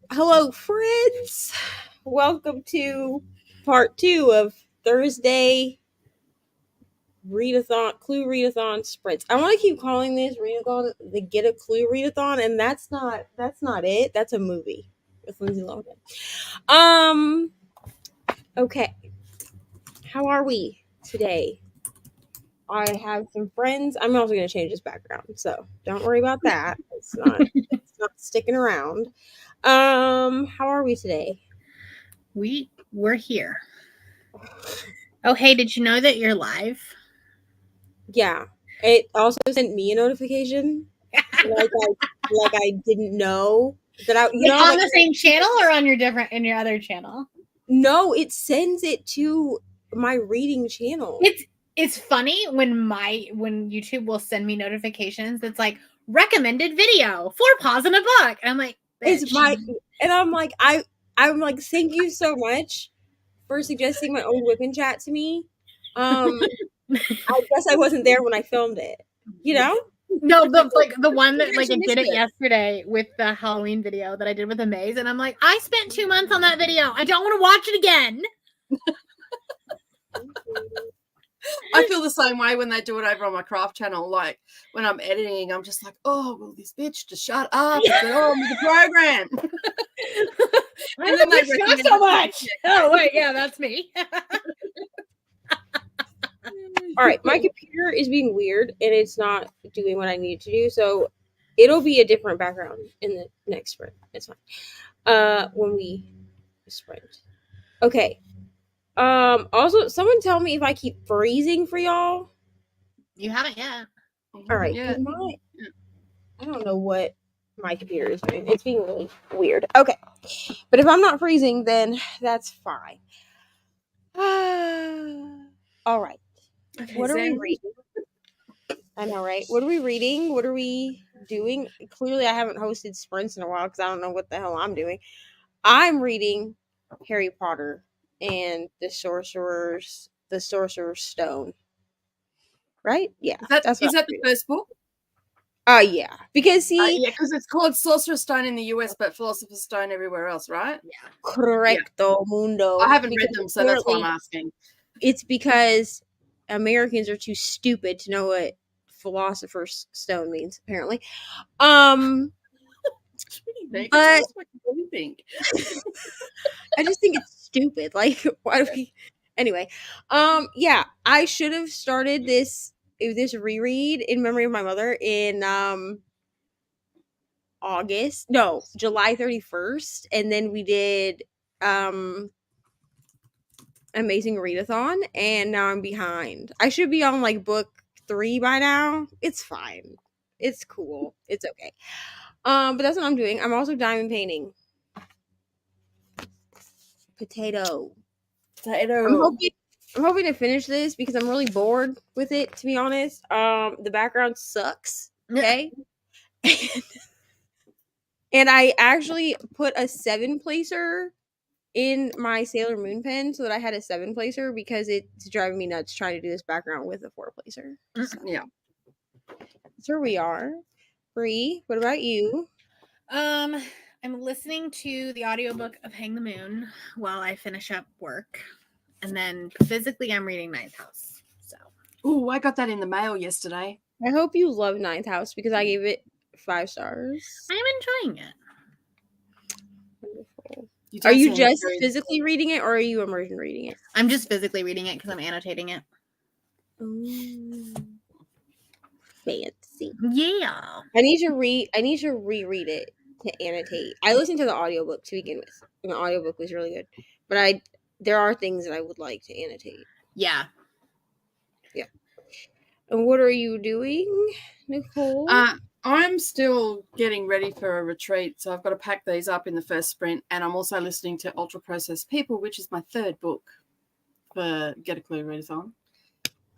Hello, friends. Welcome to part 2 of Thursday Readathon, Clue Readathon Sprints. I want to keep calling this Readathon the Get a Clue Readathon, and that's not it. That's a movie with Lindsay Lohan. Okay. How are we today? I have some friends. I'm also going to change this background, so don't worry about that. It's not sticking around. How are we today? We're here. Oh, hey, did you know that you're live? Yeah. It also sent me a notification. Like I didn't know that I On the same channel or on your other channel? No, it sends it to my reading channel. It's funny when YouTube will send me notifications that's like recommended video, 4 paws in a book. And I'm like, It's and I'm like, I'm like, thank you so much for suggesting my old whipping chat to me. I guess I wasn't there when I filmed it, you know? No, the one that like I did it yesterday with the Halloween video that I did with the maze, and I'm like, I spent 2 months on that video. I don't want to watch it again. I feel the same way when they do it over on my craft channel. Like when I'm editing, I'm just like, oh, will this bitch just shut up and get on with the program? And then they recommend so much. Oh wait, yeah, that's me. All right, my computer is being weird and it's not doing what I need to do, so it'll be a different background in the next sprint. It's fine. When we sprint. Okay. Also, someone tell me if I keep freezing for y'all. You haven't yet. All right. Yeah. I don't know what my computer is doing. It's being really weird. Okay. But if I'm not freezing, then that's fine. All right. Okay, what are we reading? I know, right? What are we reading? What are we doing? Clearly, I haven't hosted sprints in a while because I don't know what the hell I'm doing. I'm reading Harry Potter and the Sorcerer's Stone. Right? Yeah. Is that the first book? Yeah. Because see, because it's called Sorcerer's Stone in the US, but Philosopher's Stone everywhere else, right? Yeah. Correcto mundo. I haven't read them, so that's why I'm asking. It's because Americans are too stupid to know what Philosopher's Stone means, apparently. But I just think it's stupid. Like, why do we? Anyway, yeah, I should have started this reread in memory of my mother in July 31st, and then we did Amazing Readathon, and now I'm behind. I should be on like book 3 by now. It's fine. It's cool. It's okay. But that's what I'm doing. I'm also diamond painting. Potato. I'm hoping to finish this because I'm really bored with it, to be honest. The background sucks. Okay. And I actually put a 7 placer in my Sailor Moon pen so that I had a 7 placer because it's driving me nuts trying to do this background with a 4 placer. So, yeah. That's where we are. Bree, what about you? I'm listening to the audiobook of Hang the Moon while I finish up work. And then physically I'm reading Ninth House. So oh, I got that in the mail yesterday. I hope you love Ninth House because I gave it 5 stars. I'm enjoying it. Wonderful. Are you just physically reading it or are you immersion reading it? I'm just physically reading it because I'm annotating it. Ooh. Fancy. Yeah. I need to reread it to annotate. I listened to the audiobook to begin with. And the audiobook was really good. But there are things that I would like to annotate. Yeah. Yeah. And what are you doing, Nicole? I'm still getting ready for a retreat, so I've got to pack these up in the first sprint, and I'm also listening to Ultra Processed People, which is my 3rd book for Get a Clue Readathon.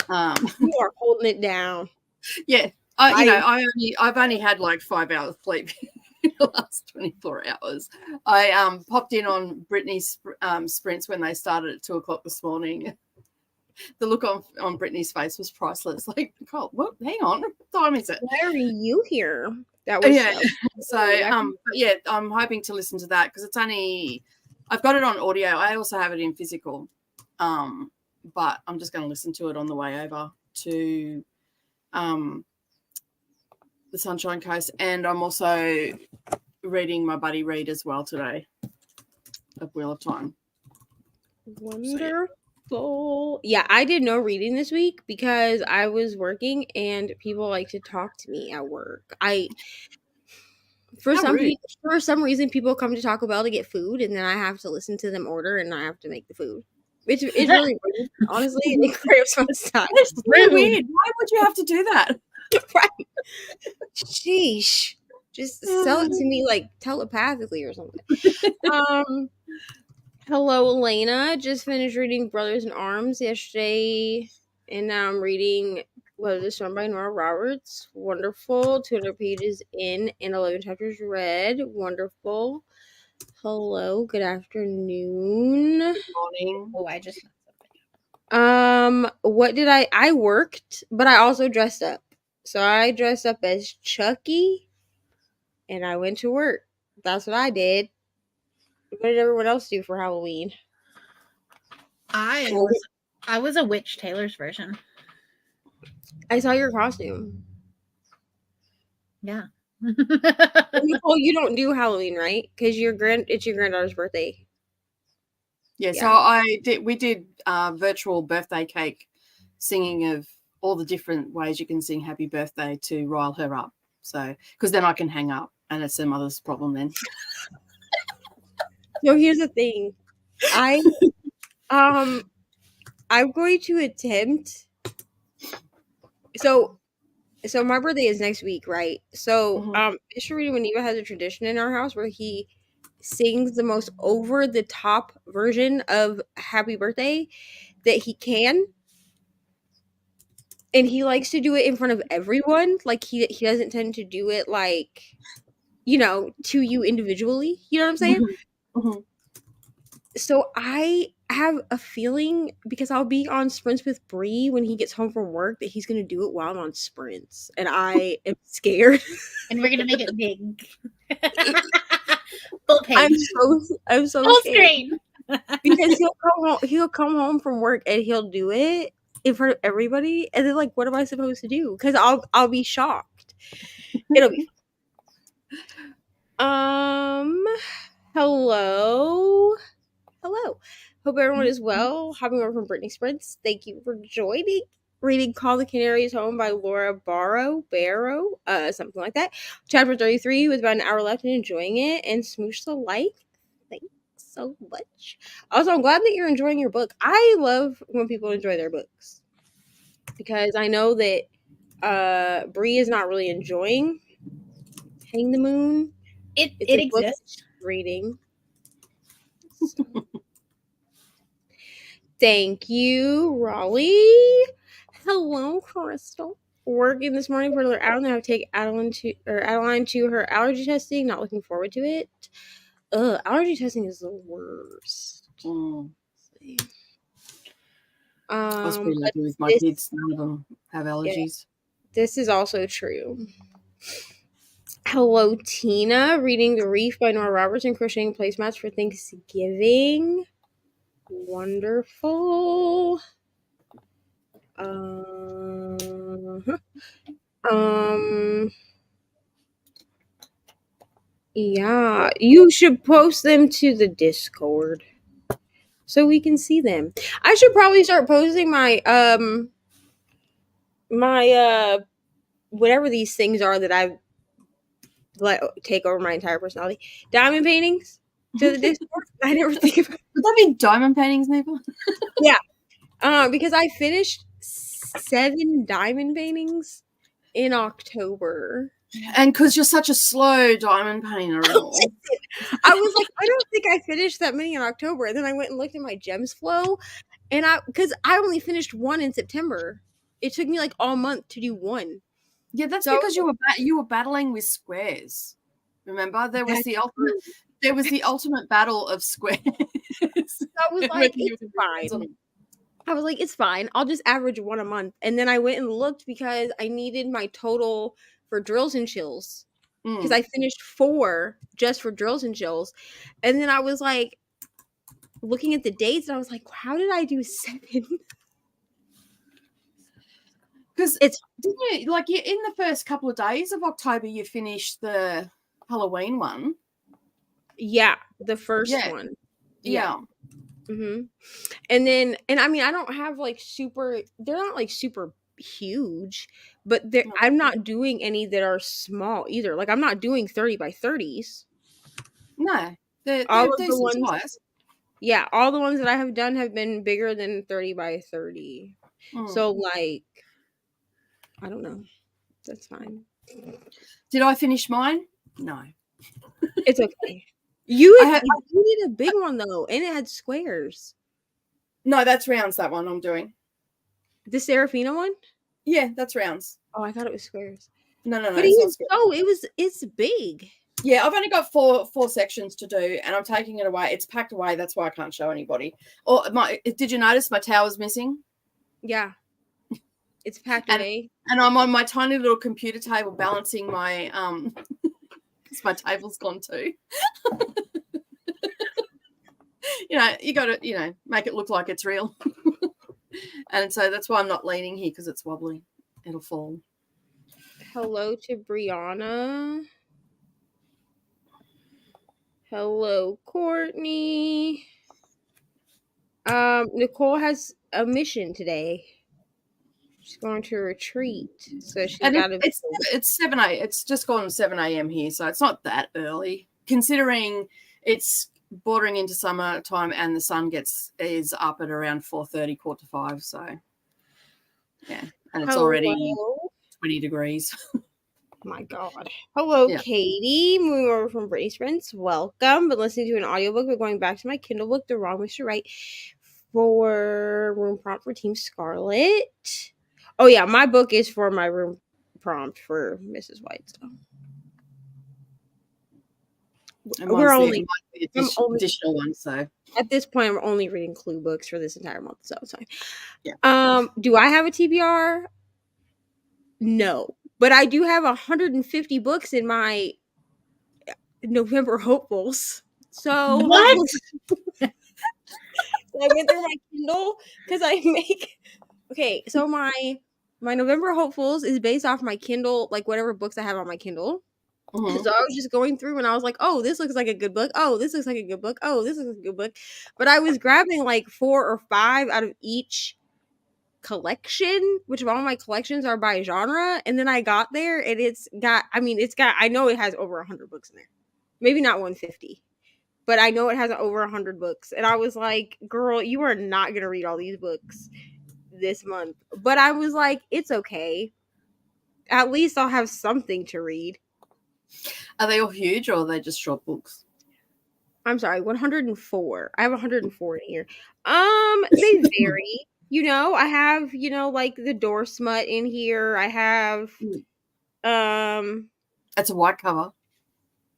You are holding it down. Yeah, I've only had like 5 hours sleep in the last 24 hours. I popped in on Brittany's sprints when they started at 2:00 this morning. The look on Brittany's face was priceless. Like, Nicole, what? Hang on, what time is it? Why are you here? That was yeah. So but yeah, I'm hoping to listen to that because it's only I've got it on audio. I also have it in physical, but I'm just going to listen to it on the way over to the Sunshine Coast, and I'm also reading my buddy Read as well today of Wheel of Time. Wonderful. So, yeah, I did no reading this week because I was working and people like to talk to me at work. For some reason, people come to Taco Bell to get food, and then I have to listen to them order, and I have to make the food. It's really weird, honestly. It craves my style. It's really weird. Why would you have to do that? Right. Sheesh. Just sell it to me like telepathically or something. Hello, Elena. Just finished reading Brothers in Arms yesterday, and now I'm reading Love This Storm by Nora Roberts. Wonderful. 200 pages in and 11 chapters read. Wonderful. Hello. Good afternoon. Good morning. Oh, I just What did I worked, but I also dressed up. So I dressed up as Chucky, and I went to work. That's what I did. What did everyone else do for Halloween? I was a witch Taylor's version. I saw your costume. Yeah. Nicole, you don't do Halloween, right? Because it's your granddaughter's birthday. Yeah, so we did virtual birthday cake singing of all the different ways you can sing happy birthday to rile her up. So, because then I can hang up and it's her mother's problem then. So here's the thing. I'm going to attempt. So my birthday is next week, right? So Mr. Reading with Neva has a tradition in our house where he sings the most over the top version of Happy Birthday that he can. And he likes to do it in front of everyone. Like he doesn't tend to do it like, to you individually. You know what I'm saying? Mm-hmm. So I have a feeling because I'll be on sprints with Bree when he gets home from work that he's going to do it while I'm on sprints, and I am scared. And we're gonna make it big. Full page. I'm so Full scared screen. because he'll come home from work and he'll do it in front of everybody, and then like, what am I supposed to do? Because I'll be shocked. It'll be hello. Hope everyone is well. Hopping over from Brittany Sprints. Thank you for joining. Reading Call the Canaries Home by Laura Barrow, something like that. Chapter 33 with about an hour left and enjoying it. And Smoosh the Life. Thanks so much. Also, I'm glad that you're enjoying your book. I love when people enjoy their books because I know that Bree is not really enjoying Hang the Moon. It exists. Reading. So. Thank you, Raleigh. Hello, Crystal. Working this morning for another hour, and I have to take Adeline to her allergy testing. Not looking forward to it. Allergy testing is the worst. I was pretty lucky with my kids. None of them have allergies. Yeah, this is also true. Hello, Tina. Reading The Reef by Nora Roberts and crocheting placemats for Thanksgiving. Wonderful. Yeah, you should post them to the Discord so we can see them. I should probably start posting my whatever these things are that I've let take over my entire personality. Diamond paintings to the Discord. I never think about it. Would that be diamond paintings, Neva? Yeah. Because I finished 7 diamond paintings in October. And because you're such a slow diamond painter. I was like, I don't think I finished that many in October. And then I went and looked at my gems flow, and because I only finished 1 in September. It took me like all month to do 1. Yeah, that's because you were battling with squares. Remember, there was the ultimate battle of squares. I was like, it's fine. I was like, it's fine. I'll just average 1 a month. And then I went and looked because I needed my total for drills and chills. because I finished 4 just for drills and chills. And then I was like looking at the dates and I was like, how did I do 7? Because It's didn't you, like, in the first couple of days of October, you finished the Halloween one? yeah, the first one. Yeah. Mm-hmm. And then, and I mean, I don't have like super, they're not like super huge, but I'm not doing any that are small either. Like, I'm not doing 30 by 30s. No, they're All of the decent ones, size. yeah, all the ones that I have done have been bigger than 30 by 30. So, like, I don't know. That's fine. Did I finish mine? No. It's okay. You did a big one though, and it had squares. No, that's rounds, that one I'm doing. The Serafina one? Yeah, that's rounds. Oh, I thought it was squares. No, But it's big. Yeah, I've only got four sections to do, and I'm taking it away. It's packed away. That's why I can't show anybody. Or did you notice my tower's missing? Yeah. It's packed away. And I'm on my tiny little computer table balancing my because my table's gone too. You got to, make it look like it's real. And so that's why I'm not leaning here, because it's wobbly. It'll fall. Hello to Brianna. Hello, Courtney. Nicole has a mission today. She's going to retreat, so she's got to. It's 7 a.m. It's just gone 7 a.m. here, so it's not that early, considering it's bordering into summertime and the sun is up at around 4:30, 4:45. So yeah, and it's already 20 degrees. My God. Hello, Katie. Moving over from Brittany's Friends. Welcome. Been listening to an audiobook. We're going back to my Kindle book, The Wrong Mr. Right, for room prompt for Team Scarlet. Oh, yeah. My book is for my room prompt for Mrs. White. So. We're only additional one, so at this point I'm only reading Clue books for this entire month, so it's fine. Yeah. Do I have a TBR? No. But I do have 150 books in my November hopefuls. So what? I went through my Kindle because I make so my November hopefuls is based off my Kindle, like whatever books I have on my Kindle. Mm-hmm. So I was just going through and I was like, oh, this looks like a good book. Oh, this looks like a good book. Oh, this looks like a good book. But I was grabbing like 4 or 5 out of each collection, which of all my collections are by genre, and then I got there and I know it has over 100 books in there, maybe not 150, but I know it has over 100 books, and I was like, girl, you are not gonna read all these books this month. But I was like, it's okay, at least I'll have something to read. Are they all huge or are they just short books? I'm sorry, 104. I have 104 in here. They vary. I have, like the door smut in here. I have That's a white cover.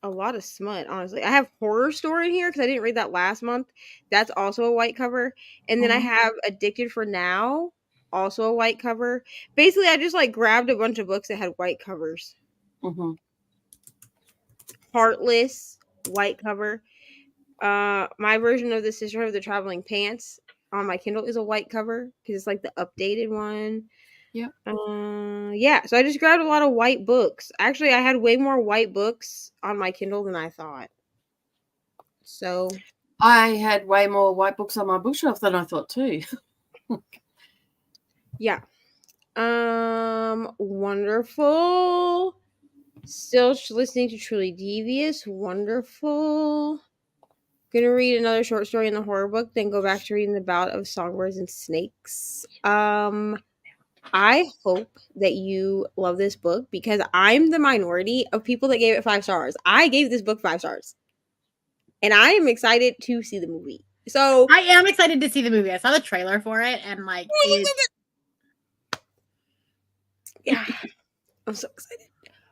A lot of smut, honestly. I have horror story in here because I didn't read that last month. That's also a white cover. And then I have Addicted for Now, also a white cover. Basically, I just like grabbed a bunch of books that had white covers. Mm-hmm. Heartless, white cover. My version of The Sisterhood of the Traveling Pants on my Kindle is a white cover because it's like the updated one. Yeah. Yeah. So I just grabbed a lot of white books. Actually, I had way more white books on my Kindle than I thought. So I had way more white books on my bookshelf than I thought too. Yeah. Wonderful. Still listening to Truly Devious. Wonderful. Gonna read another short story in the horror book, then go back to reading The Bout of Songbirds and Snakes. I hope that you love this book because I'm the minority of people that gave it 5 stars. I gave this book 5 stars. And I am excited to see the movie. So I am excited to see the movie. I saw the trailer for it and like yeah. I'm so excited.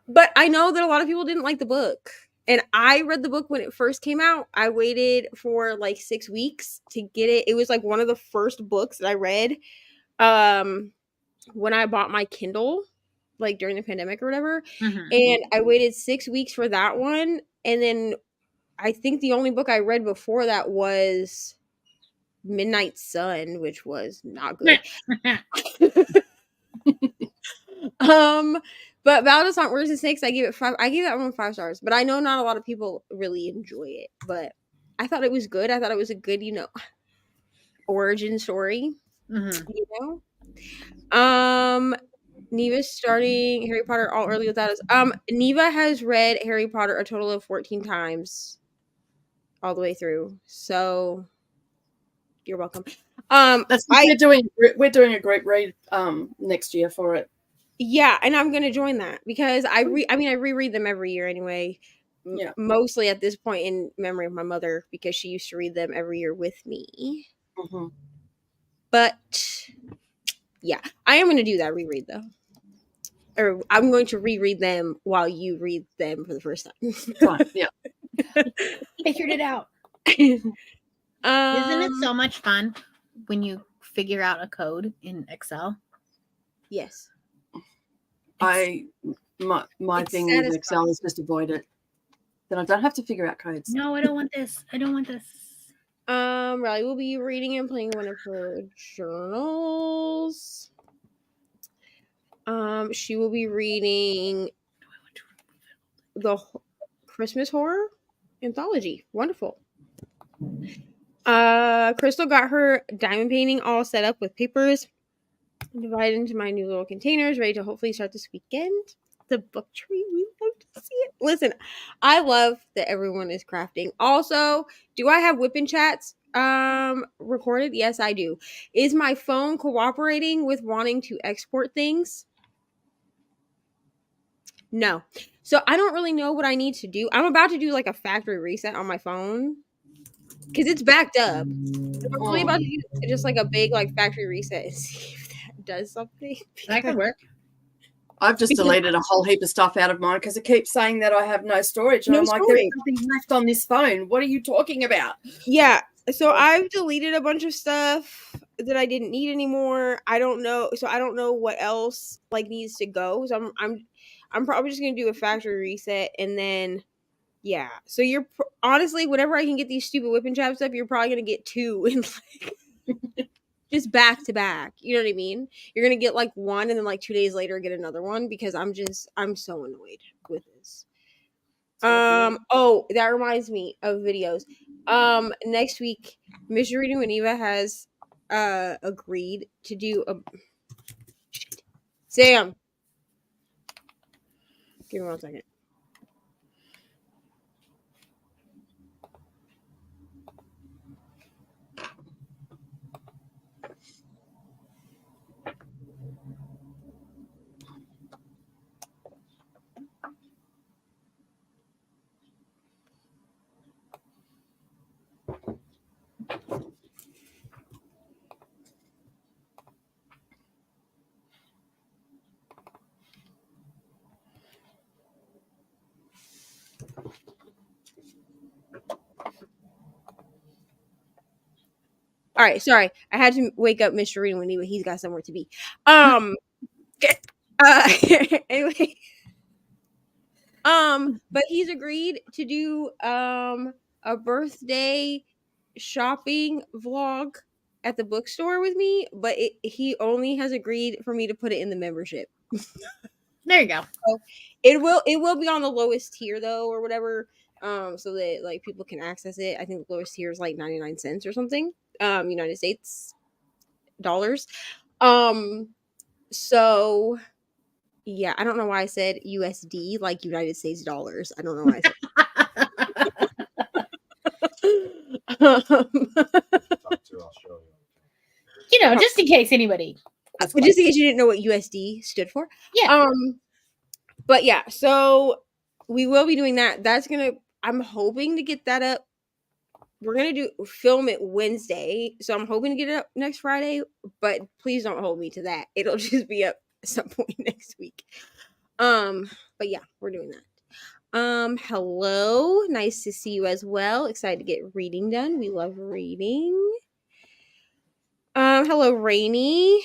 But I know that a lot of people didn't like the book. And I read the book when it first came out. I waited for like 6 weeks to get it. It was like one of the first books that I read when I bought my Kindle. like during the pandemic or whatever. Mhm. And I waited 6 weeks for that one. And then I think the only book I read before that was Midnight Sun, which was not good. But Readathon Words and Snakes, I gave it 5. I gave that one 5 stars. But I know not a lot of people really enjoy it. But I thought it was good. I thought it was a good, origin story. Mhm. Neva's starting Harry Potter all early without us. Neva has read Harry Potter a total of 14 times all the way through. So you're welcome. We're doing a group read next year for it. Yeah, and I'm gonna join that because I reread them every year anyway. Yeah. Mostly at this point in memory of my mother because she used to read them every year with me. Mm-hmm. But yeah, I am gonna do that reread though. Or I'm going to reread them while you read them for the first time. Fine. Yeah. Figured it out. Isn't Isn't it so much fun when you figure out a code in Excel? Yes. My it's thing with satisfying. Excel is just avoid it. Then I don't have to figure out codes. No, I don't want this. I don't want this. Riley will be reading and playing one of her journals. She will be reading the Christmas horror anthology. Wonderful. Crystal got her diamond painting all set up with papers divided into my new little containers, ready to hopefully start this weekend. The book tree, we love to see it. Listen, I love that everyone is crafting. Also, do I have whipping chats recorded? Yes, I do. Is my phone cooperating with wanting to export things? No. So I don't really know what I need to do. I'm about to do like a factory reset on my phone because it's backed up. I'm really about to do just like a big like factory reset and see if that does something. That could work. I've just deleted a whole heap of stuff out of mine because it keeps saying that I have no storage. And I'm like, there's nothing left on this phone. What are you talking about? Yeah. So I've deleted a bunch of stuff that I didn't need anymore. I don't know. So I don't know what else like needs to go. So I'm probably just gonna do a factory reset and then yeah. So you're honestly, whenever I can get these stupid whipping trap stuff, you're probably gonna get 2 in like just back to back. You know what I mean? You're gonna get like one and then like 2 days later get another one because I'm so annoyed with this. Oh, that reminds me of videos. Next week, Miss Rita Maniva has agreed to do a Sam. Give me 1 second. All right, sorry. I had to wake up Mr. Reno anyway. He's got somewhere to be. Anyway. But he's agreed to do a birthday shopping vlog at the bookstore with me, but he only has agreed for me to put it in the membership. There you go. So it will be on the lowest tier though, or whatever. So that like people can access it. I think the lowest tier is like 99 cents or something. United States dollars. So yeah, I don't know why I said USD like United States dollars. I don't know why I said Just in case anybody. just in case you didn't know what USD stood for. Yeah. But yeah, so we will be doing that. I'm hoping to get that up. We're gonna film it Wednesday, so I'm hoping to get it up next Friday. But please don't hold me to that. It'll just be up at some point next week. But yeah, we're doing that. Hello, nice to see you as well. Excited to get reading done. We love reading. Hello, Rainy.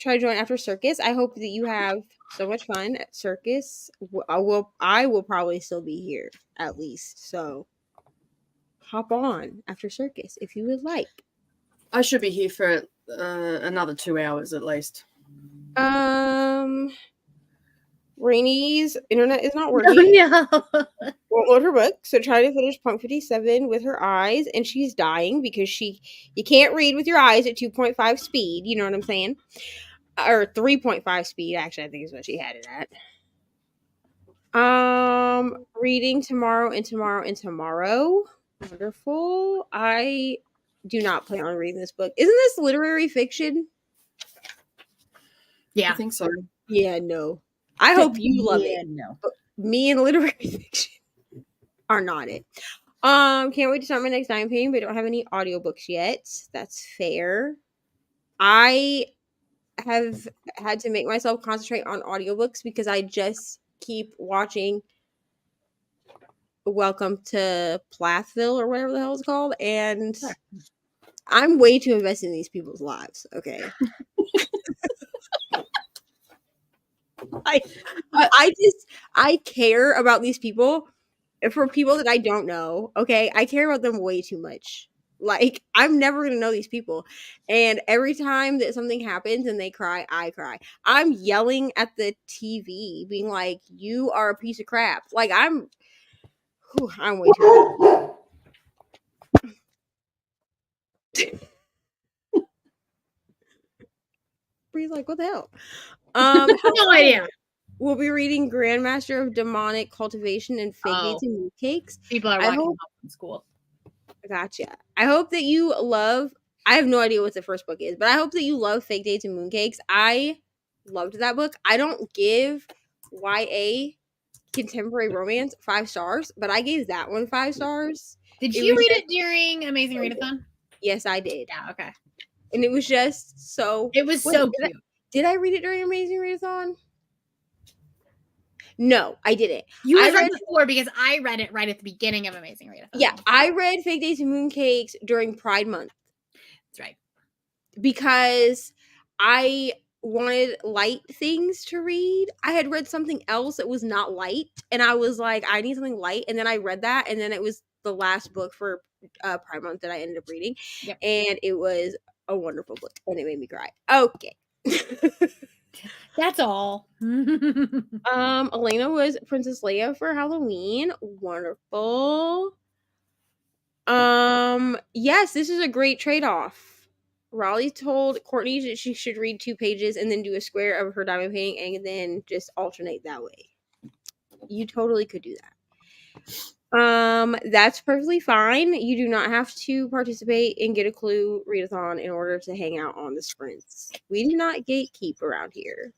Try to join after circus. I hope that you have So much fun at circus. I will probably still be here at least. So hop on after circus if you would like. I should be here for another 2 hours at least. Rainy's internet is not working. No. Won't load her book, so trying to finish Punk 57 with her eyes, and she's dying because you can't read with your eyes at 2.5 speed. You know what I'm saying? Or 3.5 speed, actually, I think is what she had it at. Reading tomorrow and tomorrow and tomorrow. Wonderful. I do not plan on reading this book. Isn't this literary fiction? I Yeah. think so. Yeah, no. I hope you love it. No. But me and literary fiction are not it. Can't wait to start my next Diamond Painting, but I don't have any audiobooks yet. That's fair. I have had to make myself concentrate on audiobooks because I just keep watching Welcome to Plathville or whatever the hell it's called, and I'm way too invested in these people's lives. Okay. I care about these people. For people that I don't know, okay, I care about them way too much. Like, I'm never gonna know these people. And every time that something happens and they cry, I cry. I'm yelling at the TV, being like, you are a piece of crap. Like, I'm way too Bree's like, what the hell? No idea. We'll be reading Grandmaster of Demonic Cultivation and Fake Dates and Mooncakes. People are walking home from school. Gotcha. I hope that you love. I have no idea what the first book is, but I hope that you love Fake Dates and Mooncakes. I loved that book. I don't give YA contemporary romance 5 stars, but I gave that one 5 stars. Did you read it during Amazing Readathon? Yes, I did. Yeah, okay. And it was just so. It was so cute. Did I read it during Amazing Readathon? No, I didn't. You read it before because I read it right at the beginning of Amazing Readathon. Yeah, I read Fake Dates and Mooncakes during Pride Month. That's right. Because I wanted light things to read. I had read something else that was not light, and I was like, I need something light. And then I read that, and then it was the last book for Pride Month that I ended up reading. Yep. And it was a wonderful book, and it made me cry. Okay. That's all. Elena was Princess Leia for Halloween. Wonderful. Yes, this is a great trade-off. Raleigh told Courtney that she should read 2 pages and then do a square of her diamond painting and then just alternate that way. You totally could do that. That's perfectly fine. You do not have to participate and get a clue readathon in order to hang out on the sprints. We do not gatekeep around here.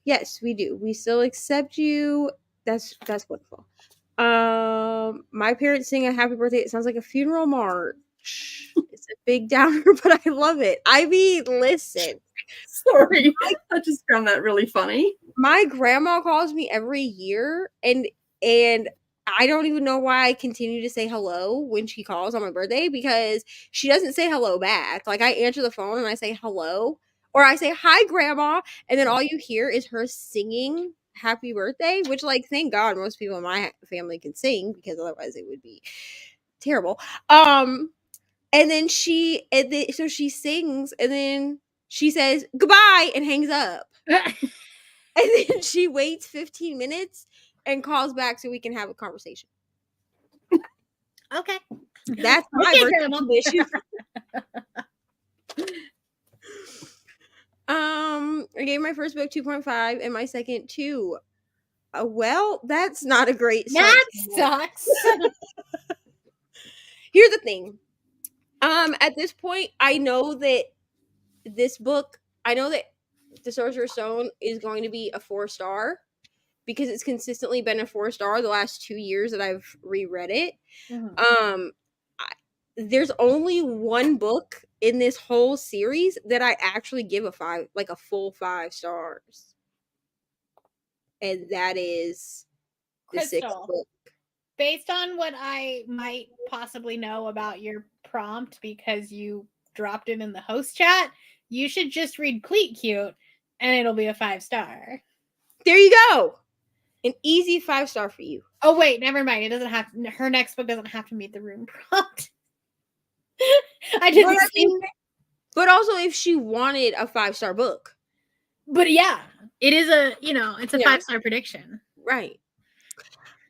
Yes, we do. We still accept you. That's wonderful. My parents sing a happy birthday. It sounds like a funeral march. It's a big downer, but I love it. I mean, listen. Sorry, I just found that really funny. My grandma calls me every year, and I don't even know why I continue to say hello when she calls on my birthday, because she doesn't say hello back. Like, I answer the phone and I say hello, or I say hi, grandma, and then all you hear is her singing happy birthday, which, like, thank God most people in my family can sing, because otherwise it would be terrible. And then so she sings, and then she says goodbye and hangs up. And then she waits 15 minutes and calls back so we can have a conversation. Okay. That's my birthday issue. I gave my first book 2.5 and my second 2. Well, that's not a great start. That sucks. Here's the thing. At this point, I know that The Sorcerer's Stone is going to be a 4-star, because it's consistently been a 4-star the last 2 years that I've reread it. Mm-hmm. There's only one book in this whole series that I actually give a full 5 stars. And that is the Crystal. 6th book. Based on what I might possibly know about your prompt, because you dropped it in the host chat, You should just read Cleat Cute, and it'll be a 5-star. There you go. An easy 5-star for you. Oh wait, never mind. It doesn't have. Her next book doesn't have to meet the room prompt. I did the same thing. But also, if she wanted a 5-star book, But yeah, it is a it's a 5-star prediction. Right.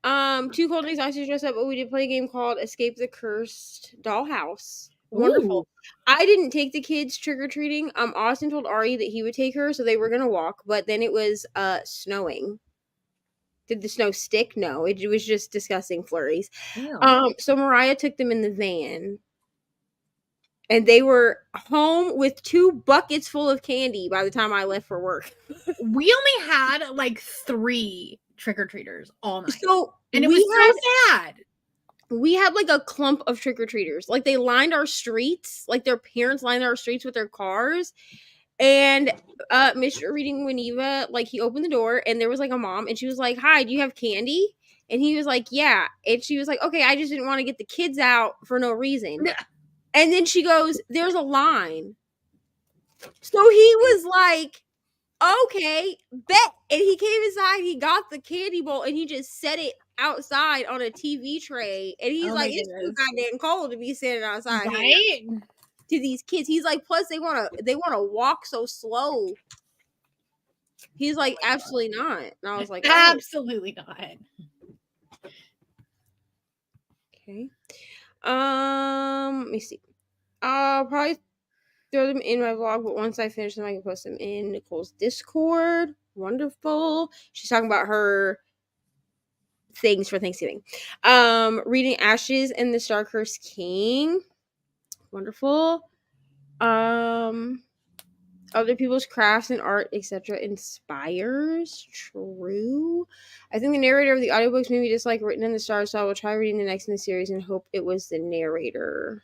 2 cold days I to dress up, but we did play a game called Escape the Cursed Dollhouse. Wonderful. Ooh. I didn't take the kids trick-or-treating. Austin told Ari that he would take her, so they were gonna walk, but then it was snowing. Did the snow stick? No, it was just disgusting flurries. Ew. So Mariah took them in the van. And they were home with 2 buckets full of candy by the time I left for work. We only had like 3 trick-or-treaters all night. So and it was so sad. We had like a clump of trick-or-treaters. Like they lined our streets, like their parents lined our streets with their cars. And Mr. Reading Winiva, like he opened the door and there was like a mom and she was like, "Hi, do you have candy?" And he was like, "Yeah." And she was like, "Okay, I just didn't want to get the kids out for no reason." Yeah. And then she goes, "There's a line." So he was like, "Okay, bet." And he came inside, he got the candy bowl, and he just set it outside on a TV tray. And he's like, "It's too goddamn cold to be sitting outside." Right? To these kids. He's like, plus they wanna walk so slow. He's like, absolutely not. And I was like, oh. Absolutely not. Okay. Let me see. I'll probably throw them in my vlog, but once I finish them, I can post them in Nicole's Discord. Wonderful. She's talking about her things for Thanksgiving. Reading Ashes and the Star-Cursed King. Wonderful. Other people's crafts and art, etc. inspires. True. I think the narrator of the audiobooks made me dislike Written in the Stars, so I will try reading the next in the series and hope it was the narrator.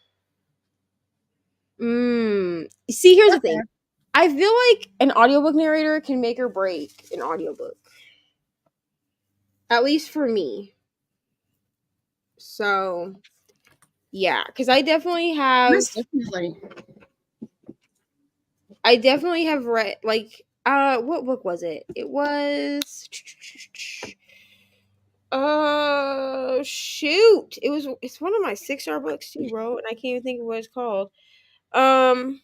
See, here's the thing. I feel like an audiobook narrator can make or break an audiobook. At least for me. So, yeah. Because I definitely have... Most definitely. I definitely have read, like, what book was it? It was... shoot. It's one of my 6-star books too, bro, and I can't even think of what it's called. I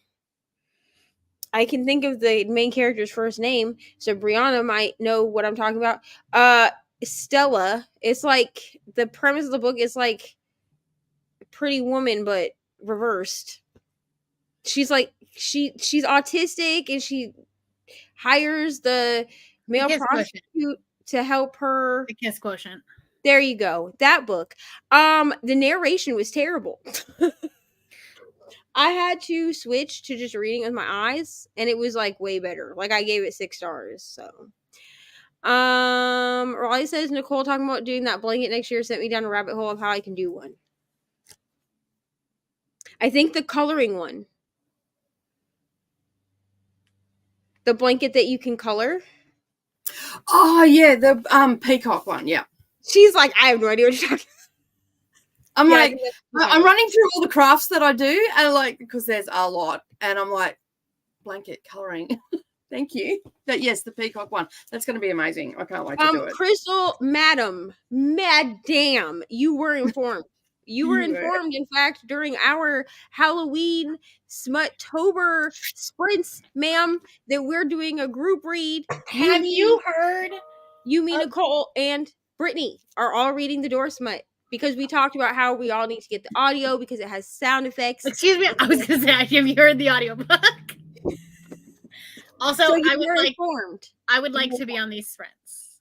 can think of the main character's first name, so Brianna might know what I'm talking about. Stella. It's like, the premise of the book is like Pretty Woman, but reversed. She's like, she's autistic, and she hires the male prostitute to help her. The Kiss Quotient. There you go. That book. The narration was terrible. I had to switch to just reading with my eyes, and it was like way better. Like I gave it 6 stars. So, Raleigh says Nicole talking about doing that blanket next year sent me down a rabbit hole of how I can do one. I think the coloring one, the blanket that you can color. Oh yeah, the peacock one. Yeah. She's like, I have no idea what you're talking about. I'm like, I'm running through all the crafts that I do, and like, because there's a lot, and I'm like, blanket coloring. Thank you. But yes, the peacock one. That's going to be amazing. I can't wait to do it. Crystal, madam, you were informed. You were informed, in fact, during our Halloween Smuttober sprints, ma'am, that we're doing a group read. Have you heard? You, me, Nicole, and Brittany are all reading the Door Smut. Because we talked about how we all need to get the audio because it has sound effects. Excuse me, I was going to say, have you heard the audiobook? Also, so I would like to be on these sprints.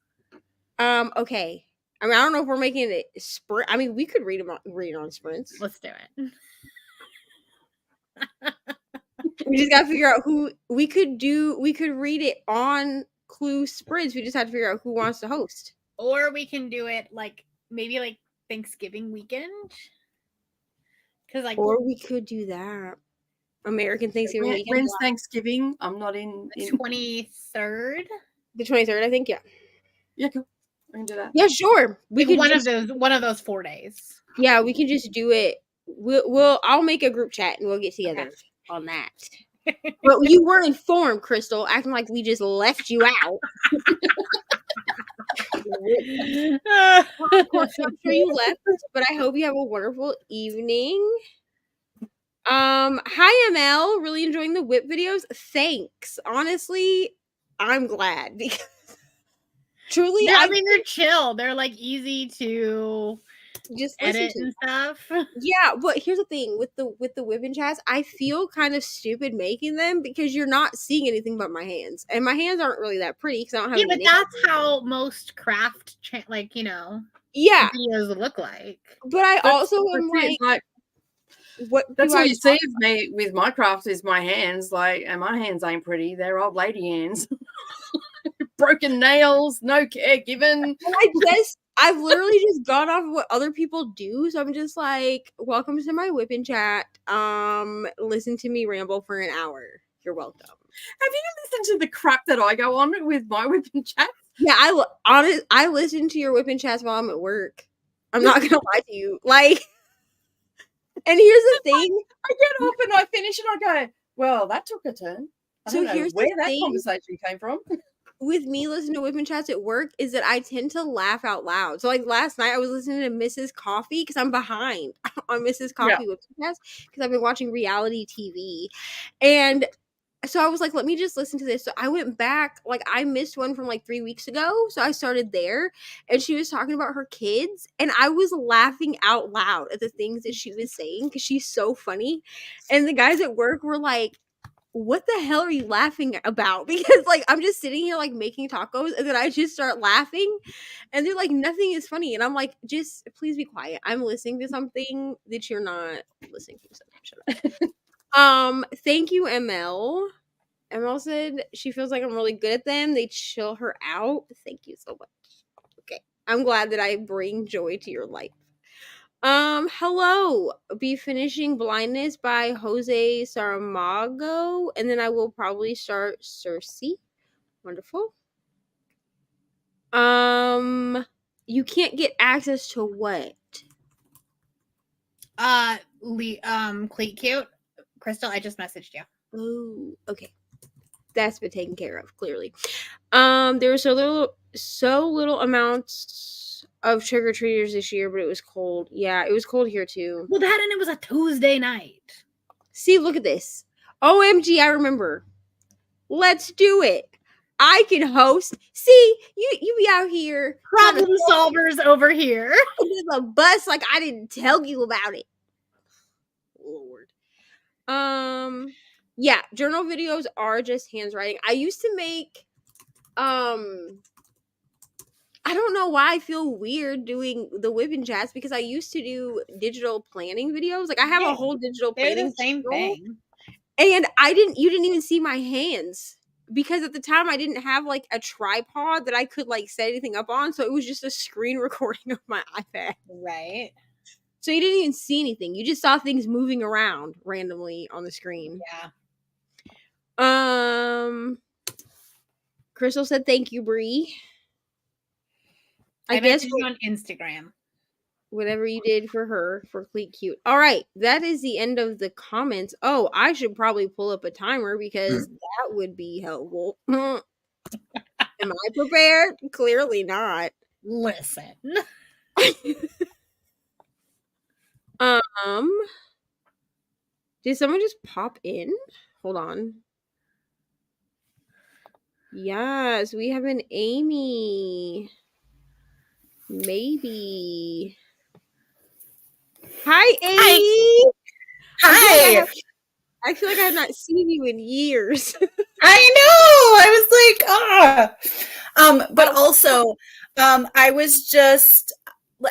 Okay. I mean, I don't know if we're making it sprint. I mean, we could read on sprints. Let's do it. We just got to figure out who we could read it on Clue sprints. We just have to figure out who wants to host. Or we can do it maybe Thanksgiving weekend. Or we could do that. American Thanksgiving weekend. When's Thanksgiving? I'm not in. The 23rd. The 23rd, I think. Yeah. Yeah, cool. I can do that. Yeah, sure. We could one of those 4 days. Yeah, we can just do it. I'll make a group chat and we'll get together on that. But you were informed, Crystal, acting like we just left you out. Of course, I'm sure you left, but I hope you have a wonderful evening. Hi ML, really enjoying the whip videos. Thanks. Honestly, I'm glad because truly I mean, they're chill. They're like easy to just edit and stuff. Yeah, but here's the thing with the whip and chats, I feel kind of stupid making them because you're not seeing anything but my hands, and my hands aren't really that pretty because I don't have. Yeah, but that's how most craft, videos look like. But I also am like, what? That's what you see of me with my craft is my hands, and my hands ain't pretty. They're old lady hands. Broken nails, no care given. I've literally just gone off of what other people do, so I'm just like, welcome to my whipping chat. Listen to me ramble for an hour. You're welcome. Have you listened to the crap that I go on with my whipping chats? Yeah, I listen to your whipping chats while I'm at work. I'm not gonna lie to you. Like, and here's the thing: I get off and I finish, and I go, "Well, that took a turn." I don't know where that conversation came from. With me listening to whipping chats at work is that I tend to laugh out loud. So like last night I was listening to Mrs. Coffee because I'm behind on Mrs. Coffee whipping chats because I've been watching reality TV. And so I was like, let me just listen to this. So I went back, like I missed one from like 3 weeks ago. So I started there and she was talking about her kids and I was laughing out loud at the things that she was saying because she's so funny. And the guys at work were like, what the hell are you laughing about? Because like I'm just sitting here like making tacos and then I just start laughing and they're like, nothing is funny. And I'm like, just please be quiet. I'm listening to something that you're not listening to. So shut up. Thank you, ML. ML said she feels like I'm really good at them. They chill her out. Thank you so much. Okay. I'm glad that I bring joy to your life. Hello. Be finishing Blindness by Jose Saramago, and then I will probably start Cersei. Wonderful. You can't get access to what? Cleat Cute. Crystal, I just messaged you. Oh, okay. That's been taken care of, clearly. There were so little amounts of trick-or-treaters this year, but it was cold. Yeah, it was cold here too. Well, that and it was a Tuesday night. See, look at this. OMG, I remember. Let's do it. I can host. See, you be out here. Problem solvers over here. Under the bus like I didn't tell you about it. Lord. Yeah, journal videos are just hands writing. I used to make I don't know why I feel weird doing the whipping chats because I used to do digital planning videos. Like I have a whole digital planning. They're the same thing. And you didn't even see my hands because at the time I didn't have like a tripod that I could like set anything up on. So it was just a screen recording of my iPad. Right. So you didn't even see anything. You just saw things moving around randomly on the screen. Yeah. Crystal said, thank you, Bree. I guess you on Instagram. Whatever you did for her for Cleat Cute. All right, that is the end of the comments. Oh, I should probably pull up a timer because that would be helpful. Am I prepared? Clearly not. Listen. Did someone just pop in? Hold on. Yes, we have an Amy. Maybe. Hi, Amy. Hi. I feel like I have not seen you in years. I know. I was like, but also, I was just,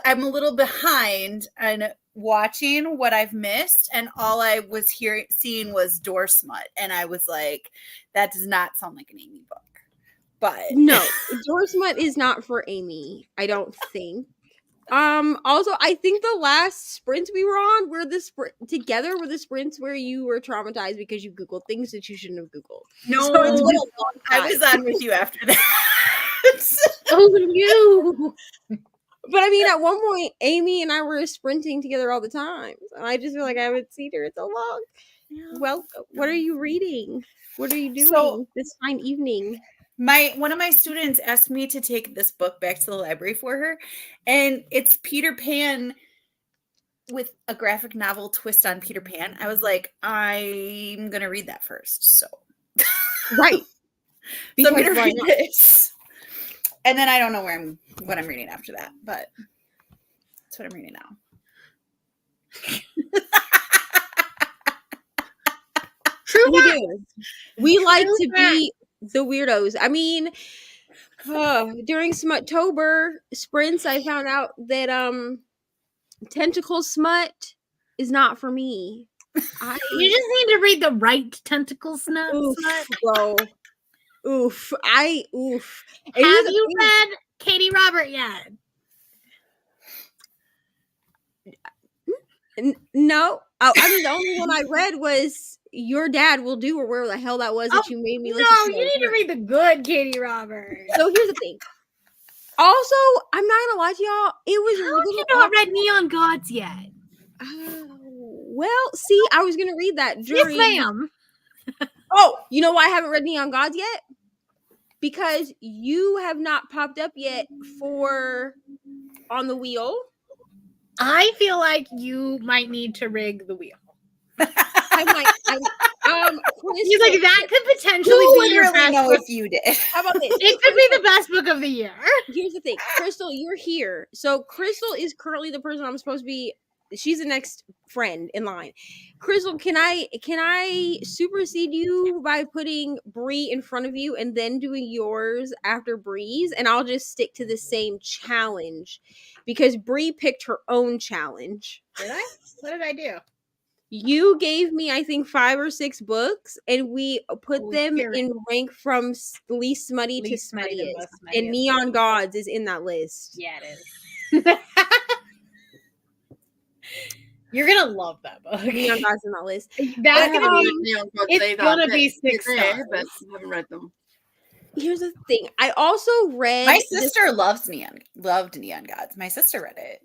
I'm a little behind on watching what I've missed, and all I was seeing was door smut, and I was like, that does not sound like an Amy book. But no, door smut is not for Amy, I don't think. Also, I think the last sprints we were on were the sprints where you were traumatized because you Googled things that you shouldn't have Googled. No, so it's been a long time. I was on with you after that. Oh, you. But I mean, at one point, Amy and I were sprinting together all the time. So I just feel like I haven't seen her in so long. Well, what are you reading? What are you doing So- this fine evening? One of my students asked me to take this book back to the library for her, and it's Peter Pan with a graphic novel twist on Peter Pan. I was like, I'm gonna read that first. So Right. So I'm Because gonna why read not? this. And then I don't know what I'm reading after that, but that's what I'm reading now. True We fact. do. We like True to be the weirdos. I mean, during Smuttober sprints, I found out that tentacle smut is not for me. You just need to read the right tentacle smut. Oof, bro. Oof. Oof. And Have here's the you thing. read Katie Robert yet? No. Oh, I mean, the only one I read was Your Dad Will Do, or wherever the hell that was that you made me listen No, to. you need to read the good Katie Robert. So here's the thing. Also, I'm not gonna lie to y'all. It was How a have little you not read Neon Gods yet? Well, see, I was gonna read that during. Yes, ma'am. Oh, you know why I haven't read Neon Gods yet? Because you have not popped up yet for On the Wheel. I feel like you might need to rig the wheel. I might. He's like, that could potentially Who be would your really best know book. if you did? How about this? It could be the best book of the year. Here's the thing, Crystal, you're here. So Crystal is currently the person I'm supposed to be. She's the next friend in line. Crystal, can I supersede you by putting Bree in front of you and then doing yours after Bree's, and I'll just stick to the same challenge because Bree picked her own challenge. Did I? What did I do? You gave me, I think, 5 or 6 books, and we put Oh, them here. in rank from least smutty to Least smutty to smuttiest. most And smuttiest. Neon Gods is in that list. Yeah, it is. You're gonna love that book. Neon Gods in that list. That's I gonna haven't read be. Neon Gods It's either. gonna be They're 6 there, stars. but I haven't read them. Here's the thing. I also read My sister loved Neon Gods. My sister read it.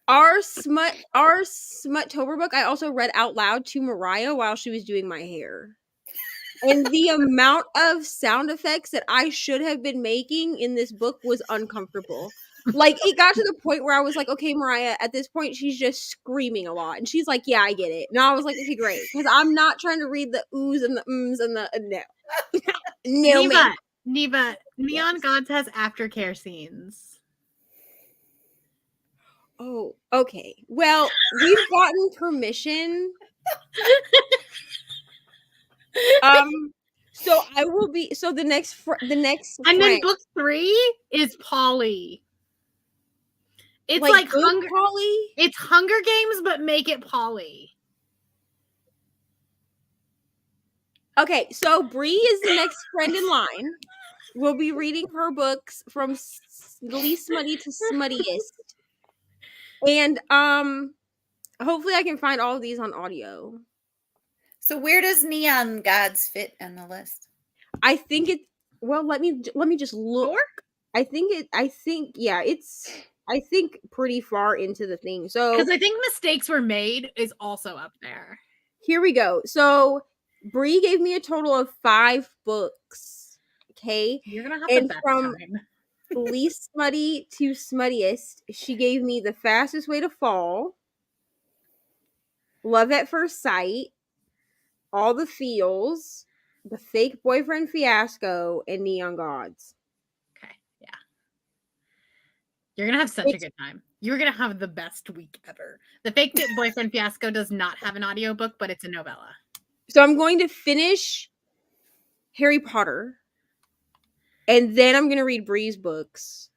our Smuttober book. I also read out loud to Mariah while she was doing my hair. And the amount of sound effects that I should have been making in this book was uncomfortable. Like, it got to the point where I was like, okay, Mariah, at this point, she's just screaming a lot. And she's like, yeah, I get it. And I was like, okay, great. Because I'm not trying to read the oohs and the ums and the no. No, man. Neva, Neon Yes. Gods has aftercare scenes. Oh, okay. Well, we've gotten permission. So I will be. So the next. And then friend, book 3 is Polly. It's like like good Hunger. Polly. It's Hunger Games, but make it Polly. Okay, so Bree is the next friend in line. We'll be reading her books from least smutty to smuttiest, and hopefully I can find all of these on audio. So So where does Neon Gods fit on the list? I think it. Well, let me just look. 4? I think yeah, it's. I think pretty far into the thing. So Because I think Mistakes Were Made is also up there. here we go. So Bree gave me a total of 5 books. Okay. You're gonna have And the best from- time. Least smutty to smuttiest, she gave me The Fastest Way to Fall, Love at First Sight, All the Feels, The Fake Boyfriend Fiasco, and Neon Gods. Okay, yeah. You're gonna have such a good time. You're gonna have the best week ever. The Fake Boyfriend Fiasco does not have an audiobook, but it's a novella. So I'm going to finish Harry Potter, and then I'm going to read Bree's books,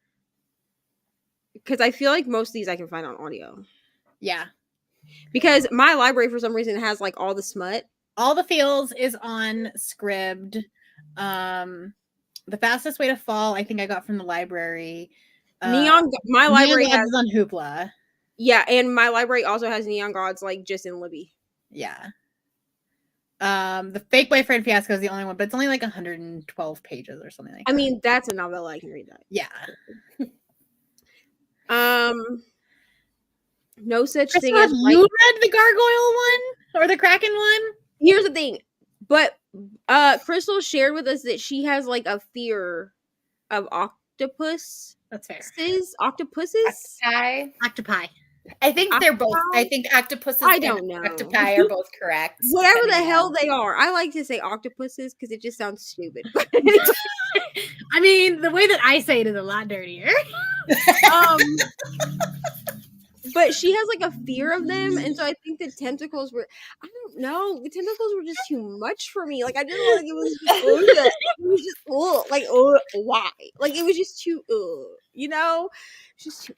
because I feel like most of these I can find on audio. Yeah. Because my library, for some reason, has like all the smut. All the Feels is on Scribd. The Fastest Way to Fall, I think I got from the library. My library Neon has, Gods is on Hoopla. yeah, and my library also has Neon Gods like just in Libby. Yeah. The Fake Boyfriend Fiasco is the only one, but it's only like 112 pages or something like that. I mean, that's a novella. I can read that. Yeah. No such Crystal, thing have as you read the Gargoyle one or the Kraken one? Here's the thing, but Crystal shared with us that she has like a fear of octopus. That's fair. Octopuses? Octopi. I think they're both. I Octopi? think octopuses I and don't know. octopi are both correct. Whatever the depending hell on- they are. I like to say octopuses because it just sounds stupid. I mean, the way that I say it is a lot dirtier. But she has like a fear of them, and so I think the tentacles were. I don't know. The tentacles were just too much for me. Like I just like it was. It was just like why? Like it was just too. You know, just too.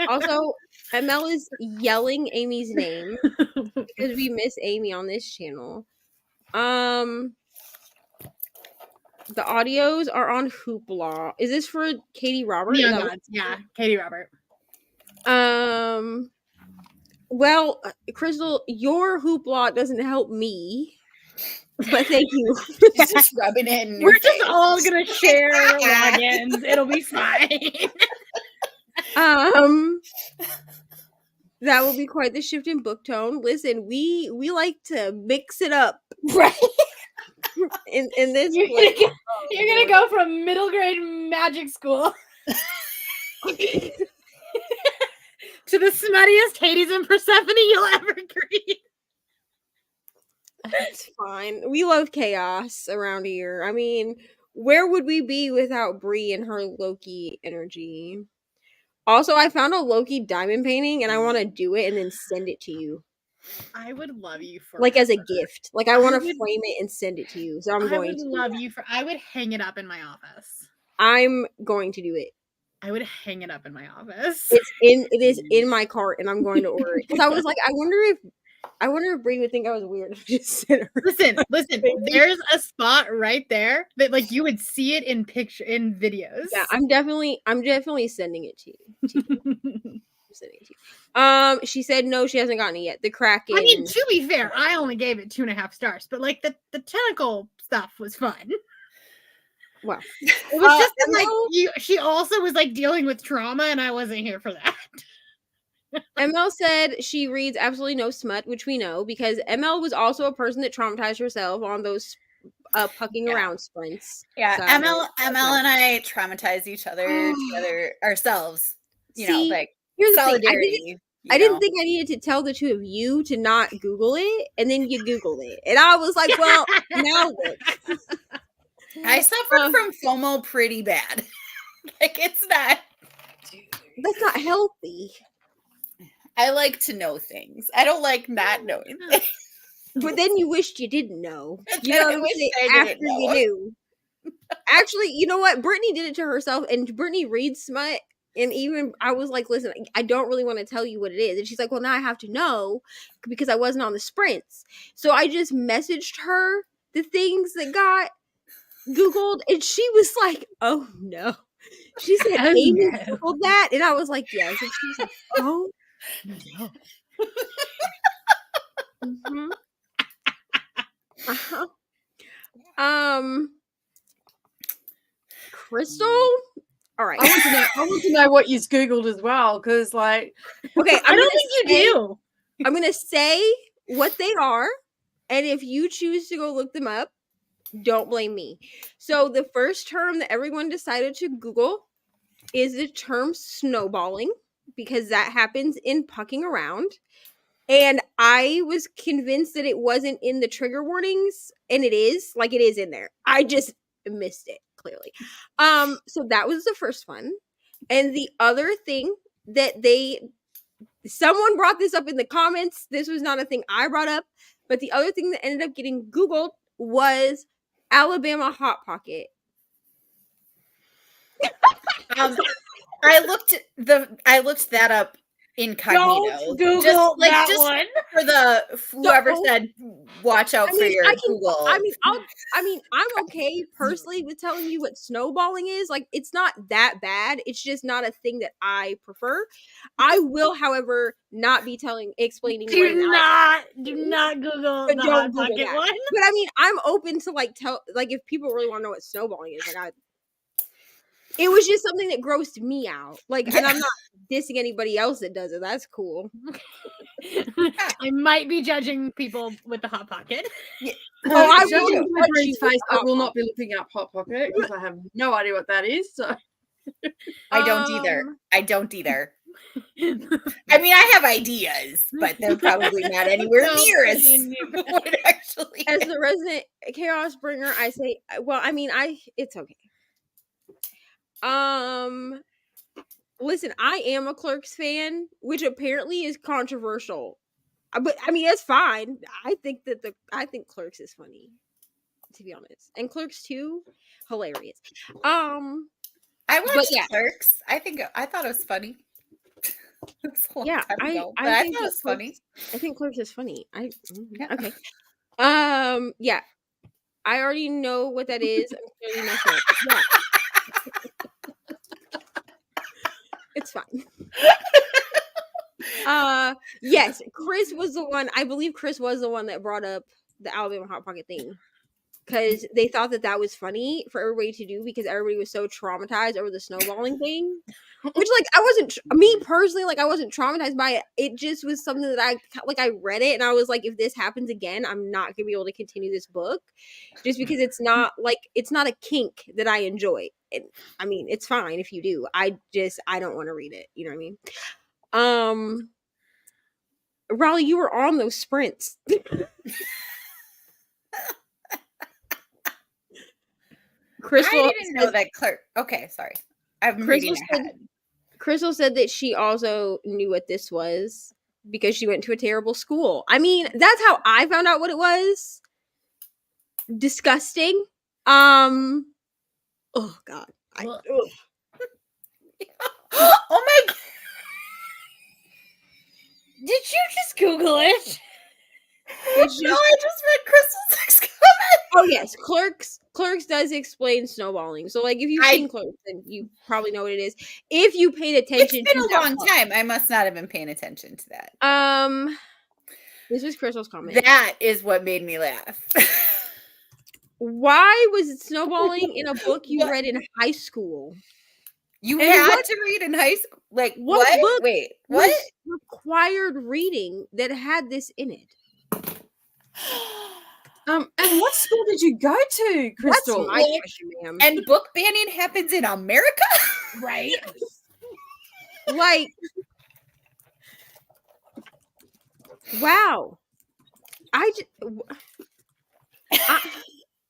Also, ML is yelling Amy's name because we miss Amy on this channel. The audios are on Hoopla. Is this for Katie Robert? Neon Gods. Yeah, Katie Robert. Well, Crystal, your Hoopla doesn't help me, but thank you. It's just rubbing it in We're your just face. all gonna share logins. It'll be fine. That will be quite the shift in book tone. Listen, we like to mix it up, Right. in this. You're gonna go from middle grade magic school to the smuttiest Hades and Persephone you'll ever read. It's fine. We love chaos around here. I mean, where would we be without Bree and her Loki energy? Also, I found a Loki diamond painting and I want to do it and then send it to you. I would love you for Like as a gift. Like I want to would- frame it and send it to you. So I'm going to do love that. you for I would hang it up in my office. I'm going to do it. I would hang it up in my office. It is in my cart and I'm going to order it. Because I was like, I wonder if Bree would think I was weird if I just sent her. Listen, there's a spot right there that like you would see it in videos. Yeah, I'm definitely sending it to you. I'm sending it to you. She said no, she hasn't gotten it yet. The Kraken. I mean, to be fair, I only gave it 2.5 stars, but like the tentacle stuff was fun. Wow. It was just that, like she also was like dealing with trauma, and I wasn't here for that. ML said she reads absolutely no smut, which we know because ML was also a person that traumatized herself on those pucking around sprints. Yeah, So, ML and I traumatize each other together ourselves. You know, like here's the solidarity. thing. I didn't think I needed to tell the two of you to not Google it, and then you Googled it, and I was like, "Well, now what?" I suffered from FOMO pretty bad. Like it's not. That's not healthy. I like to know things. I don't like not knowing things. But then you wished you didn't know. You Then know I what I'm wish saying? I After didn't know. you knew. Actually, you know what? Brittany did it to herself, and Brittany reads smut. And even I was like, listen, I don't really want to tell you what it is. And she's like, well, now I have to know because I wasn't on the sprints. So I just messaged her the things that got Googled, and she was like, oh no. She said, Oh, Amy no. Googled that? And I was like, yes. And she was like, oh no. Mhm. Uh-huh. Crystal? All right. I want to know what you Googled as well, because like, Okay, I don't think you do. I'm gonna say what they are, and if you choose to go look them up, don't blame me. So the first term that everyone decided to Google is the term snowballing, because that happens in pucking around. And I was convinced that it wasn't in the trigger warnings, and it is in there. I just missed it clearly. So that was the first one. And the other thing that someone brought this up in the comments. This was not a thing I brought up, but the other thing that ended up getting Googled was Alabama Hot Pocket. I looked that up incognito. Don't Google that one. For the whoever So- said watch out for your Google. I'm okay personally with telling you what snowballing is. Like, it's not that bad. It's just not a thing that I prefer. I will, however, not be explaining. Do not Google But the don't Hot Google Pocket that. one. But I mean, I'm open to if people really want to know what snowballing is. It was just something that grossed me out. Like, and I'm not dissing anybody else that does it. That's cool. I might be judging people with the Hot Pocket. I Judging will by judge Bree's you face, I with will Hot not be looking up Hot Pocket because I have no idea what that is. So I don't either. I don't either. I mean, I have ideas, but they're probably not anywhere Don't near put as it in your- what actually As is. the resident chaos bringer, I say, well, I mean, it's okay. Listen, I am a Clerks fan, which apparently is controversial. But I mean, it's fine. I think Clerks is funny, to be honest, and Clerks 2, hilarious. I but watched yeah. Clerks. I thought it was funny. It's a long Yeah, time ago, but I I think thought it that was funny. I think Clerks is funny. Yeah. Okay. Yeah. I already know what that is. I'm clearly messing up. Yeah. It's fine. Yes, Chris was the one. I believe Chris was the one that brought up the Alabama Hot Pocket thing because they thought that was funny for everybody to do because everybody was so traumatized over the snowballing thing. Which, like, I wasn't. Me personally, like, I wasn't traumatized by it. It just was something that I read it and I was like, if this happens again, I'm not gonna be able to continue this book, just because it's not a kink that I enjoy. I mean, it's fine if you do. I don't want to read it. You know what I mean? Raleigh, you were on those sprints. Crystal, I didn't know that Clerk. Okay, sorry. I'm reading ahead. Crystal said that she also knew what this was because she went to a terrible school. I mean, that's how I found out what it was. Disgusting. Oh God. Oh my God. Did you just Google it? It's just, No, I just read Crystal's next comment. oh yes, Clerks does explain snowballing. So, like, if you've seen Clerks, then you probably know what it is. If you paid attention, It's been a long time. I must not have been paying attention to that. This was Crystal's comment. That is what made me laugh. Why was it snowballing in a book you read in high school? You And had to read in high school? Like, what book Wait, what? was required reading that had this in it? and what school did you go to, Crystal? That's my question, ma'am. And book banning happens in America? Right? Like, wow. I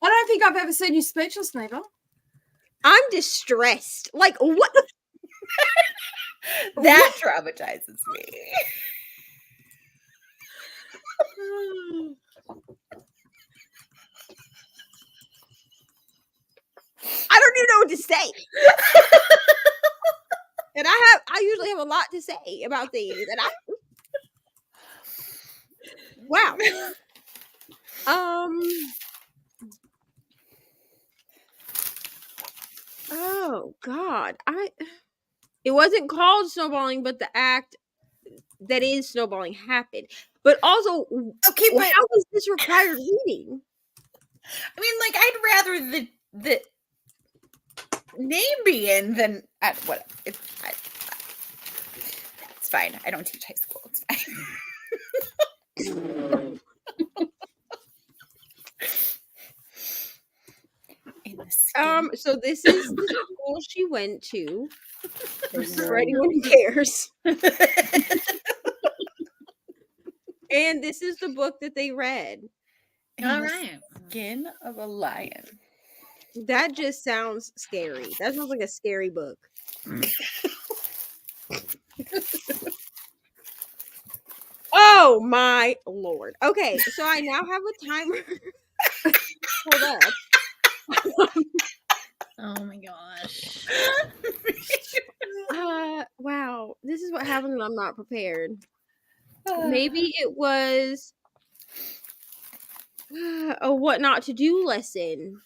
don't think I've ever seen you speechless, Neva. I'm distressed. Like, what? That traumatizes me. I don't even know what to say. And I usually have a lot to say about things. And wow. Oh God. It wasn't called snowballing, but the act that is snowballing happened. But also, okay, but how was this required reading? I mean, like, I'd rather the name be in than what it's fine. I don't teach high school. It's fine. So this is the school she went to. For anyone who cares. And this is the book that they read. All right. Skin of a Lion. That just sounds scary. That sounds like a scary book. Oh my Lord. Okay, so I now have a timer. Hold up. Oh my gosh. Wow. This is what happens when I'm not prepared. Maybe it was a what not to do lesson.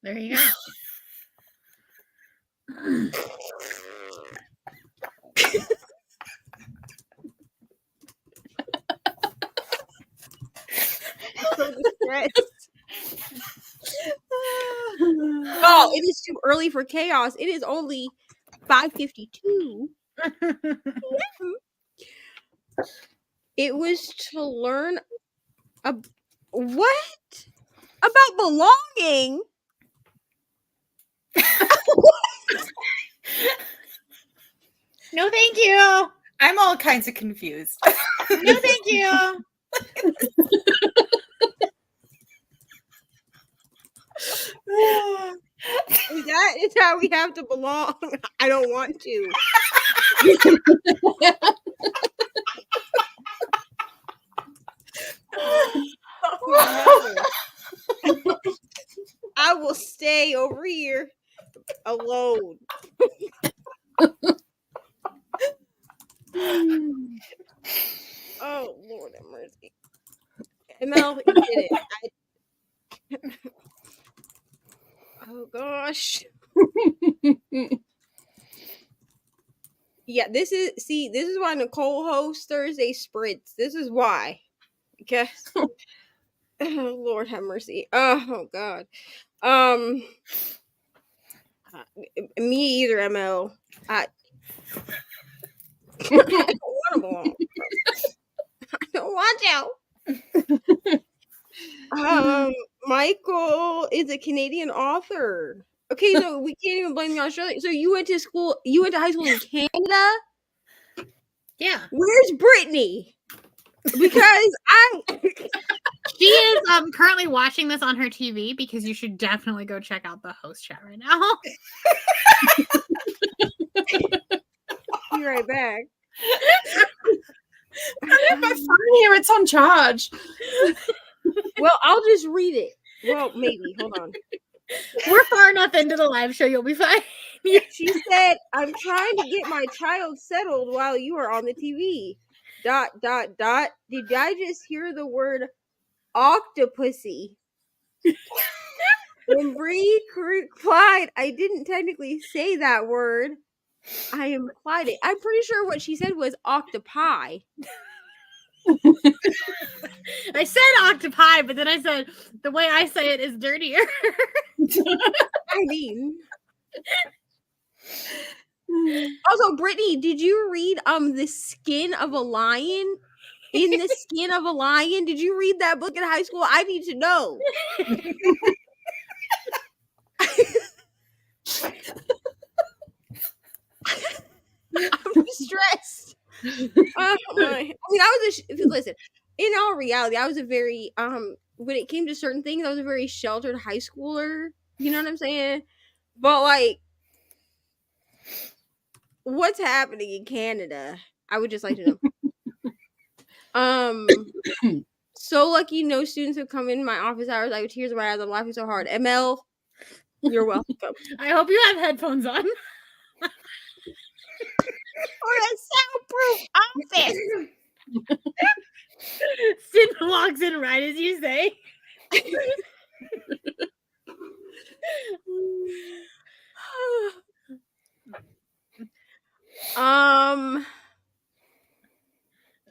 There you go. So distressed. Oh, it is too early for chaos. It is only 5:52. It was to learn what? About belonging? No, thank you. I'm all kinds of confused. No, thank you. That is how we have to belong. I don't want to. Oh, no. I will stay over here alone. Oh, Lord have mercy. ML, you did it. Oh, gosh. Yeah, this is why Nicole hosts Thursday Sprints. This is why. Okay. Oh, Lord have mercy. Oh, God. Me either, ML. I don't want to belong. I don't want to. Michael is a Canadian author. Okay, so we can't even blame the Australian. So you went to high school in Canada? Yeah. Where's Brittany? Because She is currently watching this on her TV because you should definitely go check out the host chat right now. Be right back. I have my phone here. It's on charge. Well, I'll just read it. Well, maybe. Hold on. We're far enough into the live show. You'll be fine. She said, "I'm trying to get my child settled while you are on the TV." ... Did I just hear the word octopussy? When Bree replied, "I didn't technically say that word. I implied it." I'm pretty sure what she said was octopi. I said octopi, but then I said the way I say it is dirtier. I mean. Also, Brittany, did you read The Skin of a Lion? In the Skin of a Lion? Did you read that book in high school? I need to know. I'm stressed. I was listen, in all reality, I was a very when it came to certain things, I was a very sheltered high schooler. You know what I'm saying? But like, what's happening in Canada? I would just like to know. So lucky no students have come in my office hours. I have tears in my eyes. I'm laughing so hard. ML, you're welcome. I hope you have headphones on. Or a soundproof office. Sid walks in right as you say.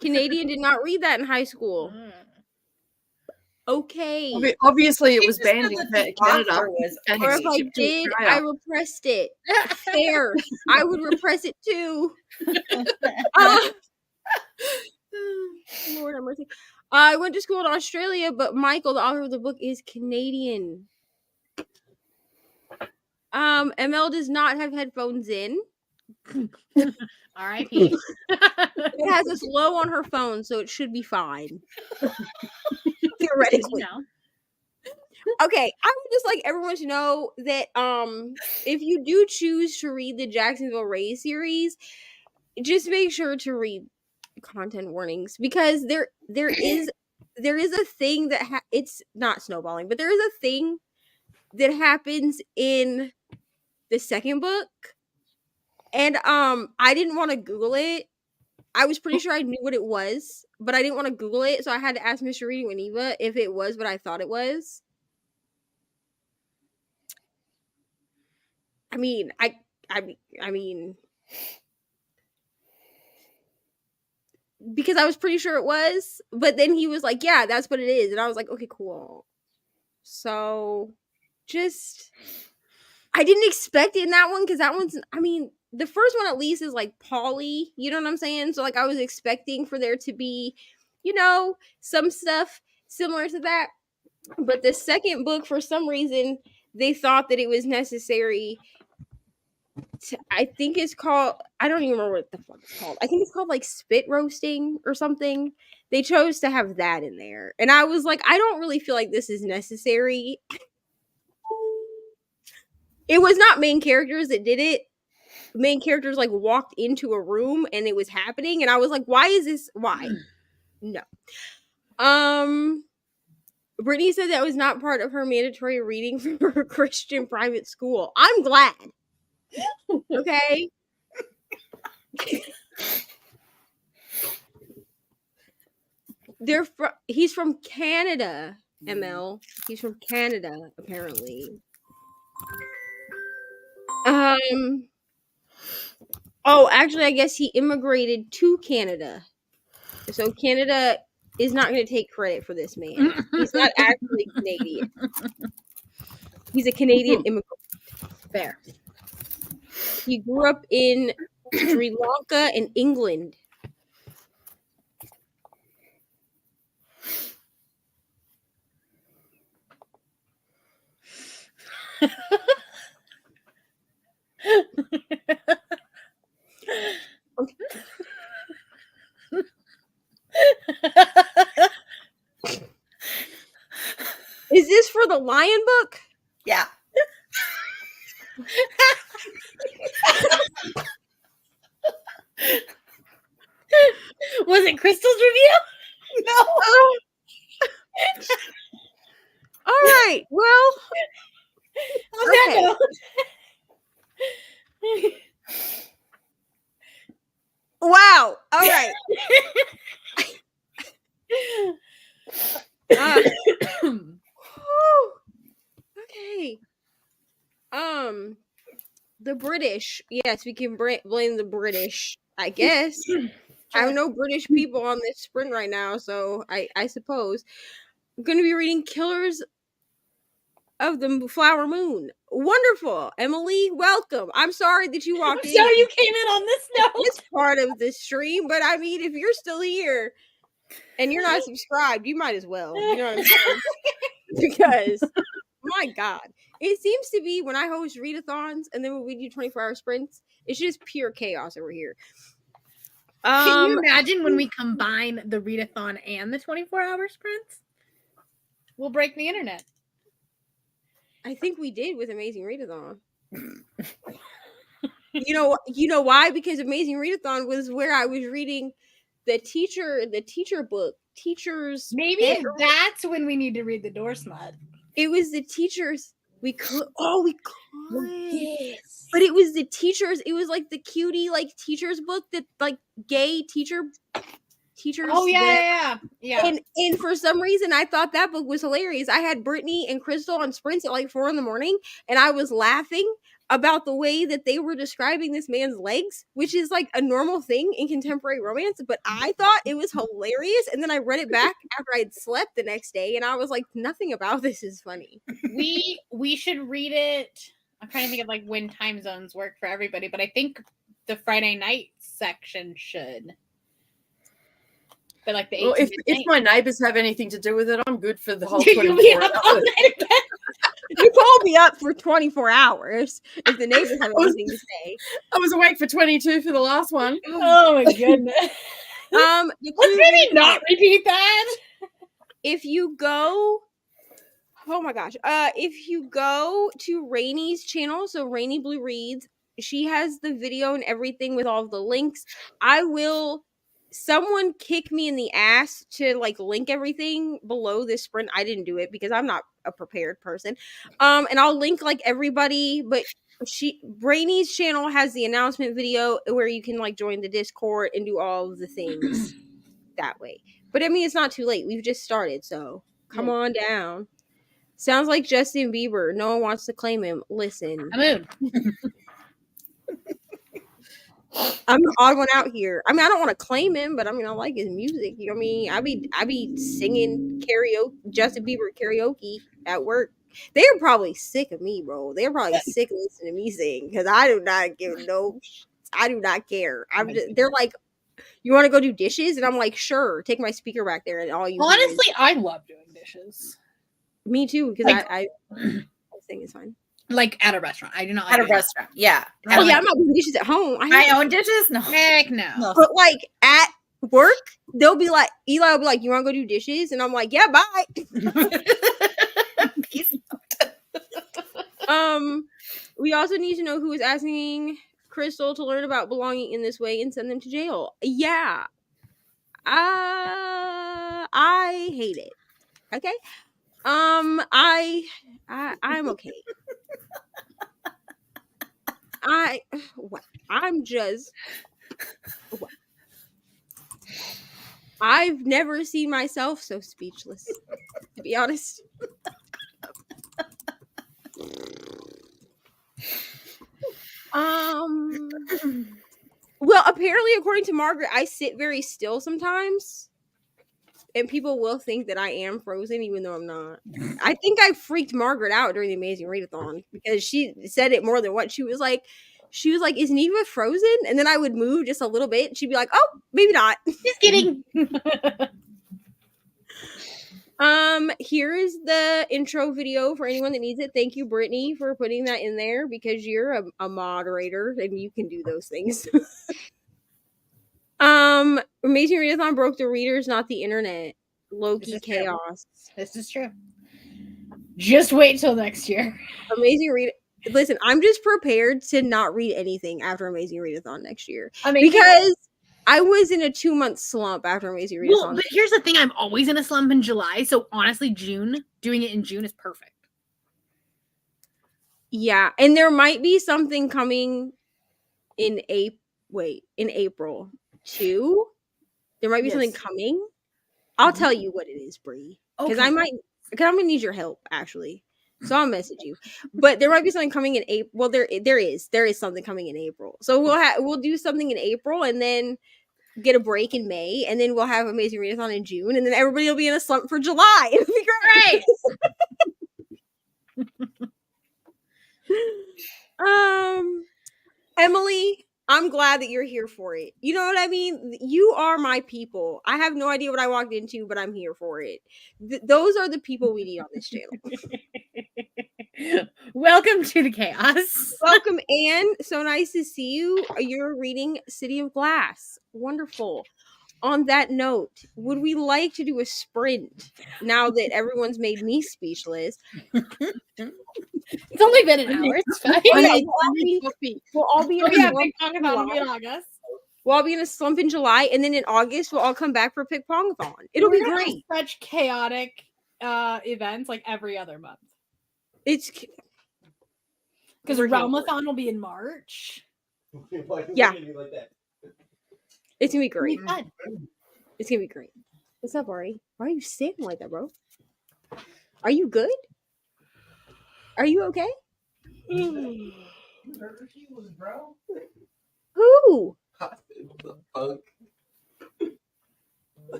Canadian did not read that in high school. Okay. Obviously, it was banned in Canada. Or if I did, I repressed it. Fair. I would repress it too. Lord have mercy. I went to school in Australia, but Michael, the author of the book, is Canadian. ML does not have headphones in. R.I.P. It has us low on her phone, so it should be fine. Theoretically. Okay, I would just like everyone to know that if you do choose to read the Jacksonville Ray series, just make sure to read content warnings, because there is a thing that it's not snowballing, but there is a thing that happens in the second book, and I didn't want to Google it. I was pretty sure I knew what it was, but I didn't want to Google it, so I had to ask Mr. Reading and Eva if it was what I thought it was. I mean, I mean, because I was pretty sure it was, but then he was like, "Yeah, that's what it is," and I was like, "Okay, cool." So, just I didn't expect it in that one, because that one's, I mean, the first one at least is like Polly, you know what I'm saying? So like I was expecting for there to be, some stuff similar to that. But the second book, for some reason, they thought that it was necessary to, I think it's called, I don't even remember what the fuck it's called. I think it's called like spit roasting or something. They chose to have that in there. And I was like, I don't really feel like this is necessary. It was not main characters that did it. Main characters like walked into a room and it was happening. And I was like, why is this? Why? No. Brittany said that was not part of her mandatory reading from her Christian private school. I'm glad. Okay. He's from Canada, ML. He's from Canada, apparently. Oh, actually, I guess he immigrated to Canada. So Canada is not going to take credit for this man. He's not actually Canadian. He's a Canadian immigrant. Fair. He grew up in Sri Lanka and England. Okay. Is this for the Lion book? Yeah. Was it Crystal's review? No. All right. Well, On that okay. note. Wow. All right. Okay. The British. Yes, we can blame the British, I guess. I have no British people on this sprint right now, so I suppose. I'm going to be reading Killers of the Flower Moon. Wonderful. Emily, welcome. I'm sorry that you walked in. Sorry you came in on this note. This part of the stream, but I mean, if you're still here and you're not subscribed, you might as well. You know what I'm saying? Because, my God, it seems to be when I host readathons and then when we do 24-hour sprints, it's just pure chaos over here. Can you imagine when we combine the readathon and the 24-hour sprints? We'll break the internet. I think we did with Amazing Readathon. You know why? Because Amazing Readathon was where I was reading the teacher book. Maybe that's when we need to read the door smut. It was the teachers. We could. Yes. But it was the teachers. It was like the cutie like teachers book that like gay teachers. Oh yeah. And for some reason I thought that book was hilarious. I had Brittany and Crystal on sprints at like 4 a.m, and I was laughing about the way that they were describing this man's legs, which is like a normal thing in contemporary romance, but I thought it was hilarious. And then I read it back after I'd slept the next day, and I was like, nothing about this is funny. We should read it. I'm trying to think of like when time zones work for everybody, but I think the Friday night section should. But like the if my neighbors have anything to do with it, I'm good for the whole You'll 24 be up hours. all night again. You called me up for 24 hours if the neighbors have anything to say. I was awake for 22 for the last one. Oh my goodness. Let's maybe not repeat that. If you go, oh my gosh, if you go to Rainy's channel, so Rainy Blue Reads, she has the video and everything with all of the links. Someone kick me in the ass to like link everything below this sprint. I didn't do it because I'm not a prepared person. And I'll link like everybody, but Brainy's channel has the announcement video where you can like join the Discord and do all of the things that way. But I mean, it's not too late. We've just started, so come on down. Sounds like Justin Bieber. No one wants to claim him. Listen. I'm in. I'm the odd one out here. I mean, I don't want to claim him, but I mean, I like his music. You know what I mean? I be singing karaoke, Justin Bieber karaoke at work They're probably sick of me, bro. They're probably sick of listening to me sing because I do not give no. I do not care. They're like, you want to go do dishes, and I'm like, sure. Take my speaker back there, and all you hear is Honestly, I love doing dishes. me too because Like- I sing is fine. Like at a restaurant. I do not like At a doing restaurant. Yeah. I Oh don't yeah, like I'm not doing dishes at home. My own dishes? No. Heck no. No. But like at work, they'll be like, Eli will be like, you want to go do dishes? And I'm like, yeah, bye. Peace. We also need to know who is asking Crystal to learn about belonging in this way and send them to jail. Yeah. I hate it. Okay. I'm okay. I'm just what? I've never seen myself so speechless, to be honest. Well, apparently, according to Margaret, I sit very still sometimes, and people will think that I am frozen, even though I'm not. I think I freaked Margaret out during the Amazing Readathon because she said it more than what she was like. She was like, "Is Neva frozen?" And then I would move just a little bit. And she'd be like, "Oh, maybe not." Just kidding. Here is the intro video for anyone that needs it. Thank you, Brittany, for putting that in there because you're a moderator and you can do those things. Amazing Readathon broke the readers, not the internet. Low-key chaos. This is true. Just wait till next year. Amazing Read. Listen, I'm just prepared to not read anything after Amazing Readathon next year Amazing. because I was in a 2-month slump after Amazing Readathon. Well, but here's the thing: I'm always in a slump in July, so honestly, doing it in June is perfect. Yeah, and there might be something coming in April too. There might be something coming. I'll tell you what it is, Bree, because Okay. I'm gonna need your help actually. So I'll message you. But there might be something coming in April. Well, there is something coming in April. So we'll do something in April and then get a break in May, and then we'll have Amazing Readathon in June, and then everybody will be in a slump for July. It'll be great. Emily, I'm glad that you're here for it. You know what I mean? You are my people. I have no idea what I walked into, but I'm here for it. Those are the people we need on this channel. Welcome to the chaos. Welcome, Anne. So nice to see you. You're reading City of Glass. Wonderful. On that note, would we like to do a sprint now that everyone's made me speechless? It's only been an hour. It's fine. We'll all be in a Yeah, slump Big in Pongathon will be in July. August. We'll all be in a slump in July, and then in August we'll all come back for Pick Pongathon. It'll be great. Such chaotic events like every other month. It's because Realmathon will be in March. Yeah, it's gonna be great. It'll be fun. It's gonna be great. What's up, Ari? Why are you standing like that, bro? Are you good? Are you okay? Who?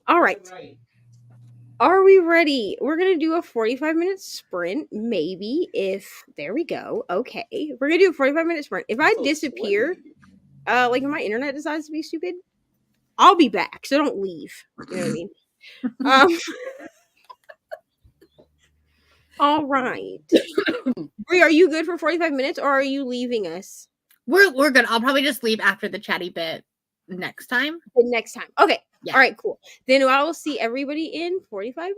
All right. Are we ready? We're going to do a 45-minute sprint, maybe, if... There we go. Okay. We're going to do a 45-minute sprint. If I disappear, like if my internet decides to be stupid, I'll be back, so don't leave. You know what I mean? All right. Brie, are you good for 45 minutes, or are you leaving us? We're good. I'll probably just leave after the chatty bit next time. The next time. Okay. Yeah. All right, cool. Then I will see everybody in 45 minutes.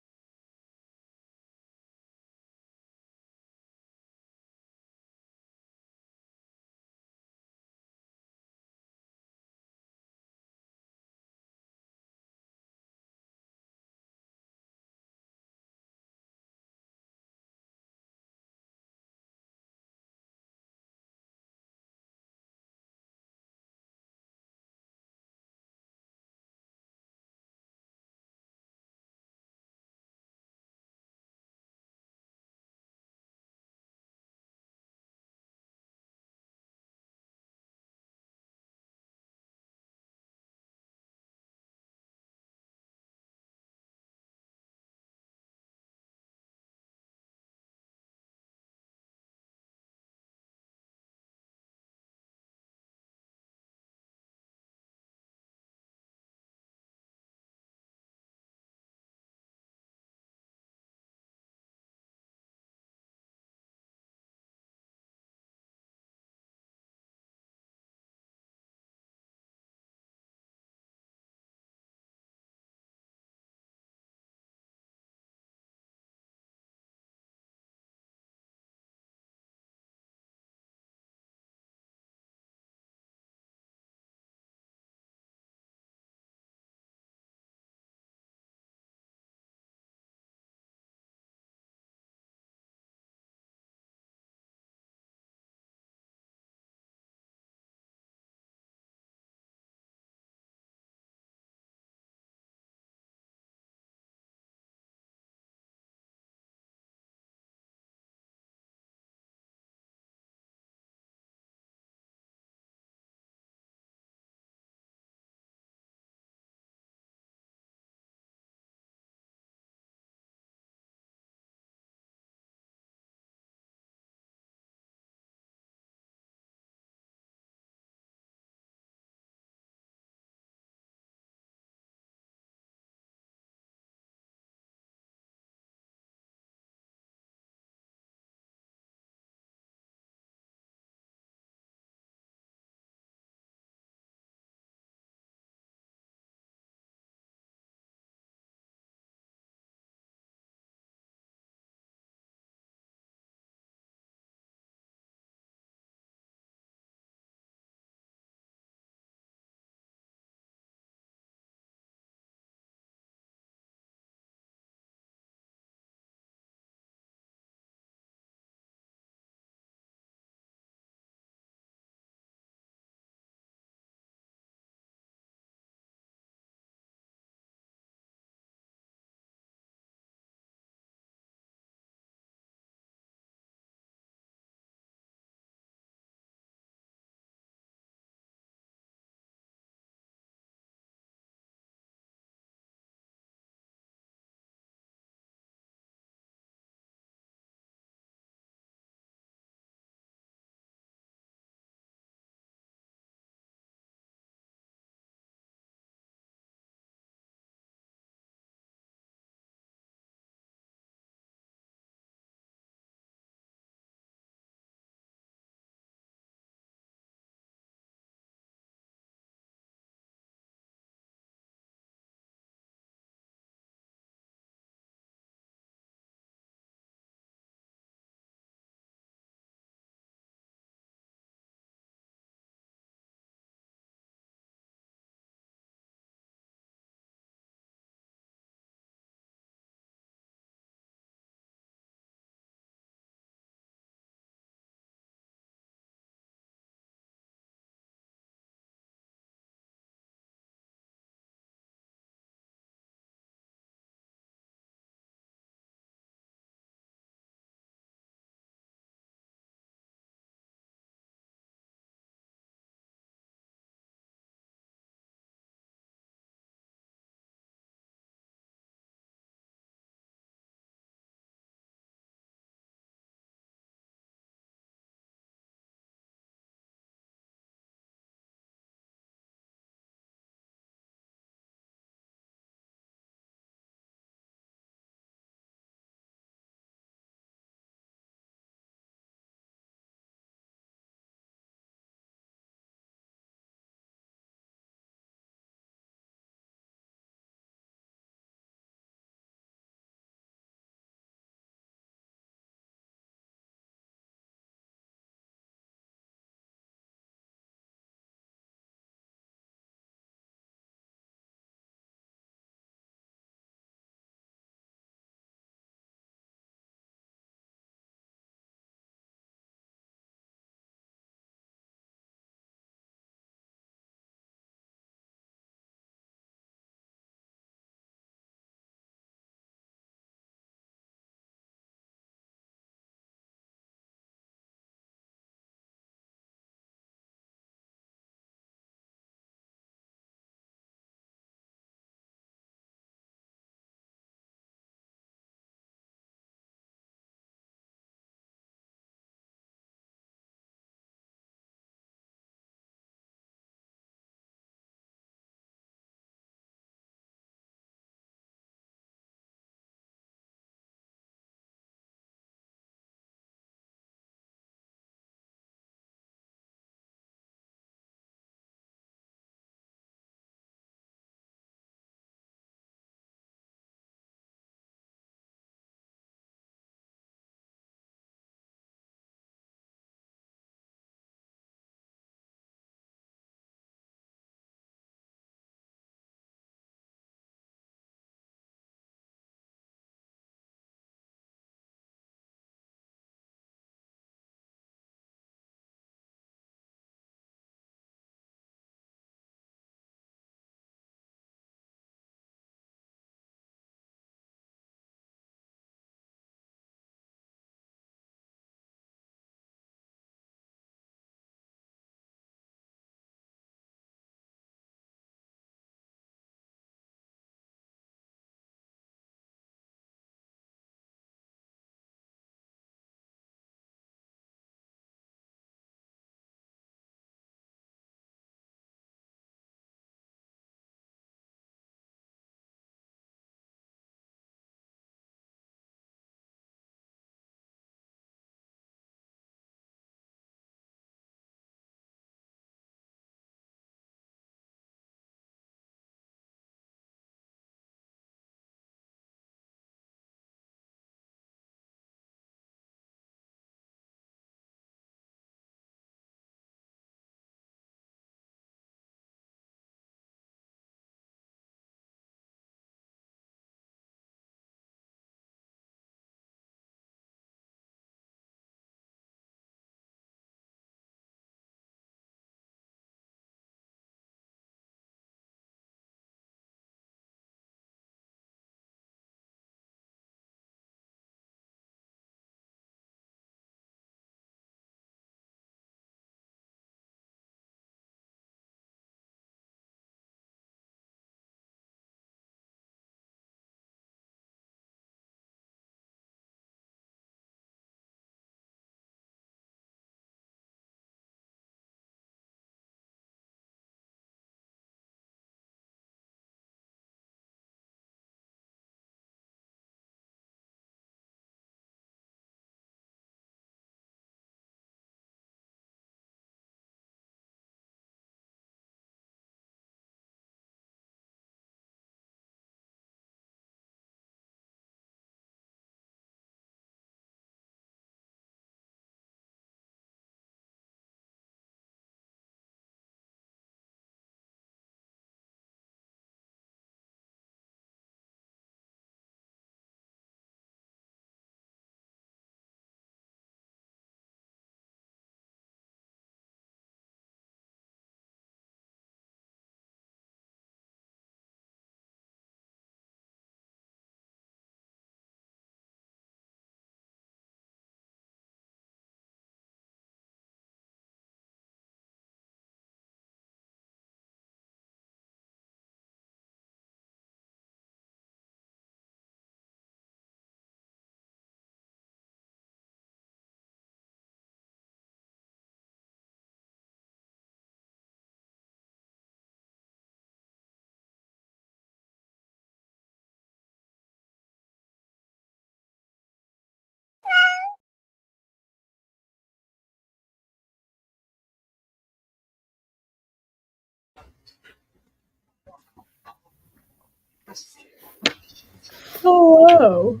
Hello.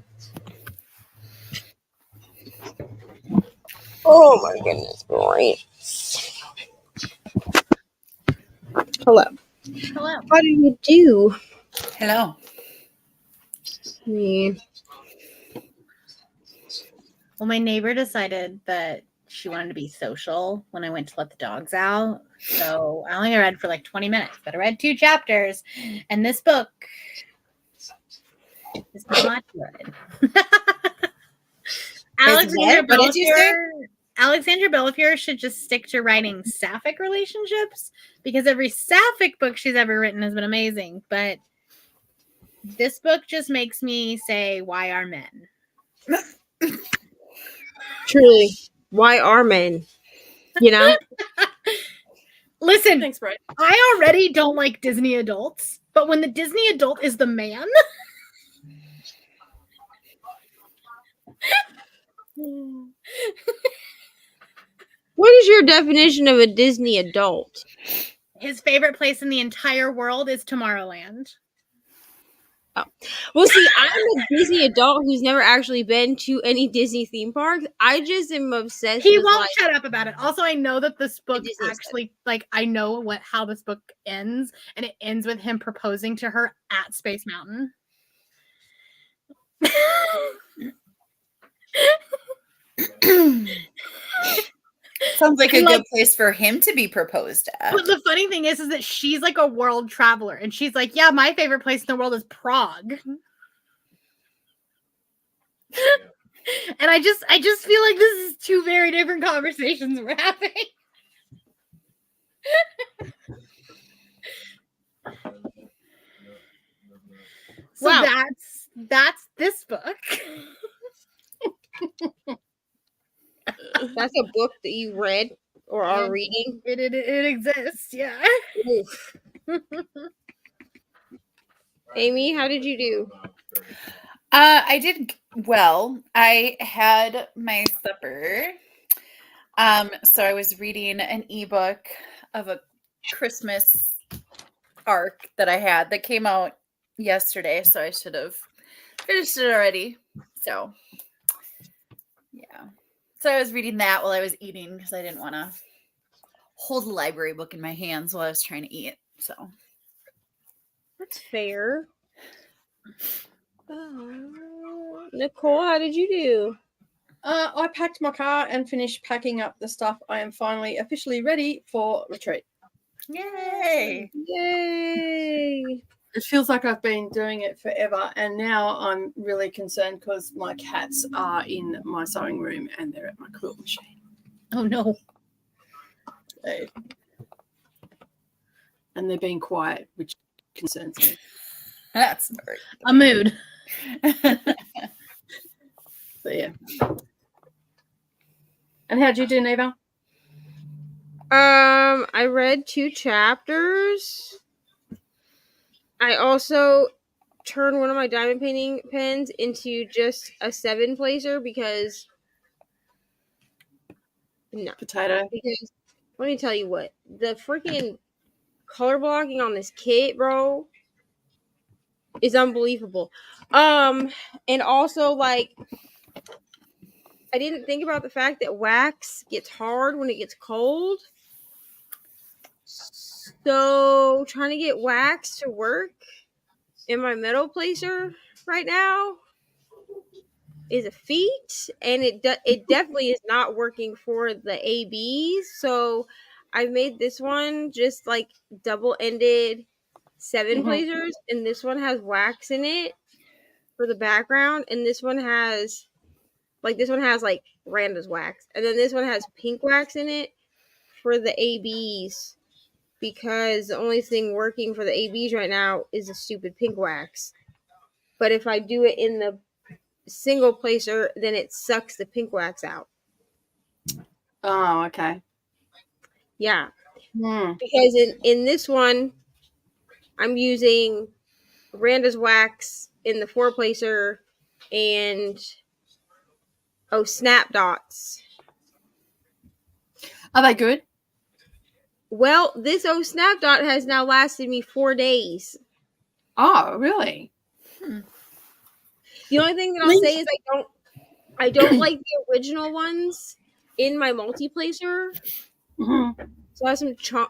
Oh my goodness, great. Hello. Hello. How do you do? Hello. Me. Well, my neighbor decided that she wanted to be social when I went to let the dogs out. So I only read for like 20 minutes, but I read 2 chapters. And this book is not good. Alexandra what did you say? Alexandra Bellafiore should just stick to writing sapphic relationships because every sapphic book she's ever written has been amazing. But this book just makes me say, why are men? Truly. Why are men? You know? Listen, Thanks, Brett. I already don't like Disney adults, but when the Disney adult is the man, What is your definition of a Disney adult? his favorite place in the entire world is Tomorrowland. Well, see, I'm a Disney adult who's never actually been to any Disney theme parks. I just am obsessed He with won't shut up about it. Also, I know that this book Disney actually, like, I know how this book ends, and it ends with him proposing to her at Space Mountain. Sounds like a good place for him to be proposed at. But the funny thing is that she's like a world traveler, and she's like, yeah, my favorite place in the world is Prague. And I just feel like this is 2 very different conversations we're having. So Wow. that's this book. That's a book that you read or are reading? It exists, yeah. Oof. Amy, how did you do? I did well. I had my supper. So I was reading an ebook of a Christmas arc that I had that came out yesterday, so I should have finished it already. So yeah. So I was reading that while I was eating because I didn't want to hold a library book in my hands while I was trying to eat. So That's fair. Nicole, how did you do? I packed my car and finished packing up the stuff. I am finally officially ready for retreat. yay! Yay! It feels like I've been doing it forever, and now I'm really concerned because my cats are in my sewing room and they're at my quilt machine. Oh no. And they're being quiet, which concerns me. That's right. A mood. So yeah. And how'd you do, Neva? I read 2 chapters. I also turned one of my diamond painting pens into just a 7 placer because Potato. Because let me tell you what, the freaking color blocking on this kit, bro, is unbelievable. And also like I didn't think about the fact that wax gets hard when it gets cold. So trying to get wax to work in my metal placer right now is a feat, and it definitely is not working for the ABs. So I made this one just like double-ended 7 placers, and this one has wax in it for the background, and this one has like Randa's wax, and then this one has pink wax in it for the ABs, because the only thing working for the ABs right now is the stupid pink wax. But if I do it in the single placer, then it sucks the pink wax out. Oh, okay. Yeah. Because in this one, I'm using Randa's wax in the 4 placer and snap dots. Are they good? Well, this snap dot has now lasted me 4 days. Oh, really? The only thing that I'll say is I don't like the original ones in my multiplacer. Mm-hmm. So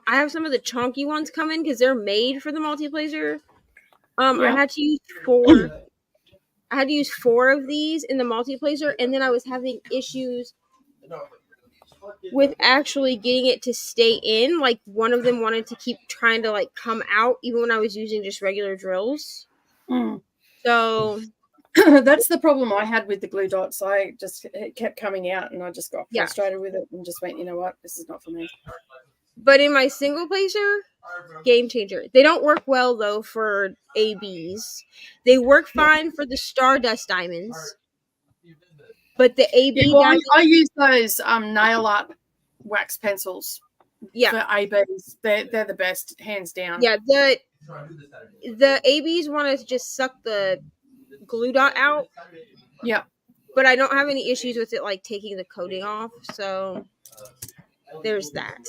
I have some of the chunky ones coming because they're made for the multiplacer. I had to use 4. I had to use 4 of these in the multiplacer, and then I was having issues with actually getting it to stay in. Like, one of them wanted to keep trying to like come out even when I was using just regular drills. So that's the problem I had with the glue dots. It kept coming out, and I just got frustrated with it and just went, you know what, this is not for me. But in my single placer, game changer. They don't work well though for ABs. They work fine for the Stardust diamonds. But the AB diamonds, I use those nail art wax pencils. Yeah. For ABs. They're the best, hands down. Yeah, the ABs want to just suck the glue dot out. Yeah. But I don't have any issues with it like taking the coating off, so there's that.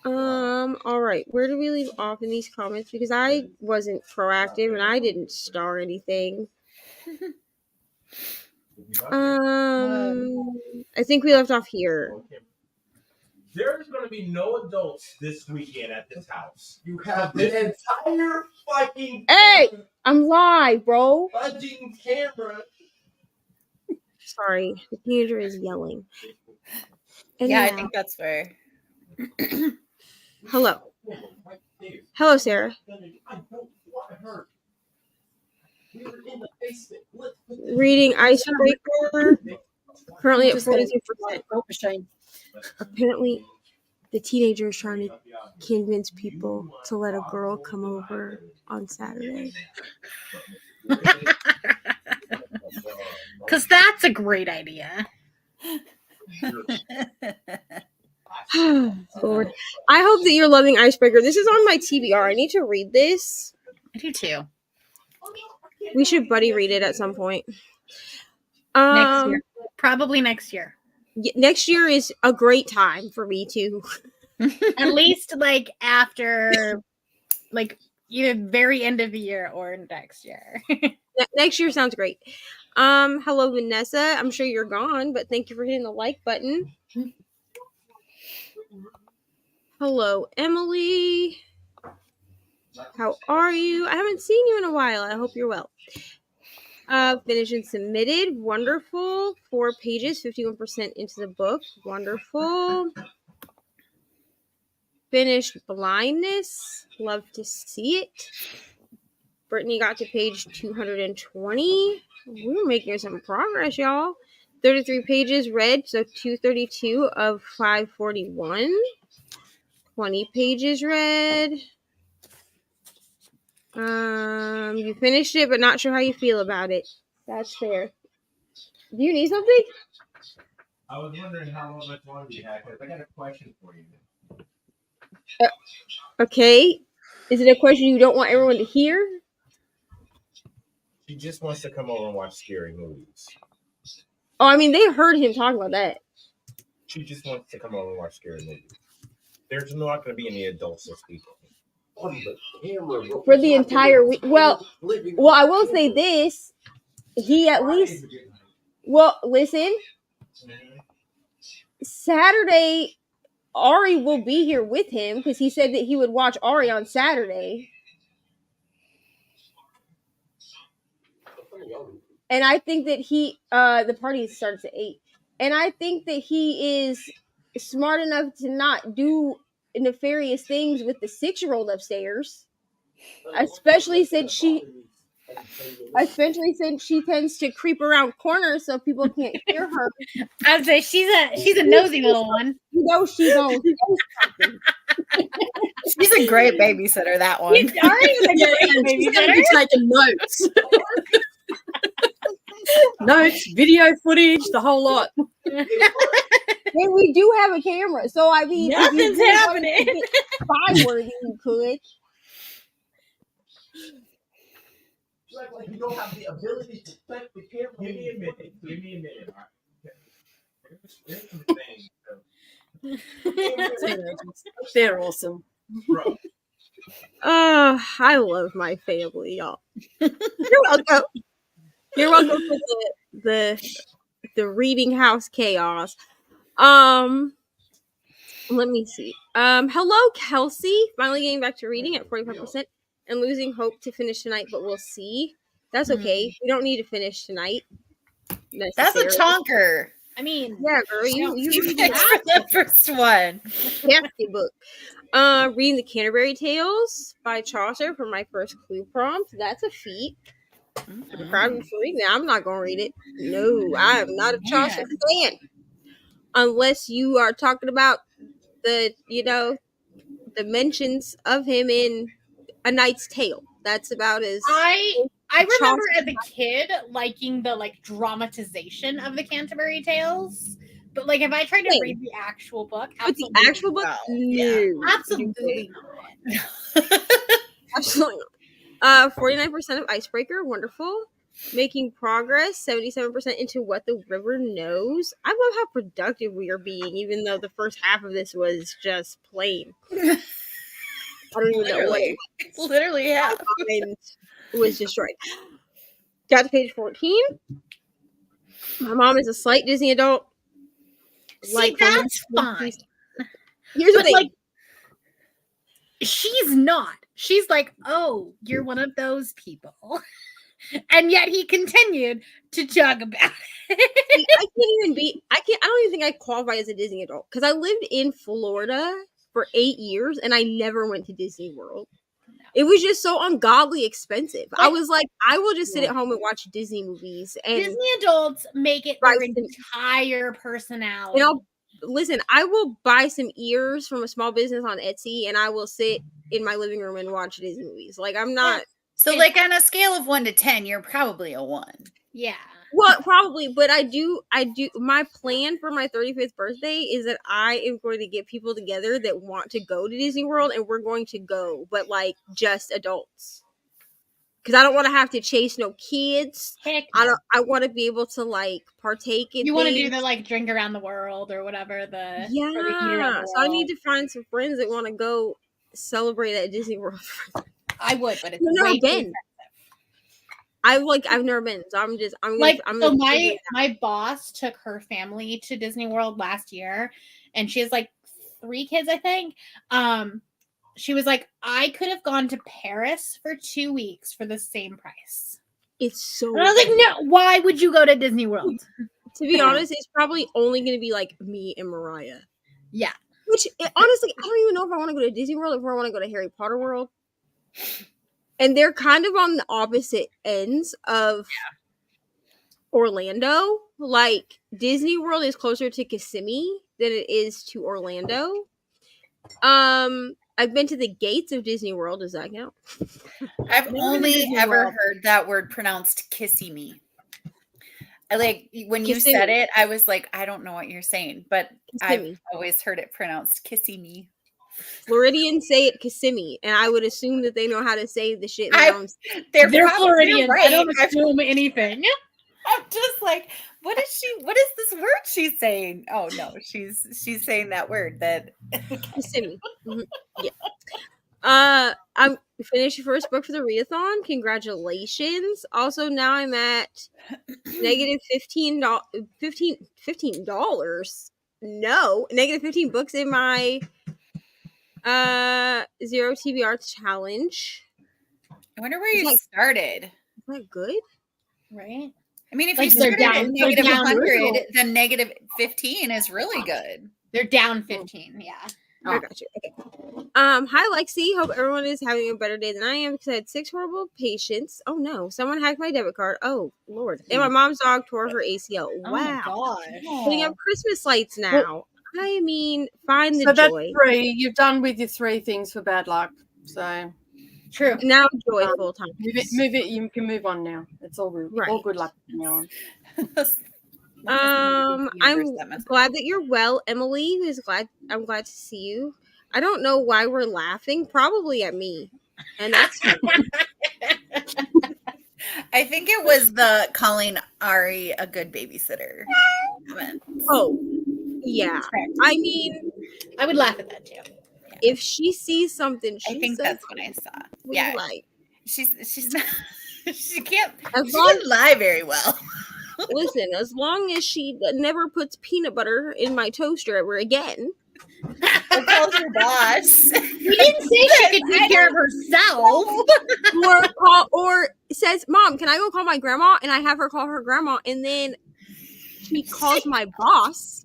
All right. Where do we leave off in these comments? Because I wasn't proactive and I didn't star anything. I think we left off here. There's going to be no adults this weekend at this house. You have the entire fucking I'm live, bro. fudging camera. Sorry, the teenager is yelling. Yeah, I think that's fair. Hello, Sarah. Reading Icebreaker. Currently at 42%. Apparently, the teenager is trying to convince people to let a girl come over on Saturday. Because that's a great idea. Lord. I hope that you're loving Icebreaker. This is on my TBR. I need to read this. I do too. We should buddy read it at some point. Next year. Probably next year. Next year is a great time for me too. At least like after like either very end of the year or next year. Next year sounds great. Hello Vanessa. I'm sure you're gone, but thank you for hitting the like button. Hello Emily. How are you? I haven't seen you in a while. I hope you're well. Finished and submitted. Wonderful. 4 pages, 51% into the book. Wonderful. Finished Blindness. Love to see it. Brittany got to page 220. We were making some progress, y'all. 33 pages read, so 232 of 541. 20 pages read. You finished it, but not sure how you feel about it. That's fair. Do you need something? I was wondering how much longer you had, because I got a question for you. Okay. Is it a question you don't want everyone to hear? She just wants to come over and watch scary movies. Oh, I mean, they heard him talk about that. She just wants to come over and watch scary movies. There's not going to be any adults this weekend. For the entire week. Well, I will say this. He at least... Well, listen. Saturday, Ari will be here with him because he said that he would watch Ari on Saturday. And I think that the party starts at 8. And I think that he is smart enough to not do nefarious things with the 6-year-old upstairs. Especially since she tends to creep around corners so people can't hear her. I'd say she's a nosy little one. You know she's on. She's a great babysitter, that one. She's going to be taking notes. Notes, video footage, the whole lot. And we do have a camera, so I mean, nothing's happening. Spy-worthy, you could. Like you don't have the ability to set the camera. Give me a minute. All right. There's some things. They're awesome. Bro. I love my family, y'all. You're welcome. You're welcome for the reading house chaos. Let me see. Hello, Kelsey. Finally getting back to reading at 45% and losing hope to finish tonight, but we'll see. That's okay. We don't need to finish tonight. That's a chonker. I mean, Yeah, girl, you read Thanks for the first one. hefty book. Reading the Canterbury Tales by Chaucer for my first clue prompt. That's a feat. I'm proud of you for reading that. I'm not gonna read it. No, I am not a Chaucer fan. Unless you are talking about the mentions of him in A Knight's Tale. That's about as I remember as a kid liking the like dramatization of the Canterbury Tales, but like if I tried to read the actual book, but the actual book, no, absolutely not. Absolutely not. 49% of Icebreaker, wonderful. Making progress, 77% into What the River Knows. I love how productive we are being, even though the first half of this was just plain. I don't even know what it was. Literally, yeah. It was destroyed. Got to page 14. My mom is a slight Disney adult. See, that's fine. Here's the thing. Like, she's not. She's like, oh, you're one of those people. And yet he continued to talk about it. I don't even think I qualify as a Disney adult because I lived in Florida for 8 years and I never went to Disney World. It was just so ungodly expensive. I was like, I will just sit at home and watch Disney movies. And Disney adults make it their entire personality. And I will buy some ears from a small business on Etsy and I will sit in my living room and watch Disney movies. Like, I'm not. So, like, on a scale of 1 to 10, you're probably a 1. Yeah. Well, probably, but I do. My plan for my 35th birthday is that I am going to get people together that want to go to Disney World, and we're going to go, but like just adults, because I don't want to have to chase no kids. Heck no. I want to be able to like partake in. You want to do the like drink around the world or whatever the yeah. Or the eat around the world. So I need to find some friends that want to go celebrate at Disney World. I would, but it's never been. I've never been, so my boss took her family to Disney World last year, and she has like 3 kids, I think. She was like, I could have gone to Paris for 2 weeks for the same price. It's so. And I was like, no, why would you go to Disney World? To be honest, it's probably only going to be like me and Mariah. Yeah. Which honestly, I don't even know if I want to go to Disney World or if I want to go to Harry Potter World. And they're kind of on the opposite ends of Orlando. Like, Disney World is closer to Kissimmee than it is to Orlando. I've been to the gates of Disney World. Does that count? I've only ever heard that word pronounced Kissimmee. I like when you said it, I was like, I don't know what you're saying, but I've always heard it pronounced Kissimmee. Floridians say it Kissimmee, and I would assume that they know how to say the shit. They're Floridians. Right. I don't assume anything. I'm just like, what is this word she's saying? Oh no, she's saying that word that Kissimmee. Mm-hmm. Yeah. I'm finished your first book for the readathon. Congratulations. Also, now I'm at negative $15. No, negative 15 books in my Zero TBR challenge. I wonder where you started. Is that good? Right? I mean, if you started at negative 100, then negative 15 is really good. They're down 15, yeah. Oh. I got you. Okay. Hi Lexi. Hope everyone is having a better day than I am because I had 6 horrible patients. Oh no, someone hacked my debit card. Oh Lord. And my mom's dog tore her ACL. Wow. Oh my gosh. Putting up Christmas lights now. Well, I mean, find the joy. That's 3. You've done with your 3 things for bad luck. So true. Now joy full time. Move it. You can move on now. It's all good. Right. All good luck from now on. I'm glad that you're well, Emily. I'm glad to see you. I don't know why we're laughing. Probably at me, and that's. I think it was the calling Ari a good babysitter comment. Oh, yeah. I mean, I would laugh at that too. if she sees something, I she think says that's what I saw. what Yeah, you like. she's not. She can't. As She long doesn't lie very well. listen, as long as she never puts peanut butter in my toaster ever again. Or calls her boss. We didn't say she could take care of herself. or says, "Mom, can I go call my grandma?" And I have her call her grandma, and then she calls my boss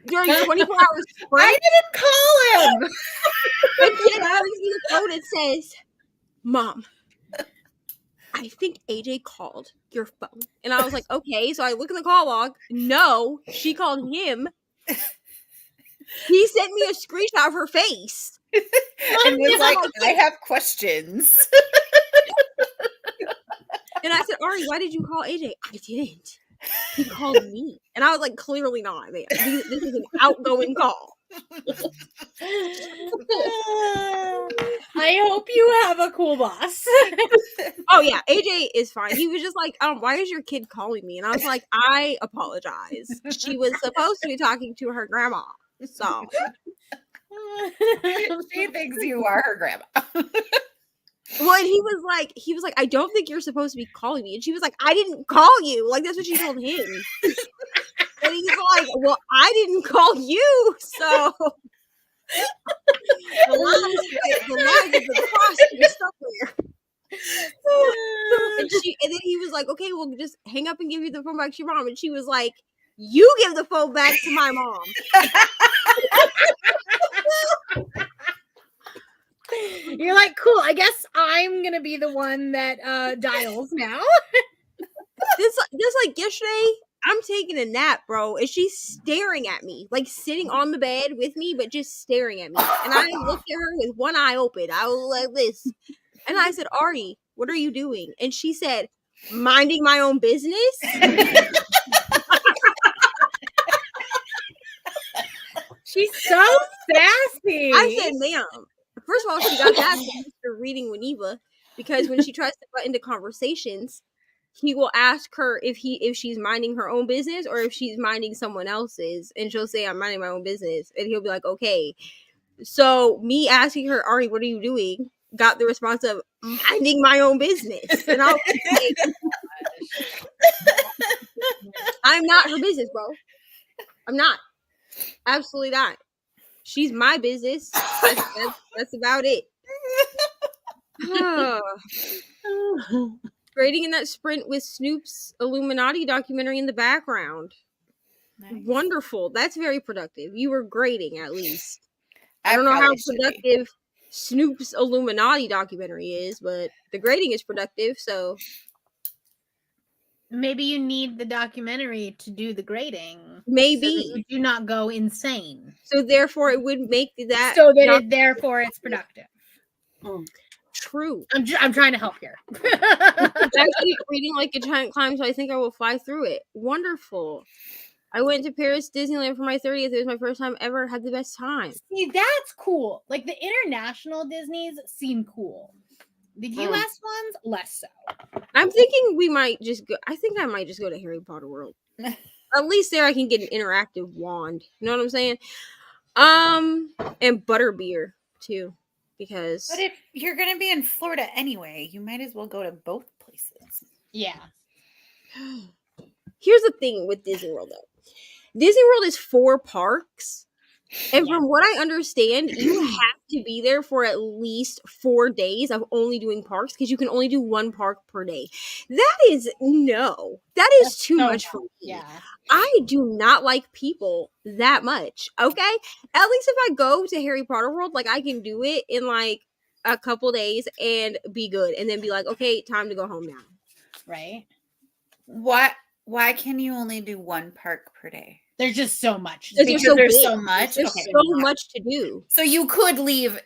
during 24 hours sprint. I didn't call him. And she hands me the phone and says, "Mom, I think AJ called your phone." And I was like, "Okay." So I look in the call log. No, she called him. He sent me a screenshot of her face. And was like, I have questions. And I said, "Ari, why did you call AJ?" "I didn't. He called me." And I was like, "Clearly not, man. This is an outgoing call." I hope you have a cool boss. Oh yeah, AJ is fine. He was just like, "Why is your kid calling me?" And I was like, "I apologize. She was supposed to be talking to her grandma." So She thinks you are her grandma. well, and he was like, "I don't think you're supposed to be calling me." And she was like, "I didn't call you." Like, that's what she told him. And he's like, "Well, I didn't call you." So the lines of the cross is somewhere. And then he was like, "Okay, well, just hang up and give you the phone back to your mom." And she was like, "You give the phone back to my mom." You're like, cool. I guess I'm gonna be the one that dials now. This like yesterday, I'm taking a nap, bro, and she's staring at me, like sitting on the bed with me, but just staring at me. And I looked at her with one eye open. I was like this, and I said, "Ari, what are you doing?" And she said, "Minding my own business." She's so sassy. I said, "Ma'am, first of all, she got that from Mr. Reading Winiva, because when she tries to butt into conversations, he will ask her if she's minding her own business or if she's minding someone else's, and she'll say, "I'm minding my own business," and he'll be like, "Okay." So me asking her, "Ari, what are you doing?" got the response of, "Minding my own business." And I was like, I'm not her business, bro. I'm not. Absolutely not. She's my business. That's about it. Grading in that sprint with Snoop's Illuminati documentary in the background. Nice. Wonderful. That's very productive. You were grading, at least. I don't know how productive Snoop's Illuminati documentary is, but the grading is productive, so maybe you need the documentary to do the grading. Maybe. So that you do not go insane. So therefore it would make that therefore it's productive. True. I'm trying to help here. Actually reading like a giant climb, so I think I will fly through it. Wonderful. I went to Paris Disneyland for my 30th. It was my first time ever. Had the best time. See, that's cool. Like the international Disneys seem cool. The US ones, less so. I'm thinking we might just go. I think I might just go to Harry Potter World. At least there I can get an interactive wand. You know what I'm saying? And butterbeer too. Because But if you're gonna be in Florida anyway, you might as well go to both places. Yeah. Here's the thing with Disney World though. Disney World is 4 parks. And from what I understand, you have to be there for at least 4 days of only doing parks, because you can only do 1 park per day. That's too much for me. Yeah. I do not like people that much. Okay? At least if I go to Harry Potter World, like I can do it in like a couple days and be good, and then be like, okay, time to go home now. Right? Why can you only do 1 park per day? There's just so much. Because there's so much. There's so much to do. So you could leave.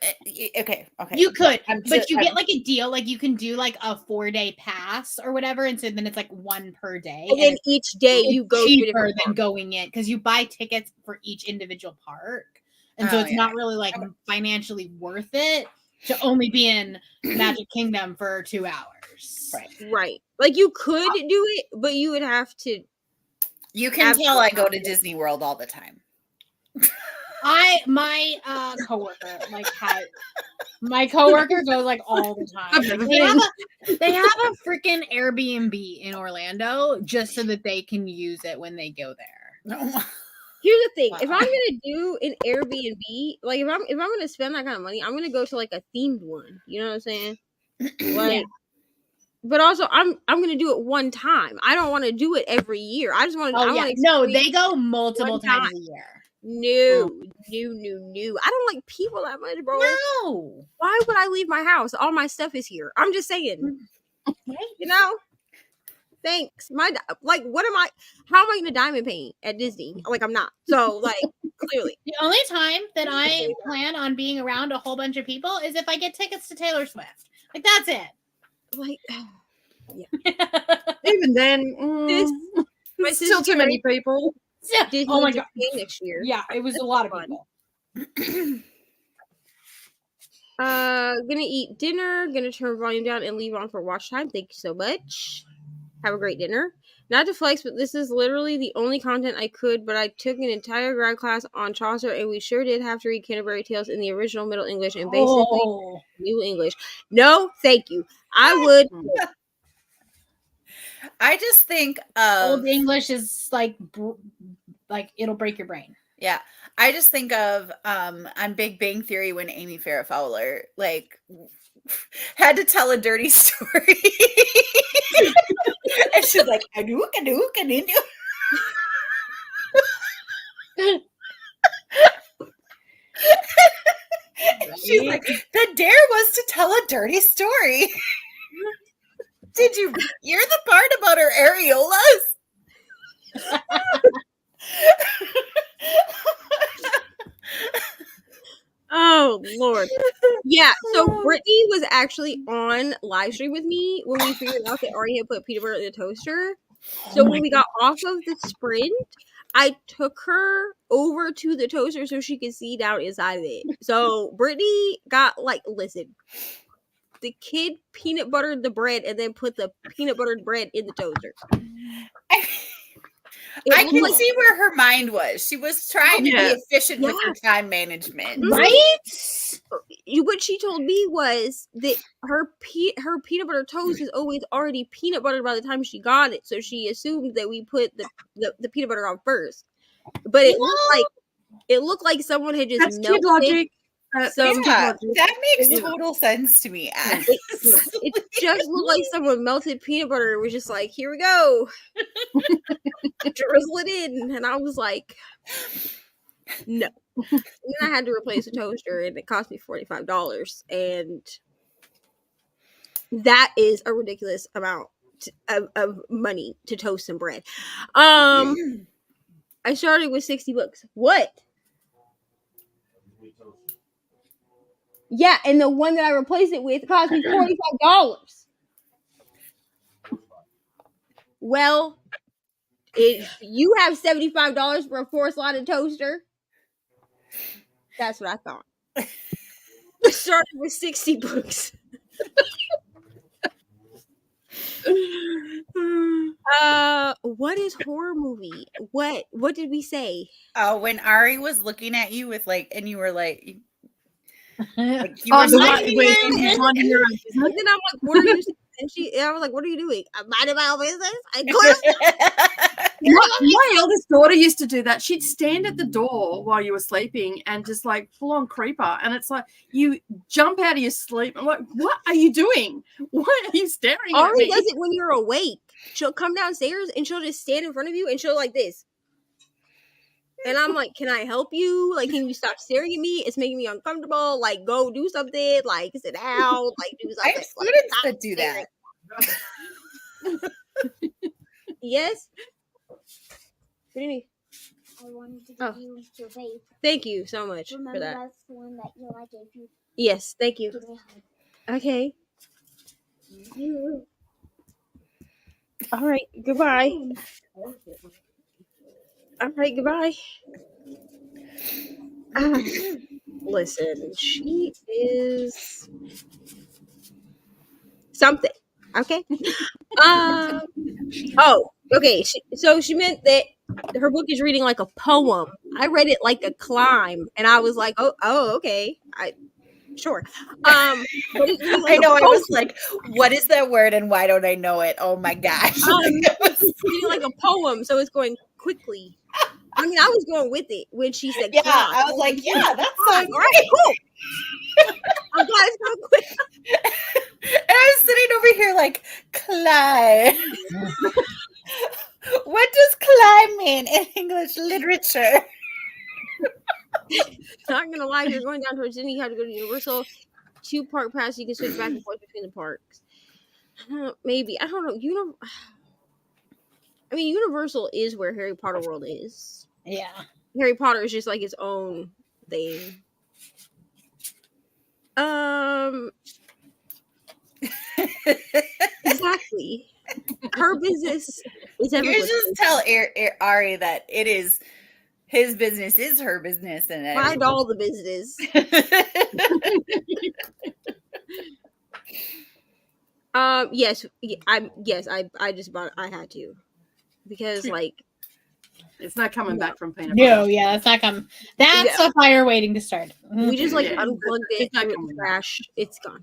Okay. You could, but you get like a deal. Like you can do like a 4-day pass or whatever, and so then it's like 1 per day. And then each day you go cheaper than going in, because you buy tickets for each individual park, and so it's not really like financially worth it to only be in Magic Kingdom for 2 hours. Right. Like you could do it, but you would have to. You can tell I go to Disney World all the time. My coworker my coworker goes like all the time. I've never They have a freaking Airbnb in Orlando just so that they can use it when they go there. Here's the thing: Wow. if I'm gonna do an Airbnb, like if I'm gonna spend that kind of money, I'm gonna go to like a themed one. You know what I'm saying? Like, but also I'm gonna do it one time. I don't want to do it every year. I just want to. Oh yeah, no, they go multiple one times time. a year. No. I don't like people that much, bro. No, Why would I leave my house? All my stuff is here. I'm just saying. right? You know. Thanks. What am I? How am I going to diamond paint at Disney? Like, I'm not. So, like, clearly. The only time that I plan on being around a whole bunch of people is if I get tickets to Taylor Swift. Like, that's it. Like, Even then, my it's still too many people. Disney Oh my to god. pay next year. Yeah, it was a lot of fun. people. Gonna eat dinner. Gonna turn volume down and leave on for watch time. Thank you so much. Have a great dinner. Not to flex, but this is literally the only content I could, but I took an entire grad class on Chaucer, and we sure did have to read Canterbury Tales in the original Middle English and basically New English. No, thank you. I would. I just think of Old English is like it'll break your brain. Yeah. I just think of on Big Bang Theory when Amy Farrah Fowler like had to tell a dirty story. And she's like, I do. She's like, the dare was to tell a dirty story. Did you hear the part about her areolas? Oh Lord. Yeah, so Brittany was actually on live stream with me when we figured out that Ari had put peanut butter in the toaster. So when we got off of the sprint, I took her over to the toaster so she could see down inside of it. So Brittany got listen, the kid peanut buttered the bread and then put the peanut buttered bread in the toaster. I can see where her mind was. She was trying to be efficient with her time management. Right? What she told me was that her peanut butter toast is always already peanut buttered by the time she got it. So she assumed that we put the peanut butter on first. But it looked like someone had just melted kid logic. That makes total sense to me. It just looked like someone melted peanut butter and was just like, here we go. Drizzle it in. And I was like, no. And then I had to replace the toaster and it cost me $45. And that is a ridiculous amount of money to toast some bread. I started with $60. What? Yeah, and the one that I replaced it with cost me $45. Well, if you have $75 for a 4-slotted toaster, that's what I thought. I started with $60. What is horror movie? What did we say? Oh, when Ari was looking at you with and you were like you were and then I'm like, what are you? And I was like, what are you doing? I'm minding my own business. My eldest daughter used to do that. She'd stand at the door while you were sleeping and just full on creeper. And it's like you jump out of your sleep. I'm like, what are you doing? What are you staring at me? Ari does it when you're awake. She'll come downstairs and she'll just stand in front of you and she'll like this. And I'm like, can I help you? Can you stop staring at me? It's making me uncomfortable. Go do something. Sit down. Do something. I have students that do that. Yes? What do you need? I wanted to give you your vape. Thank you so much Remember for that. That's the one that I gave you. Yes, thank you. Give me a hug. Okay. All right, goodbye. All right, goodbye. Listen, she is something. Okay. Oh, okay. So she meant that her book is reading like a poem. I read it like a climb, and I was like, oh, okay, sure. But it's reading like I know. a I poem. was like, "What is that word, and why don't I know it?" Oh my gosh! It's reading like a poem, so it's going quickly. I mean, I was going with it when she said Yeah, climb. I was like, "Yeah, that sounds All right, cool. I'm glad it's going quick. And I was sitting over here like, climb. What does climb mean in English literature? Not gonna lie, if you're going down towards Disney, you have to go to Universal. 2 park pass, you can switch back and forth between the parks. Maybe, I don't know. I mean, Universal is where Harry Potter World is. Yeah. Harry Potter is just like its own thing. Exactly. Her business is You everyone's just tell Ari that it is his business is her business, and Mind all the business. Yes, I just bought. I had to because like It's not coming back from peanut No, butter. yeah, that's not come. That's a fire waiting to start. we just like Yeah. unplugged it, It's not threw it in coming the back. trash. It's gone.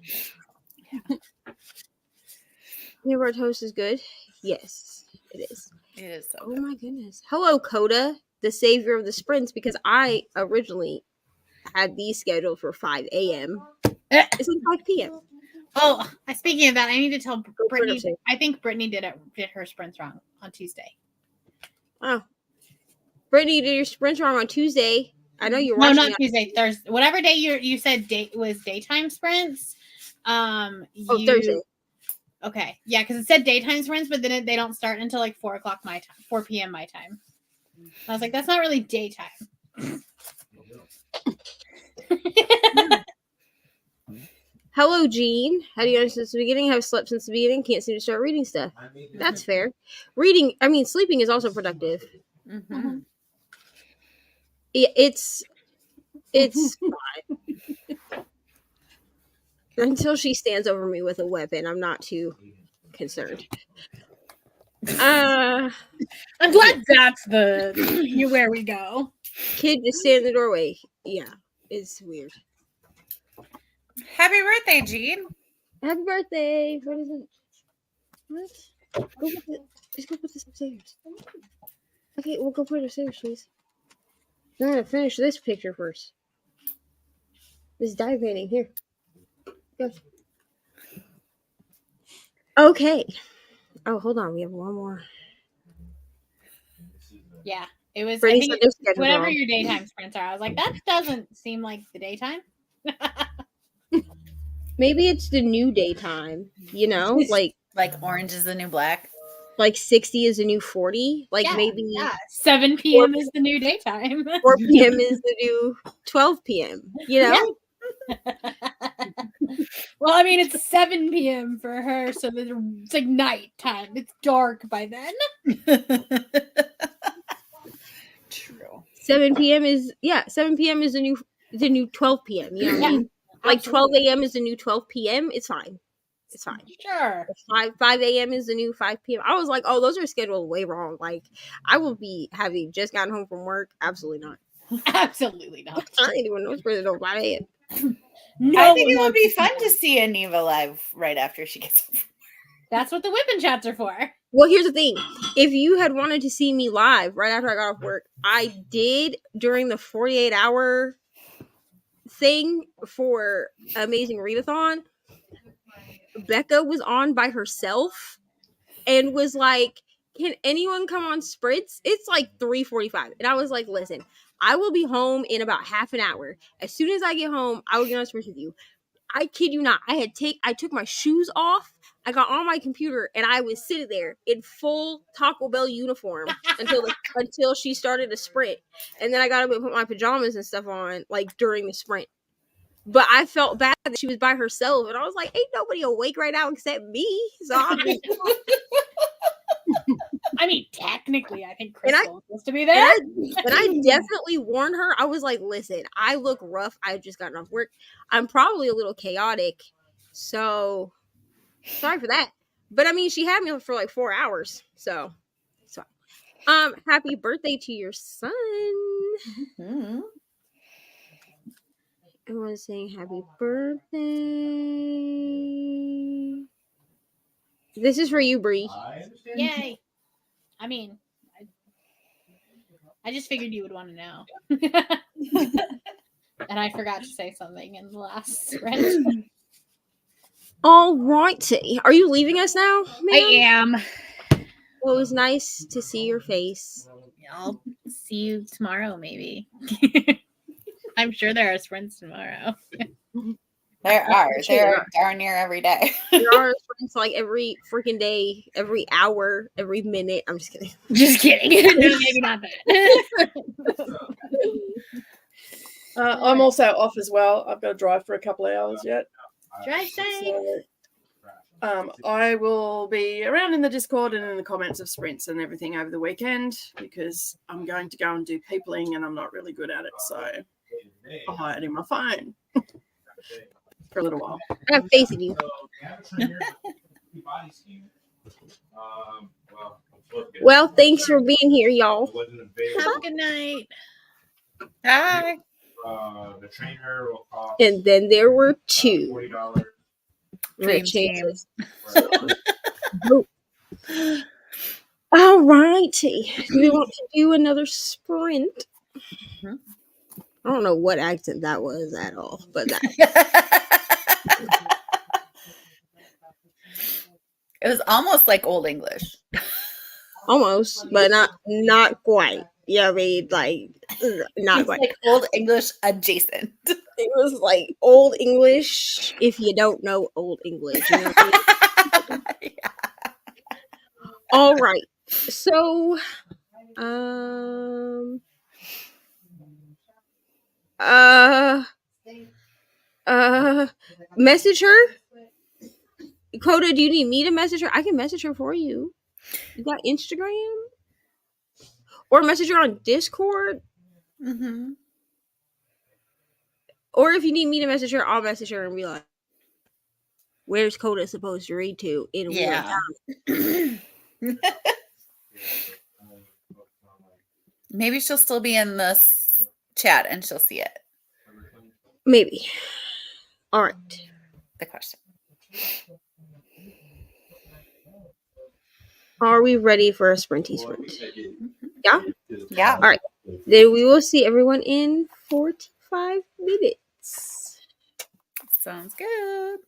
Peanut butter toast is good. Yes, it is. It is so Oh good. my goodness! Hello, Coda, the savior of the sprints. Because I originally had these scheduled for 5 a.m. It's like 5 p.m. Oh, speaking of that, I need to tell Go put it Brittany. upstairs. I think Brittany did her sprints wrong on Tuesday. Oh, Brittany, you did your sprints wrong on Tuesday. I know you're No, watching. not Tuesday. Thursday. Whatever day you said was daytime sprints. Thursday. Okay, yeah, because it said daytime sprints, but then they don't start until like 4:00 my time, 4 p.m. my time. I was like, that's not really daytime. Hello, Jean. How do you know since the beginning? Have slept since the beginning. Can't seem to start reading stuff. That's fair. Sleeping is also productive. Mhm. It's fine. Until she stands over me with a weapon, I'm not too concerned. I'm glad that's where we go. Kid just stand in the doorway. Yeah, it's weird. Happy birthday, Jean. Happy birthday! What is it? What? Just go put this upstairs. Okay, we'll go put it upstairs, please. I'm gonna finish this picture first. This dive painting here. Go. Okay. Oh, hold on. We have one more. Yeah, it was. Brittany I think said their schedule whatever wrong. your daytime sprints are, I was like, that doesn't seem like the daytime. Maybe it's the new daytime. You know, like Orange is the new black. 60 is the new 40. Like Yeah, maybe yeah. 7 p.m. is the new daytime. 4 p.m. is the new 12 p.m. You know. Well, I mean, it's 7 p.m. for her, so it's like nighttime. It's dark by then. True. 7 p.m. is 7 p.m. is the new 12 p.m. You know what I mean? Like 12 a.m. is the new 12 p.m. It's fine. It's fine. Sure. 5 a.m. is the new 5 p.m. I was like, oh, those are scheduled way wrong. Like, I will be having just gotten home from work. Absolutely not. Absolutely not. I ain't even know it's better than 5 a.m. No, I think it one would be wants to fun see to see Aniva live right after she gets home. That's what the whipping chats are for. Well, here's the thing. If you had wanted to see me live right after I got off work, I did during the 48-hour thing for Amazing Readathon. Becca was on by herself and was like, can anyone come on sprints? It's like 3:45. And I was like, listen, I will be home in about half an hour. As soon as I get home, I will get on sprints with you. I kid you not. I took my shoes off. I got on my computer and I was sitting there in full Taco Bell uniform until she started a sprint. And then I got up and put my pajamas and stuff on like during the sprint. But I felt bad that she was by herself, and I was like, "Ain't nobody awake right now except me." So I'm just, I mean, technically, I think And I- Crystal is supposed to be there. and I definitely warned her. I was like, "Listen, I look rough. I just gotten off work. I'm probably a little chaotic, so sorry for that." But I mean, she had me for like 4 hours, so it's fine. Happy birthday to your son. Mhm. Everyone's saying happy birthday. This is for you, Bree. I understand. Yay! I mean, I just figured you would want to know. And I forgot to say something in the last sprint. All righty. Are you leaving us now, ma'am? I am. Well, it was nice to see your face. I'll see you tomorrow, maybe. I'm sure there are sprints tomorrow. There are. Sure There there are darn near every day. There are sprints like every freaking day, every hour, every minute. I'm just kidding. Just kidding. No, maybe not that. I'm also off as well. I've got to drive for a couple of hours yet. Drive safe. So, I will be around in the Discord and in the comments of sprints and everything over the weekend because I'm going to go and do peopling and I'm not really good at it. So I'll hide in my phone for a little while. I have faith in you. Well, thanks for being here, y'all. Have a good night. Hi. The trainer will cost And then there were two. $40. Dream team. All righty. Do we want to do another sprint? Mhm. I don't know what accent that was at all, but that. It was almost like Old English. Almost, but not quite. Yeah, I mean, like not It's quite. like Old English adjacent. It was like Old English if you don't know Old English. You know what I mean? All right. So, message her. Coda, do you need me to message her? I can message her for you. You got Instagram? Or message her on Discord? Mm-hmm. Or if you need me to message her, I'll message her and be like, where's Coda supposed to read to in real time? Maybe she'll still be in this chat and she'll see it. Maybe. All right. The question. Are we ready for a sprinty sprint? Yeah? Yeah. All right. Then we will see everyone in 45 minutes. Sounds good.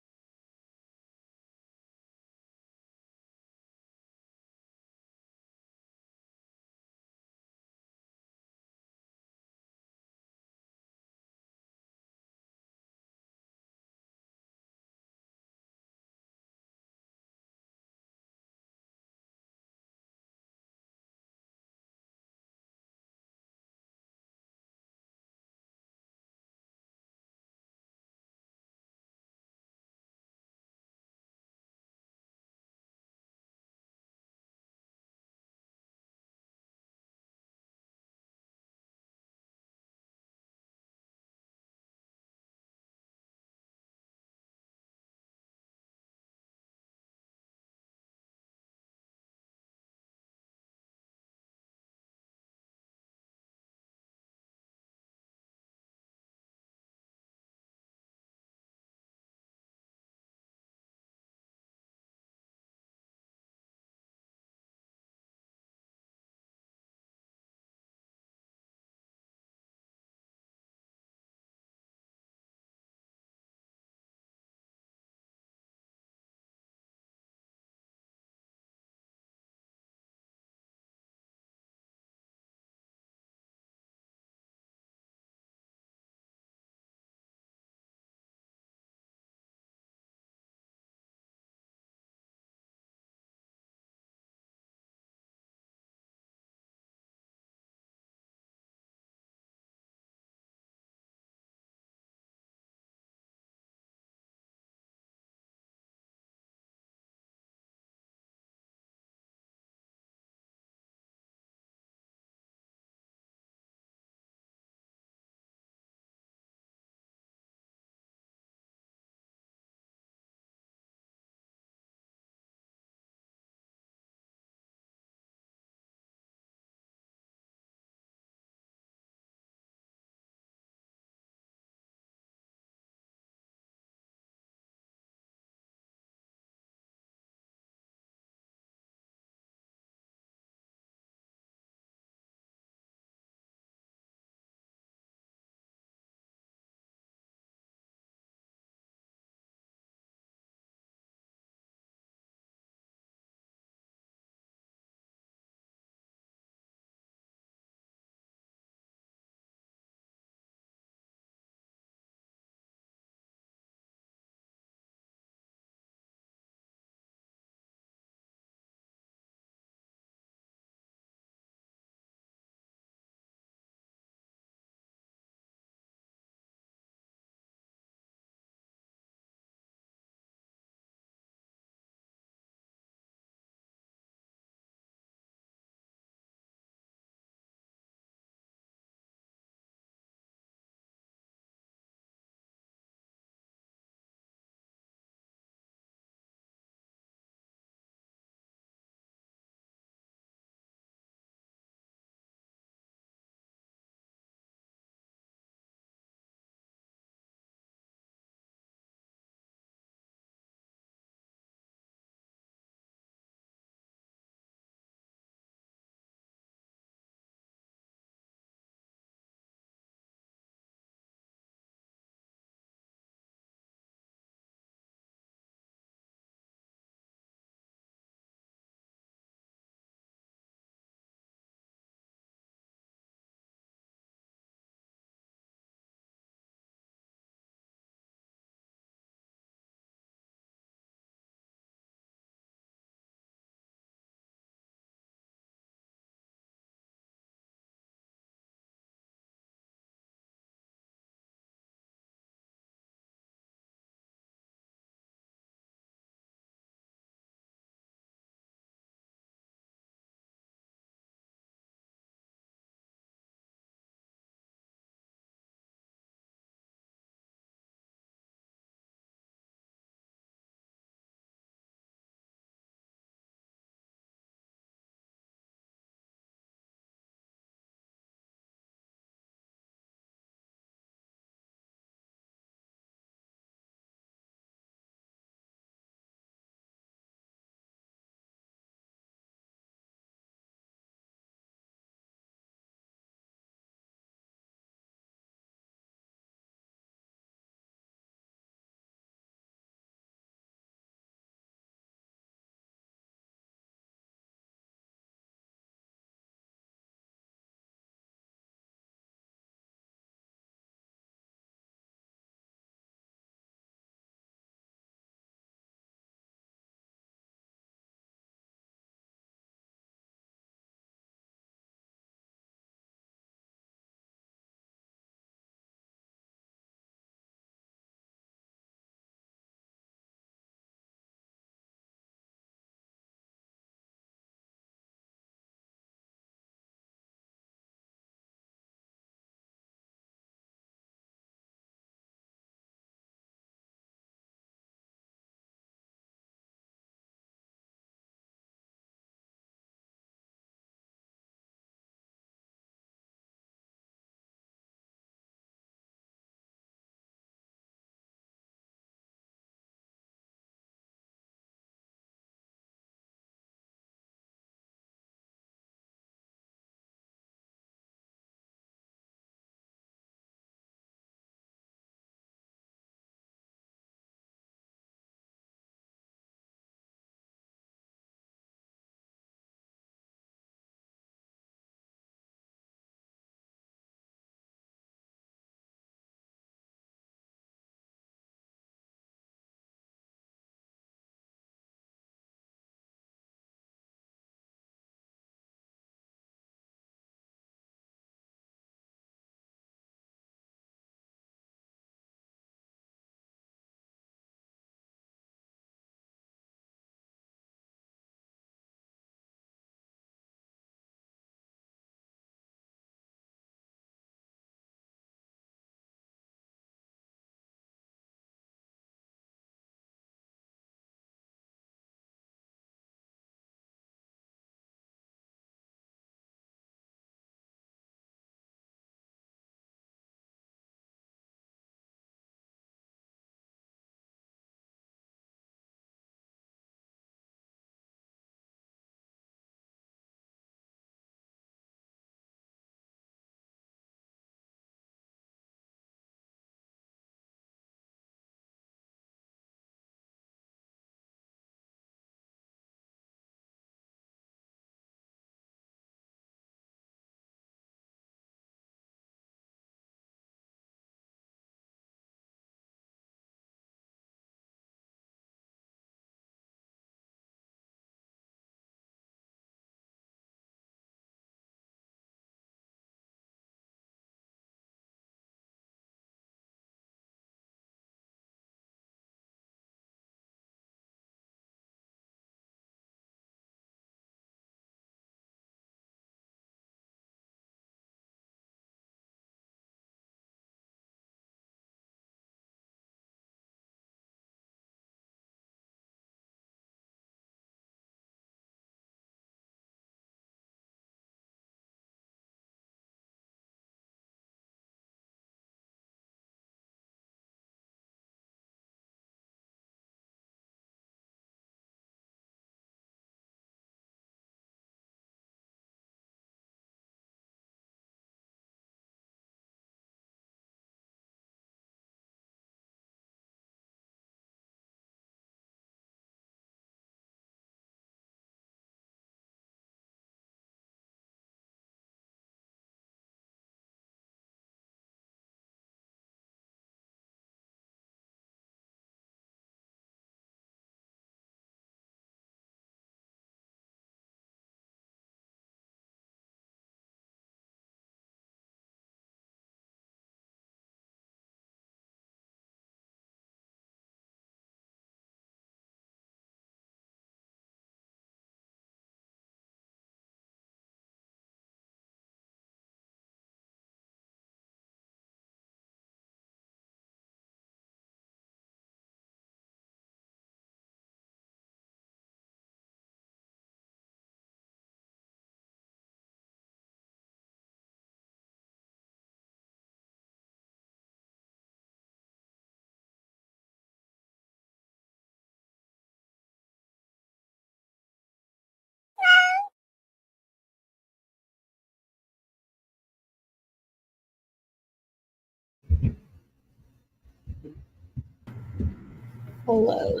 Hello.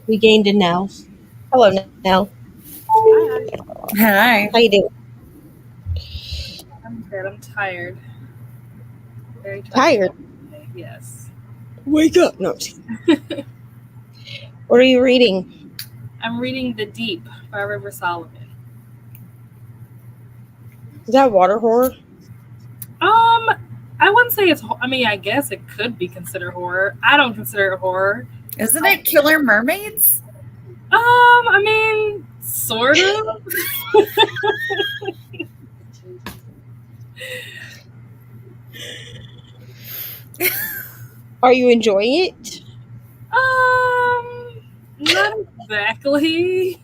We gained a Nell. Hello, Nell. Hi. How you doing? I'm good. I'm tired. Very Tired? tired. Yes. Wake up. No. What are you reading? I'm reading The Deep by River Solomon. Is that water horror? I wouldn't say it's. I mean, I guess it could be considered horror. I don't consider it horror. Isn't it Killer Mermaids? I mean, sort of. Are you enjoying it? Not exactly.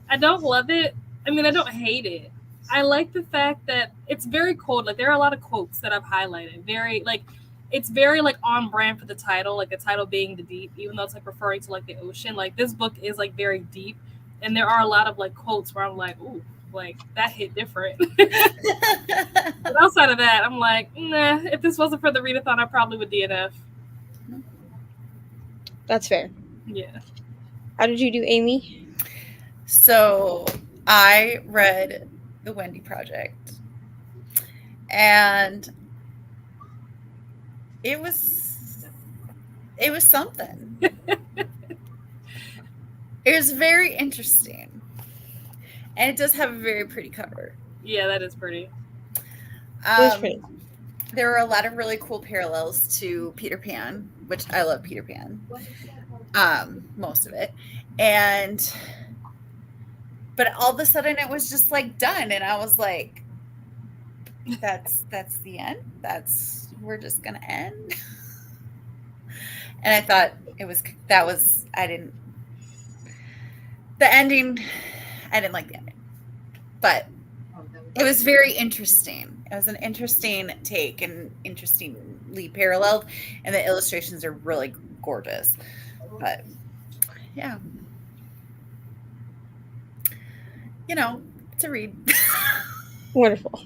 I don't love it. I mean, I don't hate it. I like the fact that it's very cold. Like, there are a lot of quotes that I've highlighted. It's very like on brand for the title, like the title being The Deep, even though it's like referring to like the ocean. Like, this book is like very deep, and there are a lot of like quotes where I'm like, ooh, like that hit different. But outside of that, I'm like, nah. If this wasn't for the readathon, I probably would DNF. That's fair. Yeah. How did you do, Amy? So I read The Wendy Project, and it was something. It was very interesting, and it does have a very pretty cover. Yeah, that is pretty. It is pretty. There are a lot of really cool parallels to Peter Pan, which I love Peter Pan. Most of it. But all of a sudden it was just like done, and I was like, that's the end. We're just gonna end. And I thought the ending, I didn't like the ending, but it was very interesting. It was an interesting take and interestingly paralleled, and the illustrations are really gorgeous. But yeah, it's a read. Wonderful.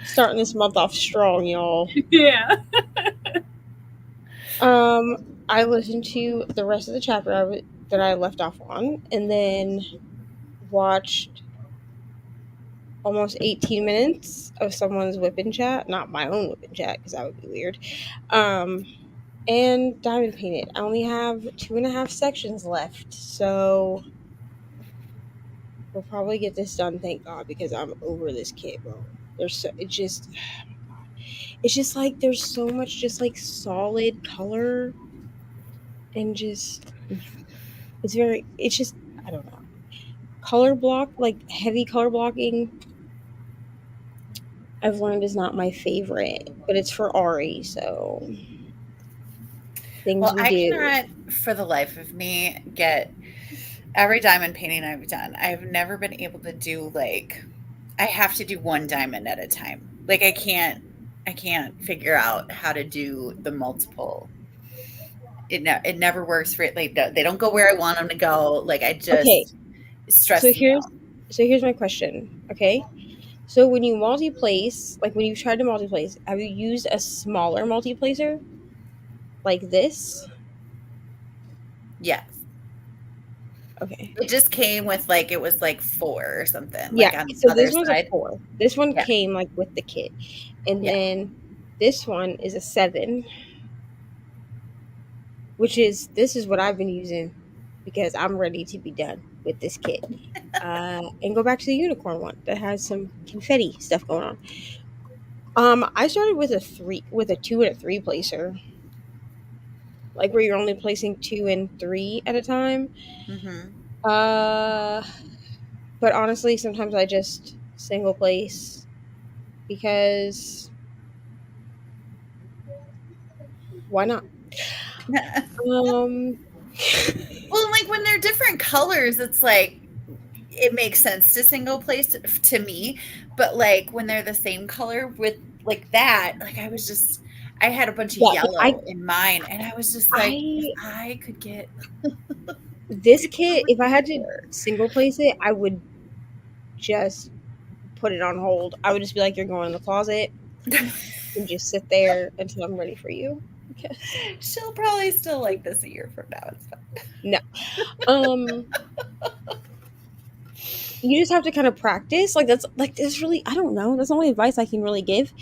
Starting this month off strong, y'all. Yeah. I listened to the rest of the chapter that I left off on, and then watched almost 18 minutes of someone's whipping chat. Not my own whipping chat, because that would be weird. And diamond painted. I only have 2.5 sections left, so we'll probably get this done, thank God, because I'm over this kid, bro. It's just like there's so much just like solid color, and just I don't know. Color block, like heavy color blocking, I've learned is not my favorite, but it's for Ari, so things Well, we I do. cannot for the life of me get every diamond painting I've done. I've never been able to do I have to do one diamond at a time. Like I can't figure out how to do the multiple. It never works for it. Like they don't go where I want them to go. Like I just Okay. stress. So here's my question. Okay. So when you multi-place, like when you've tried to multi-place, have you used a smaller multi-placer? Like this? Yes. Okay. It just came with it was 4 or something. Yeah. Like on the So other this one's side. a 4. This one Yeah. came like with the kit. And Yeah. then this one is a 7. This is what I've been using because I'm ready to be done with this kit. And go back to the unicorn one that has some confetti stuff going on. I started with a 2 and a 3 placer. Like where you're only placing 2 and 3 at a time. Mm-hmm. But honestly, sometimes I just single place because why not? Well, when they're different colors, it's it makes sense to single place to me. But when they're the same color with that, I had a bunch of yellow in mine, and I was just if I could get this kit, if I had to single place it, I would just put it on hold. I would just be like, you're going in the closet. and just sit there until I'm ready for you. She'll probably still like this a year from now. It's fine. You just have to kind of practice. Like that's really, I don't know. That's the only advice I can really give.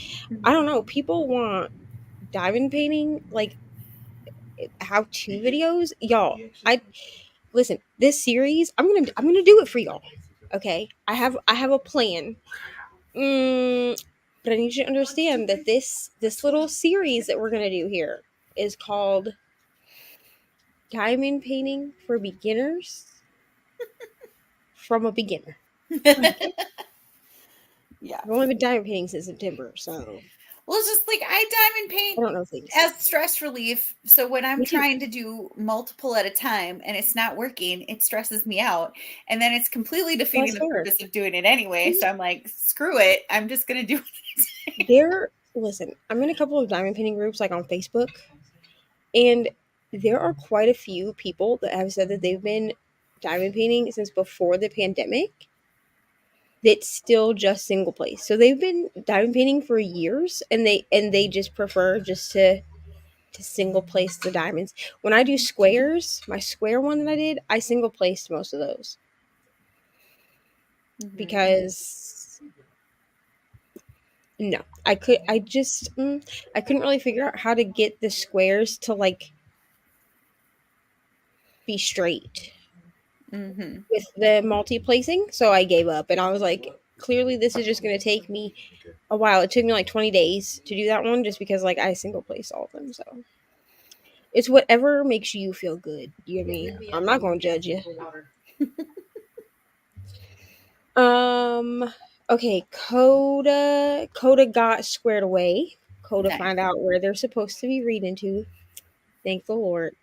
I don't know. People want diamond painting like how-to videos, y'all. I listen. This series, I'm gonna do it for y'all. Okay, I have a plan. But I need you to understand that this little series that we're gonna do here is called Diamond Painting for Beginners from a Beginner. Yeah. I've only been diamond painting since September, so Well, it's just like I diamond I paint don't know things. as stress relief. So when I'm Me too. trying to do multiple at a time and it's not working, it stresses me out. And then it's completely defeating the fair. purpose of doing it anyway. So I'm like, screw it. I'm just going to do it. Listen, I'm in a couple of diamond painting groups like on Facebook, and there are quite a few people that have said that they've been diamond painting since before the pandemic. That's still just single place. So they've been diamond painting for years, and they just prefer just to single place the diamonds. When I do squares, my square one that I did, I single placed most of those because no, I couldn't really figure out how to get the squares to like be straight with the multi-placing, so I gave up and I was like, clearly this is just going to take me a while. It took me like 20 days to do that one just because like I single place all of them. So it's whatever makes you feel good. You know what I mean? I'm not going to judge you. Okay, Coda got squared away. Coda find out where they're supposed to be reading to. Thank the Lord.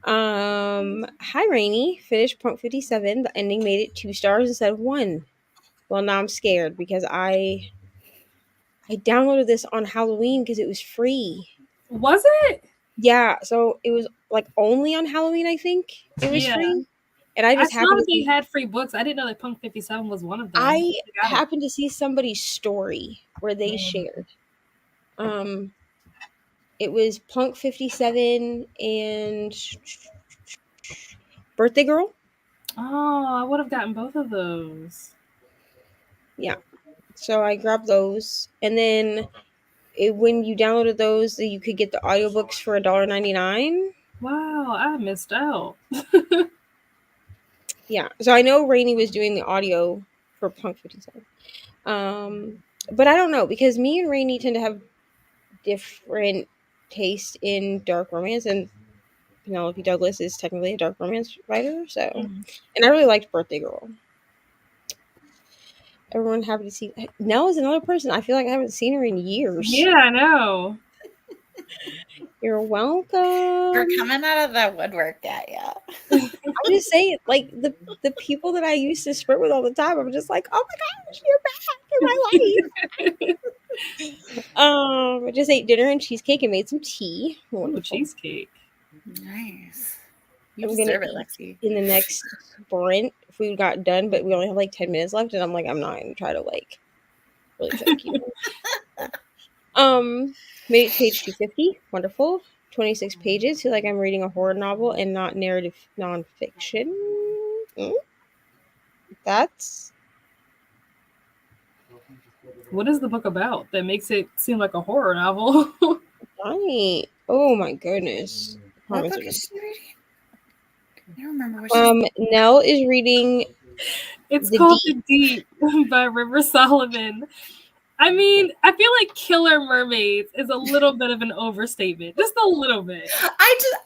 Hi Rainy, finished point 57. The ending made it 2 stars instead of 1. Well, now I'm scared because I downloaded this on Halloween because it was free. Was it? Yeah, so it was like only on Halloween, I think. It was free. And I just saw happened that to they had free books. I didn't know that Punk 57 was one of them. I happened to see somebody's story where they shared. It was Punk 57 and Birthday Girl. Oh, I would have gotten both of those. Yeah. So I grabbed those. And then when you downloaded those, you could get the audiobooks for $1.99. Wow, I missed out. Yeah. So I know Rainey was doing the audio for Punk 57. But I don't know, because me and Rainey tend to have different taste in dark romance, and Penelope Douglas is technically a dark romance writer, so and I really liked Birthday Girl. Everyone happy to see Nell is another person. I feel like I haven't seen her in years. Yeah, I know. You're welcome. You're coming out of the woodwork at ya. I'm just saying, like the people that I used to sprint with all the time, I'm just like, oh my gosh, you're back in my life. I just ate dinner and cheesecake and made some tea. Ooh, cheesecake. Nice. You I'm deserve gonna it, Lexi. in the next sprint. Food got done, but we only have like 10 minutes left, and I'm like, I'm not gonna try to like really try to keep made it to page 250. Wonderful. 26 pages. Feel like I'm reading a horror novel and not narrative nonfiction. That's What is the book about that makes it seem like a horror novel? right. Oh my goodness. What book is she reading? I don't remember what Nell is reading. It's called The Deep by River Solomon. I mean, I feel like Killer Mermaids is a little bit of an overstatement. Just a little bit.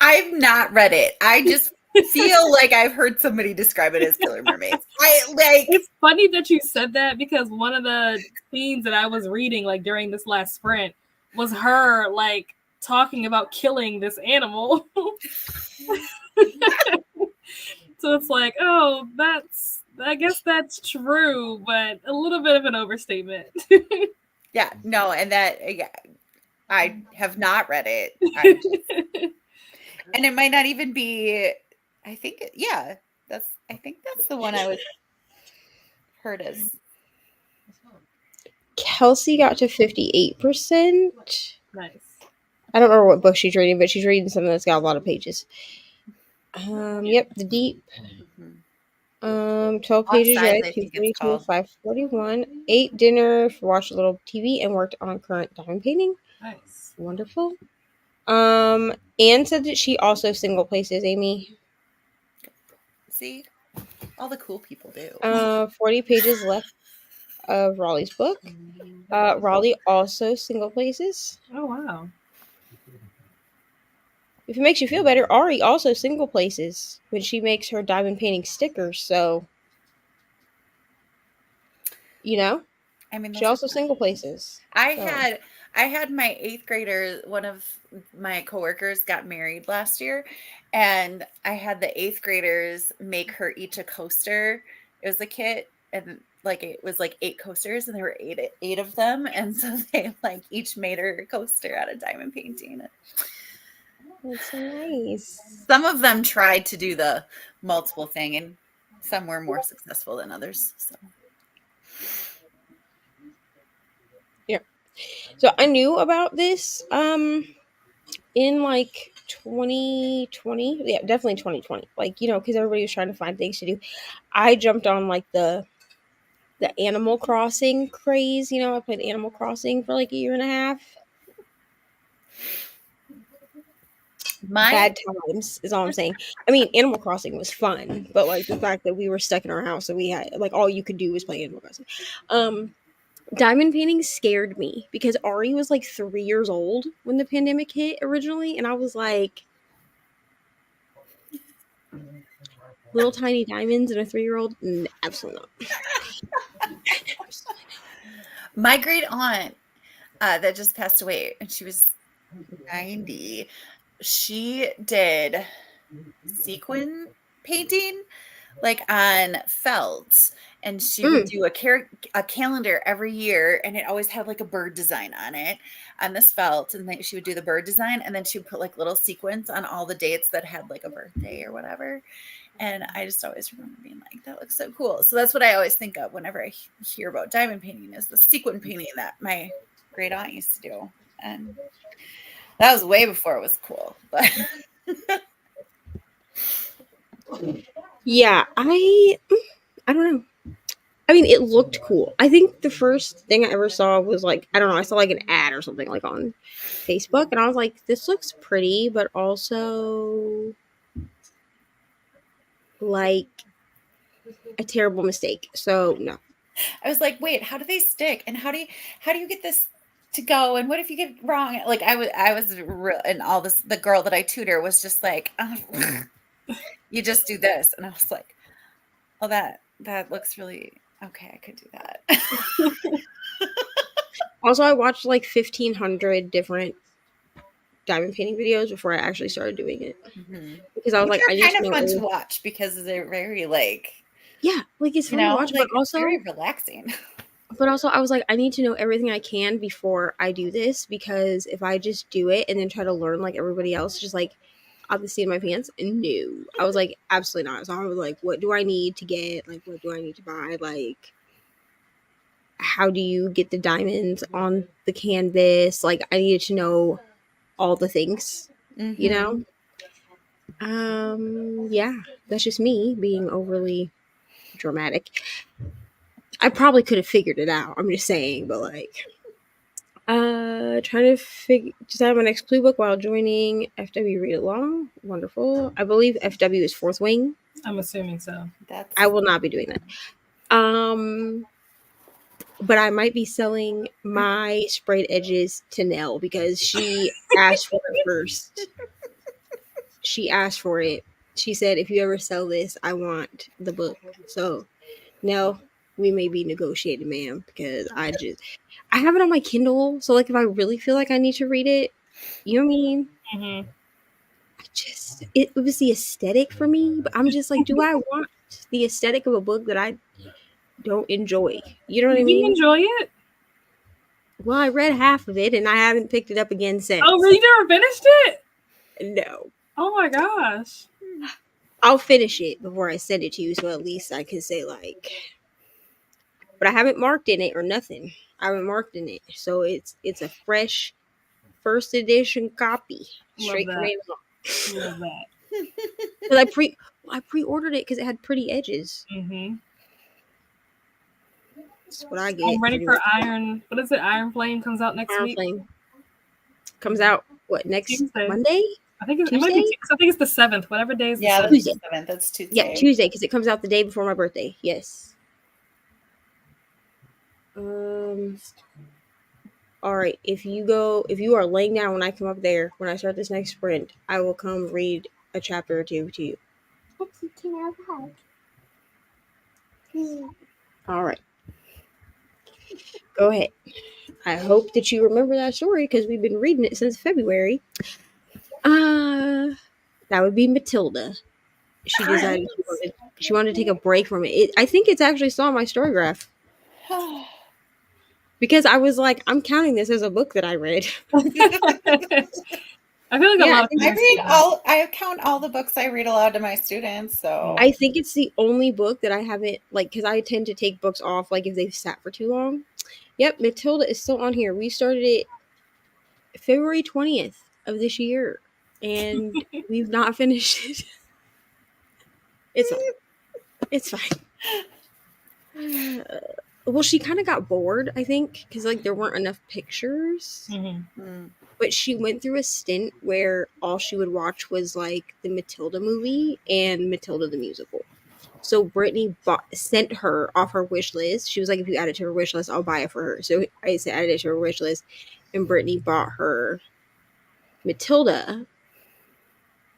I've not read it. I just feel like I've heard somebody describe it as Killer Mermaids. It's funny that you said that, because one of the scenes that I was reading like during this last sprint was her like talking about killing this animal. So it's like, oh, I guess that's true, but a little bit of an overstatement. Yeah, no, and that I have not read it. And it might not even be, I think that's the one I was heard as. Kelsey got to 58%. Nice. I don't remember what book she's reading, but she's reading something that's got a lot of pages. Yep, The Deep. 12 pages Offsides, read, I think it's 242 called. 541. Ate dinner, watched a little TV, and worked on current diamond painting. Nice. Wonderful. Anne said that she also single places Amy. See, all the cool people do. 40 pages left of Raleigh's book. Raleigh also single places. Oh wow. If it makes you feel better, Ari also single places when she makes her diamond painting stickers. So, you know, I mean, she those are also fun. single places. I So. had my 8th grader, one of my coworkers got married last year, and I had the 8th graders make her each a coaster. It was a kit, and like it was like 8 coasters, and there were eight of them, and so they like each made her a coaster out of diamond painting. That's so nice. Some of them tried to do the multiple thing, and some were more successful than others. So. So I knew about this in like 2020. Yeah, definitely 2020. Like, you know, because everybody was trying to find things to do. I jumped on like the Animal Crossing craze. You know, I played Animal Crossing for like a year and a half. Bad times is all I'm saying. I mean, Animal Crossing was fun, but like the fact that we were stuck in our house and we had like all you could do was play Animal Crossing. Diamond painting scared me because Ari was like 3 years old when the pandemic hit originally, and I was like, little tiny diamonds and a 3-year-old? Absolutely not. My great aunt that just passed away, and she was 90. She did sequin painting like on felt, and she would do a calendar every year, and it always had like a bird design on it on this felt, and then she would do the bird design, and then she would put like little sequins on all the dates that had like a birthday or whatever. And I just always remember being like, that looks so cool. So that's what I always think of whenever I hear about diamond painting, is the sequin painting that my great aunt used to do. And that was way before it was cool. But Yeah, I don't know. I mean, it looked cool. I think the first thing I ever saw was like, I don't know, I saw like an ad or something like on Facebook, and I was like, this looks pretty, but also like a terrible mistake. So no. I was like, wait, how do they stick? And how do you get this to go? And what if you get it wrong? Like I was real, and all this, the girl that I tutor was just like, oh, you just do this. And I was like, oh, that looks really okay. I could do that. Also, I watched like 1,500 different diamond painting videos before I actually started doing it. Because I was Which like, are I just kind of fun know. to watch because they're very like, Yeah, like it's you fun to know, watch, like but also very relaxing. But also, I was like, I need to know everything I can before I do this, because if I just do it and then try to learn like everybody else, just like on the seat of my pants, no. I was like, absolutely not. So I was like, what do I need to get? Like, what do I need to buy? Like, how do you get the diamonds on the canvas? Like, I needed to know all the things, you know? Yeah, that's just me being overly dramatic. I probably could have figured it out. I'm just saying, but like, trying to decide my next clue book while joining FW Read Along. Wonderful. I believe FW is Fourth Wing. I'm assuming so. I will not be doing that. But I might be selling my sprayed edges to Nell because she asked for it first. She asked for it. She said, if you ever sell this, I want the book. So, Nell, we may be negotiating, ma'am, because I have it on my Kindle. So, like, if I really feel like I need to read it, you know what I mean? Mm-hmm. It was the aesthetic for me, but I'm just like, do I want the aesthetic of a book that I don't enjoy? You know what I mean? You enjoy it? Well, I read half of it and I haven't picked it up again since. Oh, really? You never finished it? No. Oh my gosh. I'll finish it before I send it to you, so at least I can say like, but I haven't marked in it or nothing. I haven't marked in it, so it's a fresh first edition copy straight from that. Amazon. Love that. Because I pre-ordered it because it had pretty edges. Mm-hmm. That's what I get. I'm ready pretty for much. Iron. What is it? Iron Flame comes out next Iron week. Flame comes out what next Tuesday. Monday? I think it Tuesday? might be. I think it's the 7th. Whatever day is the Yeah, 7th. that's the 7th. That's Tuesday. Yeah, Tuesday because it comes out the day before my birthday. Yes. All right. If you are laying down when I come up there when I start this next sprint, I will come read a chapter or two to you. Okay, can I have a hug? All right. Go ahead. I hope that you remember that story because we've been reading it since February. That would be Matilda. She decided she wanted to take a break from it. I think it's actually still on my story graph because I was like, I'm counting this as a book that I read. I feel like a lot of people. I count all the books I read aloud to my students. So I think it's the only book that I haven't because I tend to take books off if they've sat for too long. Yep, Matilda is still on here. We started it February 20th of this year, and we've not finished it. It's fine. Well, she kind of got bored, I think, because there weren't enough pictures. Mm-hmm. But she went through a stint where all she would watch was the Matilda movie and Matilda the musical. So Brittany sent her off her wish list. She was like, if you add it to her wish list, I'll buy it for her. So I said, added it to her wish list, and Brittany bought her Matilda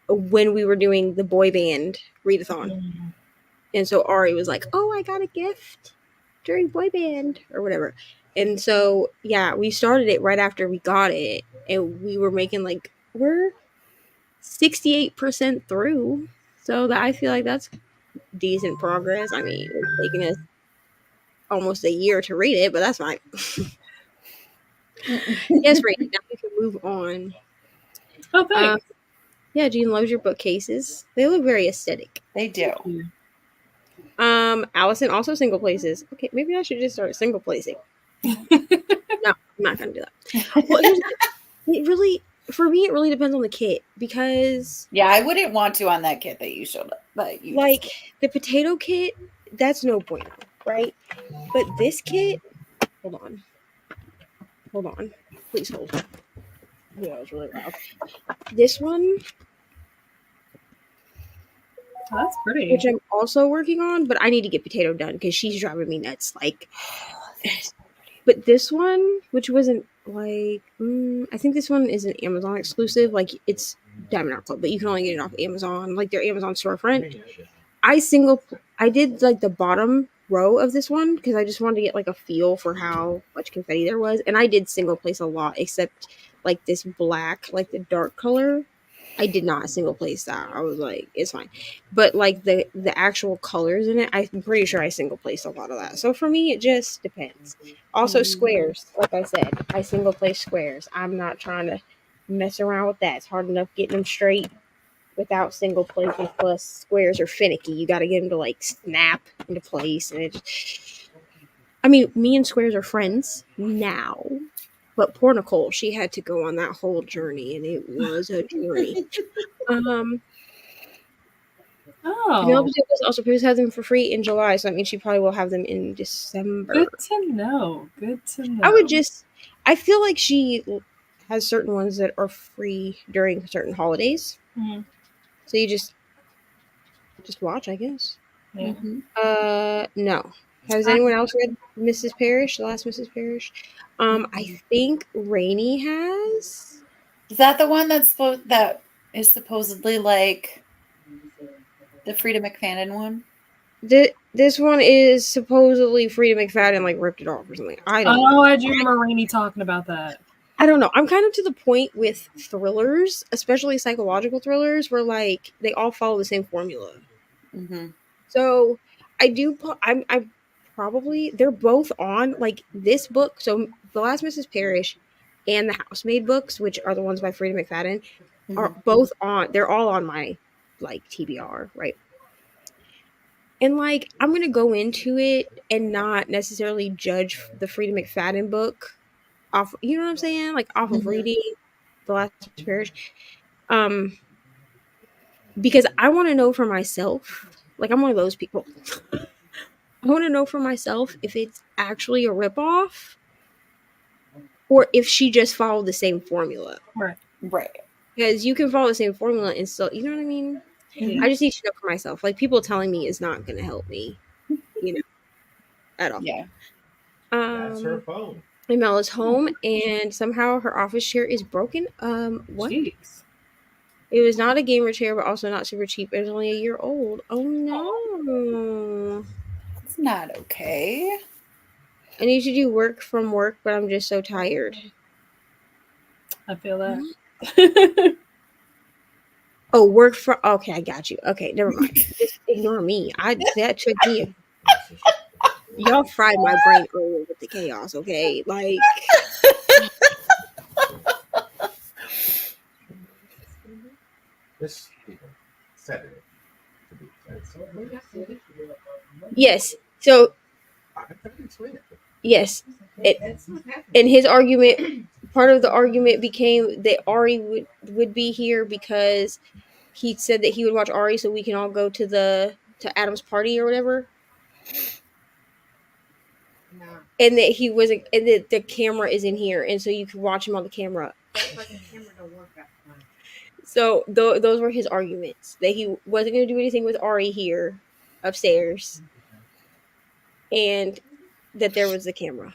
when we were doing the boy band readathon. Mm-hmm. And so Ari was like, oh, I got a gift during boy band or whatever. And so, yeah, we started it right after we got it. And we were making we're 68% through. So that I feel like that's decent progress. I mean, it's taken us almost a year to read it, but that's fine. Yes, Ray, now we can move on. Oh, thanks. Yeah, Jean loves your bookcases. They look very aesthetic. They do. Allison also single places. Okay, maybe I should just start single placing. No, I'm not gonna do that. Well, it really, for me, it really depends on the kit because I wouldn't want to on that kit that you showed up, but you the potato kit, that's no bueno, right? But this kit, hold on, please hold. Yeah, it was really loud. This one. Oh, that's pretty. Which I'm also working on, but I need to get potato done because she's driving me nuts. But this one, which wasn't I think this one is an Amazon exclusive. It's Diamond Art Club, but you can only get it off Amazon, their Amazon storefront. I did the bottom row of this one because I just wanted to get a feel for how much confetti there was, and I did single place a lot, except this black, the dark color. I did not single place that. I was like, it's fine. But the actual colors in it, I'm pretty sure I single placed a lot of that. So for me, it just depends. Also squares, like I said, I single place squares. I'm not trying to mess around with that. It's hard enough getting them straight without single placing. Plus squares are finicky. You got to get them to snap into place. And me and squares are friends now. But poor Nicole, she had to go on that whole journey, and it was a journey. Penelope also has them for free in July, so that means she probably will have them in December. Good to know. I feel like she has certain ones that are free during certain holidays. Mm-hmm. So you just watch, I guess. Yeah. No. Has anyone else read Mrs. Parrish, the last Mrs. Parrish? I think Rainey has. Is that the one that is supposedly the Frida McFadden one? This one is supposedly Frida McFadden ripped it off or something. I don't know. I do remember Rainey talking about that. I don't know. I'm kind of to the point with thrillers, especially psychological thrillers, where they all follow the same formula. Mm-hmm. So I probably they're both on this book. So The Last Mrs. Parrish and the Housemaid books, which are the ones by Frida McFadden, are both on. They're all on my TBR, right? And like, I'm gonna go into it and not necessarily judge the Frida McFadden book off. You know what I'm saying? Like off of Mhm. reading The Last Parish, um, because I want to know for myself. Like, I'm one of those people. I want to know for myself if it's actually a ripoff or if she just followed the same formula. Right. Right. Because you can follow the same formula and still, you know what I mean? Yeah. I just need to know for myself. Like, people telling me is not going to help me, you know, at all. Yeah. That's her Um, phone. Mella's home, and somehow her office chair is broken. What? Jeez. It was not a gamer chair, but also not super cheap. It was only a year old. Oh no! It's not okay. I need to do work from work, but I'm just so tired. I feel that. Oh, work from. Okay, I got you. Okay, never mind. Just ignore me. That took me. Y'all fried my brain earlier with the chaos. Okay, like. This Saturday. To be exact. Yes. So I tried to explain it. yes, and his argument. Part of the argument became that Ari would be here because he said that he would watch Ari, so we can all go to Adam's party or whatever. And that he wasn't, and that the camera is in here, and so you can watch him on the camera. So those were his arguments, that he wasn't going to do anything with Ari here upstairs, and that there was the camera.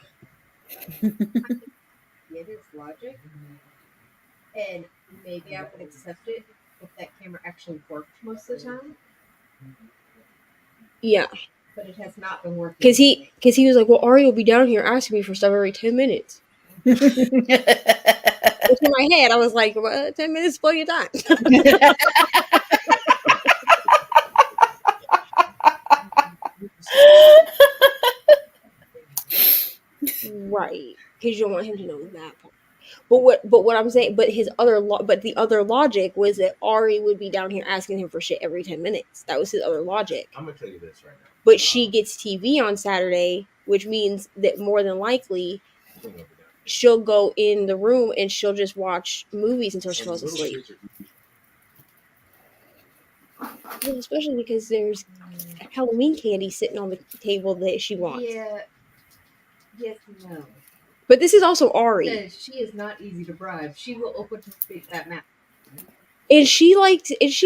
Get his logic, and maybe I would accept it if that camera actually worked most of the time, Yeah, but it has not been working. because he was like, well, Ari will be down here asking me for stuff every 10 minutes. Which in my head, I was like, well, 10 minutes, blow your time. Right, because you don't want him to know that part. But what I'm saying, but the other logic was that Ari would be down here asking him for shit every 10 minutes. That was his other logic. I'm gonna tell you this right now. But she gets TV on Saturday, which means that more than likely she'll go in the room and she'll just watch movies until she falls asleep. Well, especially because there's Halloween candy sitting on the table that she wants. Yeah. Yes and no. But this is also Ari. Because she is not easy to bribe. She will open that mouth. And she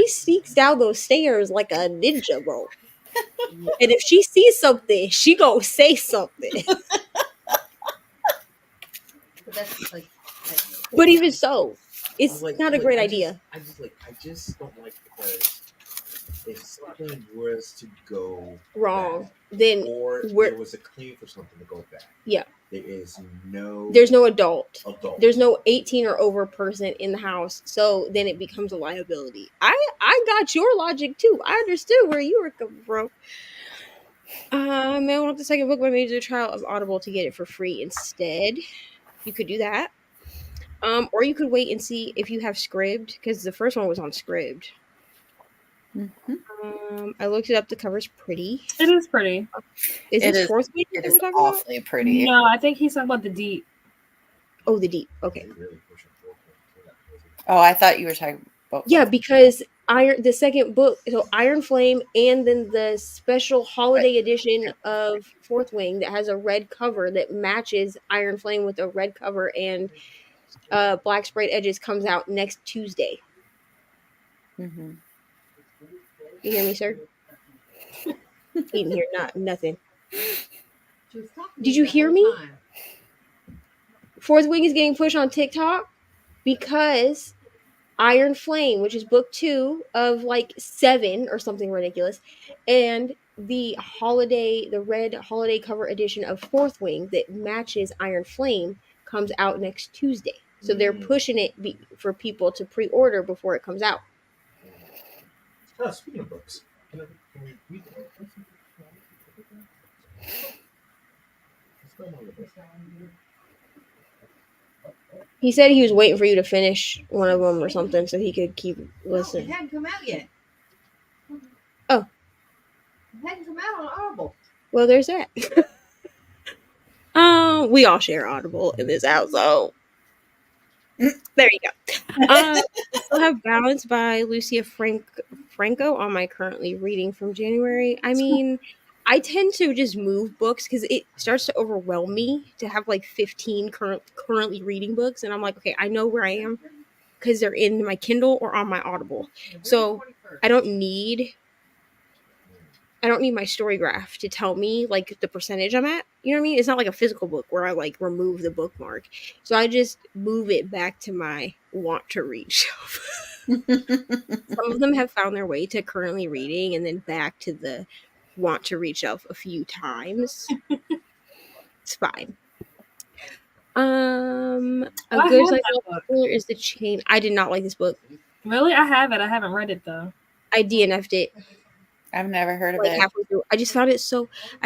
sneaks down those stairs like a ninja, bro. And if she sees something, she gonna say something. But that's like But even so, it's not a great idea. I just don't like, because if something was to go Wrong. bad, Then or we're- there was a claim for something to go bad. Yeah. There's no adult. There's no. no 18 or over person in the house, so then it becomes a liability. I got your logic too. I understood where you were coming from. I went up the second book, but I made the trial of Audible to get it for free instead. You could do that. Or you could wait and see if you have Scribd, because the first one was on Scribd. I looked it up. The cover's pretty. It is pretty. Is It this is- fourth week It that is we're talking about? awfully pretty. No, I think he's talking about the deep. Oh, the deep. Okay. Oh, I thought you were talking about. Yeah, because the second book, so Iron Flame, and then the special holiday edition of Fourth Wing that has a red cover that matches Iron Flame with a red cover and black sprayed edges comes out next Tuesday. Mm-hmm. You hear me, sir? He didn't hear nothing. Did you hear me? Fourth Wing is getting pushed on TikTok because Iron Flame, which is book 2 of like 7 or something ridiculous, and the red holiday cover edition of Fourth Wing that matches Iron Flame comes out next Tuesday. So they're pushing it for people to pre-order before it comes out. Speaking of books, can we read them? What's going on with this? He said he was waiting for you to finish one of them or something so he could keep It listening. hadn't come out yet. Oh. hadn't come out on Audible. Well, there's that. We all share Audible in this household. There you go. I still have Balance by Lucia Franco on my currently reading from January. I mean, I tend to just move books because it starts to overwhelm me to have like 15 currently reading books, and I'm like, okay, I know where I am because they're in my Kindle or on my Audible. So I don't need my story graph to tell me like the percentage I'm at. You know what I mean? It's not like a physical book where I like remove the bookmark. So I just move it back to my want to read shelf. Some of them have found their way to currently reading and then back to the want to read shelf a few times. It's fine. A I good have that psychological thriller is The Chain. I did not like this book. Really? I have it. I haven't read it though. I DNF'd it. I've never heard of Like it. halfway through. I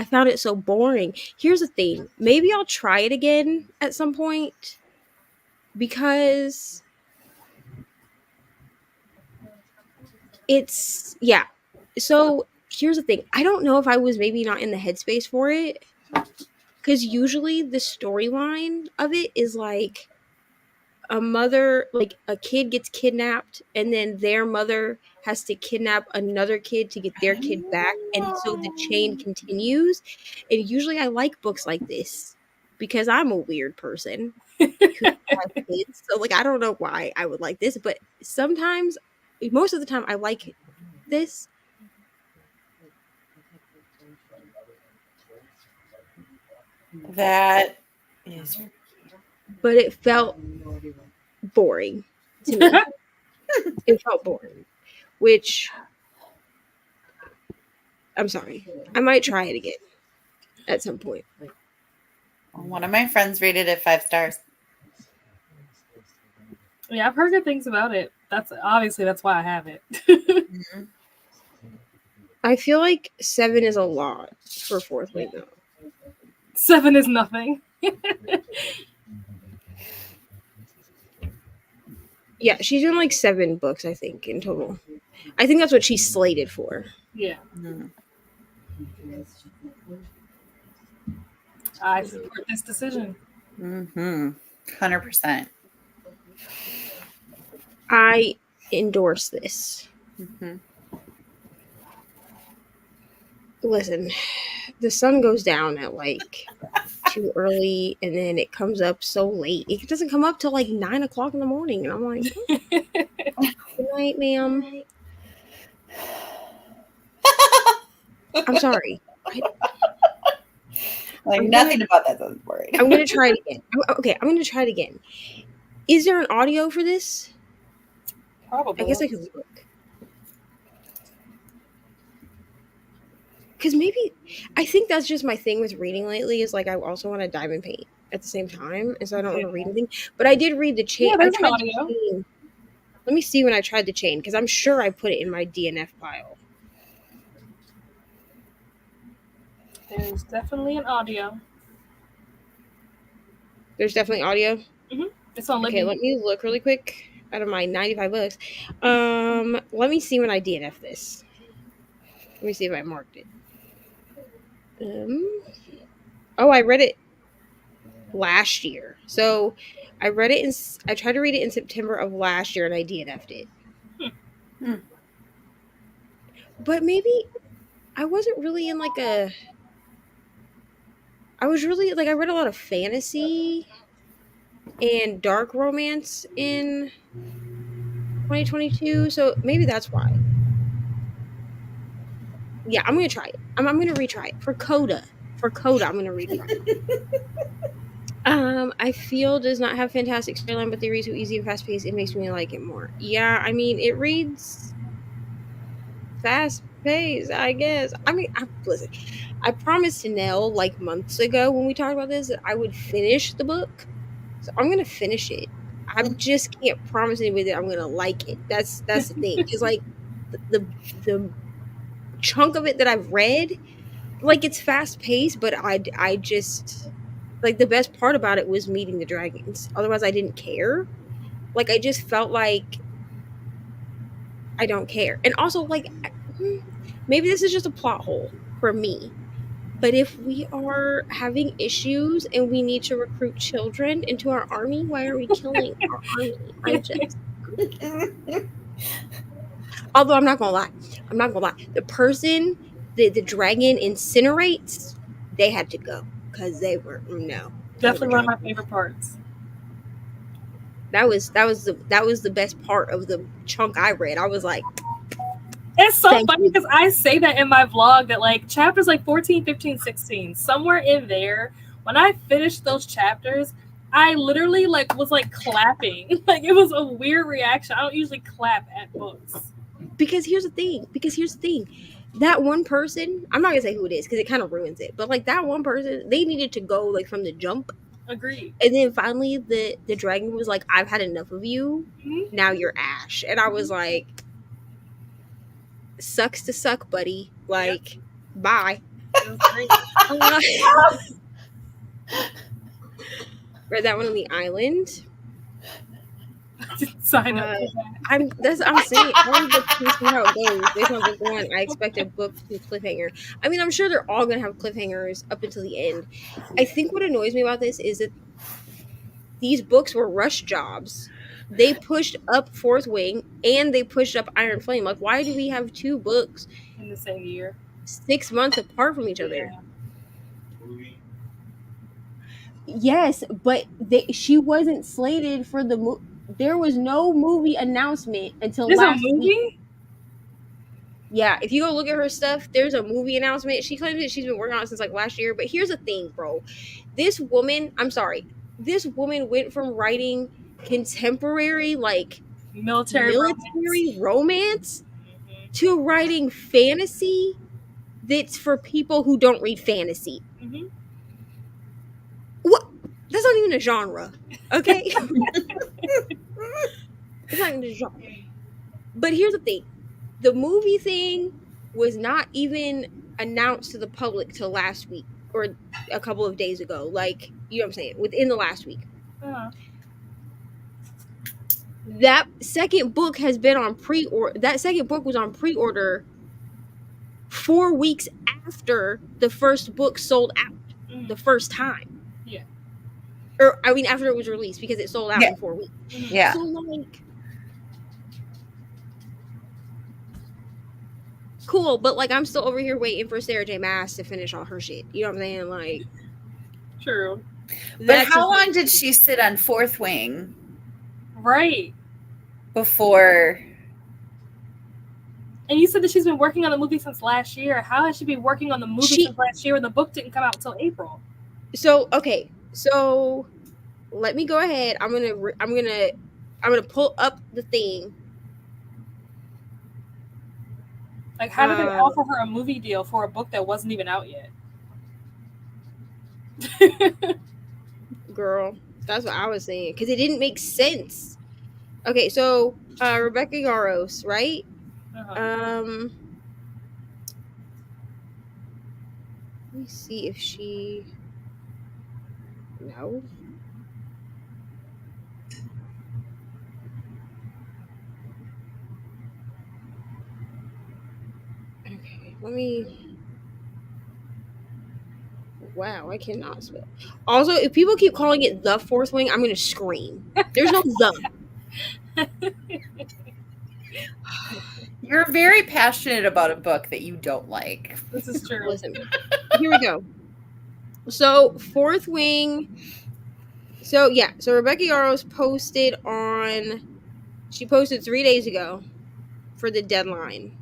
found it so boring. Here's the thing. Maybe I'll try it again at some point because it's So here's the thing. I don't know if I was maybe not in the headspace for it. Because usually the storyline of it is like a mother, like a kid gets kidnapped, and then their mother has to kidnap another kid to get their kid back, and so the chain continues. And usually I like books like this because I'm a weird person who has kids. So like I don't know why I would like this, but sometimes, most of the time, I like this. That is. But it felt boring to me. It felt boring, which I'm sorry. I might try it again at some point. One of my friends rated it 5 stars. Yeah, I've heard good things about it. That's why I have it. I feel like 7 is a lot for 4th grade though. 7 is nothing. Yeah, she's doing like 7 books, I think, in total. I think that's what she's slated for. Yeah. Mm-hmm. I support this decision. 100%. I endorse this. Mm-hmm. Listen, the sun goes down at like too early, and then it comes up so late. It doesn't come up till like 9 o'clock in the morning, and I'm like, good night, ma'am. I'm sorry. Nothing about that sounds boring. I'm gonna try it again. Okay, I'm gonna try it again. Is there an audio for this? Probably. I guess I could look. Because maybe, I think that's just my thing with reading lately, is like I also want to diamond paint at the same time, and so I don't want to read anything. But I did read The Chain. Yeah, I there's an tried audio. The Chain. Let me see when I tried The Chain, because I'm sure I put it in my DNF pile. There's definitely an audio. There's definitely audio. It's on Okay, let me look really quick out of my 95 books. Let me see when I DNF this. Let me see if I marked it. Oh, I read it last year. So I read it I tried to read it in September of last year, and I DNF'd it. But maybe I wasn't really in like a. I was really like, I read a lot of fantasy and dark romance in 2022, so maybe that's why. Yeah, I'm gonna try it. I'm gonna retry it for Coda. I'm gonna retry it. I feel does not have fantastic storyline, but they read so easy and fast paced. It makes me like it more. Yeah, I mean, it reads fast paced, I guess. I mean, listen. I promised Nell like months ago when we talked about this that I would finish the book, so I'm gonna finish it. I just can't promise anybody that I'm gonna like it. That's the thing. It's like the chunk of it that I've read, like it's fast paced, but I just like the best part about it was meeting the dragons. Otherwise, I didn't care. Like I just felt like I don't care, and also like maybe this is just a plot hole. for me. But if we are having issues and we need to recruit children into our army, why are we killing our army? I just. Although I'm not gonna lie. The person, the dragon incinerates, they had to go because they were no. Definitely one of my favorite parts. That was the best part of the chunk I read. I was like, it's so thank funny you. because I say that in my vlog that like chapters like 14, 15, 16, somewhere in there, when I finished those chapters, I literally like was like clapping. Like it was a weird reaction. I don't usually clap at books. Because here's the thing. That one person, I'm not gonna say who it is because it kind of ruins it. But like that one person, they needed to go like from the jump. Agreed. And then finally the dragon was like, I've had enough of you. Mm-hmm. Now you're Ash. And I was like, sucks to suck, buddy. Like, bye. It was great. Read that one on the island. Sign up. I'm saying I'm just see how it goes. Based on book one, I expect a book to cliffhanger. I mean, I'm sure they're all gonna have cliffhangers up until the end. I think what annoys me about this is that these books were rush jobs. They pushed up Fourth Wing and they pushed up Iron Flame. Like, why do we have two books in the same year, 6 months apart from each other? Yeah. Yes, but she wasn't slated for the movie. There was no movie announcement until There's last a movie? week. Yeah, if you go look at her stuff, there's a movie announcement. She claims that she's been working on it since like last year. But here's the thing, bro. This woman went from writing contemporary, like military romance to writing fantasy that's for people who don't read fantasy. Mm-hmm. What? That's not even a genre, okay? It's not even a genre. But here's the thing. The movie thing was not even announced to the public till last week or a couple of days ago. Like, you know what I'm saying? Within the last week. Uh-huh. That second book has been on pre-order. That second book was on pre-order 4 weeks after the first book sold out the first time. Yeah. Or, I mean, after it was released because it sold out in 4 weeks. Yeah. So, like, cool, but like I'm still over here waiting for Sarah J. Maas to finish all her shit. You know what I'm saying? Like, true. But how long did she sit on Fourth Wing? Right. Before. And you said that she's been working on the movie since last year. How has she been working on the movie since last year when the book didn't come out until April? So okay, so let me go ahead. I'm gonna pull up the thing. Like, how did they offer her a movie deal for a book that wasn't even out yet? Girl, that's what I was saying because it didn't make sense. Okay, so Rebecca Yarros, right? Uh-huh. Let me see if she. No. Okay, let me. Wow, I cannot spell. Also, if people keep calling it the Fourth Wing, I'm gonna scream. There's no the. You're very passionate about a book that you don't like. This is true. Listen, here we go. So, Fourth Wing. So, yeah. So, Rebecca Yarros posted 3 days ago for the deadline.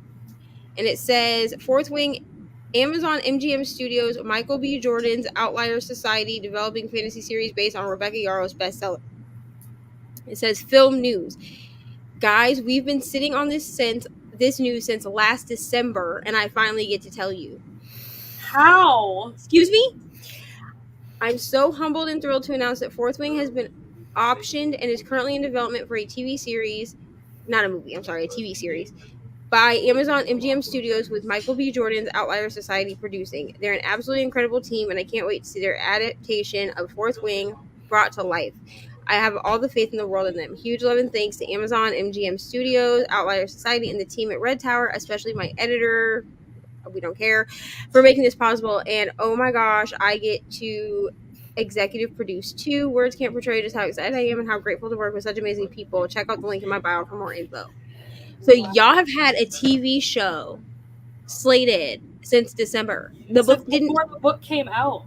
And it says, Fourth Wing, Amazon MGM Studios, Michael B. Jordan's Outlier Society developing fantasy series based on Rebecca Yarros' bestseller. It says, film news. Guys, we've been sitting on this news since last December, and I finally get to tell you. How? Excuse me? I'm so humbled and thrilled to announce that Fourth Wing has been optioned and is currently in development for a TV series, not a movie, I'm sorry, a TV series, by Amazon MGM Studios with Michael B. Jordan's Outlier Society producing. They're an absolutely incredible team, and I can't wait to see their adaptation of Fourth Wing brought to life. I have all the faith in the world in them. Huge love and thanks to Amazon, MGM Studios, Outlier Society, and the team at Red Tower, especially my editor, we don't care, for making this possible. And oh my gosh, I get to executive produce too. Words can't portray just how excited I am and how grateful to work with such amazing people. Check out the link in my bio for more info. So y'all have had a TV show slated since December. The Since book didn't before the book came out.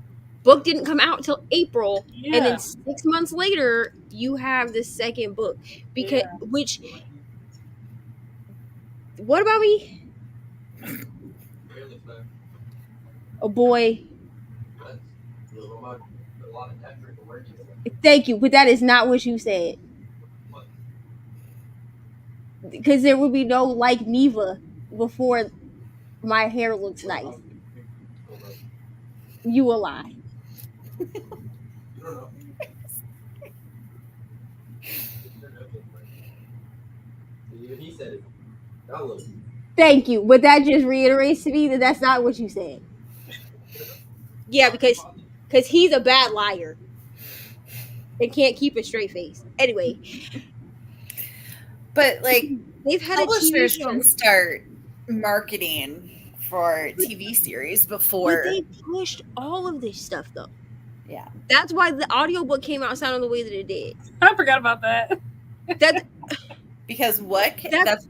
come out till April, and Yeah. then 6 months later you have the second book. Because which what about me? Oh boy. Thank you, but that is not what you said. Because there would be no like Neva before my hair looks nice. You a lie. He said it. Thank you, but that just reiterates to me that that's not what you said. Yeah, because he's a bad liar and can't keep a straight face. Anyway, But like they've had a TV publishers show, can start marketing for TV series but before. they pushed all of this stuff though. Yeah. That's why the audiobook came out sounding the way that it did. I forgot about that. That Because what? That's-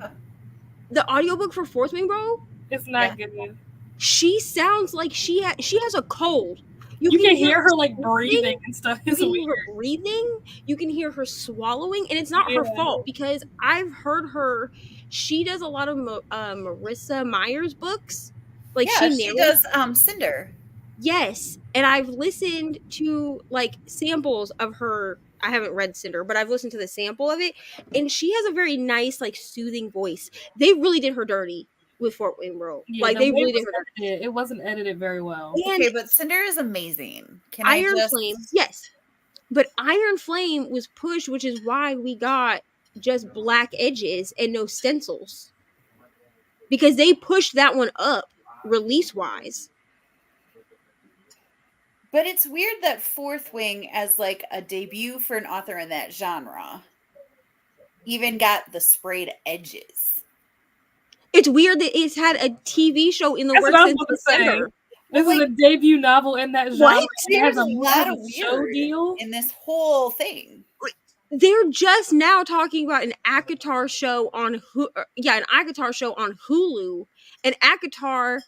the audiobook for Fourth Wing Bro, It's not good. she sounds like she has a cold. You can hear her like breathing and stuff. You It's can weird. hear her breathing. You can hear her swallowing, and it's not her Yeah. fault because I've heard her. She does a lot of Marissa Myers books. Like yeah, she she narrates. does Cinder. Yes, and I've listened to like samples of her. I haven't read Cinder, but I've listened to the sample of it, and she has a very nice, like, soothing voice. They really did her dirty with Fort Wayne Bro. Yeah, Like the they way really it did was her dirty. edited, it wasn't edited very well. And Okay, but Cinder is amazing. Can Iron I just Flame, yes, but Iron Flame was pushed, which is why we got just black edges and no stencils, because they pushed that one up release wise. But it's weird that Fourth Wing, as like a debut for an author in that genre, even got the sprayed edges. It's weird that it's had a TV show in the That's what works I was since about to say. December. This is a debut novel in that genre. What? and it has There's a lot has of a show weird deal. in this whole thing. They're just now talking about an ACOTAR show on an ACOTAR show on Hulu, and ACOTAR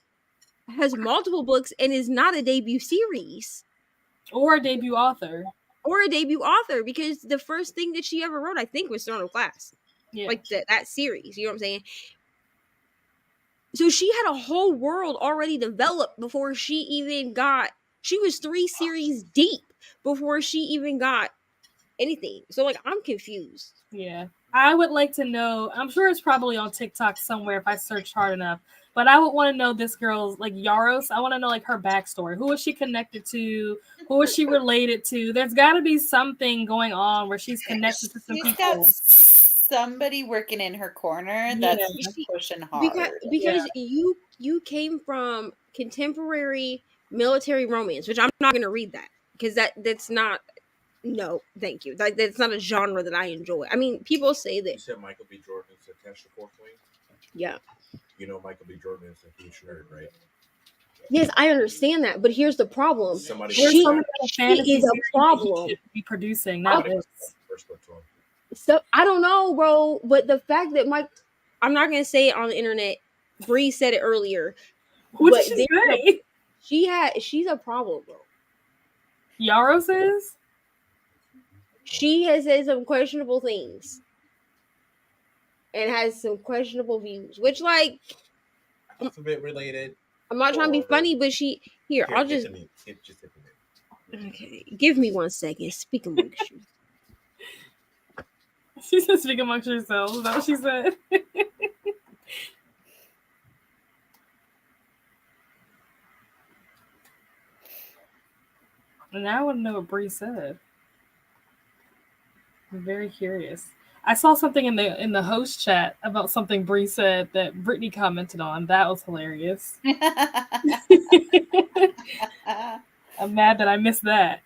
has multiple books and is not a debut series Or a debut author. or a debut author, because the first thing that she ever wrote, I think, was Throne of Glass, Yeah. like that series. You know what I'm saying? So she had a whole world already developed before she even got. She was 3 series deep before she even got anything. So like, I'm confused. Yeah. I would like to know, I'm sure it's probably on TikTok somewhere if I search hard enough, but I would want to know this girl's, like, Yaros. I want to know, like, her backstory. Who is she connected to? Who is she related to? There's got to be something going on where she's connected to some She's people. got somebody working in her corner that's pushing hard. Because you came from contemporary military romance, which I'm not going to read that, because that's not. No, thank you. That's not a genre that I enjoy. I mean, people say You that. said Michael B. Jordan is attached to Fourth Wing? Yeah. You know Michael B. Jordan is a huge nerd, right? Yes, I understand that, but here's the problem. Somebody There's She, so many other she fantasy is a series that problem. you should be producing, not Oh. this. first book to him. So I don't know, bro, but the fact that I'm not gonna say it on the internet. Bree said it earlier. What but did she there's say? she's a problem, bro. Yaros is? She has said some questionable things and has some questionable views, which, like, It's a bit related. I'm not trying to be funny, but I'll just okay. Give me 1 second. Speak amongst you. She said speak amongst yourselves. Is that what she said? And now I want to know what Bree said. I'm very curious. I saw something in the host chat about something Bree said that Brittany commented on. That was hilarious. I'm mad that I missed that.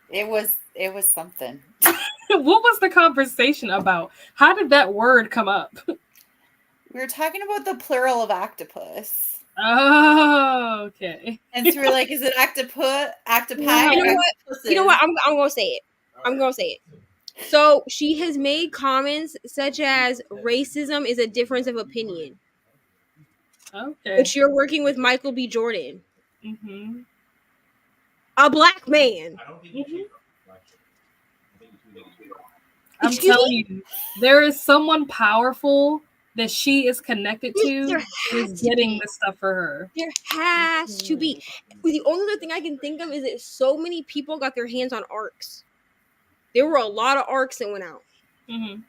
It was something. What was the conversation about? How did that word come up? We were talking about the plural of octopus. Oh, okay. And so we're like, is it octopus, octopi? You know or what? You know what? I'm gonna say it. I'm gonna say it. So she has made comments such as racism is a difference of opinion. Okay. But you're working with Michael B. Jordan, Mm-hmm. a black man. I don't think you should. I'm Excuse telling me? you, there is someone powerful that she is connected to There who has is to getting be. this stuff for her. There has to be. The only other thing I can think of is that so many people got their hands on arcs. There were a lot of arcs that went out Mm-hmm.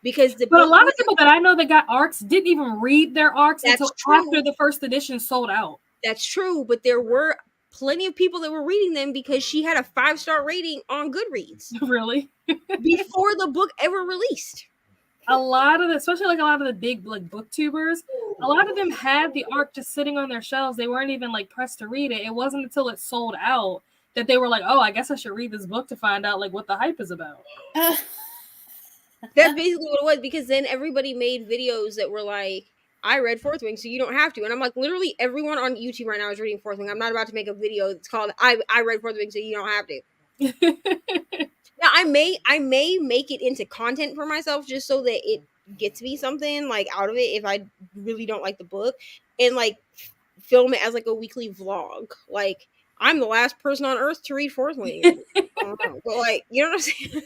because the But a book. lot of people that I know that got arcs didn't even read their arcs That's until true. after the first edition sold out. That's true, but there were plenty of people that were reading them because she had a 5-star rating on Goodreads Really? before the book ever released. A lot of the, especially like a lot of the big like booktubers, a lot of them had the arc just sitting on their shelves. They weren't even like pressed to read it. It wasn't until it sold out that they were like, oh, I guess I should read this book to find out like what the hype is about. That's basically what it was, because then everybody made videos that were like, I read Fourth Wing, so you don't have to. And I'm like, literally everyone on YouTube right now is reading Fourth Wing. I'm not about to make a video that's called I read Fourth Wing, so you don't have to. Now I may make it into content for myself just so that it gets me something like out of it if I really don't like the book, and like film it as like a weekly vlog. Like, I'm the last person on earth to read Fourth Wing. I don't know, but like, you know what I'm saying?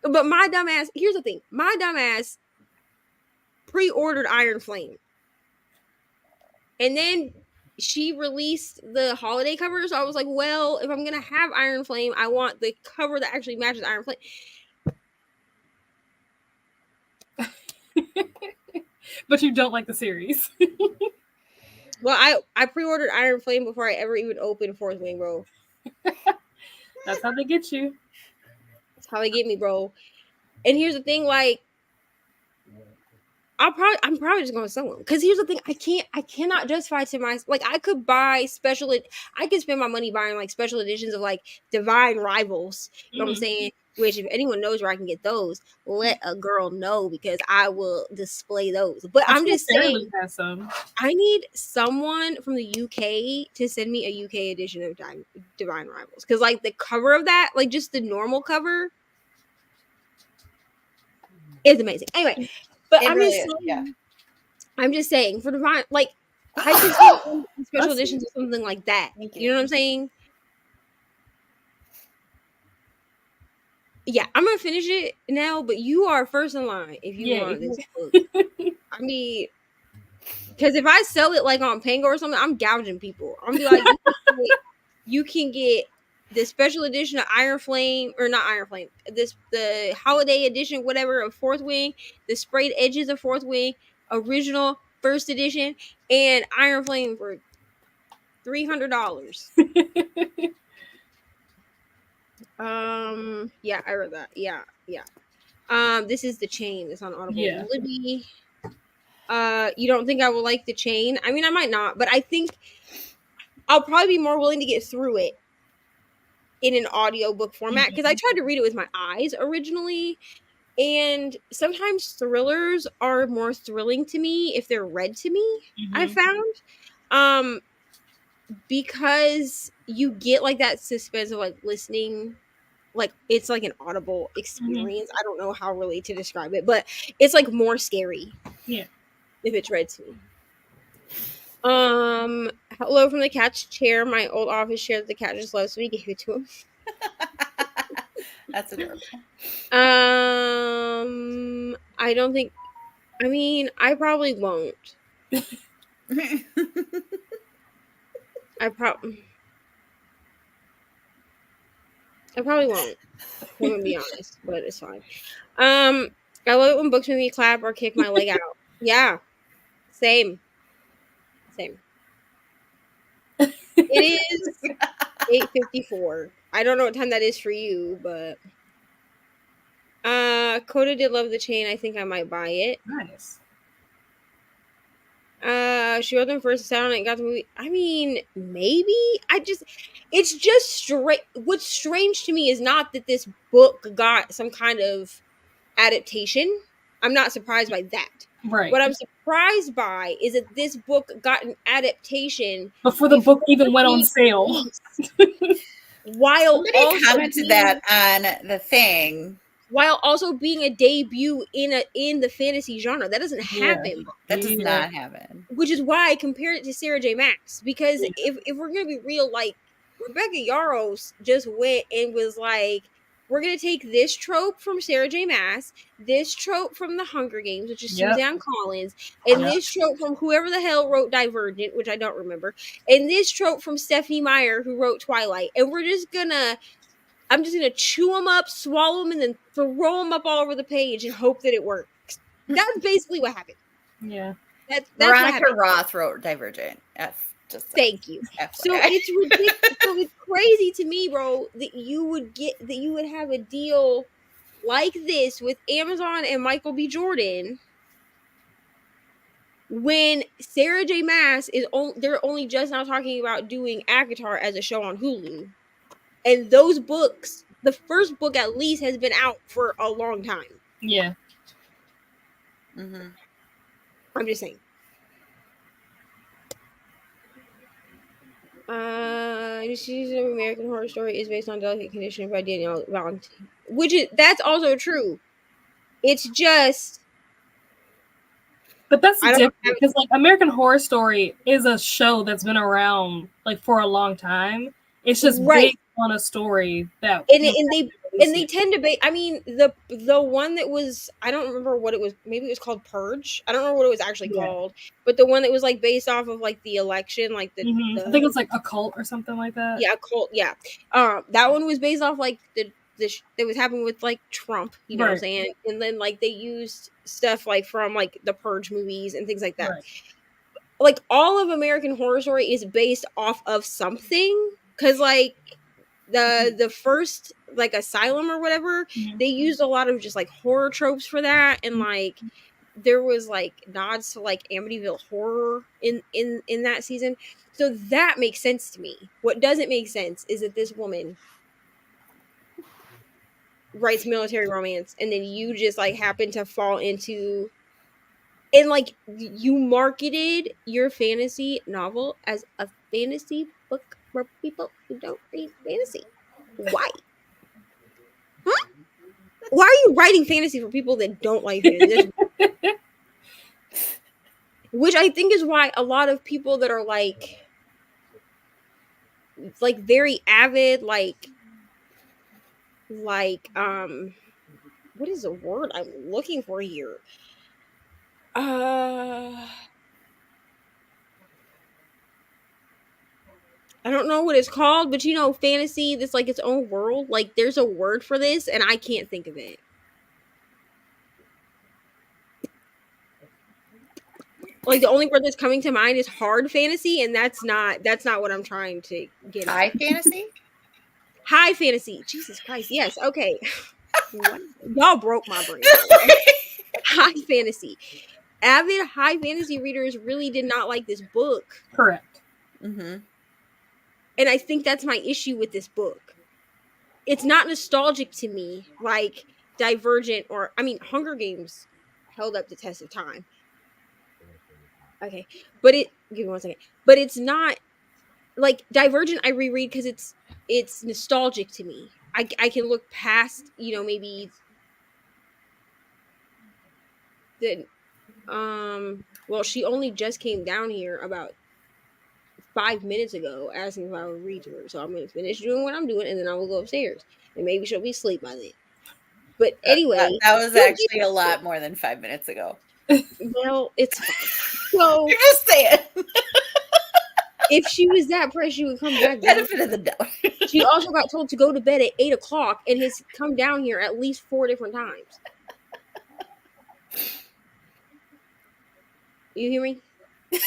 But my dumbass, here's the thing. My dumbass pre-ordered Iron Flame. And then she released the holiday cover. So I was like, well, if I'm going to have Iron Flame, I want the cover that actually matches Iron Flame. But you don't like the series. Well, I pre-ordered Iron Flame before I ever even opened Fourth Wing, bro. That's how they get you. That's how they get me, bro. And here's the thing, like, I'm probably just gonna sell them. Because here's the thing, I cannot justify to myself. Like, I could buy I could spend my money buying like special editions of like Divine Rivals. You know what I'm saying? Which, if anyone knows where I can get those, let a girl know, because I will display those. But I'm just saying, has some. I need someone from the UK to send me a UK edition of Divine Rivals. Because like the cover of that, like just the normal cover, is amazing. Anyway, but It I'm really just is, saying, yeah. I'm just saying, for Divine, like, I could see special editions or something like that. Thank You know what I'm saying? Yeah, I'm gonna finish it now, but you are first in line if you Yeah. want this book. I mean, because if I sell it like on Pango or something, I'm gouging people. I'm gonna be like, you can get the special edition of Iron Flame, or not Iron Flame, the holiday edition, whatever, of Fourth Wing, the sprayed edges of Fourth Wing, original first edition, and Iron Flame for $300. Yeah, I read that. Yeah. This is the chain. It's on Audible. Yeah. Libby. You don't think I will like the chain? I mean, I might not, but I think I'll probably be more willing to get through it in an audiobook format, because I tried to read it with my eyes originally, and sometimes thrillers are more thrilling to me if they're read to me. I found because you get like that suspense of like listening, like it's like an audible experience. I don't know how really to describe it, but it's like more scary. Yeah. If it's read to me. Hello from the cat's chair. My old office chair that the cat just loves, so we gave it to him. That's adorable. I don't think. I mean, I probably won't. I probably won't. I'm gonna be honest, but it's fine. I love it when books make me clap or kick my leg out. Yeah, same. It is 8:54. I don't know what time that is for you, but Coda did love the chain. I think I might buy it. Nice. She wrote them first, sat on it, and got the movie. I mean, maybe. It's just straight. What's strange to me is not that this book got some kind of adaptation. I'm not surprised by that. Right. What I'm surprised by is that this book got an adaptation Before the book even went on being sale. released, while Somebody also commented that on the thing. while also being a debut in the fantasy genre. That doesn't happen. That does Yeah. not happen. Which is why I compared it to Sarah J. Maas. Because Yeah. if we're gonna be real, like Rebecca Yarros just went and was like, we're gonna take this trope from Sarah J. Maas, this trope from the Hunger Games, which is Yep. Suzanne Collins, and Yep. this trope from whoever the hell wrote Divergent, which I don't remember, and this trope from Stephanie Meyer, who wrote Twilight, and I'm just gonna chew them up, swallow them, and then throw them up all over the page and hope that it works. That's basically what happened. Yeah. That's what Veronica happened. Roth wrote Divergent. Thank you. So FYI. it's ridiculous. So it's crazy to me, bro, that you would have a deal like this with Amazon and Michael B. Jordan when Sarah J. Maas they're only just now talking about doing Akatar as a show on Hulu. And those books, the first book at least, has been out for a long time. Yeah. Mm-hmm. I'm just saying. Season of American Horror Story is based on Delicate Condition by Danielle Valentine, that's also true. It's just, But that's I don't different have because like American Horror Story is a show that's been around like for a long time. It's just Right. based on a story that and they tend to be. I mean, the one that was, I don't remember what it was. Maybe it was called Purge. I don't remember what it was actually Yeah. called. But the one that was like based off of like the election, like the I think it was like a cult or something like that. yeah, cult. Yeah, that one was based off like the that was happening with like Trump. You know what I'm Right. saying? And then like they used stuff like from like the Purge movies and things like that. Right. Like all of American Horror Story is based off of something, because like the first like Asylum or whatever, Mhm. they used a lot of just like horror tropes for that, and like there was like nods to like Amityville Horror in that season. So that makes sense to me. What doesn't make sense is that this woman writes military romance and then you just like happen to fall into, and like you marketed your fantasy novel as a fantasy book for people who don't read fantasy. Why? Huh? Why are you writing fantasy for people that don't like fantasy? Which I think is why a lot of people that are like very avid, like what is the word I'm looking for here? I don't know what it's called, but you know, fantasy that's like its own world. Like there's a word for this and I can't think of it. Like the only word that's coming to mind is hard fantasy, and that's not what I'm trying to get High at. fantasy? High fantasy. Jesus Christ. Yes. Okay. What? Y'all broke my brain. High fantasy. Avid high fantasy readers really did not like this book. Correct. Mm-hmm. And I think that's my issue with this book. It's not nostalgic to me like Divergent or, I mean, Hunger Games held up the test of time. Okay. But give me one second. But it's not like Divergent I reread because it's nostalgic to me. I can look past, you know, maybe the well, she only just came down here about 5 minutes ago asking if I would read to her. So I'm gonna finish doing what I'm doing and then I will go upstairs. And maybe she'll be asleep by then. But anyway, That was actually a lot more than 5 minutes ago. well, it's fine. So You're just saying. if she was that pressed, she would come back. Benefit of the doubt. She also got told to go to bed at 8 o'clock and has come down here at least 4 different times. You hear me? I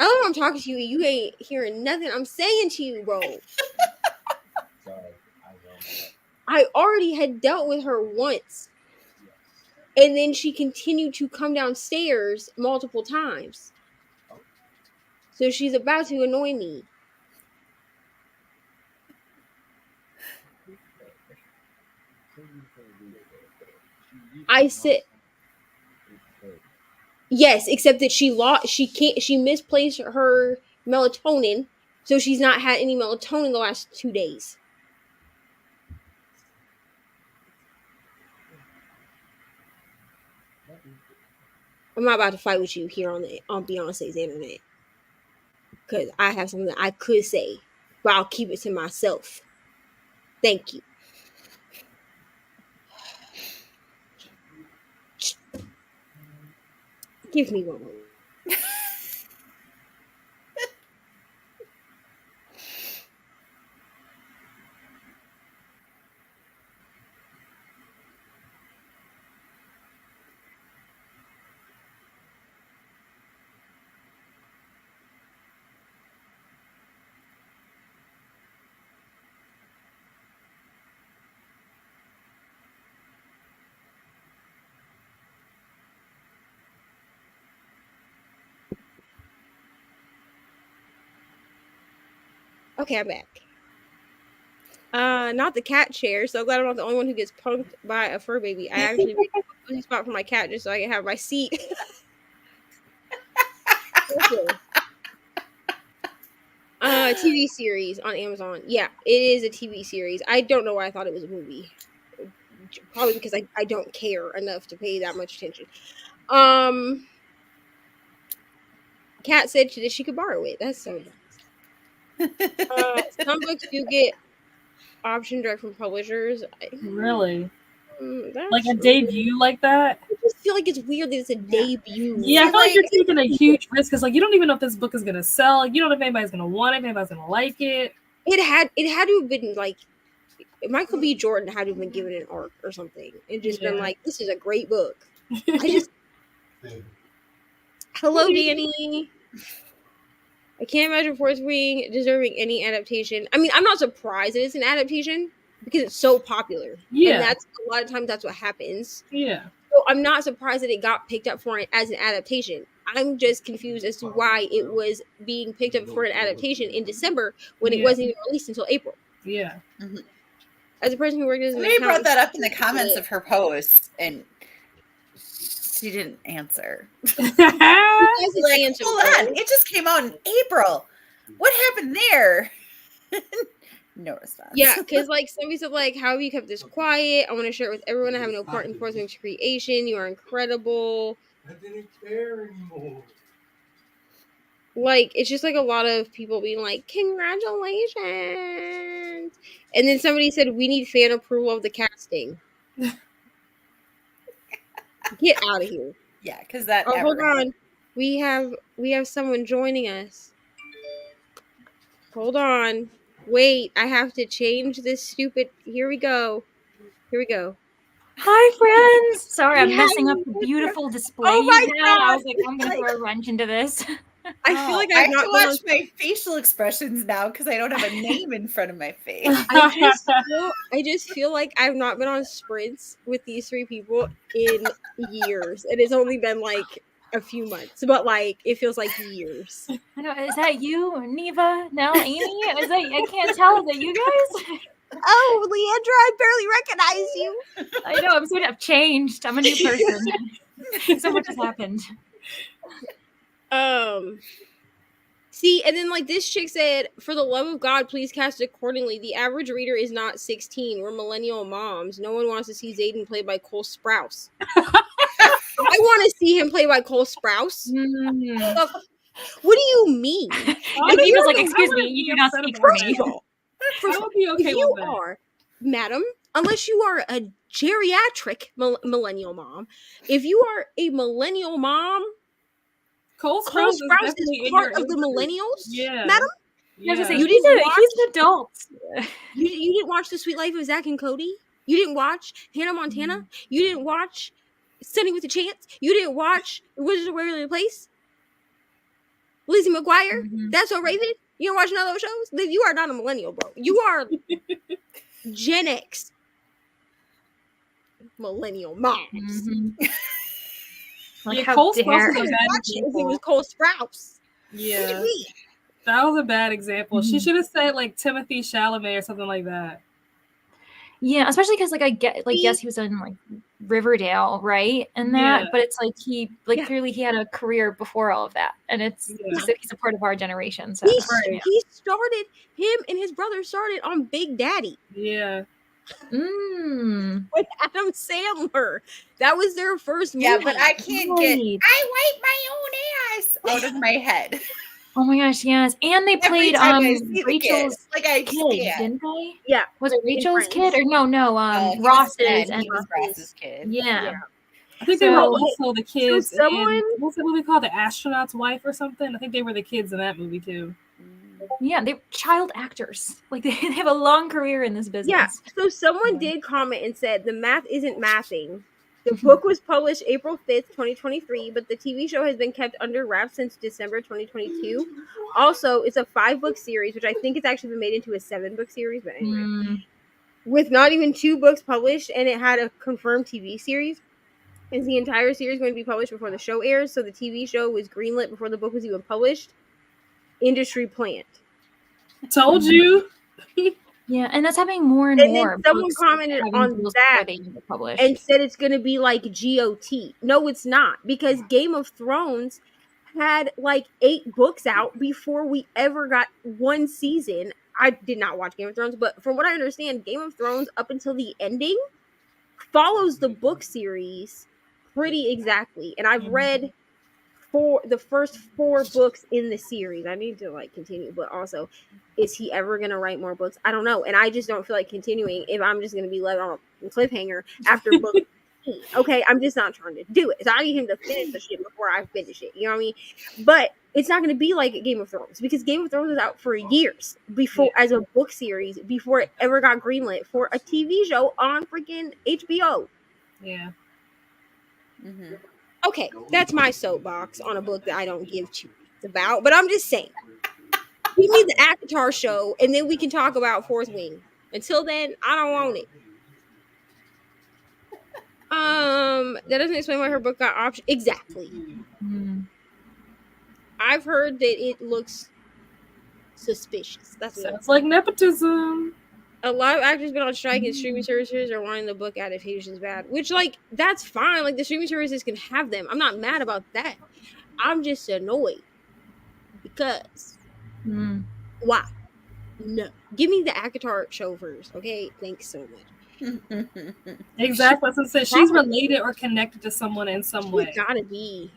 don't know I'm talking to you. You ain't hearing nothing I'm saying to you, bro. I already had dealt with her once. And then she continued to come downstairs multiple times. So she's about to annoy me. I said yes, except that she misplaced her melatonin, so she's not had any melatonin the last 2 days. I'm not about to fight with you here on Beyonce's internet because I have something I could say, but I'll keep it to myself. Thank you. Give me one moment. Okay, I'm back. Not the cat chair. So glad I'm not the only one who gets punked by a fur baby. I actually made a cozy spot for my cat just so I can have my seat. Okay. TV series on Amazon. Yeah, it is a TV series. I don't know why I thought it was a movie. Probably because I don't care enough to pay that much attention. Kat said she could borrow it. That's so nice. Some books do get option direct from publishers. Really? That's Like a debut like that? I just feel like it's weird that it's a debut. Yeah, I feel like you're taking a huge risk because like you don't even know if this book is gonna sell. You don't know if anybody's gonna want it, if anybody's gonna like it. It had to have been like Michael B. Jordan had to have been given an arc or something and just been like, "This is a great book." I just hello, Danny. I can't imagine Force Wing deserving any adaptation. I mean, I'm not surprised that it's an adaptation because it's so popular. Yeah, and that's a lot of times that's what happens. Yeah, so I'm not surprised that it got picked up for it as an adaptation. I'm just confused as to why it was being picked up for an adaptation in December when it wasn't even released until April. Yeah. Mm-hmm. As a person who worked as an Somebody brought that up in the comments of her post, and she didn't answer. Like, hold on, it just came out in April. What happened there? No response. Yeah, because like somebody said, like, how have you kept this quiet? I want to share it with everyone. I have no part in Force Wing's creation. You are incredible. I didn't care anymore. Like, it's just like a lot of people being like, congratulations. And then somebody said, we need fan approval of the casting. Get out of here. Yeah, because that. Oh, hold on. We have someone joining us. Hold on. Wait, I have to change this stupid. Here we go. Hi, friends. Sorry, I'm messing up the beautiful display Oh my you had. God. I was like, I'm gonna throw a wrench into this. I feel like I I've have not to watch my facial expressions now because I don't have a name in front of my face. I just feel like I've not been on sprints with these three people in years. It has only been like a few months, but like it feels like years. I know. Is that you, Neva? No, Amy? Is that? I can't tell. Is that you guys? Oh, Leandra, I barely recognize you. I know. I've changed. I'm a new person. So much has happened. See, and then like this chick said, for the love of God, please cast accordingly. The average reader is not 16. We're millennial moms. No one wants to see Zayden played by Cole Sprouse. I want to see him played by Cole Sprouse. What do you mean? And he was like, excuse me, you do not speak for me. First of all, if you are, madam, unless you are a geriatric millennial mom, if you are a millennial mom, Cole Sprouse is part of the millennials, madam. Yeah. He's an adult. You didn't watch The Sweet Life of Zach and Cody? You didn't watch Hannah Montana? You didn't watch Sunny with a Chance? You didn't watch Wizards of Waverly Place? Lizzie McGuire? That's So Raven? You don't watch none of those shows? Then you are not a millennial, bro. You are Gen X millennial moms. Like, Cole Sprouse is a bad example. It was Cole Sprouse. Yeah, that was a bad example. She should have said like Timothy Chalamet or something like that. Yeah, especially because like I get like yes he was in like Riverdale, right? And that, Yeah. but it's like he Yeah. clearly he had a career before all of that, and it's Yeah. just that he's a part of our generation. So Right. He started, him and his brother started on Big Daddy Yeah. with Adam Sandler. That was their first movie. Yeah, but I can't get Right. I wipe my own ass out of my head. Oh my gosh, yes. And they Every played time I see the kid, Rachel's like I kid, can't. didn't they? Yeah. Was it Rachel's kid Friends. or no, No, he was Ross's Ben, and he was Ross's kid. yeah. I think they were So also the kids someone- in what's that movie called? The Astronaut's Wife or something? I think they were the kids in that movie too. yeah, they're child actors. Like they have a long career in this business. Yeah. So someone did comment and said the math isn't mathing. The book was published April 5th, 2023, but the TV show has been kept under wraps since December 2022. Also, it's a 5-book series, which I think it's actually been made into a 7-book series, but anyway. With not even 2 books published, and it had a confirmed TV series. Is the entire series going to be published before the show airs? So the TV show was greenlit before the book was even published. Industry plant. Told you. Yeah, and that's happening more and And more. then someone books commented having on deals that before they get published. and said it's going to be like GOT. No, it's not, because Game of Thrones had like 8 books out before we ever got 1 season. I did not watch Game of Thrones, but from what I understand, Game of Thrones up until the ending follows the book series pretty exactly. And I've read the first 4 books in the series. I need to like continue, but also, is he ever gonna write more books? I don't know, and I just don't feel like continuing if I'm just gonna be left on a cliffhanger after book 15. Okay, I'm just not trying to do it. So I need him to finish the shit before I finish it. You know what I mean? But it's not gonna be like Game of Thrones, because Game of Thrones was out for years before as a book series before it ever got greenlit for a TV show on freaking HBO. Yeah. Mm-hmm. Okay, that's my soapbox on a book that I don't give 2 shits about, but I'm just saying. Give me the Avatar show, and then we can talk about Fourth Wing. Until then, I don't want it. That doesn't explain why her book got option. Exactly. I've heard that it looks suspicious. That's what Sounds like nepotism. a lot of actors been on strike, and streaming services are wanting the book adaptations bad, which, like, that's fine. Like, the streaming services can have them. I'm not mad about that. I'm just annoyed because why? No, give me the Akatar show first, okay? Thanks so much. Exactly. As I said, she's related or connected to someone in some way. She gotta be.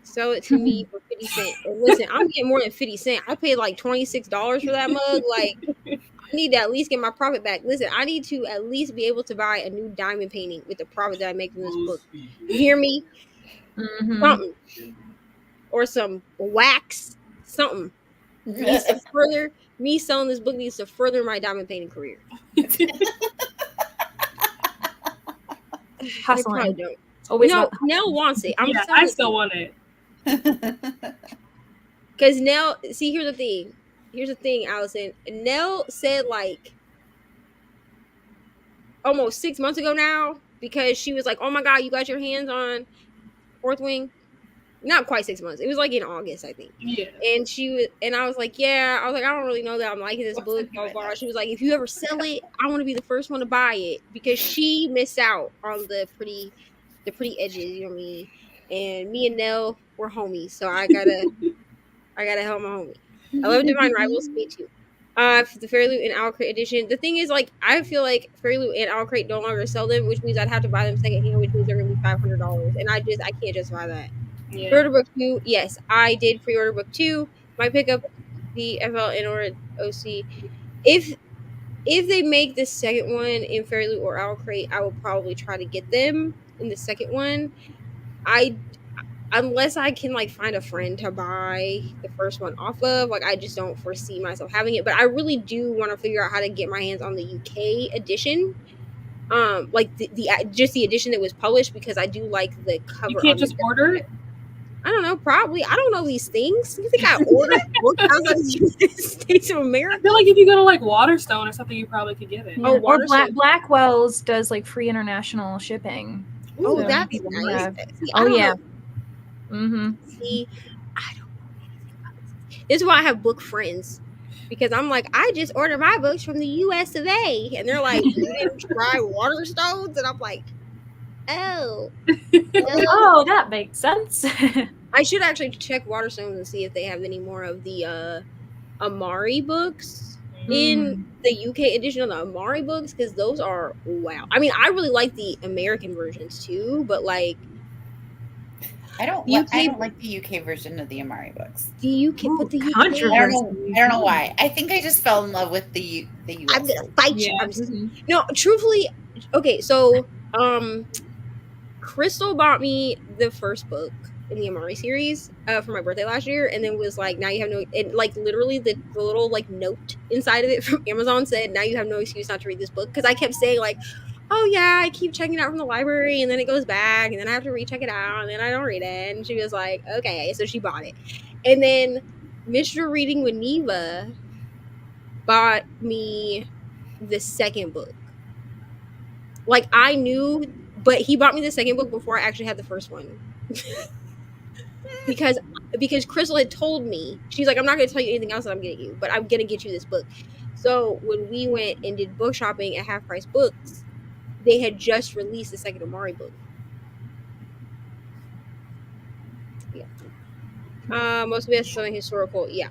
Sell it to me for 50 cents. And listen, I'm getting more than 50 cents. I paid like $26 for that mug. Like, I need to at least get my profit back. Listen, I need to at least be able to buy a new diamond painting with the profit that I make from this book. You hear me? Something. Or some wax. Something. Needs to further, me selling this book needs to further my diamond painting career. Hustling. I probably don't. Always No, not- Nell wants it. Yeah, I still want it. Because Nell, see, here's the thing. Here's the thing, Allison. Nell said like almost 6 months ago now, because she was like, "Oh my god, you got your hands on Fourth Wing." Not quite 6 months. It was like in August, I think. Yeah. And she was, and I was like, "Yeah." I was like, "I don't really know that I'm liking this book." Blah, blah. She was like, "If you ever sell it, I want to be the first one to buy it," because she missed out on the pretty edges. You know what I mean? And me and Nell were homies, so I gotta help my homie. I love Divine Rivals. Me too. The Fairy Loot and Owl Crate edition. The thing is, like, I feel like Fairy Loot and Owl Crate no longer sell them, which means I'd have to buy them secondhand, which means they're gonna be $500, and I can't justify that. Yeah. Pre-order book 2, yes, I did pre-order book 2. Might pick up the FLN or OC. If they make the second one in Fairy Loot or Owl Crate, I will probably try to get them in the second one. Unless I can like find a friend to buy the first one off of, like, I just don't foresee myself having it. But I really do want to figure out how to get my hands on the UK edition, like the just the edition that was published, because I do like the cover. You can't just order it. I don't know. Probably. I don't know these things. You think I ordered books outside of the United States of I America? feel like if you go to like Waterstone or something, you probably could get it. Yeah. Oh, Or Waterstone. Blackwell's does like free international shipping. Oh, So that's people nice. have- See, I Oh don't yeah. know. Mm-hmm. See, I don't know anything about this. This is why I have book friends. because I'm like, I just order my books from the US of A. And they're like, you didn't try Waterstones? And I'm like, oh. Oh, that makes sense. I should actually check Waterstones and see if they have any more of the Amari books in the UK edition of the Amari books, because those are wow. I mean, I really like the American versions too, but like I don't like the UK version of the Amari books. the UK, but the UK. I don't know why. I think I just fell in love with the US. I'm gonna fight you. I'm just, no, truthfully, okay. So, Crystal bought me the first book in the Amari series for my birthday last year, and then was like, now you have no, and like literally the little like note inside of it from Amazon said, now you have no excuse not to read this book, because I kept saying like, oh yeah, I keep checking it out from the library, and then it goes back, and then I have to recheck it out, and then I don't read it. And she was like, okay, so she bought it. And then Mr. Reading with Neva bought me the second book. Like, I knew, but he bought me the second book before I actually had the first one. because Crystal had told me, she's like, I'm not going to tell you anything else that I'm getting you, but I'm going to get you this book. So when we went and did book shopping at Half Price Books, they had just released the second Amari book. Yeah. Most best-selling historical, yeah.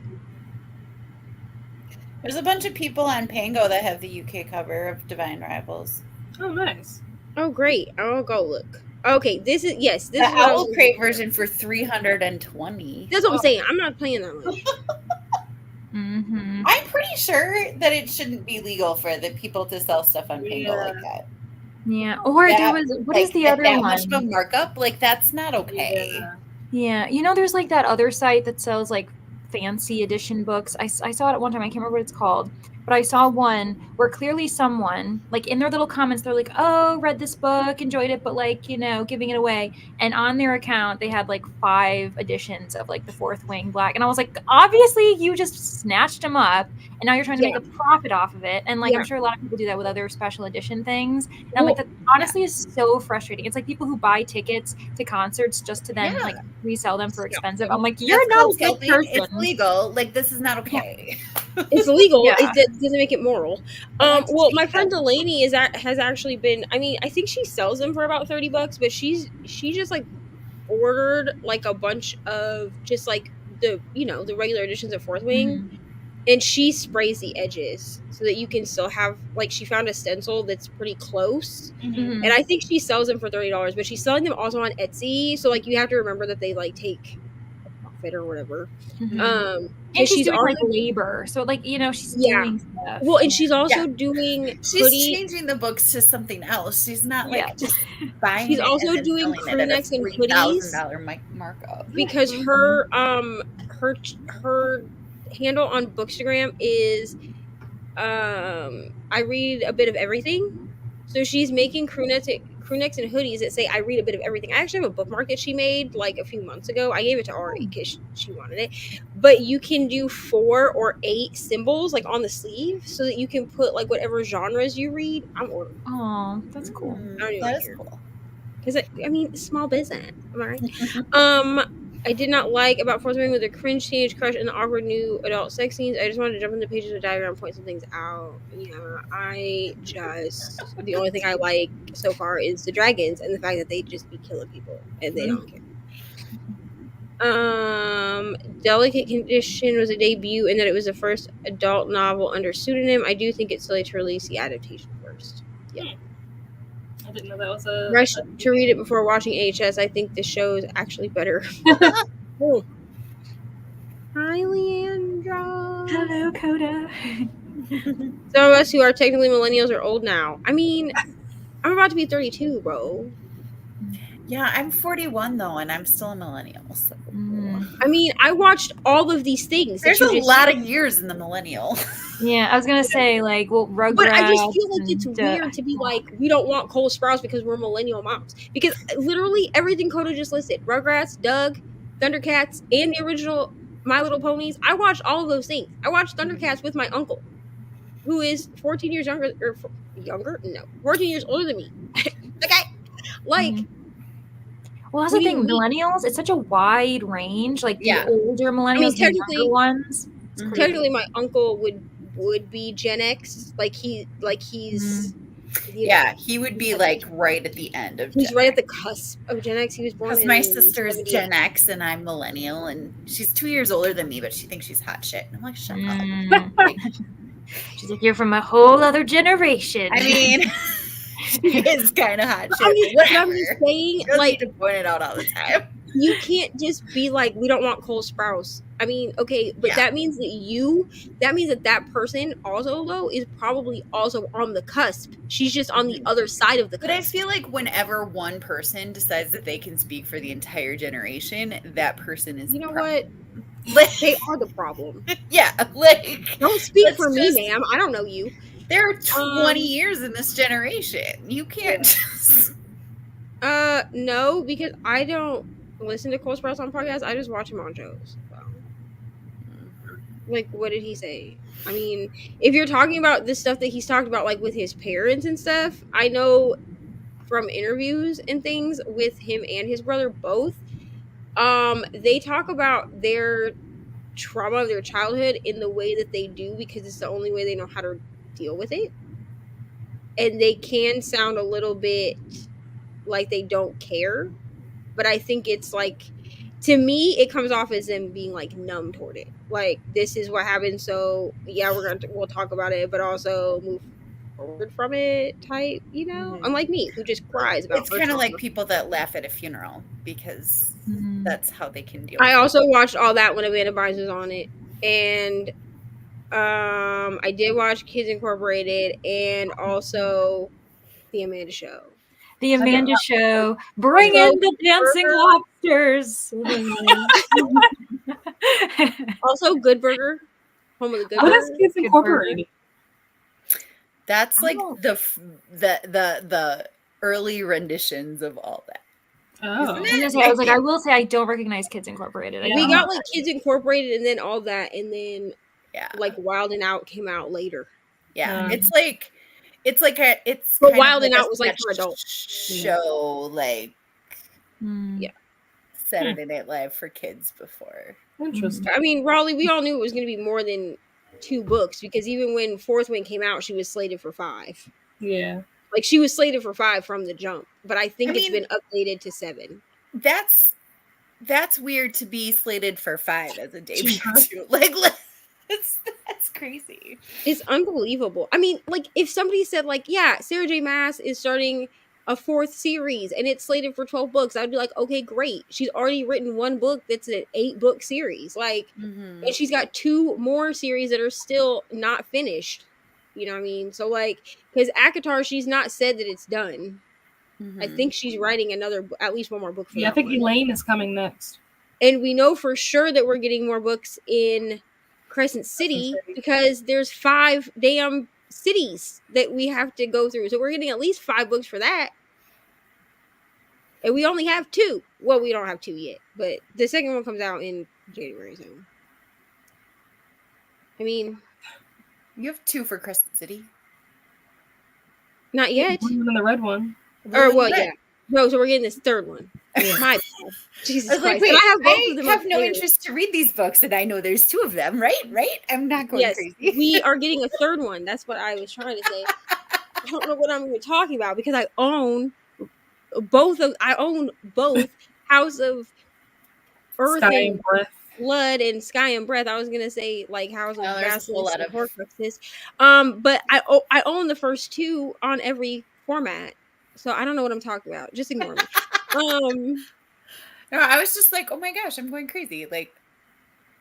There's a bunch of people on Pango that have the UK cover of Divine Rivals. Oh, nice. Oh, great. I'll go look. Okay, this is, yes. This the is what Owl Crate version for $320. That's what I'm saying. I'm not paying that much. I'm pretty sure that it shouldn't be legal for the people to sell stuff on Pango like that. Yeah. Or there was, what is the other one? Much of a markup? Like, that's not okay. Yeah. You know, there's like that other site that sells like fancy edition books. I saw it at one time. I can't remember what it's called. But I saw one where clearly someone, like in their little comments, they're like, oh, read this book, enjoyed it, but like, you know, giving it away. And on their account, they had like 5 editions of like the Fourth Wing Black. And I was like, obviously you just snatched them up and now you're trying to make a profit off of it. And like, I'm sure a lot of people do that with other special edition things. And I'm like, that honestly is so frustrating. It's like people who buy tickets to concerts just to then like resell them for expensive. I'm like, you're not a good person. It's legal. Like, this is not okay. It's illegal. It doesn't make it moral. Well, my friend Delaney has actually been. I mean, I think she sells them for about $30, but she just like ordered like a bunch of just like the regular editions of Fourth Wing, and she sprays the edges so that you can still have like, she found a stencil that's pretty close, and I think she sells them for $30, but she's selling them also on Etsy. So like, you have to remember that they like take fit or whatever. And she's doing like labor, so like, you know, she's doing stuff. Well, and she's also doing she's changing the books to something else. She's not like just buying. She's also doing crew necks and hoodies markup, because her handle on Bookstagram is I read a bit of everything. So she's making crew necks and hoodies that say I read a bit of everything. I actually have a bookmark that she made like a few months ago. I gave it to Ari because she wanted it. But you can do 4 or 8 symbols like on the sleeve so that you can put like whatever genres you read. I'm ordering. Oh, that's cool. That is cool. Because I mean, small business. Am I right? I did not like about Fourth Wing with the cringe teenage crush and the awkward new adult sex scenes. I just wanted to jump into pages of diagram, point some things out. Yeah, the only thing I like so far is the dragons and the fact that they just be killing people and they don't care. Delicate Condition was a debut and that it was the first adult novel under pseudonym. I do think it's silly to release the adaptation first. Yeah. I didn't know that was a rush to read it before watching AHS. I think the show is actually better. Oh. Hi, Leandra. Hello, Coda. Some of us who are technically millennials are old now. I mean, I'm about to be 32, bro. Yeah, I'm 41 though, and I'm still a millennial. So. I mean, I watched all of these things. There's a lot of years in the millennial. Yeah, I was gonna say like, well, Rugrats. But I just feel like it's weird to be like, we don't want Cole Sprouse because we're millennial moms. Because literally everything Coda just listed: Rugrats, Doug, Thundercats, and the original My Little Ponies. I watched all of those things. I watched Thundercats with my uncle, who is 14 years younger, or younger? No, 14 years older than me. Okay, like. Well, that's the thing. Millennials, it's such a wide range. Like the older millennials, the younger ones. technically my uncle would be Gen X. Like he's Yeah, he would be like right at the end of he's Gen right X. at the cusp of Gen X. He was born Because in my sister's 78. Gen X and I'm millennial, and she's 2 years older than me, but she thinks she's hot shit. And I'm like, shut up. Like, She's like, you're from a whole other generation. I mean, she is kind of hot shit. I'm just saying, You don't like, need to point it out all the time. you can't just be like, we don't want Cole Sprouse. I mean, okay, but that means that person also, though, is probably also on the cusp. She's just on the other side of the cusp. But I feel like whenever one person decides that they can speak for the entire generation, that person is you know what? They are the problem. Yeah, like, don't speak for me, ma'am. I don't know you. There are 20 years in this generation. You can't just... No, because I don't listen to Cole Sprouse on podcasts. I just watch him on shows. So. Like, what did he say? I mean, if you're talking about the stuff that he's talked about, like with his parents and stuff, I know from interviews and things with him and his brother both, they talk about their trauma of their childhood in the way that they do because it's the only way they know how to deal with it. And they can sound a little bit like they don't care, but I think it's like, to me, it comes off as them being like numb toward it. Like, this is what happened, so yeah, we'll talk about it, but also move forward from it type, you know? Unlike me, who just cries about It's kind of like people that laugh at a funeral because that's how they can deal I with also watched all that when Amanda Bynes was on it, and I did watch Kids Incorporated and also The Amanda Show. The Amanda Show. Bring in the dancing lobsters. Also, Good Burger. Home of the Good What Burger. is Kids Incorporated? That's like the early renditions of all that. Oh. I was like, I will say I don't recognize Kids Incorporated. We got like Kids Incorporated and then all that, and then like Wild and Out came out later. Yeah, it's like but Wild and Out was like for adults. Show like Saturday Night Live for kids before. Interesting. I mean, Raleigh, we all knew it was going to be more than 2 books because even when Fourth Wing came out, she was slated for 5. Yeah. Like, she was slated for 5 from the jump, but I think it's been updated to 7. That's weird to be slated for 5 as a debut. Like, that's crazy. It's unbelievable. I mean, like, if somebody said, like, yeah, Sarah J. Maas is starting a 4th series and it's slated for 12 books, I'd be like, okay, great. She's already written 1 book that's an 8-book series. Like, and she's got 2 more series that are still not finished. You know what I mean? So, like, because ACOTAR, she's not said that it's done. I think she's writing at least 1 more book for I think Elaine is coming next. And we know for sure that we're getting more books in Crescent City because there's 5 damn cities that we have to go through. So we're getting at least 5 books for that. And we only have 2. Well, we don't have 2 yet, but the second one comes out in January. So, I mean, you have 2 for Crescent City. Not yet. And the red one. Or well, yeah. No, so we're getting this 3rd one. My bad. Jesus Christ. Like, wait, I have both of them. I have no interest to read these books, and I know there's 2 of them, right? I'm not going crazy. We are getting a 3rd one. That's what I was trying to say. I don't know what I'm even talking about because I own both House of Earth Sky and Breath. Blood and Sky and Breath. I was gonna say like House of Basilisk and Horcruxes. But I own the first 2 on every format. So I don't know what I'm talking about. Just ignore me. No, I was just like, oh my gosh, I'm going crazy. Like,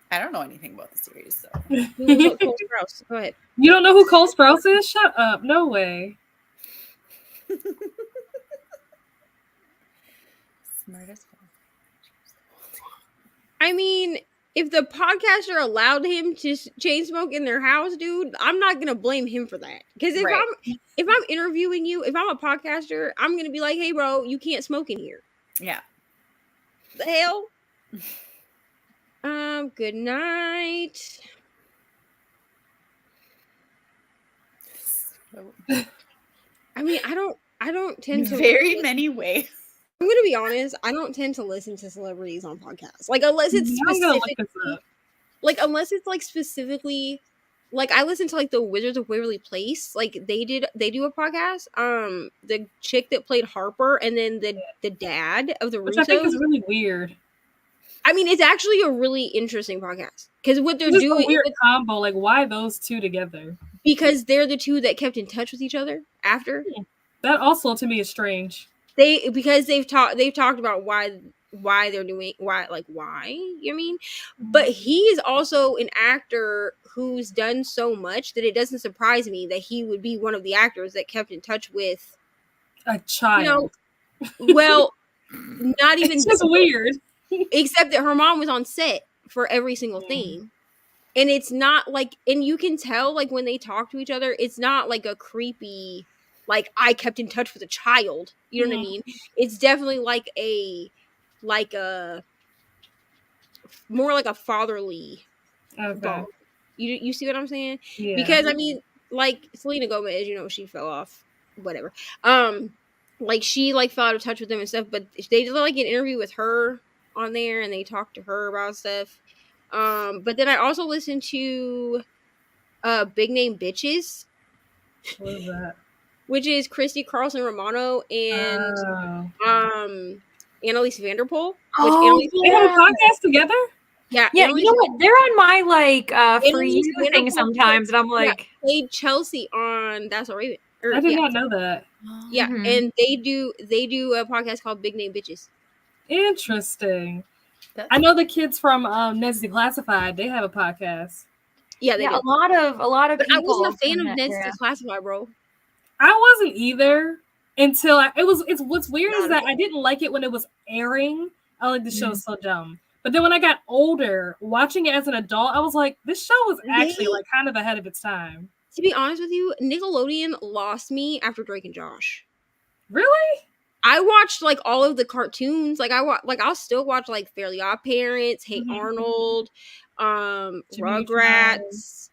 I don't know anything about the series. So Cole Sprouse. Go ahead. You don't know who Cole Sprouse is? Shut up. No way. Smart as hell. I mean, if the podcaster allowed him to chain smoke in their house, dude, I'm not gonna blame him for that. Because if I'm interviewing you, if I'm a podcaster, I'm gonna be like, hey, bro, you can't smoke in here. Yeah. The hell. Good night. I mean, I don't tend to many ways. I'm gonna be honest. I don't tend to listen to celebrities on podcasts, like unless it's specific. like unless it's like specifically like I listen to like the Wizards of Waverly Place. Like they do a podcast. The chick that played Harper and then the dad of the Which I think Russos. is really weird. I mean, it's actually a really interesting podcast because what they're It's just doing a weird combo. Like, why those two together? because they're the two that kept in touch with each other after. That also to me is strange. Because they've talked about why they're doing why you mean, but he is also an actor who's done so much that it doesn't surprise me that he would be one of the actors that kept in touch with A child. Well, not even It's just weird. except that her mom was on set for every single thing. And it's not like, and you can tell like when they talk to each other, it's not like a creepy, like I kept in touch with a child. You know what I mean? It's definitely like a more like a fatherly bond. You see what I'm saying? Yeah. Because I mean, like Selena Gomez, she fell off, whatever. Like she like fell out of touch with them and stuff, but they did like an interview with her on there and they talked to her about stuff. But then I also listened to Big Name Bitches. What is that? Which is Christy Carlson Romano and Annalise Vanderpool. They have a podcast together? Yeah, you know what? They're on my like for Annalise you thing sometimes, and I'm like, played Chelsea on That's All Raven. I did not know that. Yeah, and they do a podcast called Big Name Bitches. Interesting. I know the kids from Ned's Declassified. They have a podcast. Yeah, they do. a lot of. But I people wasn't a fan from of that Ned's era. Declassified, bro. I wasn't either until it's what's weird is that I didn't like it when it was airing. I like the show is so dumb. But then when I got older, watching it as an adult, I was like, this show was actually like kind of ahead of its time. To be honest with you, Nickelodeon lost me after Drake and Josh. Really? I watched like all of the cartoons. Like I'll still watch like Fairly Odd Parents, Hey Arnold, Rugrats,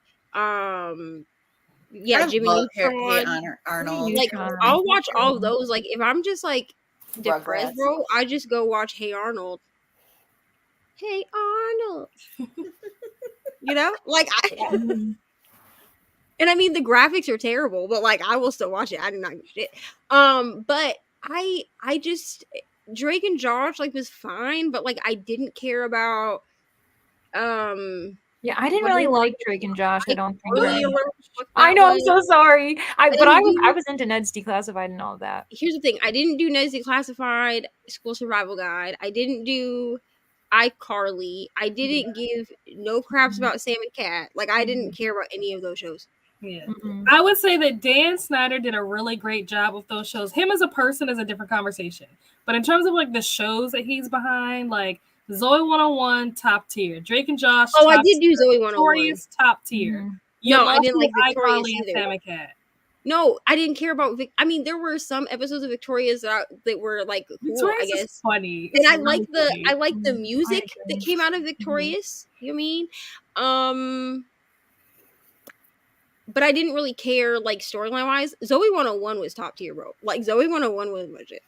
Jimmy Neutron. Hey Arnold. Like I'll watch all of those. Like if I'm just like depressed, Rugrats. bro, I just go watch Hey Arnold. Hey Arnold. Like and I mean the graphics are terrible, but like I will still watch it. I do not give a shit. But I just Drake and Josh like was fine, but like I didn't care about Yeah, I didn't really like Drake and Josh. I don't think. really I know. I'm so sorry. I was into Ned's Declassified and all of that. Here's the thing: I didn't do Ned's Declassified, School Survival Guide. I didn't do iCarly. I didn't give no craps about Sam and Cat. Like I didn't care about any of those shows. Yeah, I would say that Dan Snyder did a really great job with those shows. Him as a person is a different conversation, but in terms of like the shows that he's behind, like Zoe 101, top tier. Drake and Josh. Oh, I did do Zoe 101. Victorious, top tier. No, I didn't like Victorious iCarly either. and Sam and Cat. No, I didn't care about I mean, there were some episodes of Victorious that were like cool, Victorious I guess. is funny. And It's I like really I like the music that came out of Victorious. You know what I mean? But I didn't really care like storyline wise. Zoe 101 was top tier, bro. Like Zoe 101 was my shit.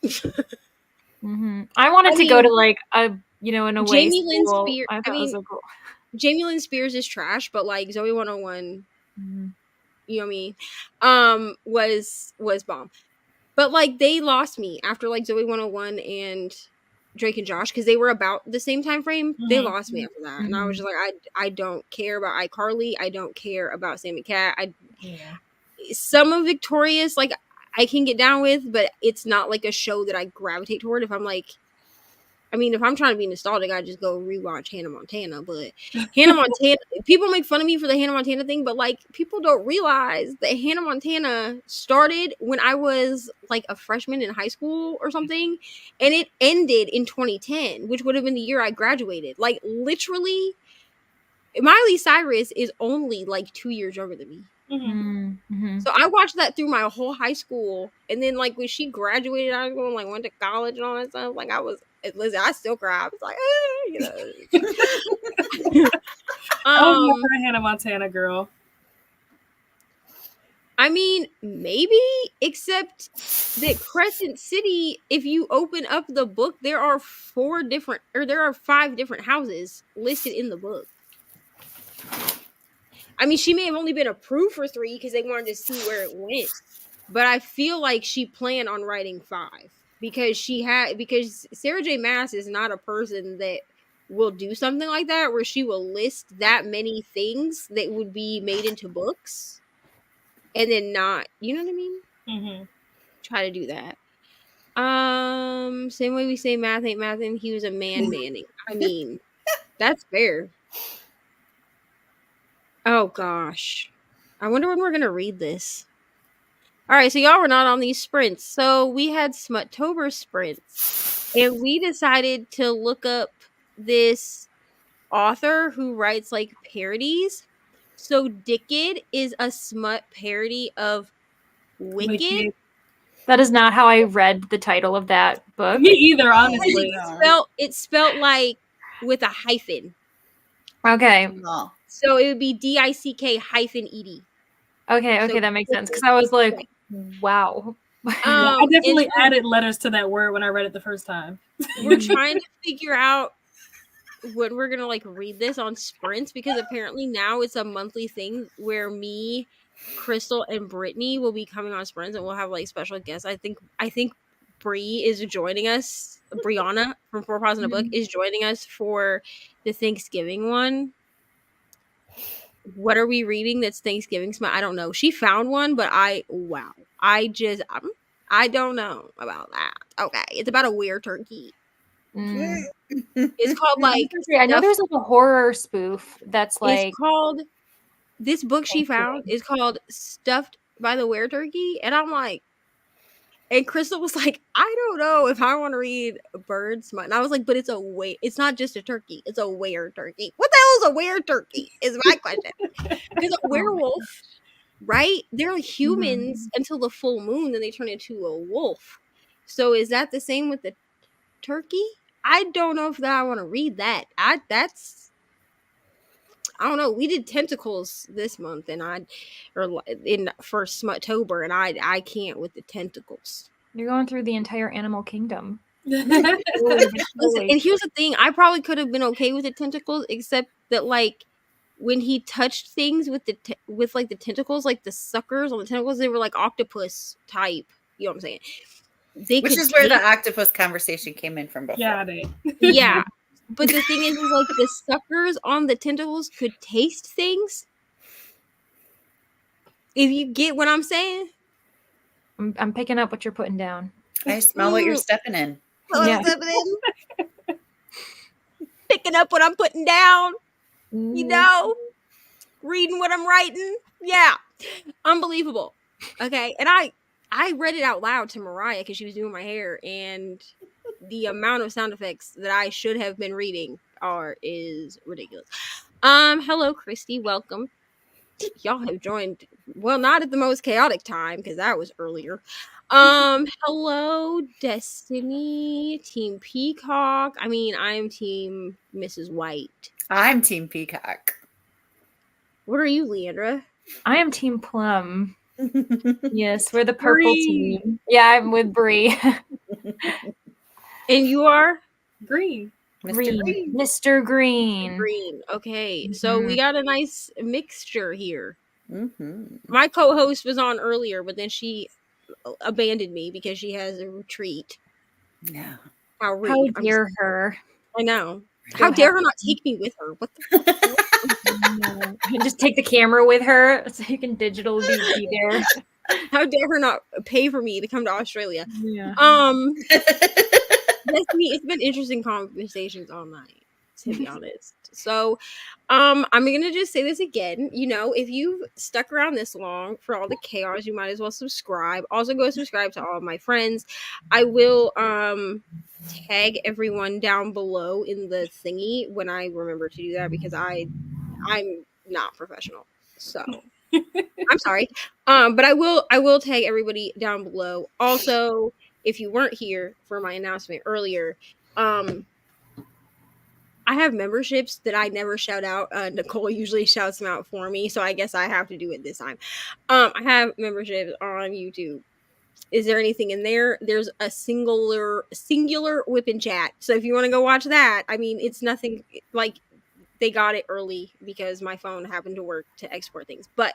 I wanted to go to like a an away Jamie Lynn school. Spears. I thought it was so cool. Jamie Lynn Spears is trash, but like Zoe 101, you know what I mean? Was bomb. But like they lost me after like Zoe 101 and Drake and Josh because they were about the same time frame. They lost me after that, and I was just like, I don't care about iCarly. I don't care about Sam and Cat. Some of Victorious like I can get down with, but it's not like a show that I gravitate toward. If I'm like, I mean, if I'm trying to be nostalgic, I just go rewatch Hannah Montana. But Hannah Montana, people make fun of me for the Hannah Montana thing, but like people don't realize that Hannah Montana started when I was like a freshman in high school or something, and it ended in 2010, which would have been the year I graduated. Like literally, Miley Cyrus is only like 2 years younger than me. So I watched that through my whole high school, and then like when she graduated high school and like went to college and all that stuff, like listen, I still cry. I was like, I'm a Hannah Montana girl. I mean, maybe, except that Crescent City, if you open up the book, there are 5 different houses listed in the book. I mean, she may have only been approved for 3 because they wanted to see where it went. But I feel like she planned on writing 5 because because Sarah J. Maas is not a person that will do something like that where she will list that many things that would be made into books and then not, you know what I mean? Mm-hmm. Try to do that. Same way we say math ain't math and he was a manning. I mean, that's fair. Oh gosh. I wonder when we're gonna read this. Alright, so y'all were not on these sprints. So we had Smuttober sprints. And we decided to look up this author who writes like parodies. So Dicked is a smut parody of Wicked. That is not how I read the title of that book. Me either, honestly. It's spelled like with a hyphen. Okay. Oh. So it would be DICK-ED. Okay, So that makes sense. Because I was like, wow. I definitely and so added letters to that word when I read it the first time. we're trying to figure out when we're gonna like read this on sprints because apparently now it's a monthly thing where me, Crystal, and Brittany will be coming on sprints and we'll have like special guests. I think Bree is joining us. Brianna from Four Paws in a Book is joining us for the Thanksgiving one. What are we reading that's Thanksgiving smut? I don't know. She found one, but I don't know about that. Okay, it's about a weird turkey. It's called like I know there's like a horror spoof that's like it's called this book she found is called Stuffed by the Were Turkey, and I'm like, and Crystal was like, I don't know if I want to read bird smut, and I was like, but it's not just a turkey, it's a were turkey. What the hell is a were turkey? Is my question. Because a werewolf, right? They're humans until the full moon, then they turn into a wolf. So is that the same with the turkey? I don't know if I want to read that. I don't know. We did tentacles this month, and in first Smuttober, and I can't with the tentacles. You're going through the entire animal kingdom. Listen, and here's the thing: I probably could have been okay with the tentacles, except that like when he touched things with with like the tentacles, like the suckers on the tentacles, they were like octopus type. You know what I'm saying? Which is where the octopus conversation came in from before. Yeah. But the thing is like the suckers on the tentacles could taste things. If you get what I'm saying. I'm picking up what you're putting down. I smell what you're stepping in. Yeah. Picking up what I'm putting down. You know? Reading what I'm writing. Yeah. Unbelievable. Okay. And I read it out loud to Mariah because she was doing my hair, and the amount of sound effects that I should have been reading is ridiculous. Hello, Christy. Welcome. Y'all have joined. Well, not at the most chaotic time because that was earlier. Hello, Destiny, Team Peacock. I mean, I'm Team Mrs. White. I'm Team Peacock. What are you, Leandra? I am Team Plum. Yes, we're the purple team. Yeah, I'm with Bree. And you are? Green. Mr. Green. Green. Okay, so we got a nice mixture here. My co-host was on earlier, but then she abandoned me because she has a retreat. Yeah. How rude. How dare her? I know. How dare her not take me with her? What the fuck? Just take the camera with her so you can digitally be there. How dare her not pay for me to come to Australia? Yeah. It's been interesting conversations all night, to be honest. So, I'm gonna just say this again. You know, if you've stuck around this long for all the chaos, you might as well subscribe. Also, go subscribe to all of my friends. I will tag everyone down below in the thingy when I remember to do that because I'm not professional. So I'm sorry. But I will tag everybody down below. Also, if you weren't here for my announcement earlier, I have memberships that I never shout out. Nicole usually shouts them out for me, so I guess I have to do it this time. I have memberships on YouTube. Is there anything in there? There's a singular whip and chat. So if you want to go watch that, I mean, it's nothing like they got it early because my phone happened to work to export things. But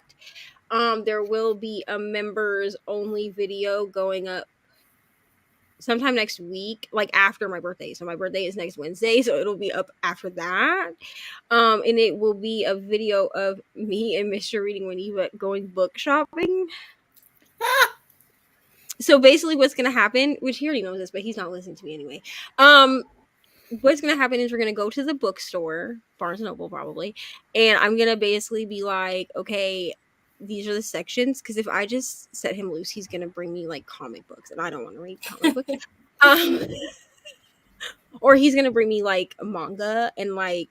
there will be a members only video going up sometime next week, like after my birthday. So my birthday is next Wednesday, so it'll be up after that. And it will be a video of me and Mr. Reading with Eva going book shopping. So basically what's gonna happen, which he already knows this, but he's not listening to me anyway. What's gonna happen is we're gonna go to the bookstore, Barnes and Noble probably, and I'm gonna basically be like, okay, these are the sections, because if I just set him loose, he's gonna bring me like comic books, and I don't want to read comic books. Or he's gonna bring me like manga, and like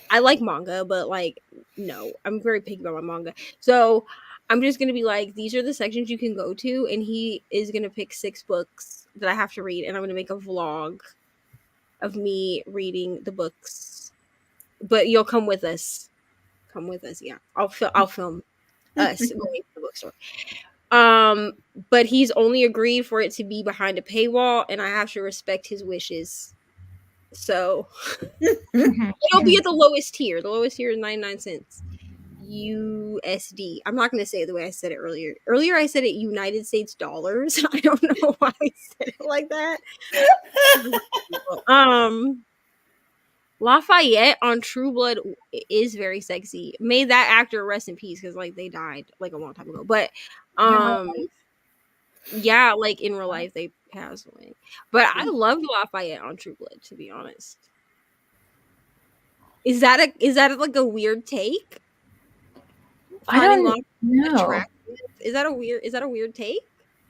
I like manga, but like no, I'm very picky about my manga. So I'm just gonna be like, these are the sections you can go to, and he is gonna pick 6 books that I have to read, and I'm gonna make a vlog of me reading the books. But you'll come with us. Come with us, yeah. I'll film us going to the bookstore. But he's only agreed for it to be behind a paywall, and I have to respect his wishes. So it'll be at the lowest tier. The lowest tier is 99 cents USD. I'm not going to say it the way I said it earlier. Earlier I said it United States dollars. I don't know why I said it like that. Lafayette on True Blood is very sexy. May that actor rest in peace, because like they died like a long time ago. But yeah, like in real life they passed away. But I loved Lafayette on True Blood, to be honest. Is that like a weird take? I don't know. Is that a weird take?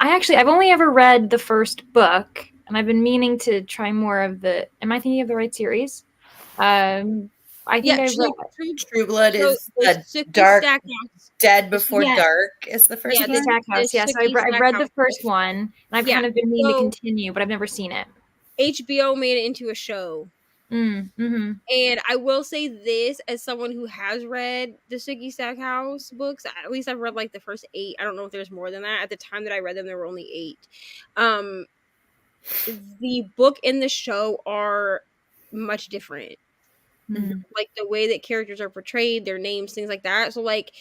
I've only ever read the first book, and I've been meaning to try more of the. Am I thinking of the right series? I think I've read True Blood is dark. Dead Before Dark is the first one. The Stackhouse. Yeah, so I've read the first one, and I've kind of been meaning to continue, but I've never seen it. HBO made it into a show. Mm-hmm. And I will say this, as someone who has read the Sookie Stackhouse books, at least I've read like the first 8. I don't know if there's more than that. At the time that I read them, there were only 8. The book and the show are much different. Mm-hmm. Like the way that characters are portrayed, their names, things like that. So like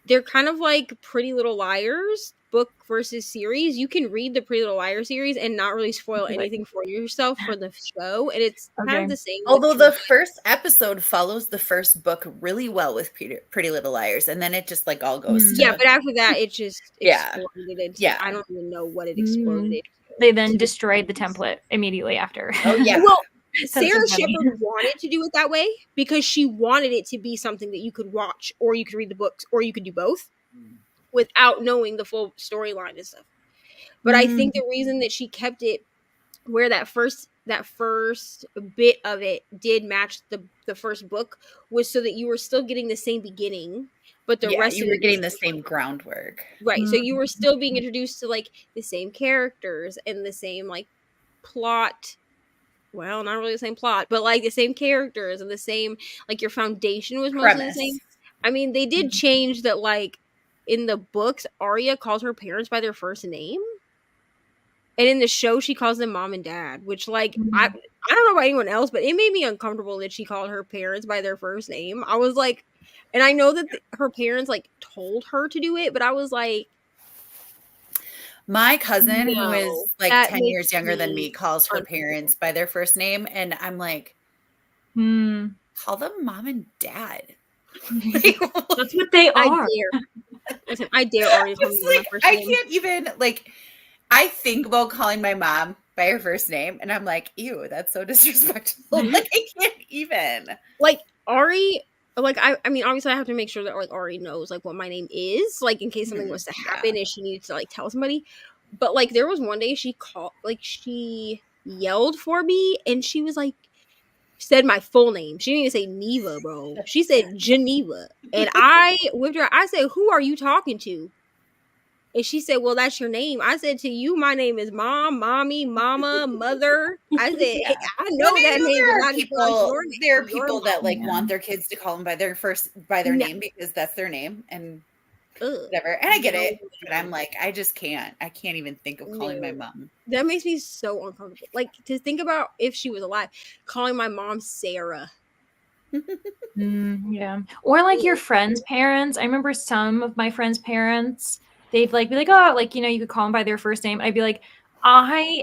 they're kind of like Pretty Little Liars book versus series. You can read the Pretty Little Liars series and not really spoil anything for yourself for the show, and it's kind of the same. Although the first episode follows the first book really well with Pretty Little Liars, and then it just like all goes. Yeah, but after that, it just exploded into. I don't even know what it exploded into. They then destroyed the template immediately after. Oh yeah. Well, Sarah Shepard wanted to do it that way because she wanted it to be something that you could watch, or you could read the books, or you could do both without knowing the full storyline and stuff. But I think the reason that she kept it where that first bit of it did match the first book was so that you were still getting the same beginning, but the rest you were getting the same groundwork. Right. So you were still being introduced to like the same characters and the same like plot. Well, not really the same plot, but like the same characters and the same, like your foundation was mostly the same. I mean, they did change that, like in the books, Arya calls her parents by their first name. And in the show, she calls them mom and dad, which like, I don't know about anyone else, but it made me uncomfortable that she called her parents by their first name. I was like, and I know that her parents like told her to do it, but I was like, my cousin, who is like 10 years younger than me, calls her parents by their first name. And I'm like, call them mom and dad. That's what they are. Listen, I dare Arya to call me by my first name. I can't even, like, I think about calling my mom by her first name, and I'm like, ew, that's so disrespectful. Like, I can't even. Like, Ari, like, I mean, obviously I have to make sure that, like, Ari knows, like, what my name is, like, in case something was to happen and she needed to, like, tell somebody. But, like, there was one day she yelled for me, and she was, like, said my full name. She didn't even say Neva, bro. She said Geneva. And I whipped her. I said, who are you talking to? And she said, well, that's your name. I said, to you, my name is Mom, Mommy, Mama, Mother. I said, I know that name. There are people that like want their kids to call them by their name because that's their name and whatever. And I get it, but I'm like, I just can't. I can't even think of calling my mom. That makes me so uncomfortable. Like, to think about if she was alive, calling my mom Sarah. Yeah. Or like your friends' parents. I remember some of my friends' parents, they'd like be like, oh, like, you could call them by their first name. I'd be like,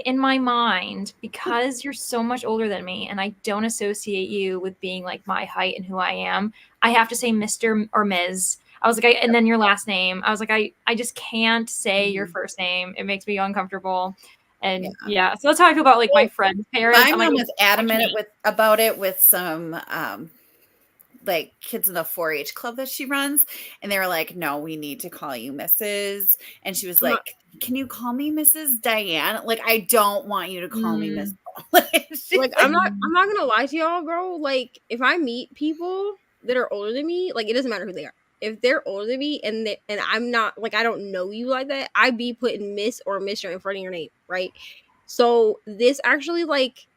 in my mind, because you're so much older than me and I don't associate you with being like my height and who I am, I have to say Mr. or Ms. I was like, and then your last name. I was like, I just can't say your first name. It makes me uncomfortable. And yeah, so that's how I feel about like my friends' parents. My I'm like, mom was adamant about it with some like kids in the 4-H club that she runs, and they were like, no, we need to call you Mrs. And she was like, can you call me Mrs. Diane? Like, I don't want you to call me Miss. Like, I'm not gonna lie to y'all, bro. Like, if I meet people that are older than me, like, it doesn't matter who they are. If they're older than me and I'm not, like, I don't know you like that, I'd be putting Miss or Mr. in front of your name, right? So this actually, like,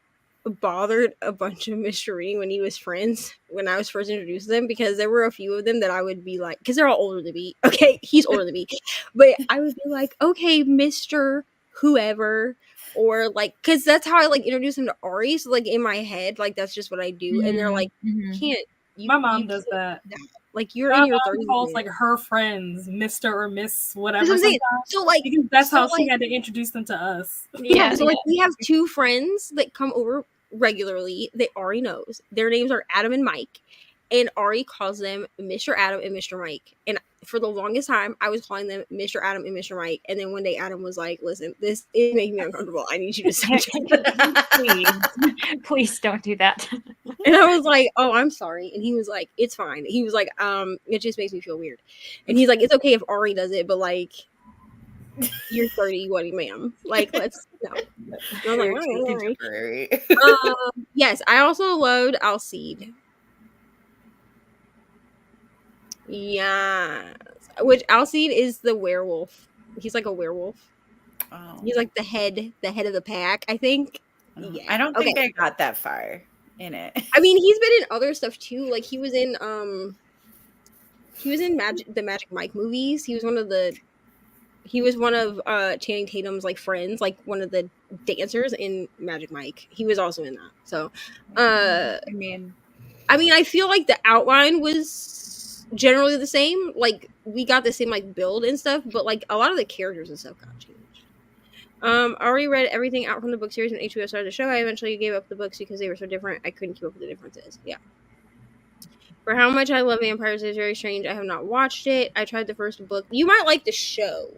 bothered a bunch of Mr. Reading when he was friends, when I was first introduced to them, because there were a few of them that I would be like, because they're all older than me. Okay, he's older than me. But I would be like, okay, Mr. Whoever. Or like, because that's how I like introduce him to Ari. So like in my head, like that's just what I do. And they're like, can't. My mom does that. Like you're my in your mom 30s. calls like her friends Mr. or Miss whatever. That's what I'm saying. So like because that's so, how like, she had to introduce them to us. Yeah. So like we have two friends that come over regularly that Ari knows. Their names are Adam and Mike. And Ari calls them Mr. Adam and Mr. Mike. And for the longest time, I was calling them Mr. Adam and Mr. Mike. And then one day Adam was like, listen, this is making me uncomfortable. I need you to stop doing it. Please don't do that. And I was like, oh, I'm sorry. And he was like, it's fine. He was like, it just makes me feel weird. And he's like, it's okay if Ari does it, but like, you're 30, what, ma'am? Like, let's no. I'm like, all right. Yes, I also loved Alcide. Yeah, which Alcide is the werewolf. He's like a werewolf. Oh. He's like the head of the pack, I think. Yeah. I don't think I got that far in it. I mean, he's been in other stuff too. Like he was in the Magic Mike movies. He was one of Channing Tatum's like friends, like one of the dancers in Magic Mike. He was also in that. So I mean I feel like the outline was generally the same. Like we got the same like build and stuff, but like a lot of the characters and stuff got changed. I already read everything out from the book series when HBO started the show. I eventually gave up the books because they were so different. I couldn't keep up with the differences. Yeah. For how much I love vampires is very strange. I have not watched it. I tried the first book. You might like the show.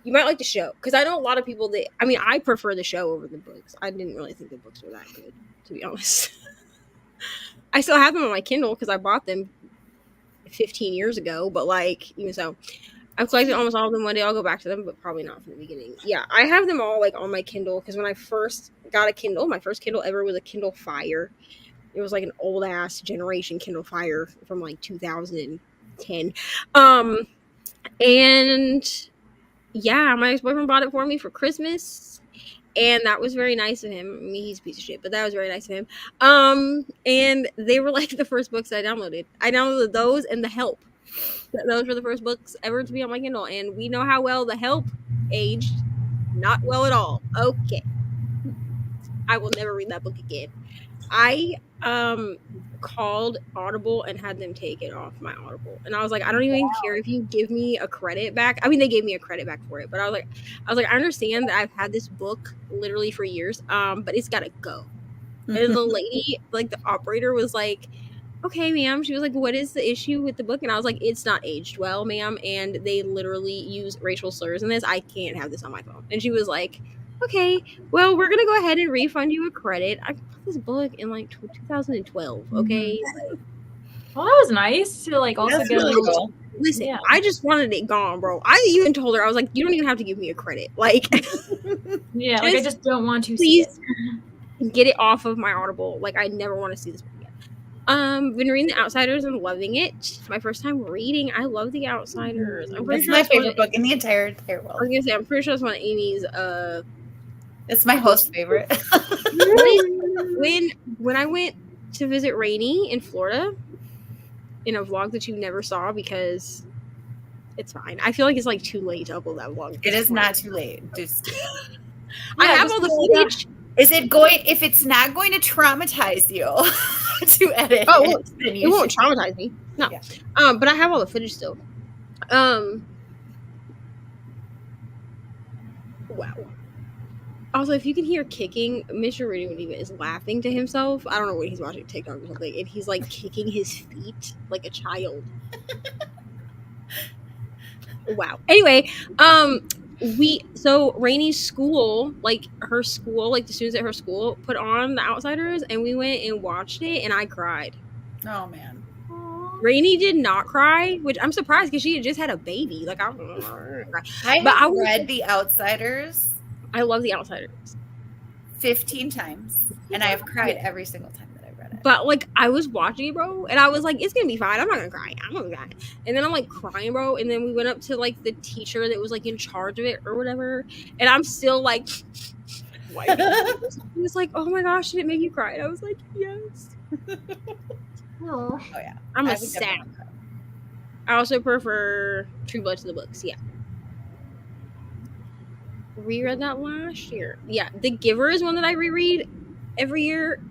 Because I know a lot of people that, I mean, I prefer the show over the books. I didn't really think the books were that good, to be honest. I still have them on my Kindle because I bought them 15 years ago, but like, even so, I've collected almost all of them. One day I'll go back to them, but probably not from the beginning. Yeah, I have them all like on my Kindle because when I first got a Kindle, my first Kindle ever was a Kindle Fire. It was like an old ass generation Kindle Fire from like 2010. And yeah, my ex-boyfriend bought it for me for Christmas, and that was very nice of him. I mean, he's a piece of shit, but that was very nice of him. And they were like the first books I downloaded. I downloaded those and The Help. Those were the first books ever to be on my Kindle, and we know how well The Help aged. Not well at all. Okay. I will never read that book again. I called Audible and had them take it off my Audible, and I was like, I don't even care if you give me a credit back. I mean, they gave me a credit back for it, but I was like, I understand that I've had this book literally for years, but it's gotta go. And the lady, like the operator, was like, okay, ma'am. She was like, what is the issue with the book? And I was like, it's not aged well, ma'am, and they literally use racial slurs in this. I can't have this on my phone. And she was like, okay, well, we're gonna go ahead and refund you a credit. I bought this book in like 2012. Okay, well, that was nice to like also get really cool. Listen, yeah. I just wanted it gone, bro. I even told her, I was like, you don't even have to give me a credit. Like, yeah, like I just don't want to see it. Get it off of my Audible. Like, I never want to see this book again. Been reading The Outsiders and loving it. My first time reading. I love The Outsiders. I'm pretty sure my favorite book in the entire world. I was gonna say, I'm pretty sure it's one of Amy's. It's my host's favorite. when I went to visit Rainey in Florida, in a vlog that you never saw because it's fine. I feel like it's like too late to upload that vlog. It is not too late. Just I have all the footage. Is it going? If it's not going to traumatize you, to edit. Oh, it, well, then it you won't should. traumatize me. No. Yeah. But I have all the footage still. Wow. Also, if you can hear kicking, Mr. Reading with Eva is laughing to himself. I don't know what he's watching, TikTok or something, and he's like kicking his feet like a child. Wow. Anyway, so Rainy's school, like her school, like the students at her school put on The Outsiders, and we went and watched it, and I cried. Oh man. Rainy did not cry, which I'm surprised because she had just had a baby. Like I have read The Outsiders. I love The Outsiders 15 times, and I have cried every single time that I've read it. But like I was watching it, bro, and I was like, it's gonna be fine. I'm not gonna cry. I'm gonna cry. And then I'm like crying, bro. And then we went up to like the teacher that was like in charge of it or whatever, and I'm still like, why? He was like, oh my gosh, did it make you cry? And I was like, yes. Oh yeah. I'm a sad. I also prefer True Blood to the books. Yeah. Reread that last year. Yeah, The Giver is one that I reread every year.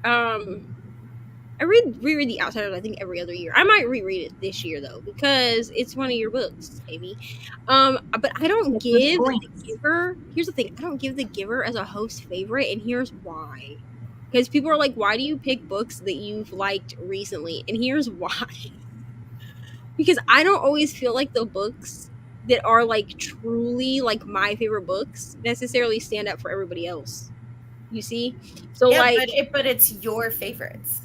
I reread The Outsiders, I think, every other year. I might reread it this year though, because it's one of your books, Amy. But I don't give The Giver. Here's the thing: I don't give The Giver as a host favorite, and here's why. Because people are like, "Why do you pick books that you've liked recently?" And here's why. Because I don't always feel like the books that are like truly like my favorite books necessarily stand up for everybody else. You see? So yeah, like but it's your favorites.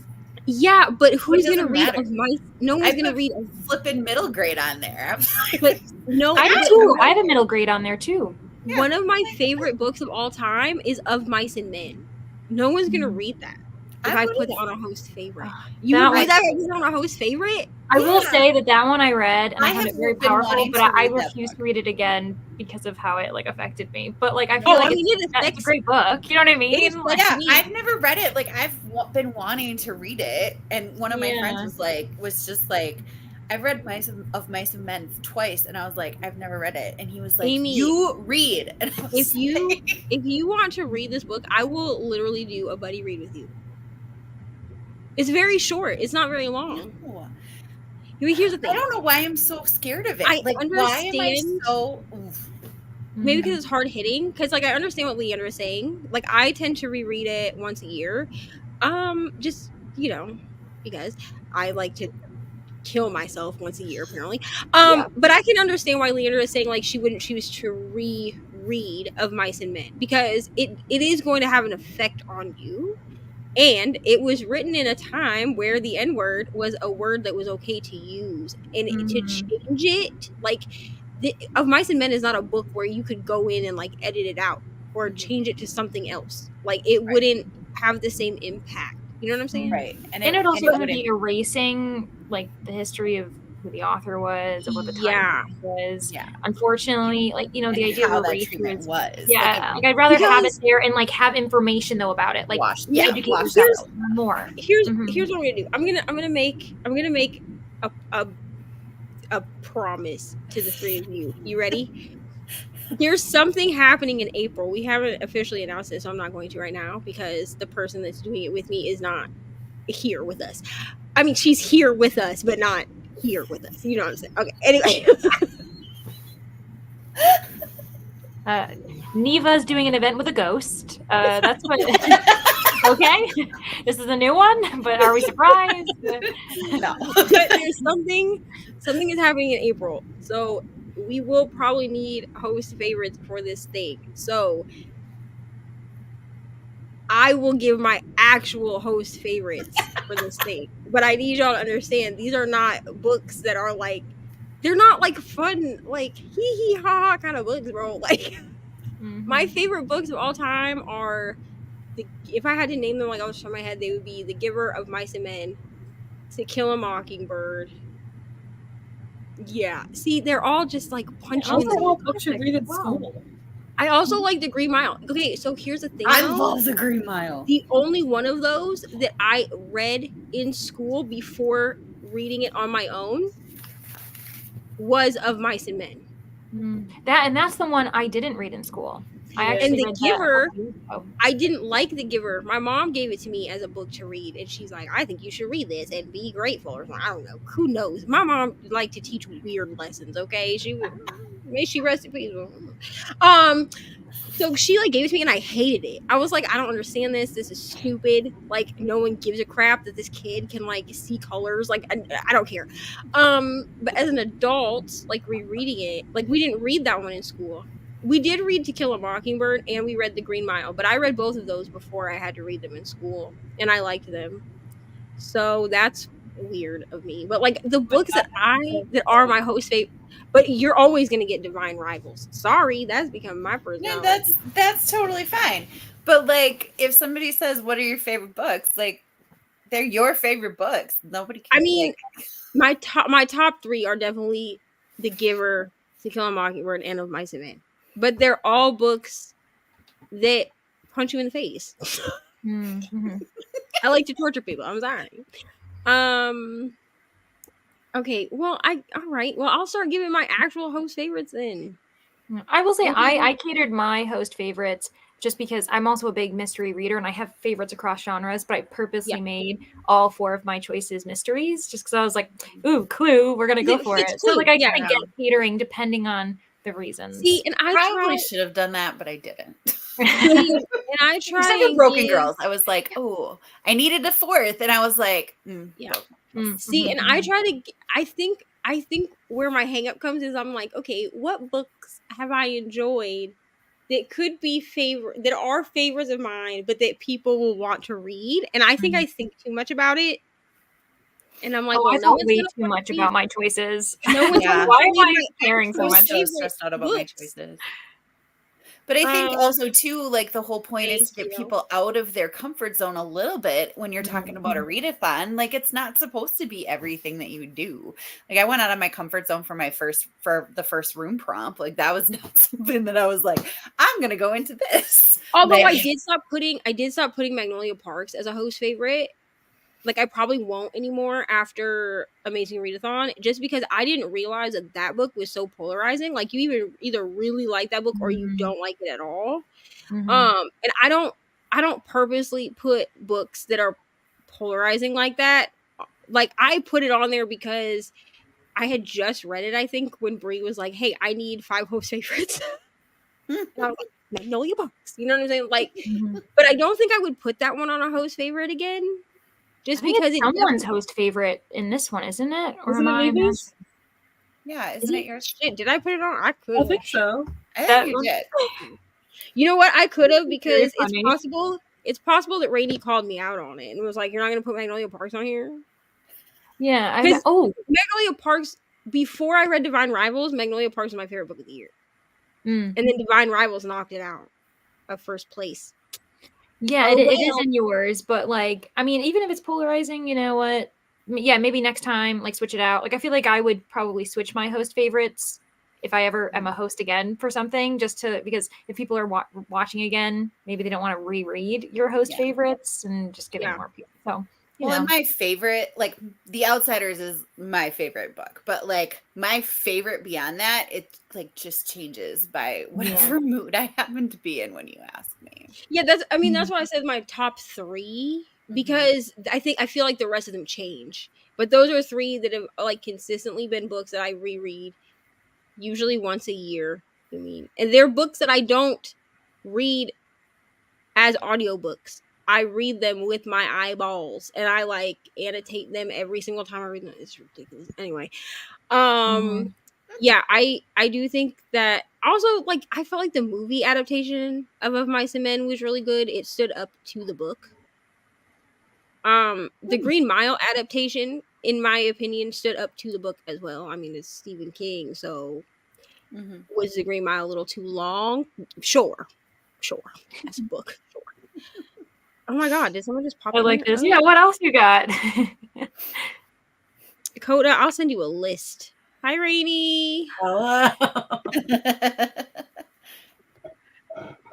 Yeah, but who's gonna read matter. of my? No one's gonna read of flipping middle grade on there. But no, I do too. I have a middle grade on there too. Yeah. One of my favorite books of all time is Of Mice and Men. No one's gonna read that if I put it on a host favorite. You would read that on a host favorite? I will say that one I read and I I found have it very been powerful, wanting but to I read that refuse book. to read it again because of how it like affected me. But like I feel like it's a great book. You know what I mean? Yeah, I've never read it. Like I've been wanting to read it, and one of my friends was just like, I've read Mice and Men twice, and I was like, I've never read it, and he was like, Amy, you read. And if you want to read this book, I will literally do a buddy read with you. It's very short. It's not very long. No. Here's the thing. I don't know why I'm so scared of it. I like, understand. why am I so? Maybe because it's hard hitting. Because like I understand what Leandra is saying. Like I tend to reread it once a year, just because I like to kill myself once a year apparently. But I can understand why Leandra is saying like she wouldn't choose to reread Of Mice and Men because it is going to have an effect on you. And it was written in a time where the N-word was a word that was okay to use. And to change it, like, Of Mice and Men is not a book where you could go in and, like, edit it out or change it to something else. Like, it wouldn't have the same impact. You know what I'm saying? Right. And it also would be erasing, like, the history of who the author was, of what the time was. Yeah. Unfortunately, like, the idea how of that erasure treatment was. Yeah. Like, I'd rather have it there and, like, have information, though, about it. Like, educate yourself more. Here's what I'm gonna do. I'm gonna make a promise to the three of you. You ready? There's something happening in April. We haven't officially announced it, so I'm not going to right now because the person that's doing it with me is not here with us. I mean, she's here with us, but not here with us. You know what I'm saying? Okay. Anyway. Neva's doing an event with a ghost. That's what. Okay, this is a new one, but are we surprised? No. But there's something is happening in April, so we will probably need host favorites for this thing. So I will give my actual host favorites for this thing, but I need y'all to understand these are not books that are like, they're not like fun, like hee hee ha ha kind of books, bro. Like my favorite books of all time are, if I had to name them like off the top of my head, they would be The Giver, Of Mice and Men, To Kill a Mockingbird. Yeah, see, they're all just like punching. All books you read at school. I also like The Green Mile. Okay, so here's the thing. I love The Green Mile. The only one of those that I read in school before reading it on my own was Of Mice and Men. That's the one I didn't read in school. I Yeah. actually And The read that a Giver, couple years ago. I didn't like The Giver. My mom gave it to me as a book to read, and she's like, "I think you should read this and be grateful." Or something. I don't know. Who knows? My mom liked to teach weird lessons. Okay, may she rest in peace. So she like gave it to me and I hated it. I was like, I don't understand this. This is stupid. Like no one gives a crap that this kid can like see colors. Like I don't care. But as an adult, like rereading it, like we didn't read that one in school. We did read To Kill a Mockingbird and we read The Green Mile, but I read both of those before I had to read them in school and I liked them. So that's weird of me. But like the books that are my host favorite, but you're always gonna get Divine Rivals. Sorry, that's become my No, personality. that's totally fine. But like, if somebody says, "What are your favorite books?" Like, they're your favorite books. Nobody can. I mean, my top three are definitely The Giver, To Kill a Mockingbird, and Of Mice and Men. But they're all books that punch you in the face. Mm-hmm. I like to torture people. I'm sorry. Okay. Well, all right. Well, I'll start giving my actual host favorites then. I will say Okay. I catered my host favorites just because I'm also a big mystery reader and I have favorites across genres, but I purposely made all 4 of my choices mysteries just because I was like, ooh, Clue, we're gonna go for It's it. So Clue, like I yeah. kind of get catering depending on the reasons. See, and I probably try, should have done that, but I didn't. and I try Except for and Broken give, Girls, I was like, oh, I needed a 4th, and I was like, yeah. no. See, and I try to. I think where my hangup comes is I'm like, okay, what books have I enjoyed that could be that are favorites of mine, but that people will want to read? And I think I think too much about it. And I'm like, Oh, well, I no thought one's way gonna too want much to read. about my choices. No one's Yeah. gonna Why want am to read I my caring so I was much? so stressed out about my books. choices. But I think also too, like the whole point is to Thank get you. people out of their comfort zone a little bit when you're talking about a readathon. Like it's not supposed to be everything that you do. Like I went out of my comfort zone for the first room prompt. Like that was not something that I was like, I'm gonna go into this. Although Like, I did stop putting Magnolia Parks as a host favorite. Like I probably won't anymore after Amazing Readathon, just because I didn't realize that book was so polarizing. Like you either really like that book or you don't like it at all. Mhm. And I don't purposely put books that are polarizing like that. Like I put it on there because I had just read it, I think, when Brie was like, "Hey, I need 5 host favorites." And I was like, Magnolia Parks. You know what I'm saying? Like, but I don't think I would put that one on a host favorite again. I Just think because it's someone's host favorite in this one, isn't it? Or Isn't am it I? Mavis? yeah, isn't it yours? Shit, did I put it on? I could. I think so. I That think you was- did. You know what? I could have because it's funny. possible. It's possible that Rainey called me out on it and was like, "You're not going to put Magnolia Parks on here." Yeah. Because Oh, Magnolia Parks. Before I read Divine Rivals, Magnolia Parks was my favorite book of the year, mm. and then Divine Rivals knocked it out of first place. Yeah, Oh, it is well. in yours, but like, I mean, even if it's polarizing, you know what? Yeah, maybe next time, like, switch it out. Like, I feel like I would probably switch my host favorites if I ever am a host again for something, just to because if people are watching again, maybe they don't want to reread your host favorites and just give it more people. So, you know. And my favorite, like The Outsiders is my favorite book, but like my favorite beyond that, it like just changes by whatever mood I happen to be in when you ask me. Yeah, that's why I said my top 3 because I feel like the rest of them change. But those are 3 that have like consistently been books that I reread usually once a year. And they're books that I don't read as audiobooks. I read them with my eyeballs and I like annotate them every single time I read them. It's ridiculous. Anyway, yeah, I do think that also like I felt like the movie adaptation of Mice and Men was really good. It stood up to the book. The Green Mile adaptation, in my opinion, stood up to the book as well. I mean, it's Stephen King, so was the Green Mile a little too long? Sure. That's a book. Sure. Oh my god, did someone just pop I in like here? this. Yeah, what else you got? Dakota, I'll send you a list. Hi, Rainy. Hello.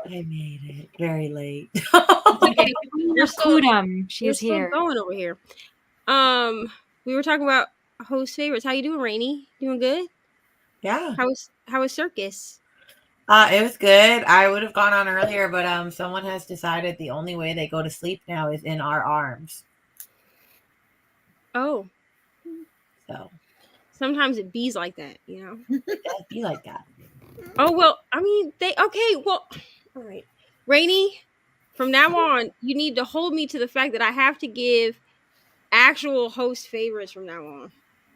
I made it very late. Okay, You're Kudum. She we're is still here. going over here. We were talking about host favorites. How you doing, Rainy? Doing good? Yeah. How was circus? It was good. I would have gone on earlier, but someone has decided the only way they go to sleep now is in our arms. Oh, So sometimes it bees like that, you know. it does be like that. Oh well, I mean all right. Rainy, from now on, you need to hold me to the fact that I have to give actual host favorites from now on.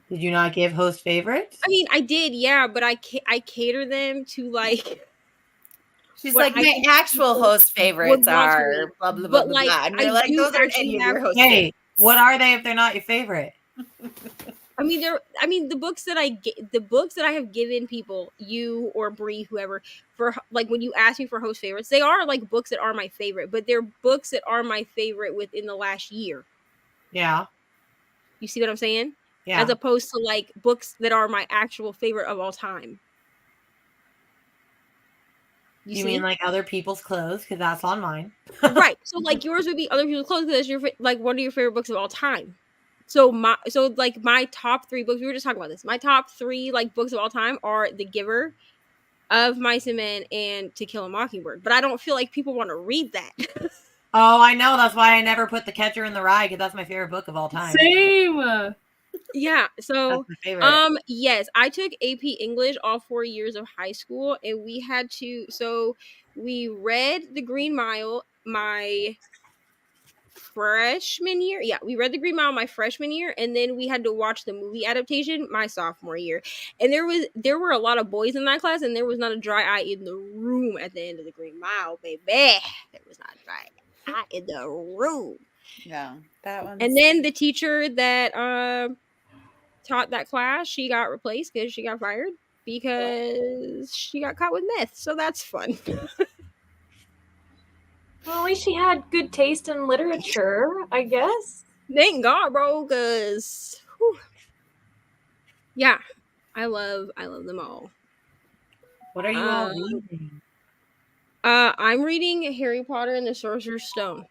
Did you not give host favorites? I mean, I did, yeah, but I cater them to like She's what like, I my think actual people host would favorites want to are read. blah, blah, blah, But blah, like, blah. And I you're like, do those aren't actually any of have. your host Hey, what are they if they're not your favorite? I mean, the books that the books that I have given people, you or Bree, whoever, for like when you ask me for host favorites, they are like books that are my favorite, but they're books that are my favorite within the last year. Yeah. You see what I'm saying? Yeah. As opposed to like books that are my actual favorite of all time. You mean like other people's clothes? Because that's on mine. Right. So like yours would be other people's clothes because you're like one of your favorite books of all time. So my top 3 books, we were just talking about this. My top 3 like books of all time are The Giver, Of Mice and Men, and To Kill a Mockingbird. But I don't feel like people want to read that. Oh, I know. That's why I never put The Catcher in the Rye, because that's my favorite book of all time. Same. Yeah. So that's my favorite. yes, I took AP English all 4 years of high school, and we had to. So we read The Green Mile my freshman year. Yeah, we read The Green Mile my freshman year, and then we had to watch the movie adaptation my sophomore year. And there were a lot of boys in that class, and there was not a dry eye in the room at the end of The Green Mile, baby. There was not a dry eye in the room. Yeah, that one. And then the teacher that taught that class, she got replaced because she got fired because she got caught with meth. So that's fun. Well, at least she had good taste in literature, I guess. Thank God, bro, because yeah, I love them all. What are you all reading? I'm reading Harry Potter and the Sorcerer's Stone.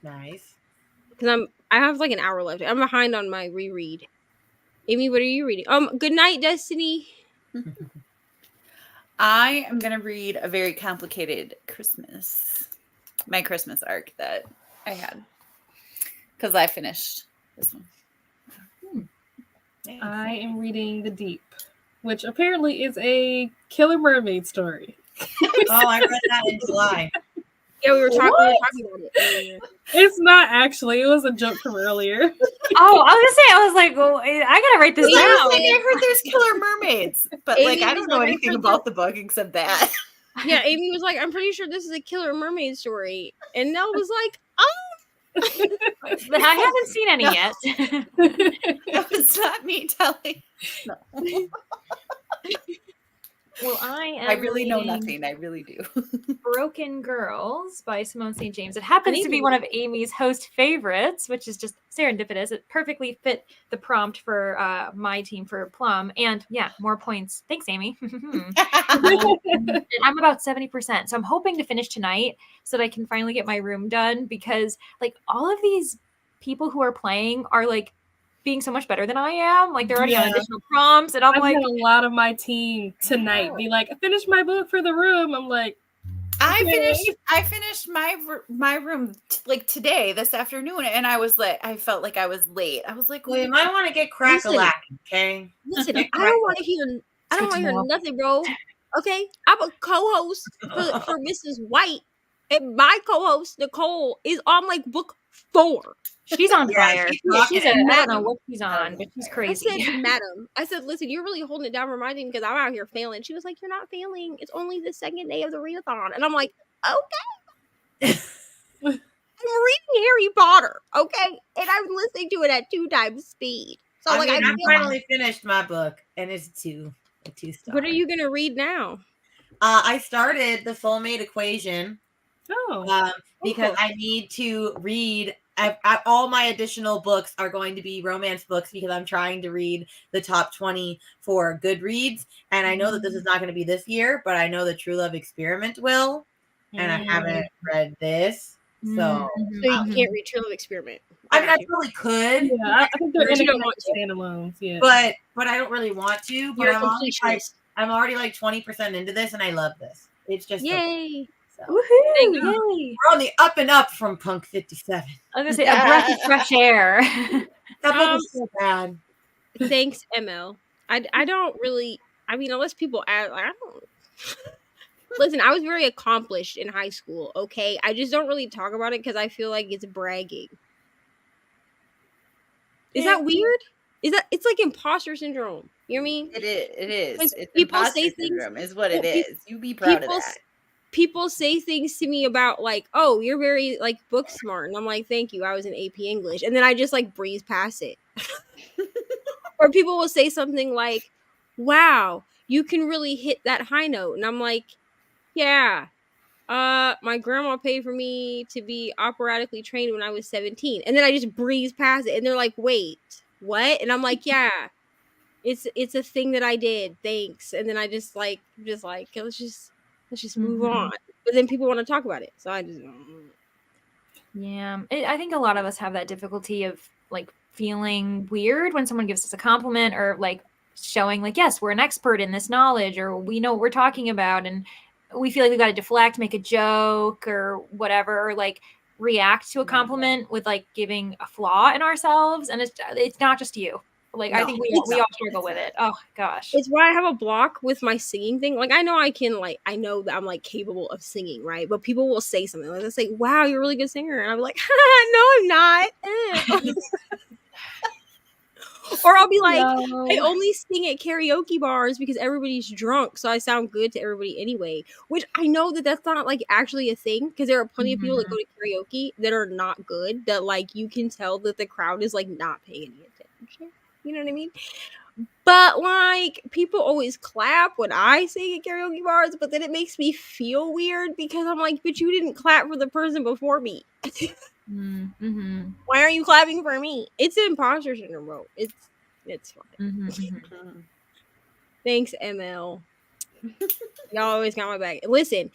Nice. Because I have like an hour left. I'm behind on my reread. Amy, what are you reading? Good night, Destiny. I am gonna read a very complicated my Christmas arc that I had. Because I finished this one. I am reading The Deep, which apparently is a Killer Mermaid story. Oh, I read that in July. Yeah, we were talking about it earlier. It's not actually. It was a joke from earlier. Oh, I was gonna say, I was like, well, I gotta write this down. I heard there's killer mermaids, but Amy like I don't was know like, anything about the book except that. Yeah, Amy was like, I'm pretty sure this is a Killer Mermaid story. And Nell was like, oh. But I haven't seen any yet. That was not me telling. No. Well, I really know reading nothing. I really do. Broken Girls by Simone St. James. It happens to be one of Amy's host favorites, which is just serendipitous. It perfectly fit the prompt for my team for Plum. And yeah, more points. Thanks, Amy. And I'm about 70%. So I'm hoping to finish tonight so that I can finally get my room done, because like all of these people who are playing are like being so much better than I am. Like they're already on additional prompts, and I'm like, had a lot of my team tonight be like, I finished my book for the room. I'm like, okay. I finished my room like today, this afternoon, and I was like, I felt like I was late. I was like, well, you might want to get crack-a-lacking, okay? Listen, I don't want to hear nothing, bro. Okay, I'm a co-host for Mrs. White, and my co-host Nicole is on like book 4. She's on fire. She's I don't know madam. what she's on, but she's crazy. I said, madam. I said, listen, you're really holding it down, reminding me because I'm out here failing. She was like, you're not failing. It's only the second day of the readathon. And I'm like, okay. I'm reading Harry Potter, okay? And I'm listening to it at 2 times speed. So I finally finished my book, and it's a 2-star. What are you going to read now? I started The Soulmate Equation. Because I need to read. All my additional books are going to be romance books because I'm trying to read the top 20 for Goodreads. And I know that this is not going to be this year, but I know the True Love Experiment will. And I haven't read this. So you can't read True Love Experiment. I mean, I probably could. Yeah, I think they're independent standalones. Yeah, but I don't really want to. But I'm always like, I'm already like 20% into this, and I love this. It's just Yay! so. Woohoo! Yay! We're on the up and up from Punk 57. I was gonna say a breath of fresh air. That book was so bad. Thanks, ML. I don't really. I mean, unless people add, like, I don't. Listen, I was very accomplished in high school. Okay, I just don't really talk about it because I feel like it's bragging. Is that weird? Is that it's like imposter syndrome? You know what I mean? It is. Because It's people imposter say things- syndrome is what it well, is. You be proud of people that. people say things to me about like, oh, you're very like book smart, and I'm like, thank you, I was in AP English, and then I just like breeze past it. Or people will say something like, wow, you can really hit that high note, and I'm like, yeah, my grandma paid for me to be operatically trained when I was 17, and then I just breeze past it, and they're like, wait, what? And I'm like, yeah, it's a thing that I did, thanks. And then I just like let's just move on. But then people want to talk about it, so I just Yeah, I think a lot of us have that difficulty of like feeling weird when someone gives us a compliment or like showing like, yes, we're an expert in this knowledge or we know what we're talking about, and we feel like we got to deflect, make a joke or whatever, or like react to a compliment with like giving a flaw in ourselves, and it's not just you. Like, I think we all struggle with it. Oh gosh. It's why I have a block with my singing thing. Like, I know I know that I'm like capable of singing, right? But people will say something like, they'll say, wow, you're a really good singer, and I'm like, no, I'm not. Or I'll be like, I only sing at karaoke bars because everybody's drunk, so I sound good to everybody anyway. Which I know that that's not like actually a thing, because there are plenty of people that go to karaoke that are not good, that like you can tell that the crowd is like not paying any attention. You know what I mean? But like people always clap when I sing at karaoke bars, but then it makes me feel weird because I'm like, but you didn't clap for the person before me. Why aren't you clapping for me? It's an imposter syndrome, bro. It's fine. Thanks, ML. Y'all always got my back. Listen,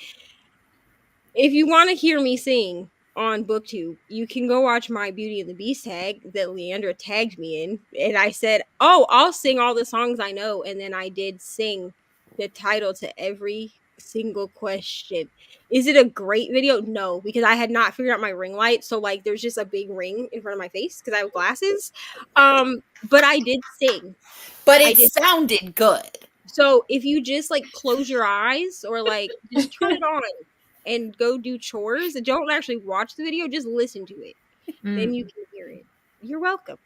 if you want to hear me sing on BookTube, you can go watch my Beauty and the Beast tag that Leandra tagged me in, and I said, "Oh, I'll sing all the songs I know," and then I did sing the title to every single question. Is it a great video? No, because I had not figured out my ring light, so like there's just a big ring in front of my face because I have glasses. But I did sing. But it sounded good. So if you just like close your eyes or like just turn it on and go do chores and don't actually watch the video, just listen to it. Then you can hear it. You're welcome.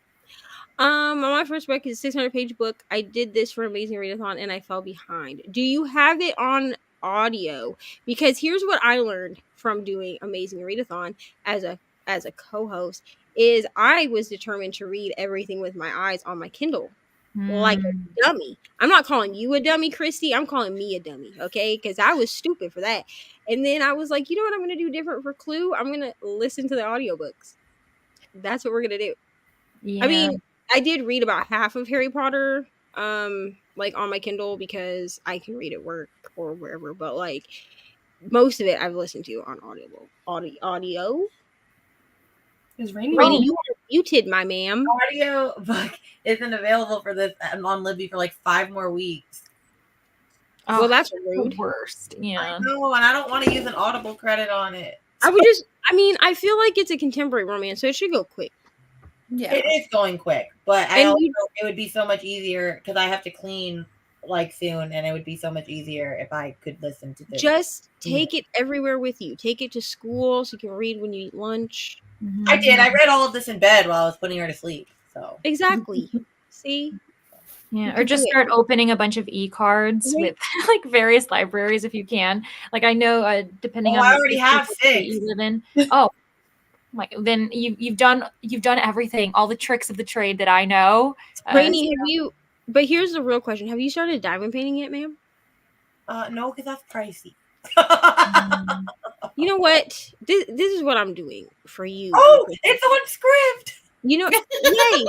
My first book is a 600-page book. I did this for Amazing Readathon and I fell behind. Do you have it on audio? Because here's what I learned from doing Amazing Readathon as a co-host is I was determined to read everything with my eyes on my Kindle. Like a dummy. I'm not calling you a dummy, Christy. I'm calling me a dummy, okay? Because I was stupid for that. And then I was like, you know what I'm going to do different for Clue? I'm going to listen to the audiobooks. That's what we're going to do. Yeah. I mean, I did read about half of Harry Potter, like on my Kindle because I can read at work or wherever. But like most of it I've listened to on audio. Is Rainy, you are muted, my ma'am. Audio book isn't available for this on Libby for like 5 more weeks. Well, that's rude. The worst. Yeah. I know, and I don't want to use an Audible credit on it. I feel like it's a contemporary romance, so it should go quick. Yeah, it is going quick, but it would be so much easier because I have to clean like soon, and it would be so much easier if I could listen to this. Just take it everywhere with you. Take it to school so you can read when you eat lunch. I did. I read all of this in bed while I was putting her to sleep. So exactly. See. Yeah, or just start opening a bunch of e-cards with like various libraries if you can. Like I know, depending on I already have 6 you live in. Oh, then you've done everything, all the tricks of the trade that I know. Rainy, have you? But here's the real question: have you started diamond painting yet, ma'am? No, because that's pricey. You know what? This is what I'm doing for you. Oh, it's on script. You know, yay!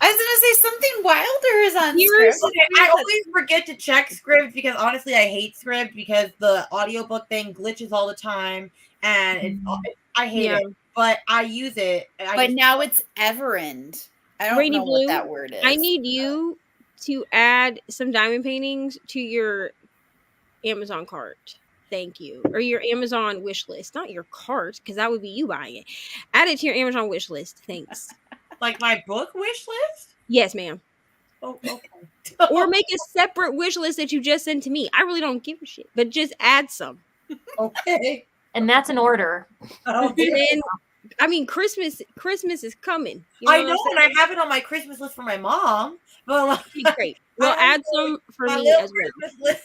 I was gonna say something wilder is on script. Okay, I always forget to check script because honestly I hate script because the audiobook thing glitches all the time and I hate it. But I use it. But now it's Everend. I don't know what that word is. I need you to add some diamond paintings to your Amazon cart. Thank you. Or your Amazon wish list. Not your cart, because that would be you buying it. Add it to your Amazon wish list. Thanks. Like my book wish list? Yes, ma'am. Oh, okay. Or make a separate wish list that you just sent to me. I really don't give a shit, but just add some. Okay. And that's an order. Oh, And then, I mean, Christmas is coming. You I what know, I'm and saying? I have it on my Christmas list for my mom. But like, Okay, great. Well, I add some for my me little as well. Christmas list.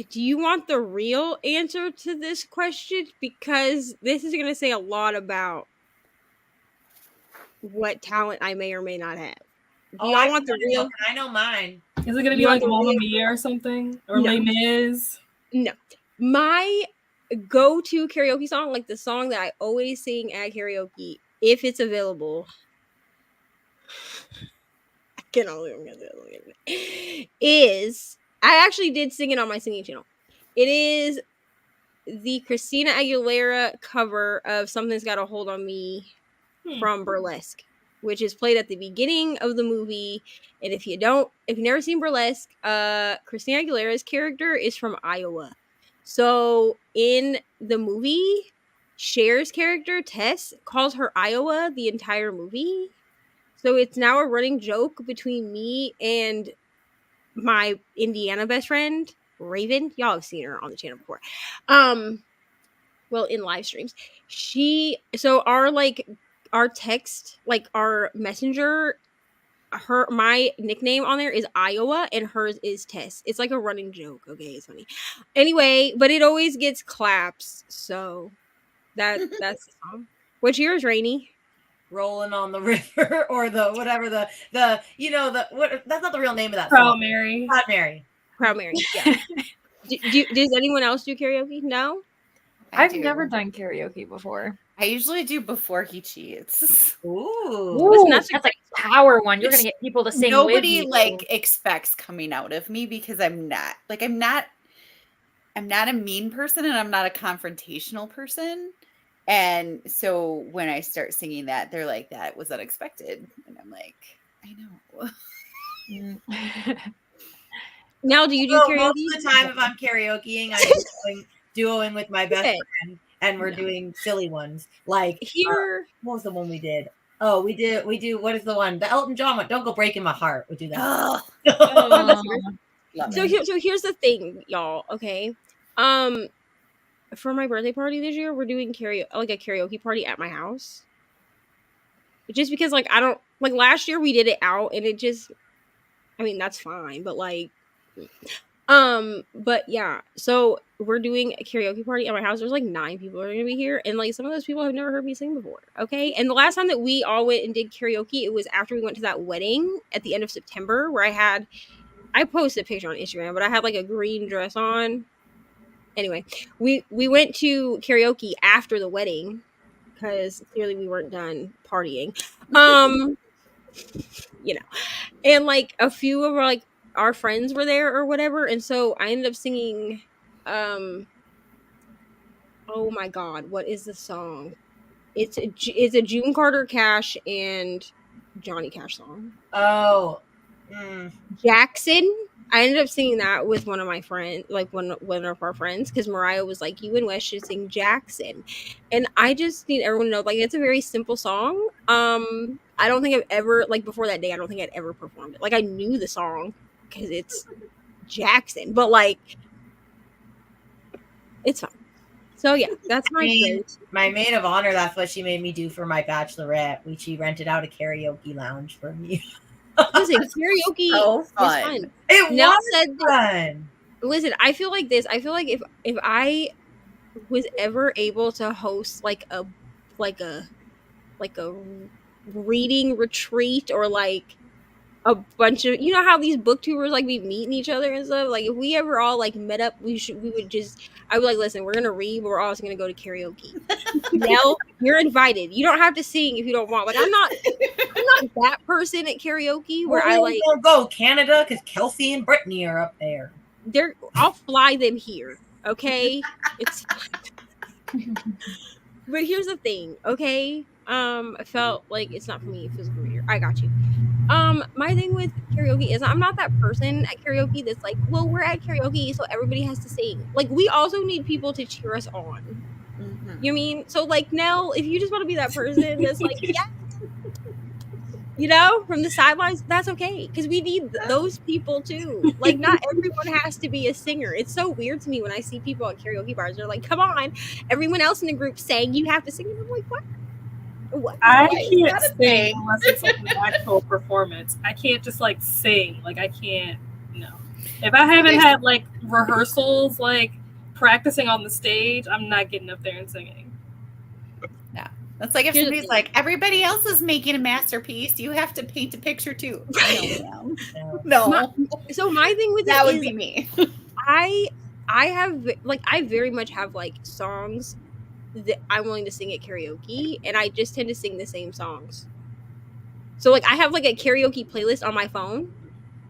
Do you want the real answer to this question? Because this is going to say a lot about what talent I may or may not have. Do y'all want the real? I know mine. Is it gonna be You want like the Mamma real? Mia or something? Or No. Les Mis? No. My go-to karaoke song, like the song that I always sing at karaoke, if it's available, I can only remember is I actually did sing it on my singing channel. It is the Christina Aguilera cover of Something's Got a Hold on Me from Burlesque, which is played at the beginning of the movie. And if you've never seen Burlesque, Christina Aguilera's character is from Iowa. So in the movie, Cher's character, Tess, calls her Iowa the entire movie. So it's now a running joke between me and my Indiana best friend, Raven. Y'all have seen her on the channel before. Well, in live streams. Our text, like our messenger, my nickname on there is Iowa and hers is Tess. It's like a running joke. Okay, it's funny. Anyway, but it always gets claps, so that's the song. What's yours, Rainy? Rolling on the river, or the whatever the that's not the real name of that Proud song. Mary. Proud Mary. Proud Mary. Yeah. Does anyone else do karaoke? No. I've never done karaoke before. I usually do before he cheats. Ooh. Listen, that's a power one. You're gonna get people to sing. Nobody with you. like expects coming out of me because I'm not a mean person and I'm not a confrontational person. And so when I start singing that, they're like, that was unexpected. And I'm like, I know. Now, do you do karaoke? Most of the time, if I'm karaokeing, I'm duoing with my best friend, and we're doing silly ones. Like here, what was the one we did? Oh, we do. What is the one? The Elton John one. Don't go breaking my heart. We do that. So here's the thing, y'all. Okay, for my birthday party this year, we're doing a karaoke party at my house. Just because, like, I don't like last year we did it out, and it just, I mean, that's fine, but like. But yeah, so we're doing a karaoke party at my house. There's like 9 people are gonna be here, and like some of those people have never heard me sing before. Okay, and the last time that we all went and did karaoke, it was after we went to that wedding at the end of September where I posted a picture on Instagram, but I had like a green dress on. Anyway, we went to karaoke after the wedding because clearly we weren't done partying. You know, and like a few of our friends were there or whatever, and so I ended up singing oh my god, what is the song? It's a June Carter Cash and Johnny Cash song. Jackson. I ended up singing that with one of my friends, like one of our friends, because Mariah was like, you and Wes should sing Jackson. And I just need everyone to know, like, it's a very simple song. I don't think I've ever, like, before that day, I don't think I'd ever performed it. Like, I knew the song because it's Jackson, but like, it's fine. So yeah, that's my maid of honor. That's what she made me do for my bachelorette. She rented out a karaoke lounge for me. Listen, karaoke so fun. is fun. It was fun. Listen, I feel like this. I feel like if I was ever able to host like a reading retreat or like a bunch of, you know how these booktubers like be meeting each other and stuff, like if we ever all like met up, I would like, listen, we're gonna read, but we're also gonna go to karaoke. Nell, you're invited. You don't have to sing if you don't want. Like I'm not that person at karaoke where I like go Canada because Kelsey and Brittany are up there. I'll fly them here. Okay, it's. But here's the thing, okay? I felt like it's not for me, physical reader. I got you. My thing with karaoke is I'm not that person at karaoke that's like, well, we're at karaoke, so everybody has to sing. Like, we also need people to cheer us on. You mean? So, like, Nell, if you just want to be that person that's like, yeah, from the sidelines, that's okay. Because we need those people too. Like, not everyone has to be a singer. It's so weird to me when I see people at karaoke bars. They're like, come on, everyone else in the group sang, you have to sing. And I'm like, what? I can't sing unless it's like an actual performance. I can't just like sing. Like I can't. No. If I haven't had like rehearsals, like practicing on the stage, I'm not getting up there and singing. Yeah, that's like if somebody's like, everybody else is making a masterpiece, you have to paint a picture too. No. So my thing with that it would is, be me. I have like I very much have like songs that I'm willing to sing at karaoke, and I just tend to sing the same songs. So like I have like a karaoke playlist on my phone,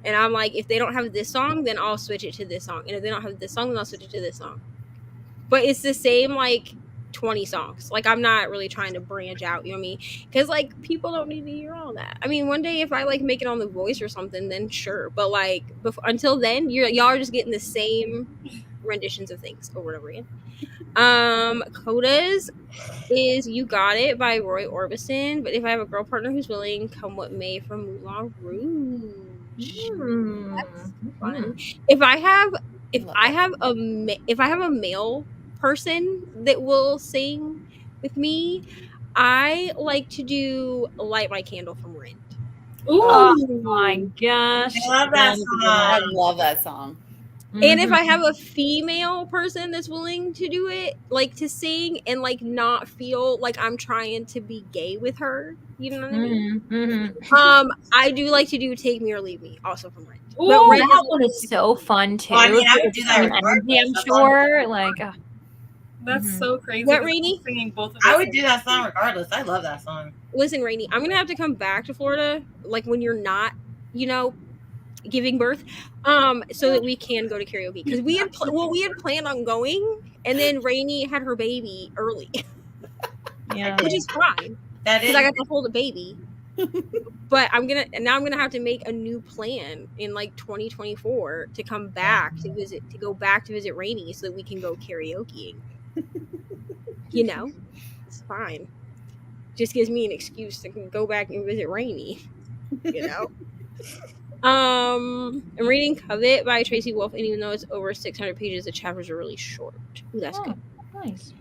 and I'm like, if they don't have this song, then I'll switch it to this song, and if they don't have this song, then I'll switch it to this song. But it's the same like 20 songs. Like I'm not really trying to branch out, you know what I mean? Because like people don't need to hear all that. I mean, one day if I like make it on The Voice or something, then sure. But like until then, y'all are just getting the same renditions of things over and over again. Coda's is You Got It by Roy Orbison. But if I have a girl partner who's willing, come what may from Moulin Rouge. That's fun. If I have a male person that will sing with me, I like to do Light My Candle from Rent. Oh my gosh. I love that song. I love that song. And if I have a female person that's willing to do it, like to sing and like not feel like I'm trying to be gay with her, you know what I mean? I do like to do Take Me or Leave Me, also from Rent. Ooh, that one is so fun too. I mean, I would do that energy, I'm sure. Like, that's so crazy. What, Rainey? Singing both of I would do that song regardless. I love that song. Listen, Rainey, I'm gonna have to come back to Florida, like when you're not, giving birth, so that we can go to karaoke, because we had planned on going, and then Rainey had her baby early. Yeah, which is fine because I got to hold a baby. But I'm gonna have to make a new plan in like 2024 to come back to go back to visit Rainey so that we can go karaokeing. It's fine. Just gives me an excuse to go back and visit Rainey. I'm reading Covet by Tracy Wolf, and even though it's over 600 pages, the chapters are really short. Ooh, that's good. Nice.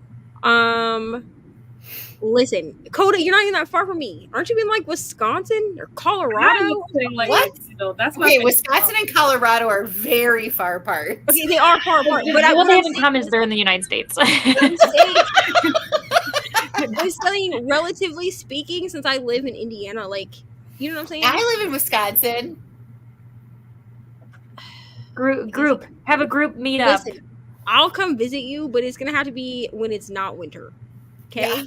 Listen, Coda, you're not even that far from me. Aren't you in like Wisconsin or Colorado? Like, what? That's okay, Wisconsin and Colorado are very far apart. Okay, they are far apart. But what they have in common is they're in the United States. I'm saying, relatively speaking, since I live in Indiana, like, you know what I'm saying? I live in Wisconsin. Group. Have a group meetup. Listen, I'll come visit you, but it's gonna have to be when it's not winter. Okay? Yeah,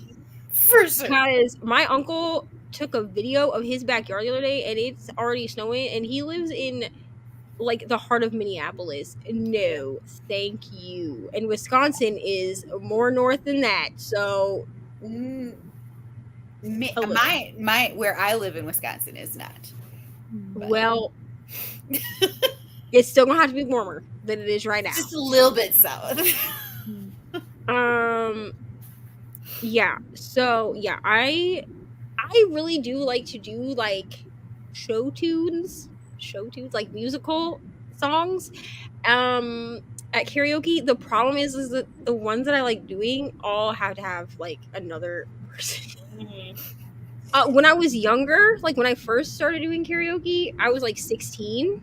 for sure. Because my uncle took a video of his backyard the other day, and it's already snowing, and he lives in like the heart of Minneapolis. No, thank you. And Wisconsin is more north than that. So my where I live in Wisconsin is not. But. Well, it's still gonna have to be warmer than it is right now. Just a little bit south. Yeah. So yeah, I really do like to do like show tunes, like musical songs. At karaoke, the problem is that the ones that I like doing all have to have like another person. When I was younger, like when I first started doing karaoke, I was like 16.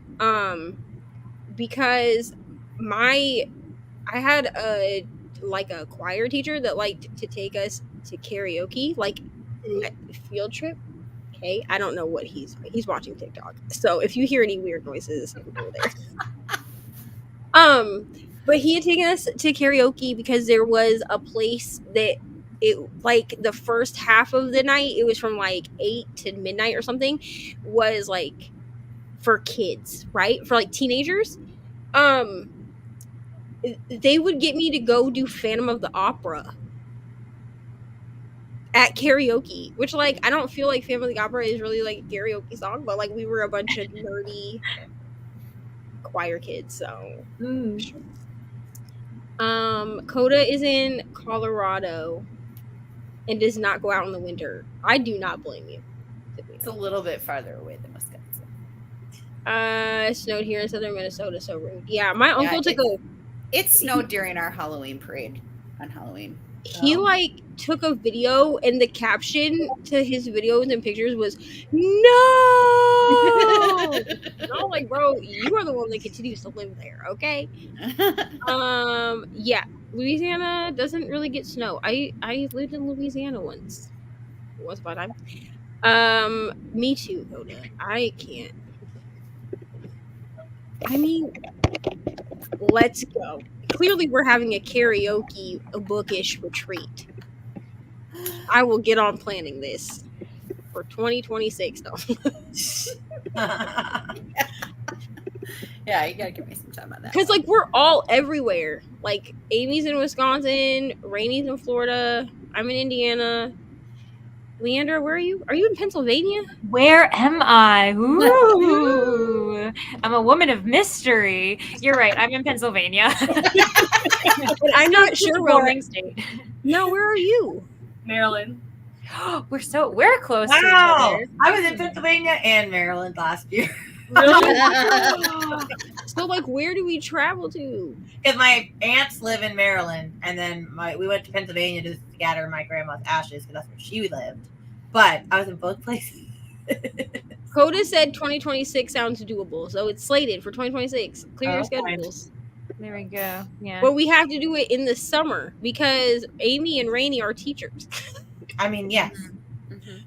Because I had a choir teacher that liked to take us to karaoke, like field trip. Okay, I don't know what he's watching TikTok. So if you hear any weird noises, go there. But he had taken us to karaoke because there was a place that it like the first half of the night, it was from like 8 to midnight or something, was like for kids, right? For like teenagers. They would get me to go do Phantom of the Opera. at karaoke, which like I don't feel like Family Opera is really like a karaoke song, but like we were a bunch of nerdy choir kids, so sure. Coda is in Colorado and does not go out in the winter. I do not blame you. It's a little bit farther away than Wisconsin. Snowed here in southern Minnesota, so rude. Yeah, my uncle took a. It snowed during our Halloween parade on Halloween. He like took a video, and the caption to his videos and pictures was "No." And I'm like, bro, you are the one that continues to live there, okay? Yeah, Louisiana doesn't really get snow. I lived in Louisiana once upon a time. Me too, Coda. I can't. I mean, let's go. Clearly, we're having a karaoke, a bookish retreat. I will get on planning this for 2026, though. Yeah, you gotta give me some time on that. Because, like, we're all everywhere. Like, Amy's in Wisconsin, Rainy's in Florida, I'm in Indiana. Leandra, where are you? Are you in Pennsylvania? Where am I? Ooh. I'm a woman of mystery. You're right. I'm in Pennsylvania. I'm not sure where. Boring state. No, where are you? Maryland. We're close to each Wow. other. I was in Pennsylvania and Maryland last year. Really? So, like, where do we travel to? Because my aunts live in Maryland, and then we went to Pennsylvania to scatter my grandma's ashes because that's where she lived. But I was in both places. Coda said 2026 sounds doable, so it's slated for 2026. Clear your schedules. There we go. Yeah. But we have to do it in the summer because Amy and Rainy are teachers. I mean, yes. Mm-hmm.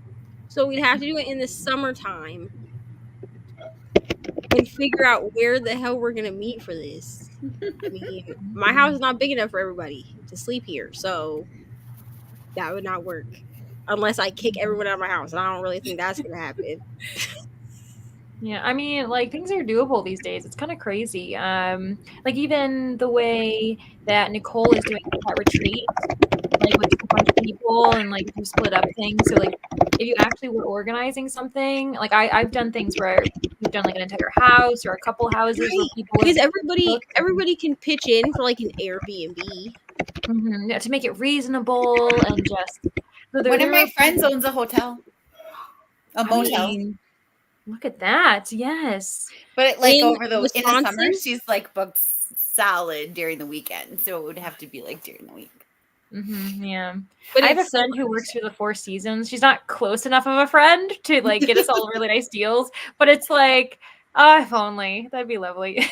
So we'd have to do it in the summertime and figure out where the hell we're gonna meet for this. I mean, my house is not big enough for everybody to sleep here, so that would not work unless I kick everyone out of my house. And I don't really think that's gonna happen. Yeah, I mean, like, things are doable these days. It's kind of crazy. Like, even the way that Nicole is doing that retreat, like, with a bunch of people, and like you split up things. So, like, if you actually were organizing something, like I've done things where we've done like an entire house or a couple houses where people, because everybody can pitch in for like an Airbnb. Mm-hmm. Yeah, to make it reasonable and just. So one of my friends owns a hotel, a motel. Look at that! Yes, but like in the summer, she's like booked solid during the weekend, so it would have to be like during the week. Mm-hmm, yeah, but I have a friend who works for the Four Seasons. She's not close enough of a friend to like get us all really nice deals, but it's like, oh, if only that'd be lovely.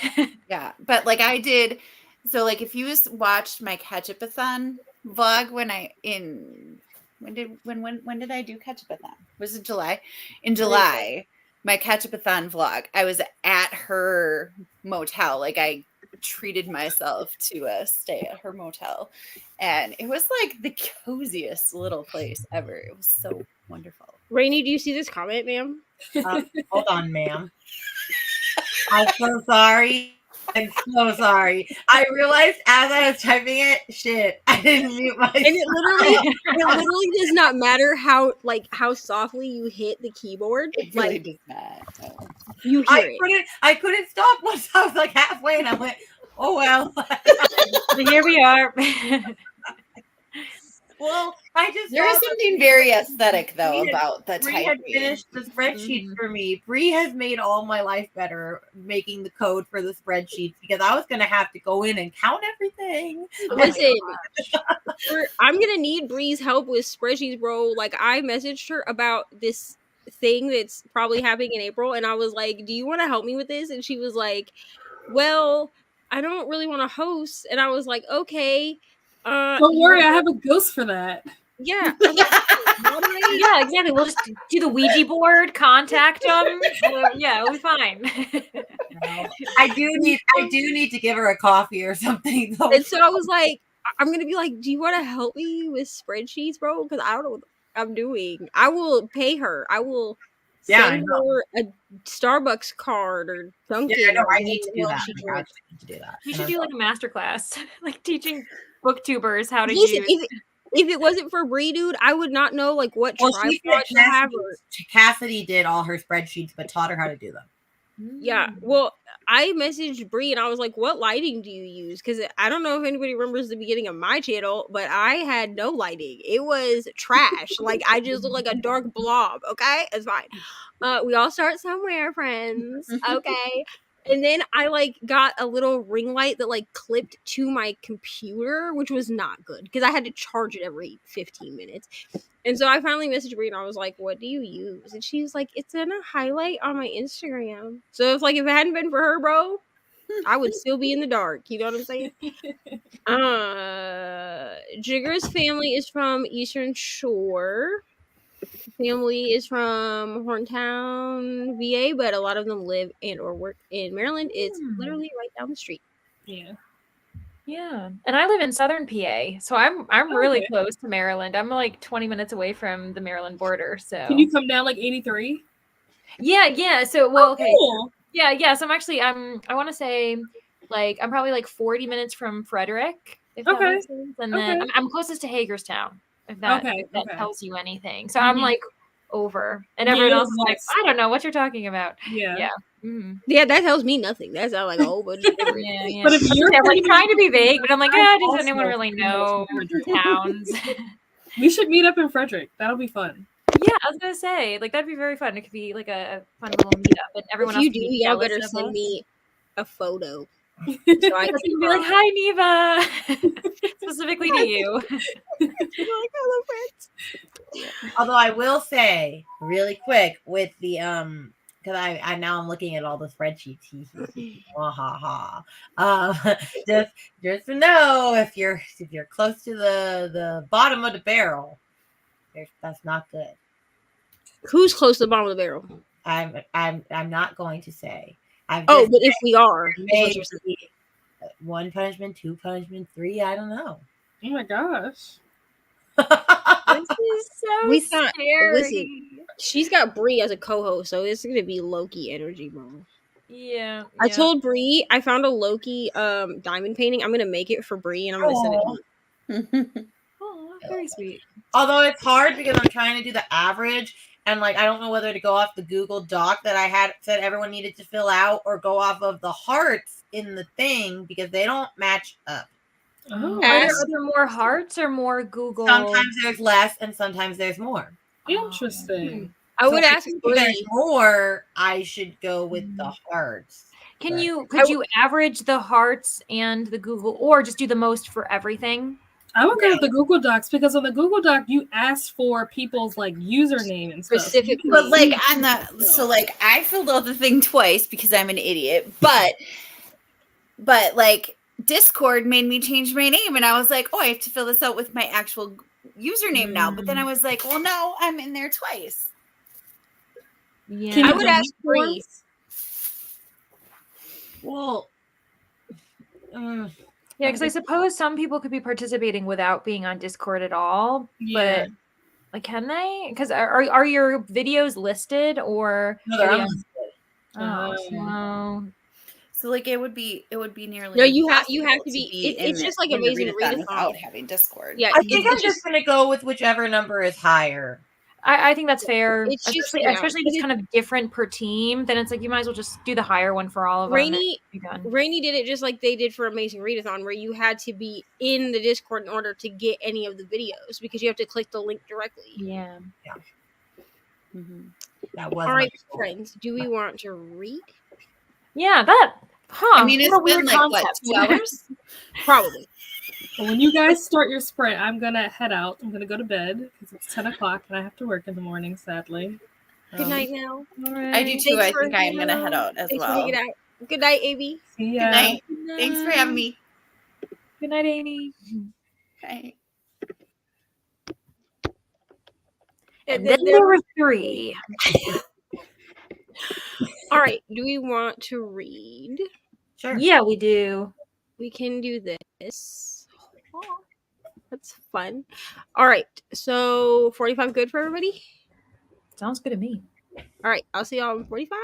Yeah, but like I did, so like if you watched my Ketchupathon vlog when did I do Ketchupathon? Was it July? In July. My Ketchupathon vlog, I was at her motel. Like I treated myself to stay at her motel, and it was like the coziest little place ever. It was so wonderful. Rainy, do you see this comment, ma'am? Hold on, ma'am. I'm so sorry. I'm so sorry. I realized as I was typing it, shit, I didn't mute myself. And it literally does not matter how softly you hit the keyboard. It really does not. You hear it. I couldn't stop once I was like halfway, and I went, "Oh well." So here we are. Well, there is something very aesthetic though about the Bree typing. had finished the spreadsheet for me. Bree has made all my life better making the code for the spreadsheets because I was going to have to go in and count everything. Listen, I'm going to need Bree's help with spreadsheets, bro. Like I messaged her about this thing that's probably happening in April, and I was like, "Do you want to help me with this?" And she was like, "Well, I don't really want to host." And I was like, "Okay." Don't worry, I have a ghost for that. Yeah. Yeah, exactly. We'll just do the Ouija board, contact them. Yeah, it'll be fine. I do need to give her a coffee or something. Though. And so I was like, I'm gonna be like, do you want to help me with spreadsheets, bro? Because I don't know what I'm doing. I will pay her. I will send her a Starbucks card or something. Yeah, I need to do that. We should do like a masterclass, like teaching booktubers how to use. if it wasn't for Bree, dude, I would not know like what Well, tripod she said to have. Cassidy did all her spreadsheets, but taught her how to do them. Yeah, well, I messaged Bree and I was like, "What lighting do you use?" Because I don't know if anybody remembers the beginning of my channel, but I had no lighting. It was trash. Like I just looked like a dark blob. Okay, it's fine. We all start somewhere, friends. Okay. And then I like got a little ring light that like clipped to my computer, which was not good because I had to charge it every 15 minutes. And so I finally messaged Bree and I was like, "What do you use?" And she was like, "It's in a highlight on my Instagram." So if it hadn't been for her, bro, I would still be in the dark. You know what I'm saying? Jigger's family is from Eastern Shore. Family is from Horntown, VA, but a lot of them live and or work in Maryland. It's literally right down the street. Yeah. Yeah, and I live in Southern PA, so I'm really close to Maryland. I'm like 20 minutes away from the Maryland border. So can you come down like 83? Yeah. So okay. Cool. Yeah. So I want to say like I'm probably like 40 minutes from Frederick, if that makes sense. And then I'm closest to Hagerstown, if that tells you anything. So I'm like over, and everyone else is like, I don't know what you're talking about. Yeah. Yeah, that tells me nothing. That's not like a whole bunch of different. Yeah. But if you're like trying to be vague, but I'm like, does anyone really know towns? We should meet up in Frederick. That'll be fun. Yeah, I was gonna say, like that'd be very fun. It could be like a fun little meetup, and everyone If else you can do, be y'all jealous better of send us. me a photo. So I can be like, "Hi, Neva," specifically to you. like, "Hello, friends." Although I will say really quick with the because I now I'm looking at all the spreadsheets. Just to know if you're close to the bottom of the barrel, that's not good. Who's close to the bottom of the barrel? I'm not going to say. But if we are, maybe 1 punishment, 2 punishment, 3. I don't know. Oh my gosh. This is so scary. Listen, she's got Bree as a co-host, so it's gonna be Loki energy, bro. Yeah. I told Bree I found a Loki diamond painting. I'm gonna make it for Bree and I'm gonna send it to you. Oh, very sweet. Although it's hard because I'm trying to do the average, and like I don't know whether to go off the Google Doc that I had said everyone needed to fill out, or go off of the hearts in the thing because they don't match up. Are there more hearts or more Google? Sometimes there's less, and sometimes there's more. Interesting. I would ask if there's more, I should go with the hearts. Could you average the hearts and the Google, or just do the most for everything? I would go with the Google Docs because on the Google Doc you ask for people's like username and stuff. Specifically, but like on the so like I filled out the thing twice because I'm an idiot, but like Discord made me change my name, and I was like, oh, I have to fill this out with my actual username now. But then I was like, well, no, I'm in there twice. Yeah, I would ask Bree. Well, yeah, because I suppose some people could be participating without being on Discord at all. Yeah. But like, can they? Because are your videos listed or? No, they're unlisted. Oh, so like it would be nearly. No, you have to be. It's just like in amazing Readathon Readathon without having Discord. Yeah, I think I'm just gonna go with whichever number is higher. I think that's fair. It's just, especially if it's kind of different per team, then it's like you might as well just do the higher one for all of them. Rainy did it just like they did for Amazing Readathon, where you had to be in the Discord in order to get any of the videos because you have to click the link directly. Yeah. Mm-hmm. That was all right, friends. Do we want to read? Yeah, that. Huh. I mean, it's been like what, 2 hours? Probably. Well, when you guys start your sprint, I'm gonna head out. I'm gonna go to bed because it's 10 o'clock and I have to work in the morning, sadly. Good night now. All right. I do too. I think I am gonna head out as well. Good night, Amy. See ya. Good night. Thanks for having me. Good night, Amy. Bye. And then there were 3. All right. Do we want to read? Sure. Yeah, we do. We can do this. Oh, that's fun. All right. So 45 good for everybody? Sounds good to me. All right. I'll see y'all in 45.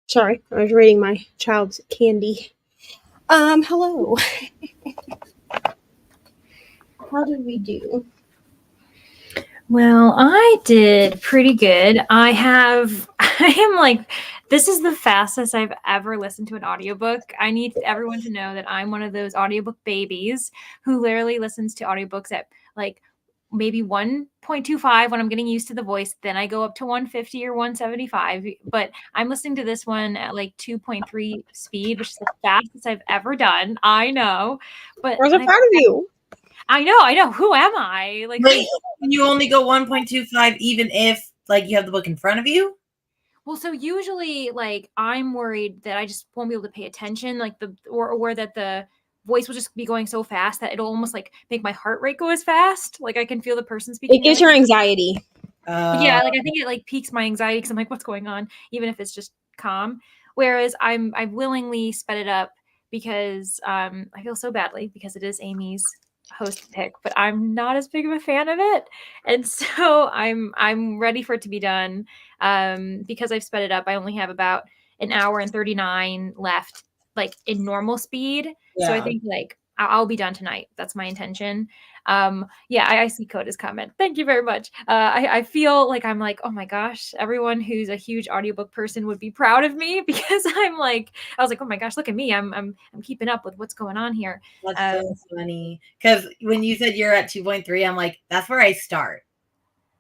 Sorry, I was reading my child's candy. Hello. How did we do? Well, I did pretty good. I am like, this is the fastest I've ever listened to an audiobook. I need everyone to know that I'm one of those audiobook babies who literally listens to audiobooks at like maybe 1.25 when I'm getting used to the voice. Then I go up to 150 or 175. But I'm listening to this one at like 2.3 speed, which is the fastest I've ever done. I know. But I'm so proud of you. I know. Who am I? Like, Wait, can you only go 1.25 even if like you have the book in front of you? well, so usually like I'm worried that I just won't be able to pay attention, like or that the voice will just be going so fast that it'll almost like make my heart rate go as fast. Like I can feel the person speaking. It gives her anxiety. Yeah, like I think it like piques my anxiety because I'm like, what's going on? Even if it's just calm. Whereas I willingly sped it up because I feel so badly because it is Amy's host pick, but I'm not as big of a fan of it, and so I'm ready for it to be done. Because I've sped it up, I only have about an hour and 39 left, like in normal speed. So I think like I'll be done tonight. That's my intention. Yeah, I see Coda's comment. Thank you very much. I feel like I'm like, oh my gosh, everyone who's a huge audiobook person would be proud of me because I was like, oh my gosh, look at me. I'm keeping up with what's going on here. That's so funny. Because when you said you're at 2.3, I'm like, that's where I start.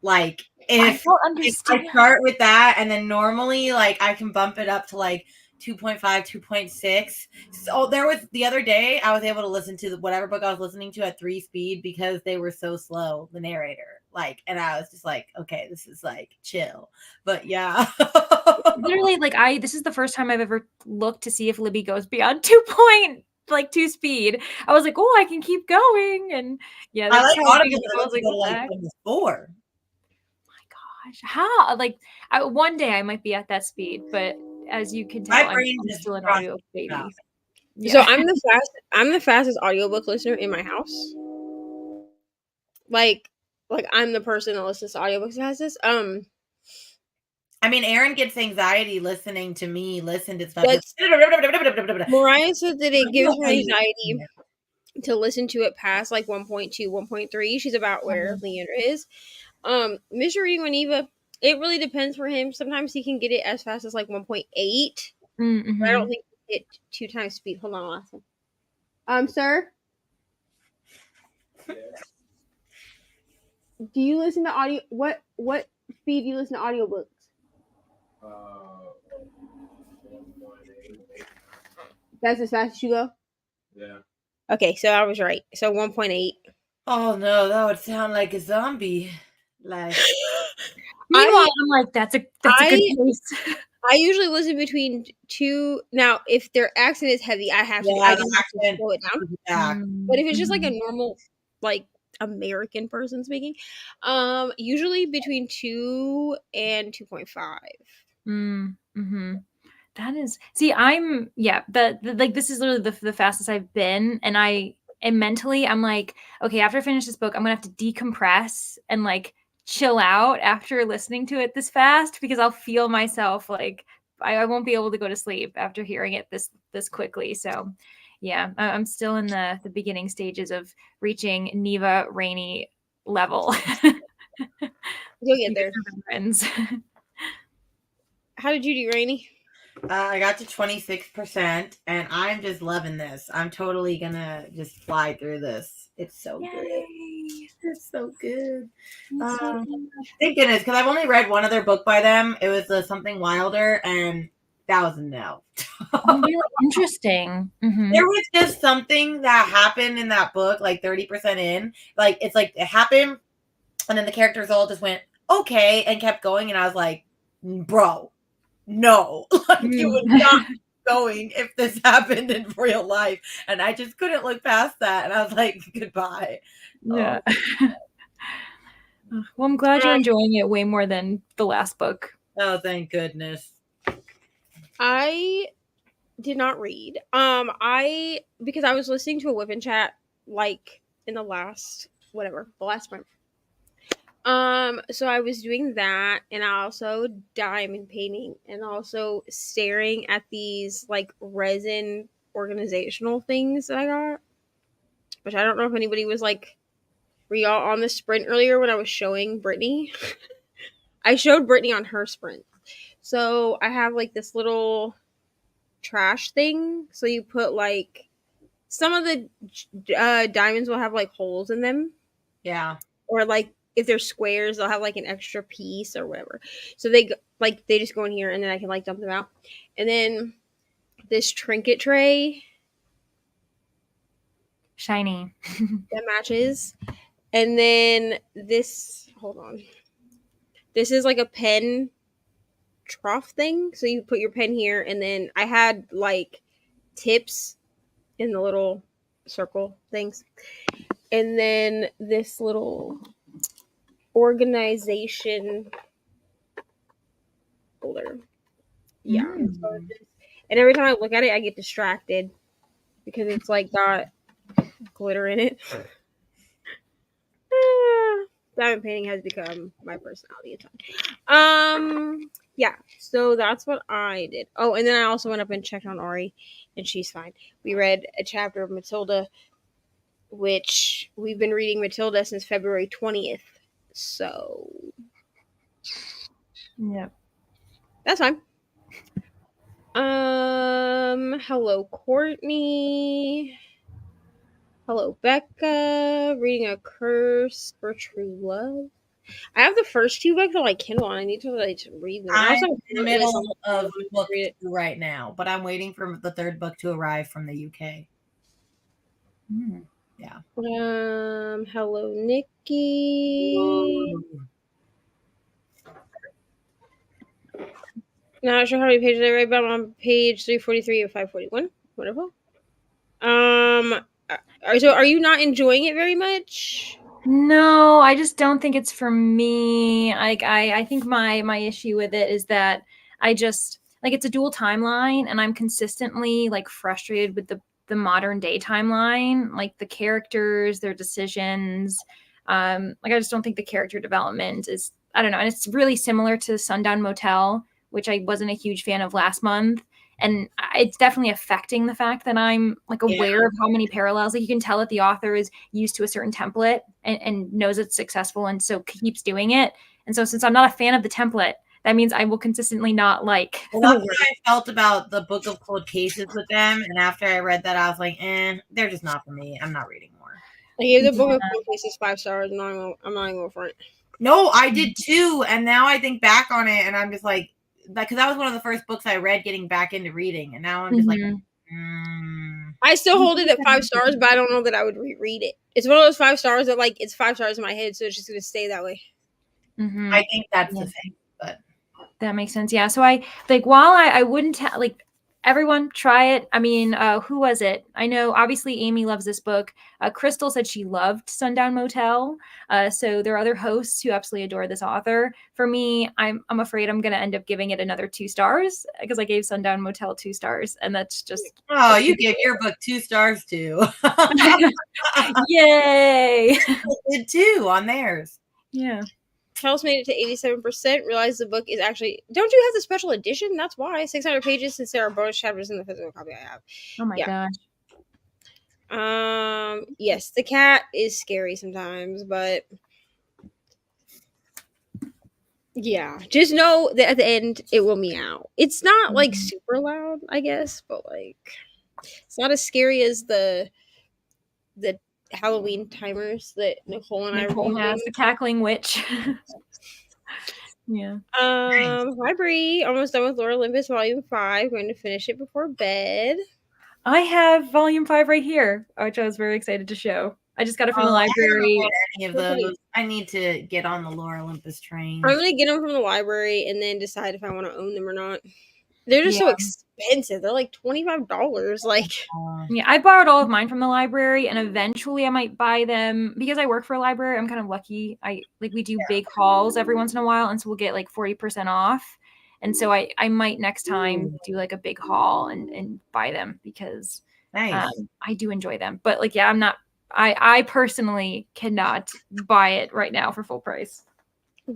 Like if I start with that and then normally like I can bump it up to like 2.5, 2.6. So there was the other day I was able to listen to whatever book I was listening to at 3 speed because they were so slow, the narrator. Like, and I was just like, okay, this is like chill. But yeah. Literally, like this is the first time I've ever looked to see if Libby goes beyond 2 speed. I was like, oh, I can keep going. And yeah, that's I like how I Audible. was like, what the heck? 4. How like one day I might be at that speed, but as you can tell, I'm still an audio baby. Yeah. So I'm the fastest audiobook listener in my house. Like I'm the person that listens to audiobooks the fastest. I mean, Aaron gets anxiety listening to me listen to stuff. Mariah said that it gives her anxiety to listen to it past like 1.2, 1.3. She's about where Leandra is. Mr. Reading with Neva, it really depends for him. Sometimes he can get it as fast as like 1.8. Mm-hmm. But I don't think it 2 times speed. Hold on, last one. Sir? Do you listen to audio? What speed do you listen to audiobooks? 1.8. That's as fast as you go? Yeah. Okay, so I was right. So 1.8. Oh no, that would sound like a zombie. Like meanwhile, I'm like, that's a good pace. I usually listen between 2. Now, if their accent is heavy, I do have to slow it down. Yeah. But if it's just like a normal, like American person speaking, usually between 2 and 2.5. Mm-hmm. That is, see, I'm like this is literally the fastest I've been, and mentally I'm like, okay, after I finish this book, I'm gonna have to decompress and like chill out after listening to it this fast because I'll feel myself like I won't be able to go to sleep after hearing it this quickly. So yeah, I'm still in the beginning stages of reaching Neva Rainey level. You'll get there. Friends. How did you do, Rainey? I got to 26%, and I'm just loving this. I'm totally gonna just fly through this. It's so good. It's so good. Thank goodness, because I've only read one other book by them. It was Something Wilder, and that was a no. Really interesting. Mm-hmm. There was just something that happened in that book, like 30% in. Like it's like it happened, and then the characters all just went okay and kept going, and I was like, bro. No, like you would not be going if this happened in real life. And I just couldn't look past that. And I was like, goodbye. Yeah. Well, I'm glad you're enjoying it way more than the last book. Oh, thank goodness. I did not read. Because I was listening to a Whip and Chat like in the last month. So I was doing that, and I also diamond painting, and also staring at these like resin organizational things that I got. Which I don't know if anybody was like, were y'all on the sprint earlier when I was showing Brittany? I showed Brittany on her sprint. So I have like this little trash thing. So you put like some of the diamonds will have like holes in them. Yeah. Or like if they're squares, they'll have like an extra piece or whatever. So they just go in here and then I can like dump them out. And then this trinket tray Shiny. that matches. And then this, hold on. This is like a pen trough thing. So you put your pen here, and then I had like tips in the little circle things. And then this little organization folder. Yeah. So and every time I look at it, I get distracted because it's like got glitter in it. Diamond painting has become my personality a ton. Yeah, so that's what I did. Oh, and then I also went up and checked on Ari, and she's fine. We read a chapter of Matilda, which we've been reading Matilda since February 20th. So Yep. that's fine. Hello, Courtney. Hello, Becca. Reading A Curse for True Love. I have the first two books on my Kindle, and I need to like read them. I'm in the middle of book 2 right now, but I'm waiting for the third book to arrive from the UK. Yeah. Hello, Nikki. Not sure how many pages I read, but I'm on page 343 of 541. Wonderful. So are you not enjoying it very much? No, I just don't think it's for me. Like I think my issue with it is that I just like it's a dual timeline, and I'm consistently like frustrated with the modern day timeline, like the characters, their decisions. Like I just don't think the character development is, I don't know, and it's really similar to Sundown Motel, which I wasn't a huge fan of last month. And it's definitely affecting the fact that I'm like aware of how many parallels. Like you can tell that the author is used to a certain template and knows it's successful, and so keeps doing it. And so since I'm not a fan of the template, that means I will consistently not like. Well, that's what I felt about the Book of Cold Cases with them. And after I read that, I was like, they're just not for me. I'm not reading more. I gave the Book of Cold Cases 5 stars, and I'm not even going for it. No, I did too. And now I think back on it, and I'm just like, because that was one of the first books I read getting back into reading, and now I'm just like, I still hold it at 5 stars, but I don't know that I would reread it. It's one of those 5 stars that like it's 5 stars in my head, so it's just gonna stay that way. I think that's the thing, but that makes sense. Yeah. So I like while I wouldn't like everyone try it. I mean, who was it? I know obviously Amy loves this book. Crystal said she loved Sundown Motel. So there are other hosts who absolutely adore this author. For me, I'm afraid I'm gonna end up giving it another 2 stars because I gave Sundown Motel 2 stars, and that's just you gave your book 2 stars too. Yay! I did too on theirs. Yeah. Kels made it to 87%. Realized the book is actually. Don't you have the special edition? That's why 600 pages since there are bonus chapters in the physical copy I have. Oh my gosh. Yes, the cat is scary sometimes, but yeah, just know that at the end it will meow. It's not like super loud, I guess, but like it's not as scary as the Halloween timers that Nicole and Nicole I has the cackling witch. Yeah. Hi Bree. Almost done with Lore Olympus Volume 5. Going to finish it before bed. I have Volume 5 right here, which I was very excited to show. I just got it from the library. Any of those. I need to get on the Lore Olympus train. I'm gonna get them from the library and then decide if I want to own them or not. They're just so expensive. They're like $25. Like, yeah, I borrowed all of mine from the library, and eventually I might buy them because I work for a library. I'm kind of lucky. We do big hauls every once in a while, and so we'll get like 40% off. And so I might next time do like a big haul and buy them because I do enjoy them. But like, yeah, I'm not. I personally cannot buy it right now for full price.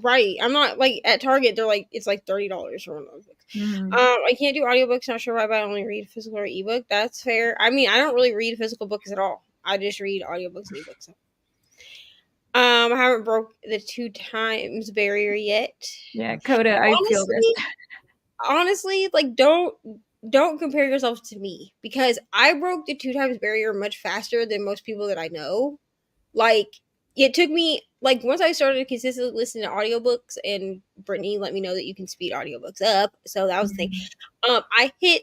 Right. I'm not like at Target. They're like it's like $30 for one of those books. I can't do audiobooks. Not sure why, but I only read physical or ebook. That's fair. I mean, I don't really read physical books at all. I just read audiobooks and ebooks. I haven't broke the 2 times barrier yet. Yeah, Coda, I feel this. Honestly, like don't compare yourself to me because I broke the 2 times barrier much faster than most people that I know. Like it took me like once I started consistently listening to audiobooks, and Brittany let me know that you can speed audiobooks up, so that was the thing. I hit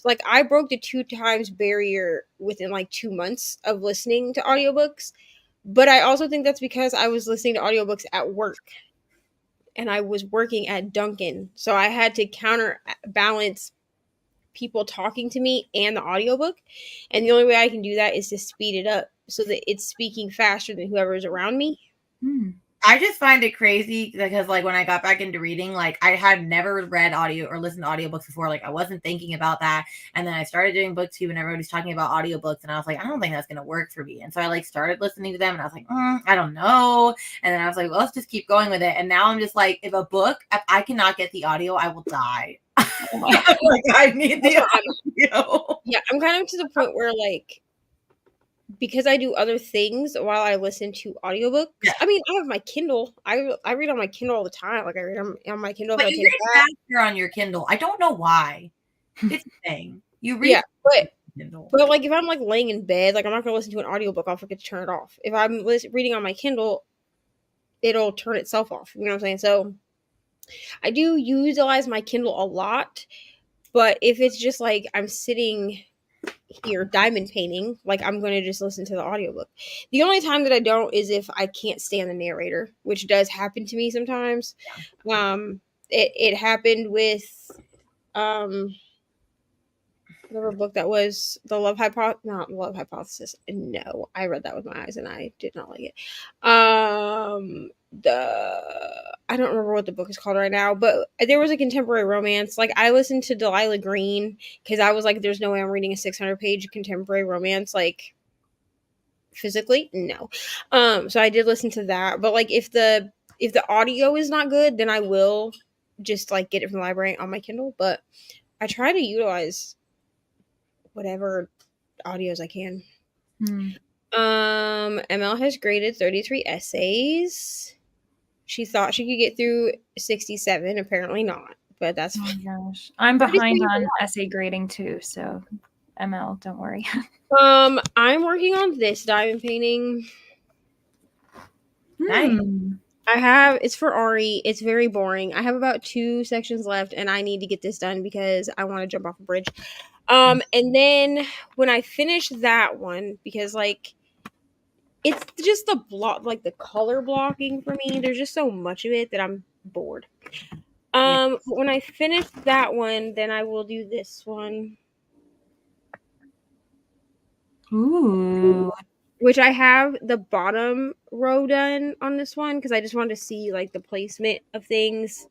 like I broke the 2 times barrier within like 2 months of listening to audiobooks, but I also think that's because I was listening to audiobooks at work, and I was working at Dunkin', so I had to counterbalance people talking to me and the audiobook, and the only way I can do that is to speed it up so that it's speaking faster than whoever is around me. I just find it crazy because like when I got back into reading, like I had never read audio or listened to audiobooks before. Like I wasn't thinking about that. And then I started doing booktube and everybody's talking about audiobooks. And I was like, I don't think that's going to work for me. And so I like started listening to them and I was like, I don't know. And then I was like, well, let's just keep going with it. And now I'm just like, if I cannot get the audio, I will die. Like I need the audio. Yeah, I'm kind of to the point where like, because I do other things while I listen to audiobooks. Yeah. I mean, I have my Kindle. I read on my Kindle all the time. Like I read on my Kindle. But you read faster on your Kindle. I don't know why. It's a thing. You read. Yeah, but like if I'm like laying in bed, like I'm not gonna listen to an audiobook. I'll forget to turn it off. If I'm reading on my Kindle, it'll turn itself off. You know what I'm saying? So I do utilize my Kindle a lot, but if it's just like I'm sitting here diamond painting, like I'm going to just listen to the audiobook. The only time that I don't is if I can't stand the narrator, which does happen to me sometimes. It happened with whatever book that was, the Love Hypothesis. No, I read that with my eyes and I did not like it. I don't remember what the book is called right now, but there was a contemporary romance. Like I listened to Delilah Green because I was like, there's no way I'm reading a 600-page contemporary romance like physically. No. So I did listen to that, but like if the audio is not good, then I will just like get it from the library on my Kindle. But I try to utilize whatever audios I can. ML has graded 33 essays. She thought she could get through 67. Apparently not, but that's fine. Oh gosh. I'm behind on essay grading too, so ML, don't worry. I'm working on this diamond painting. Nice. It's for Ari. It's very boring. I have about 2 sections left and I need to get this done because I want to jump off a bridge. And then when I finish that one, because like it's just the like the color blocking for me. There's just so much of it that I'm bored. But when I finish that one, then I will do this one. Ooh. Which I have the bottom row done on this one because I just wanted to see like the placement of things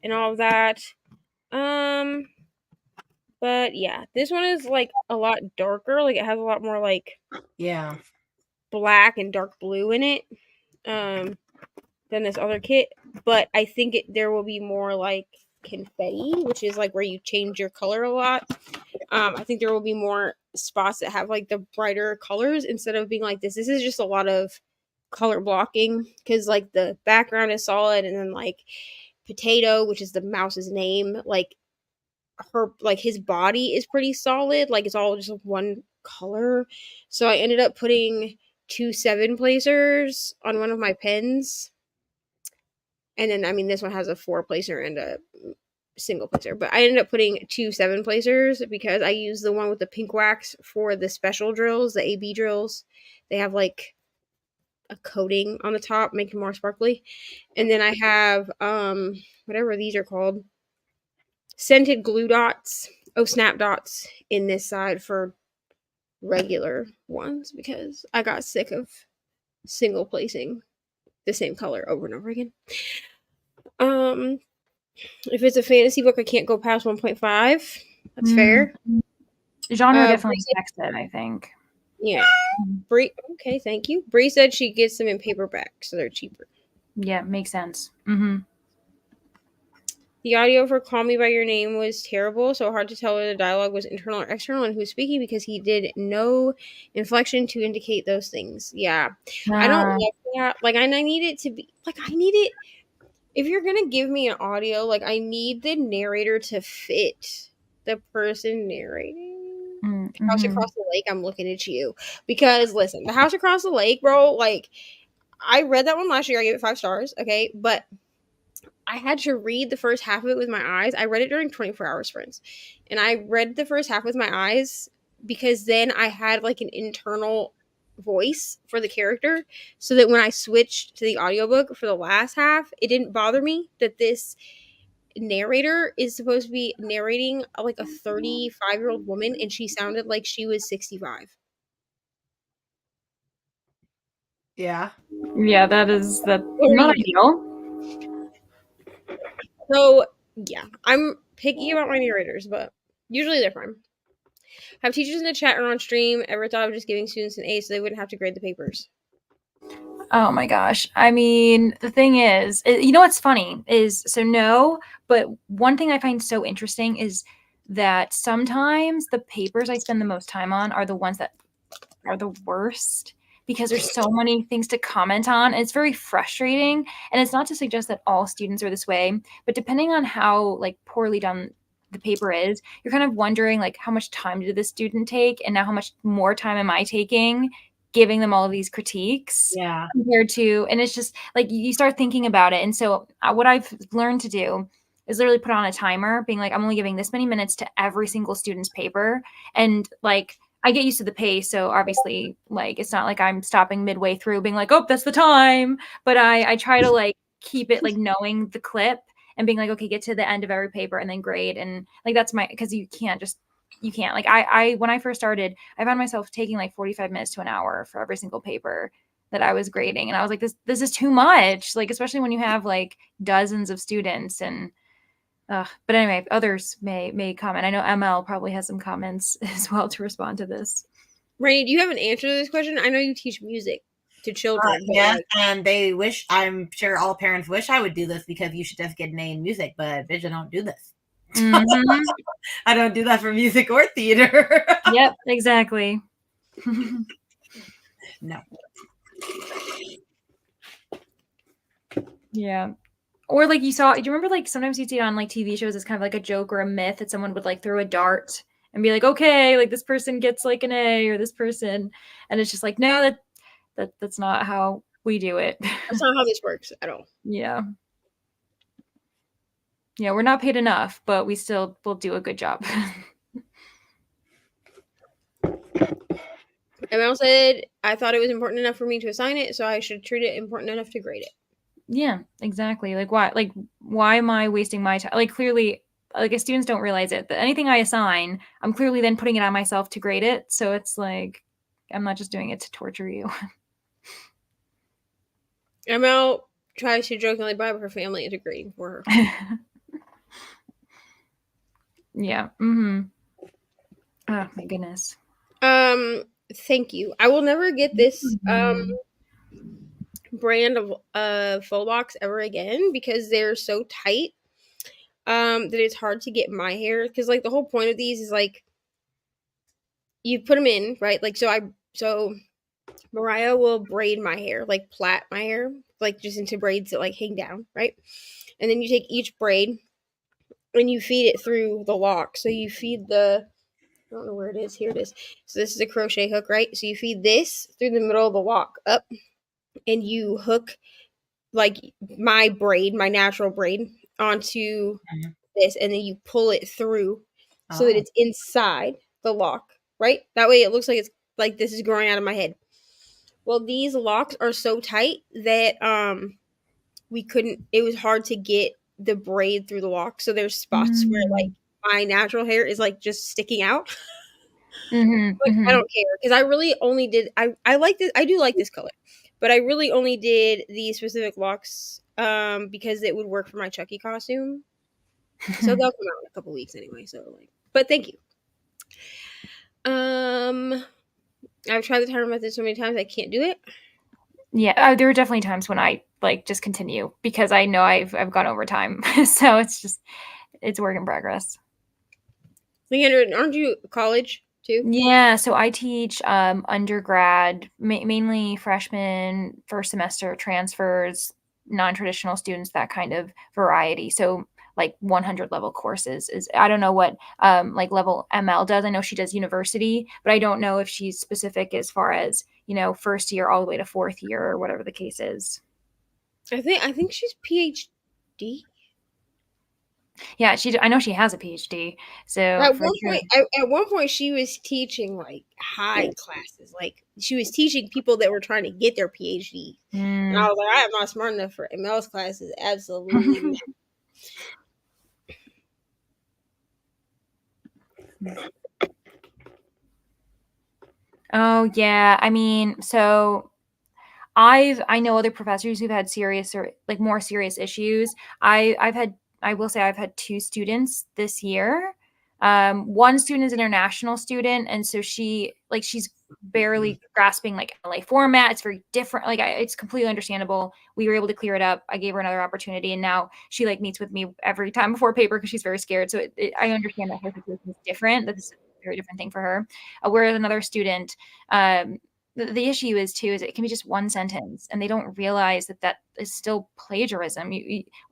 and all of that. But yeah, this one is like a lot darker. Like it has a lot more like black and dark blue in it than this other kit. But I think there will be more like confetti, which is like where you change your color a lot. I think there will be more spots that have like the brighter colors instead of being like this. This is just a lot of color blocking because like the background is solid and then like Potato, which is the mouse's name, like his body is pretty solid. Like it's all just one color. So I ended up putting 2 7 placers on one of my pens. And then, I mean, this one has a 4 placer and a single placer, but I ended up putting 2 7 placers because I use the one with the pink wax for the special drills, the AB drills. They have like a coating on the top, making more sparkly. And then I have whatever these are called, scented glue dots, snap dots in this side for regular ones because I got sick of single placing the same color over and over again. If it's a fantasy book, I can't go past 1.5. That's fair. Genre definitely affects it, I think. Yeah. Okay, thank you. Bree said she gets them in paperback, so they're cheaper. Yeah, makes sense. Mm-hmm. The audio for Call Me By Your Name was terrible, so hard to tell whether the dialogue was internal or external and who was speaking because he did no inflection to indicate those things. Yeah. I don't like that. Like, I need it to be, like, I need it, if you're going to give me an audio, like, I need the narrator to fit the person narrating. Mm-hmm. House Across the Lake, I'm looking at you. Because, listen, The House Across the Lake, bro, like, I read that one last year. I gave it 5 stars, okay? But I had to read the first half of it with my eyes. I read it during 24-hour sprints. And I read the first half with my eyes because then I had like an internal voice for the character so that when I switched to the audiobook for the last half, it didn't bother me that this narrator is supposed to be narrating like a 35-year-old woman and she sounded like she was 65. Yeah. Yeah, that's not ideal. So, yeah, I'm picky about my narrators, but usually they're fine. Have teachers in the chat or on stream ever thought of just giving students an A so they wouldn't have to grade the papers? Oh my gosh. I mean, the thing is, you know what's funny is, so no, but one thing I find so interesting is that sometimes the papers I spend the most time on are the ones that are the worst because there's so many things to comment on. And it's very frustrating. And it's not to suggest that all students are this way, but depending on how like poorly done the paper is, you're kind of wondering like how much time did the student take and now how much more time am I taking giving them all of these critiques Yeah. compared to, and it's just like you start thinking about it. And so what I've learned to do is literally put on a timer being like, I'm only giving this many minutes to every single student's paper. And like, I get used to the pace. So obviously like, it's not like I'm stopping midway through being like, oh, that's the time. But I try to like keep it like knowing the clip and being like, okay, get to the end of every paper and then grade. And like, that's cause you can't like I when I first started, I found myself taking like 45 minutes to an hour for every single paper that I was grading. And I was like, this is too much. Like, especially when you have like dozens of students and but anyway, others may comment. I know ML probably has some comments as well to respond to this. Rainy, do you have an answer to this question? I know you teach music to children. Yes, and they wish, I'm sure all parents wish I would do this because you should just get an A in music, but bitch, I don't do this. Mm-hmm. I don't do that for music or theater. Yep, exactly. No. Yeah. Or like do you remember like sometimes you see it on like TV shows as kind of like a joke or a myth that someone would like throw a dart and be like, okay, like this person gets like an A or this person. And it's just like, no, that's not how we do it. That's not how this works at all. Yeah. Yeah, we're not paid enough, but we still will do a good job. ML said, I thought it was important enough for me to assign it, so I should treat it important enough to grade it. Yeah, exactly. Like why am I wasting my time? Like clearly, like students don't realize it. That anything I assign, I'm clearly then putting it on myself to grade it. So it's like I'm not just doing it to torture you. ML tries to jokingly bribe her family into grading for her. Yeah. Mm-hmm. Oh my goodness. Thank you. I will never get this brand of faux locks ever again because they're so tight that it's hard to get my hair, because like the whole point of these is like you put them in, right? Like so Mariah will braid my hair, like plait my hair, like just into braids that like hang down, right? And then you take each braid and you feed it through the lock. So you feed I don't know where it is. Here it is. So this is a crochet hook, right? So you feed this through the middle of the lock up and you hook like my natural braid onto this, and then you pull it through so that it's inside the lock, right? That way it looks like it's like this is growing out of my head. Well, these locks are so tight that it was hard to get the braid through the lock. So there's spots where like my natural hair is like just sticking out. Mm-hmm, But I don't care because I really only did I like this. I do like this color, but I really only did these specific locks because it would work for my Chucky costume. So they'll come out in a couple weeks anyway. So like, but thank you. I've tried the timer method so many times I can't do it. Yeah, there were definitely times when I like just continue because I know I've gone over time. So it's work in progress. Leander, aren't you college too? Yeah, so I teach undergrad, mainly freshmen, first semester transfers, non-traditional students, that kind of variety. So like 100 level courses is, I don't know what like level ML does. I know she does university, but I don't know if she's specific as far as, first year all the way to fourth year or whatever the case is. I think she's PhD. Yeah, I know she has a PhD. So at one point she was teaching like high classes. Like she was teaching people that were trying to get their PhD. And I was like, I am not smart enough for ML's classes. Absolutely not. Oh yeah, I mean, so I know other professors who've had serious or like more serious issues. I will say I've had 2 students this year. One student is an international student, and so she's barely grasping like LA format. It's very different. Like it's completely understandable. We were able to clear it up. I gave her another opportunity, and now she like meets with me every time before paper because she's very scared. So I understand that her situation is different. That this is a very different thing for her. Whereas another student, the issue is it can be just one sentence, and they don't realize that is still plagiarism.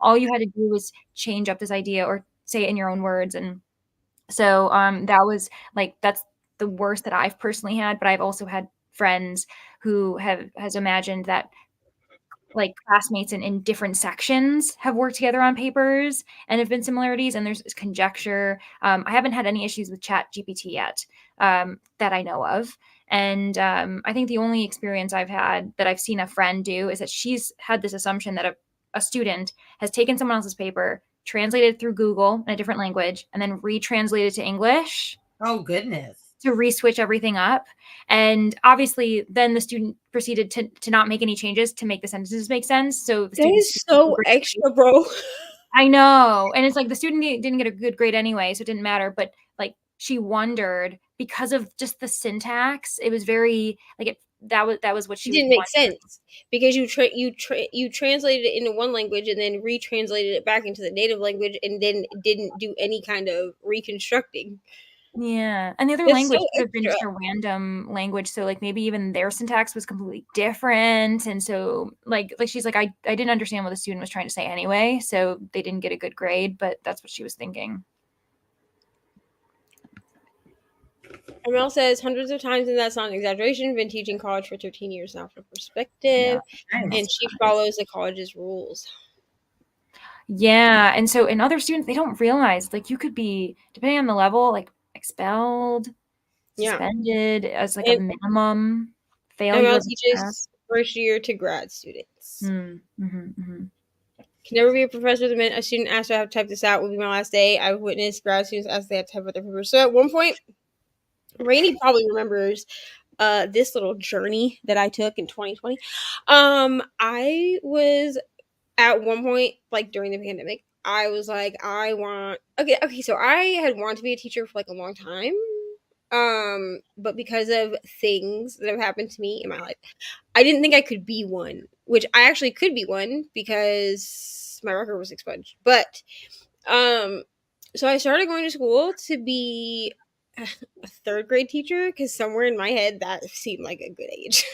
All you had to do was change up this idea or say it in your own words, and so that was like that's the worst that I've personally had. But I've also had friends who has imagined that like classmates in different sections have worked together on papers and have been similarities, and there's conjecture. I haven't had any issues with Chat GPT yet that I know of. And I think the only experience I've had that I've seen a friend do is that she's had this assumption that a student has taken someone else's paper, translated through Google in a different language, and then retranslated to English. Oh, goodness. To re-switch everything up. And obviously then the student proceeded to not make any changes to make the sentences make sense. So the that is so extra, bro. I know. And it's like the student didn't get a good grade anyway, so it didn't matter. But like she wondered because of just the syntax, it was very like that was what she didn't make sense because you translated it into one language and then retranslated it back into the native language and then didn't do any kind of reconstructing. Yeah, and the other language could have been just a random language, so like maybe even their syntax was completely different, and so like she's like I didn't understand what the student was trying to say anyway, so they didn't get a good grade, but that's what she was thinking. ML says hundreds of times, and that's not an exaggeration. Been teaching college for 13 years now for perspective, and she follows the college's rules. Yeah, and so in other students, they don't realize like you could be, depending on the level, like expelled, suspended as like a minimum. Failure teaches first year to grad students. Can never be a professor. A student asked to have to type this out will be my last day. I've witnessed grad students ask they have to type out their papers. So at one point, Rainey probably remembers this little journey that I took in 2020. I was at one point, like during the pandemic, I was like, so I had wanted to be a teacher for like a long time. But because of things that have happened to me in my life, I didn't think I could be one, which I actually could be one because my record was expunged. But so I started going to school to be a 3rd grade teacher because somewhere in my head that seemed like a good age.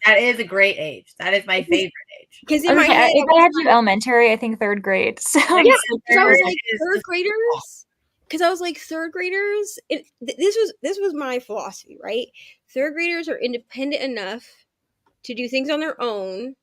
That is a great age. That is my favorite age. Because in my head, if I had you elementary, I think 3rd grade. So yeah, because I was like 3rd graders. Because I was like 3rd graders. This was my philosophy, right? 3rd graders are independent enough to do things on their own,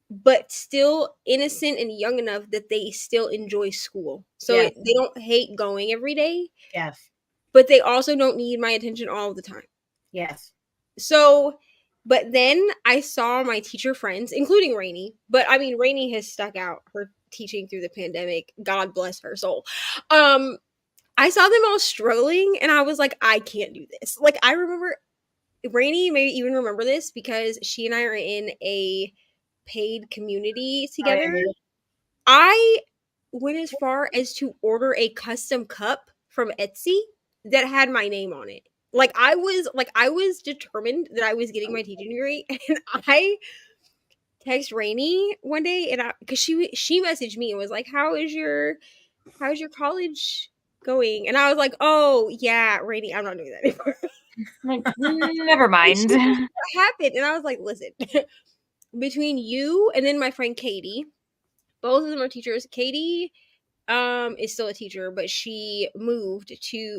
but still innocent and young enough that they still enjoy school. So they don't hate going every day. Yes. But they also don't need my attention all the time. Yes. So, but then I saw my teacher friends, including Rainey. But I mean, Rainey has stuck out her teaching through the pandemic. God bless her soul. I saw them all struggling, and I was like, I can't do this. Like, I remember Rainey may even remember this because she and I are in a paid community together. I went as far as to order a custom cup from Etsy that had my name on it. I was determined that I was getting my teaching degree, and I text Rainy one day, and because she messaged me and was like, how's your college going? And I was like, oh yeah, Rainy, I'm not doing that anymore. Like, never mind. What happened? And I was like, listen, between you and then my friend Katie, both of them are teachers. Katie is still a teacher, but she moved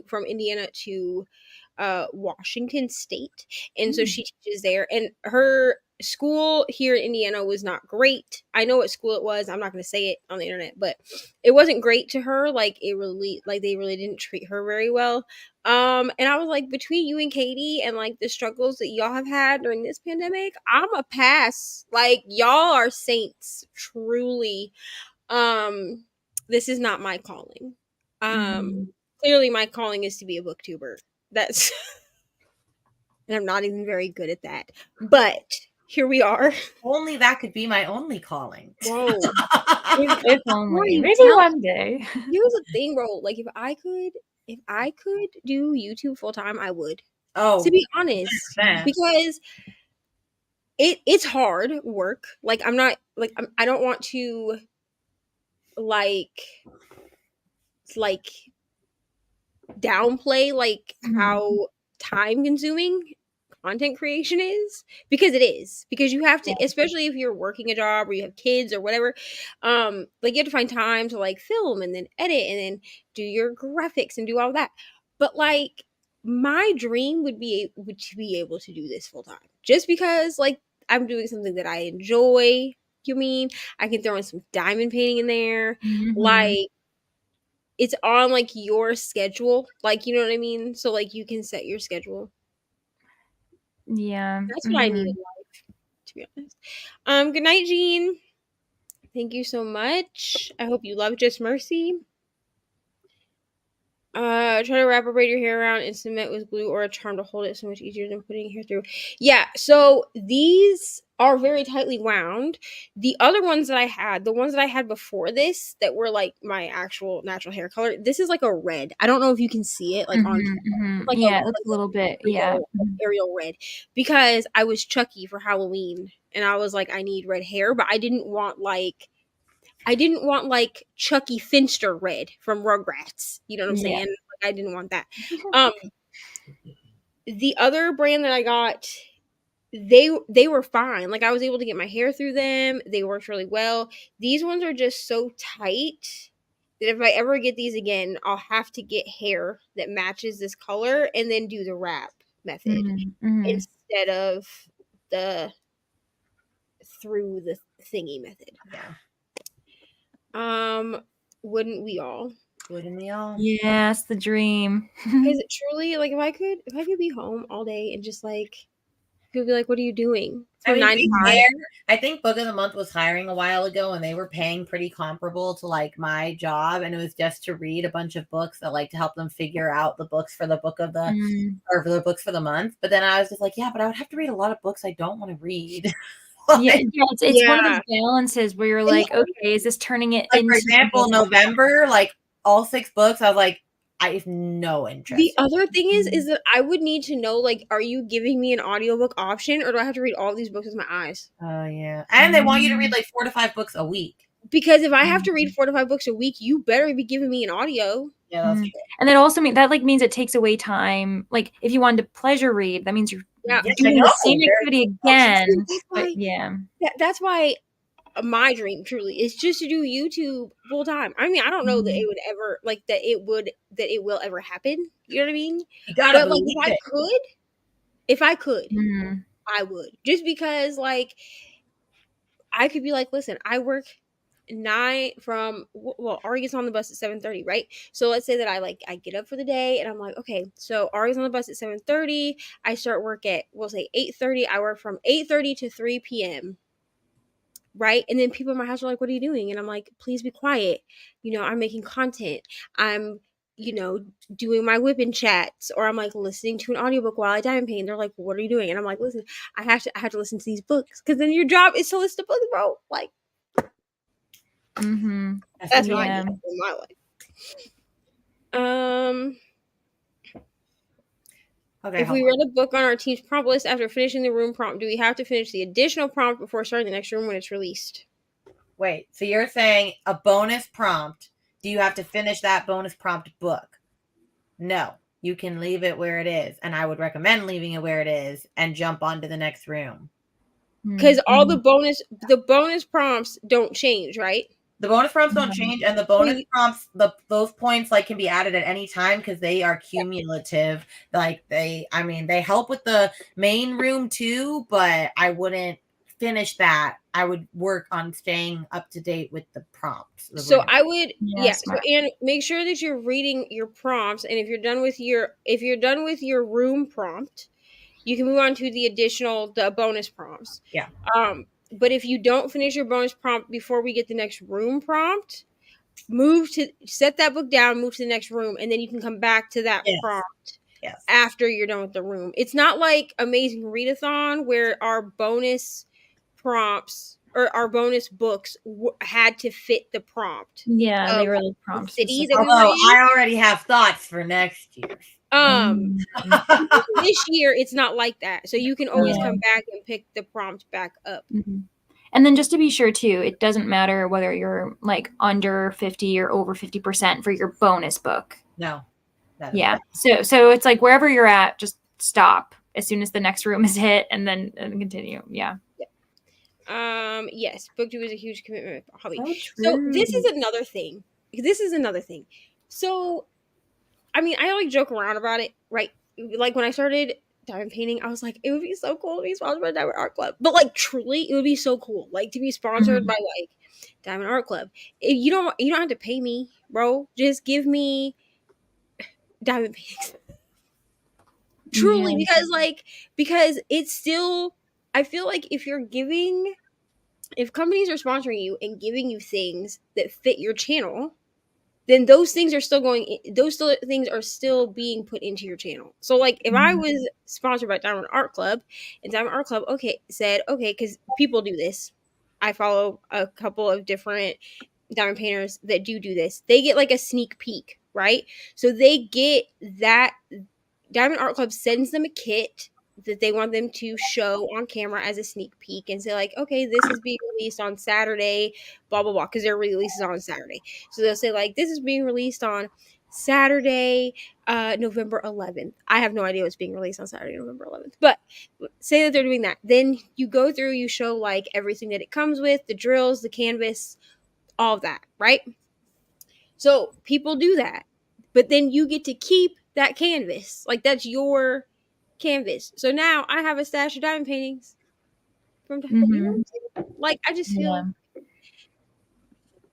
from Indiana to Washington State, and so she teaches there. And her school here in Indiana was not great. I know what school it was. I'm not going to say it on the internet, but it wasn't great to her. Like they really didn't treat her very well. And I was like, between you and Katie and like the struggles that y'all have had during this pandemic, I'm a pass. Like y'all are saints, truly. This is not my calling. Clearly my calling is to be a booktuber. That's and I'm not even very good at that. But here we are. Only that could be my only calling. Whoa. If only. Maybe one day. Here's the thing, bro. Like if I could do YouTube full time, I would. Oh, to be honest. 100%. Because it's hard work. Like I'm not like I don't want to like downplay like how time consuming content creation is, because it is, because you have to, especially if you're working a job or you have kids or whatever, like you have to find time to like film and then edit and then do your graphics and do all that. But like my dream would to be able to do this full time, just because like I'm doing something that I enjoy. You mean I can throw in some diamond painting in there, like it's on like your schedule, like you know what I mean, so like you can set your schedule. Yeah, that's what I need in life, to be honest. Good night, Jean. Thank you so much. I hope you love Just Mercy. Try to wrap or braid your hair around and cement with glue or a charm to hold it. So much easier than putting hair through. Yeah, so these are very tightly wound. The other ones that I had, the ones that I had before this, that were like my actual natural hair color, this is like a red. I don't know if you can see it like on like yeah, it looks a little bit Ariel red, because I was Chucky for Halloween and I was like, I need red hair, but I didn't want like Chucky Finster red from Rugrats. You know what I'm saying? Like I didn't want that. The other brand that I got, they were fine. Like I was able to get my hair through them. They worked really well. These ones are just so tight that if I ever get these again, I'll have to get hair that matches this color and then do the wrap method instead of the through the thingy method. Wouldn't we all? Wouldn't we all? Yes, the dream. Because it truly, like, if I could be home all day and just like, people be like, "What are you doing?" I mean, I think Book of the Month was hiring a while ago, and they were paying pretty comparable to like my job, and it was just to read a bunch of books that like to help them figure out the books for the book of the or for the books for the month. But then I was just like, yeah, but I would have to read a lot of books I don't want to read. It's one of those balances where you're like, okay, is this turning it like, into, for example, November, like all 6 books, I was like, I have no interest. The other thing is that I would need to know, like, are you giving me an audiobook option or do I have to read all these books with my eyes? Oh yeah. And they want you to read like 4 to 5 books a week. Because if I have to read 4 to 5 books a week, you better be giving me an audio. Yeah, that's true. And that also means it takes away time. Like if you wanted to pleasure read, that means you're doing the same activity again. That's why my dream truly is just to do YouTube full time. I mean, I don't know that it would ever that it will ever happen. You know what I mean? You gotta but like believe if I could, I would. Just because like I could be like, listen, I work 9 from Ari gets on the bus at 7:30, right? So let's say that I get up for the day and I'm like, okay, so Ari's on the bus at 7:30. I start work at, we'll say 8:30. I work from 8:30 to 3 p.m. Right? And then people in my house are like, what are you doing? And I'm like, please be quiet. You know, I'm making content. I'm, you know, doing my whipping chats, or I'm like listening to an audiobook while I diamond paint. They're like, well, what are you doing? And I'm like, listen, I have to listen to these books, because then your job is to listen to books, bro. Like, that's what I do in my life. Okay, If we read a book on our team's prompt list after finishing the room prompt, do we have to finish the additional prompt before starting the next room when it's released? Wait, so you're saying a bonus prompt, do you have to finish that bonus prompt book? No, you can leave it where it is. And I would recommend leaving it where it is and jump on to the next room. Because all the bonus prompts don't change, right? The bonus prompts don't change, and the bonus prompts, those points like can be added at any time because they are cumulative. Like they help with the main room too, but I wouldn't finish that. I would work on staying up to date with the prompts. So I would, So, and make sure that you're reading your prompts, and if you're done with your room prompt, you can move on to the bonus prompts. Yeah. But if you don't finish your bonus prompt before we get the next room prompt, set that book down, move to the next room, and then you can come back to that prompt after you're done with the room. It's not like Amazing Readathon where our bonus prompts or our bonus books had to fit the prompt. Yeah, they were like prompts. Although I already have thoughts for next year. This year it's not like that, so you can always come back and pick the prompt back up. And then just to be sure too, it doesn't matter whether you're like under 50 or over 50% for your bonus book. No. Yeah. So it's like wherever you're at, just stop as soon as the next room is hit and then continue. Yeah. Yes, book 2 is a huge commitment hobby. So this is another thing. So I mean, I like joke around about it, right? Like when I started diamond painting, I was like, it would be so cool to be sponsored by Diamond Art Club. But like truly, it would be so cool. Like to be sponsored by like Diamond Art Club. You don't have to pay me, bro. Just give me diamond paintings. Truly, because it's still, I feel like if companies are sponsoring you and giving you things that fit your channel, then those things are still being put into your channel. So like if I was sponsored by Diamond Art Club and Diamond Art Club said because people do this, I follow a couple of different diamond painters that do this, they get like a sneak peek, right? So they get that Diamond Art Club sends them a kit that they want them to show on camera as a sneak peek and say like, okay, this is being released on Saturday, blah, blah, blah, because their release is on Saturday. So they'll say like, this is being released on Saturday, November 11th. I have no idea what's being released on Saturday, November 11th, but say that they're doing that. Then you go through, you show like everything that it comes with, the drills, the canvas, all of that, right? So people do that, but then you get to keep that canvas. Like that's your canvas. So now I have a stash of diamond paintings from like I just feel and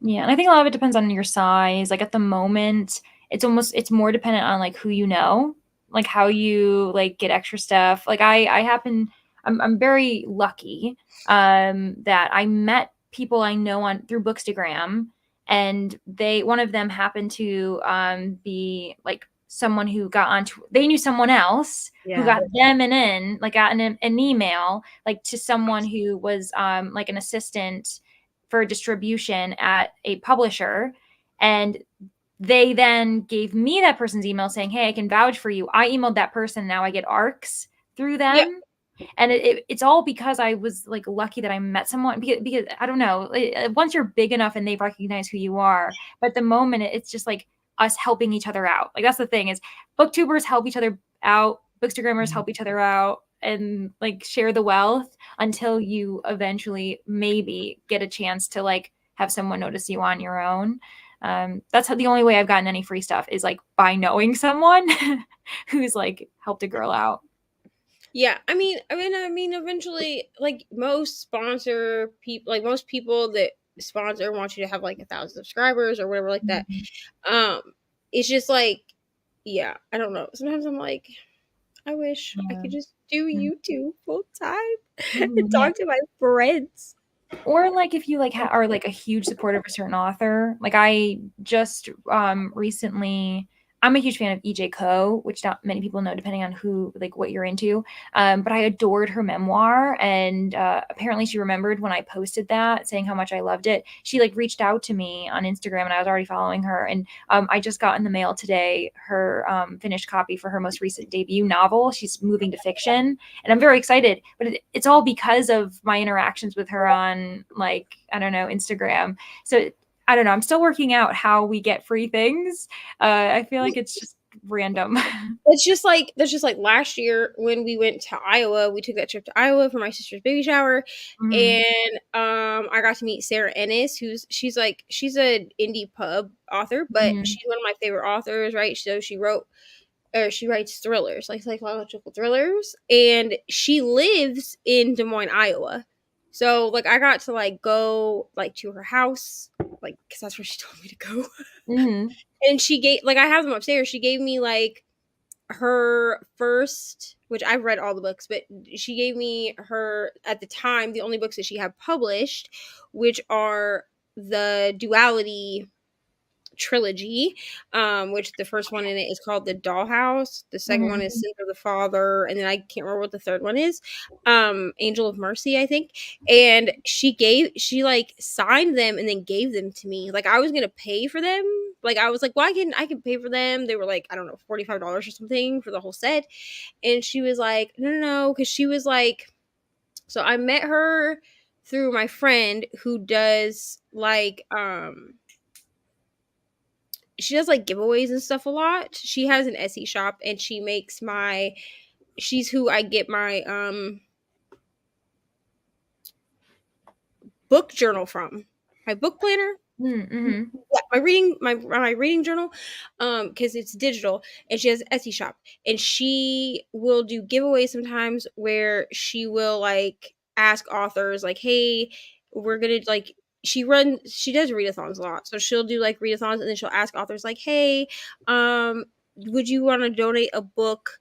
I think a lot of it depends on your size. Like at the moment, it's more dependent on like who you know, like how you like get extra stuff. Like I'm very lucky that I met people I know through Bookstagram, and one of them happened to be like someone who got onto, they knew someone else who got them got an email like to someone who was like an assistant for distribution at a publisher, and they then gave me that person's email saying, hey, I can vouch for you. I emailed that person, now I get ARCs through them. And it's all because I was like lucky that I met someone, because I don't know, once you're big enough and they recognize who you are, but at the moment it's just like us helping each other out. Like that's the thing, is booktubers help each other out, bookstagrammers help each other out, and like share the wealth until you eventually maybe get a chance to like have someone notice you on your own. That's the only way I've gotten any free stuff is like by knowing someone who's like helped a girl out. Yeah, I mean, eventually, like most people that sponsor want you to have like 1,000 subscribers or whatever like that. It's just like, I don't know. Sometimes I'm like, I wish I could just do YouTube full time and talk to my friends. Or like if you like are like a huge supporter of a certain author, like I just recently I'm a huge fan of E.J. Koh, which not many people know, depending on who, like, what you're into. But I adored her memoir, and apparently she remembered when I posted that, saying how much I loved it. She like reached out to me on Instagram, and I was already following her. And I just got in the mail today her finished copy for her most recent debut novel. She's moving to fiction, and I'm very excited. But it's all because of my interactions with her on, like, I don't know, Instagram. So I don't know. I'm still working out how we get free things. I feel like it's just random. That's just like last year when we went to Iowa. We took that trip to Iowa for my sister's baby shower, and I got to meet Sarah Ennis, she's an indie pub author, but she's one of my favorite authors, right? So she writes thrillers, like psychological thrillers, and she lives in Des Moines, Iowa. So like I got to like go like to her house, like because that's where she told me to go. And she gave, like, I have them upstairs. She gave me like her first, which I've read all the books, but she gave me her, at the time, the only books that she had published, which are the Duality trilogy, which the first one in it is called The Dollhouse, the second one is Sins of the Father, and then I can't remember what the third one is, Angel of Mercy, I think. And she like signed them and then gave them to me. Like I was gonna pay for them, like I was like, well, I can pay for them. They were like, I don't know, $45 or something for the whole set. And she was like, no, because she was like, so I met her through my friend who does like she does like giveaways and stuff a lot. She has an Etsy shop, and she's who I get my book journal from. My book planner. Yeah, my reading journal, because it's digital, and she has an Etsy shop, and she will do giveaways sometimes where she will like ask authors like, hey, we're gonna like, she does readathons a lot, so she'll do like readathons, and then she'll ask authors like, hey, would you want to donate a book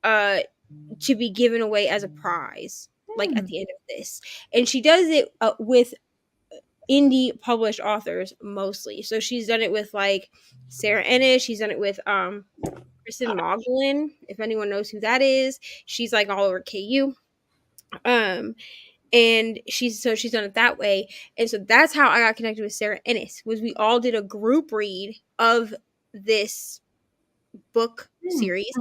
to be given away as a prize, like at the end of this. And she does it with indie published authors mostly. So she's done it with like Sarah Ennis. She's done it with Kristen Moglen, if anyone knows who that is. She's like all over KU. And she's done it that way. And so that's how I got connected with Sarah Ennis, was we all did a group read of this book series.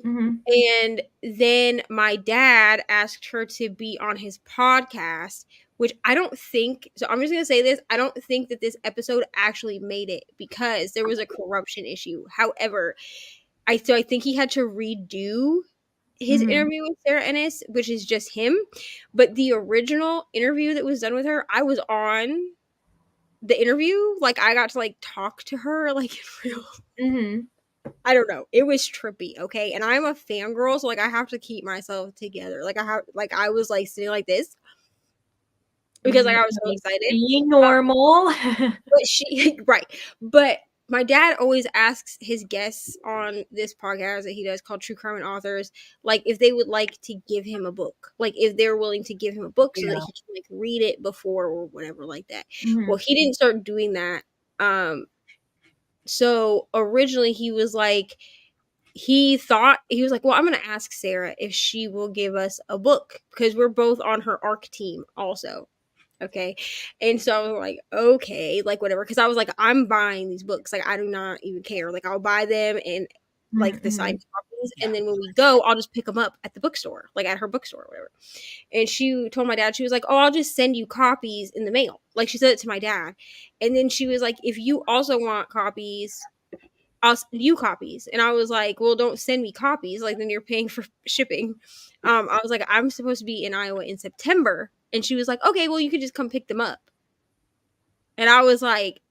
And then my dad asked her to be on his podcast, which I don't think, so I'm just going to say this, I don't think that this episode actually made it because there was a corruption issue. However, I think he had to redo his interview with Sarah Ennis, which is just him. But the original interview that was done with her, I was on the interview. Like I got to like talk to her like in real. I don't know. It was trippy, okay? And I'm a fangirl, so like I have to keep myself together. Like I was like sitting like this because like I was so excited. Be normal. But right. But my dad always asks his guests on this podcast that he does called True Crime and Authors, like if they would like to give him a book, like if they're willing to give him a book so that he can like read it before or whatever like that. Well, he didn't start doing that. So originally he was like, well, I'm going to ask Sarah if she will give us a book because we're both on her ARC team also. Okay. And so I was like, okay, like whatever. Cause I was like, I'm buying these books. Like, I do not even care. Like, I'll buy them and like the signed copies. And then when we go, I'll just pick them up at the bookstore, like at her bookstore or whatever. And she told my dad, she was like, oh, I'll just send you copies in the mail. Like, she said it to my dad. And then she was like, if you also want copies, I'll send you copies. And I was like, well, don't send me copies. Like, then you're paying for shipping. I was like, I'm supposed to be in Iowa in September. And she was like, okay, well, you could just come pick them up. And I was like,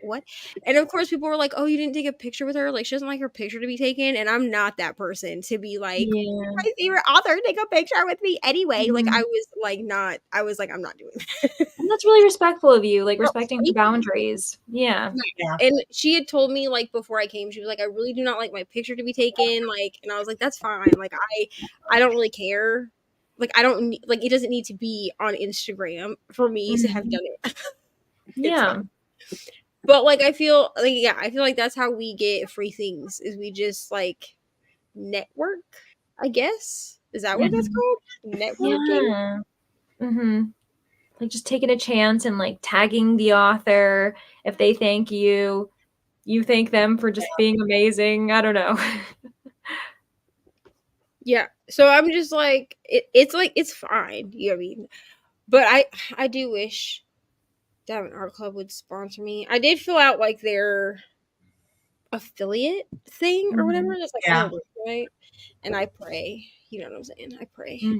what? And of course, people were like, oh, you didn't take a picture with her? Like, she doesn't like her picture to be taken. And I'm not that person to be like, my favorite author, take a picture with me anyway. Like, I was like, I'm not doing that. And that's really respectful of you, like respecting the boundaries. Yeah. And she had told me like before I came, she was like, I really do not like my picture to be taken. Like, and I was like, that's fine. Like, I don't really care. Like, I don't need, like, it doesn't need to be on Instagram for me to have done it. Yeah. But like I feel like that's how we get free things is we just like network, I guess. Is that what that's called? Networking? Yeah. Like just taking a chance and like tagging the author. If they thank you, you thank them for just being amazing. I don't know. Yeah. So I'm just like it's like it's fine. You know what I mean? But I do wish Diamond Art Club would sponsor me. I did fill out like their affiliate thing or whatever. That's like on Yeah. their website. And I pray. You know what I'm saying? I pray. All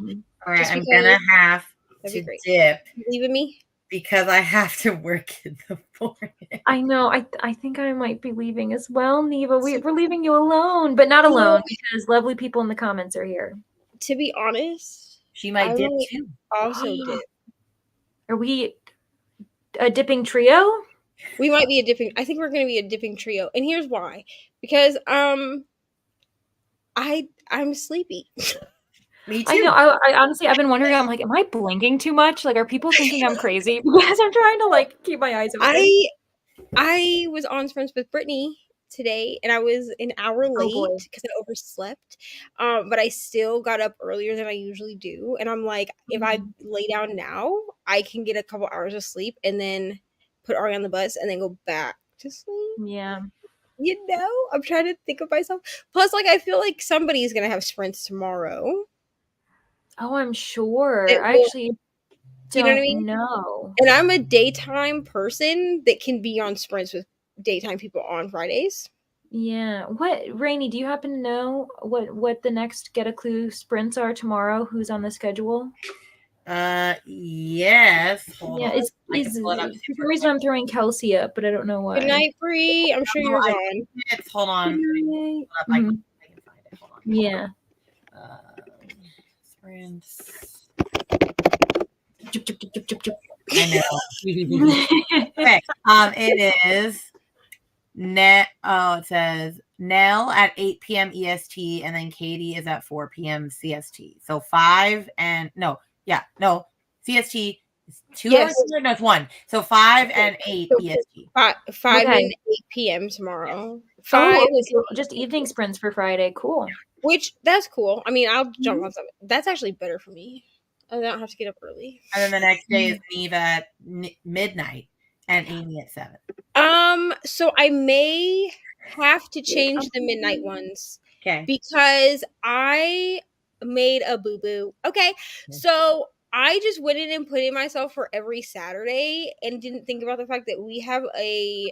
right, Just I'm because gonna have that'd be to great. dip You leaving me? because I have to work in the morning. I know. I think I might be leaving as well, Neva. We're leaving you alone, but not alone because lovely people in the comments are here. To be honest, She might I dip might too. also dip. Are we a dipping trio? We might be a dipping. I think we're going to be a dipping trio, and here's why: because I'm sleepy. Me too. I know. I honestly, I've been wondering. I'm like, am I blinking too much? Like, are people thinking I'm crazy because I'm trying to like keep my eyes open? I was on Sprints with Brittany today, and I was an hour boy. late because I overslept. But I still got up earlier than I usually do, and I'm like, if I lay down now, I can get a couple hours of sleep, and then put Ari on the bus, and then go back to sleep. Yeah. You know, I'm trying to think of myself. Plus, like, I feel like somebody's gonna have sprints tomorrow. Oh, I'm sure. It I will, actually do you know what I don't mean? know. And I'm a daytime person that can be on sprints with daytime people on Fridays. Yeah. What, Rainey, do you happen to know what the next Get a Clue sprints are tomorrow? Who's on the schedule? Yes. Hold on. It's I can pull it up for some reason I'm throwing Kelsey up, but I don't know why. Good night, Bree. I'm sure you're gone. Hold on. I can find it. Hold on. Yeah. Sprints. I know. Okay. It is net. Oh, it says Nell at 8 p.m. EST, and then Katie is at 4 p.m. CST. So 5 and CST is 2 hours. No, it's 1. So 5 and 8 EST. 5 and 8 p.m. tomorrow. 5. Oh, okay, so just evening sprints for Friday. Cool. Which that's cool. I mean, I'll jump on something. That's actually better for me. I don't have to get up early. And then the next day is Neva at midnight and Amy at 7. So I may have to change the midnight ones. Okay. Because I made a boo-boo. Okay. So I just went in and put in myself for every Saturday and didn't think about the fact that we have a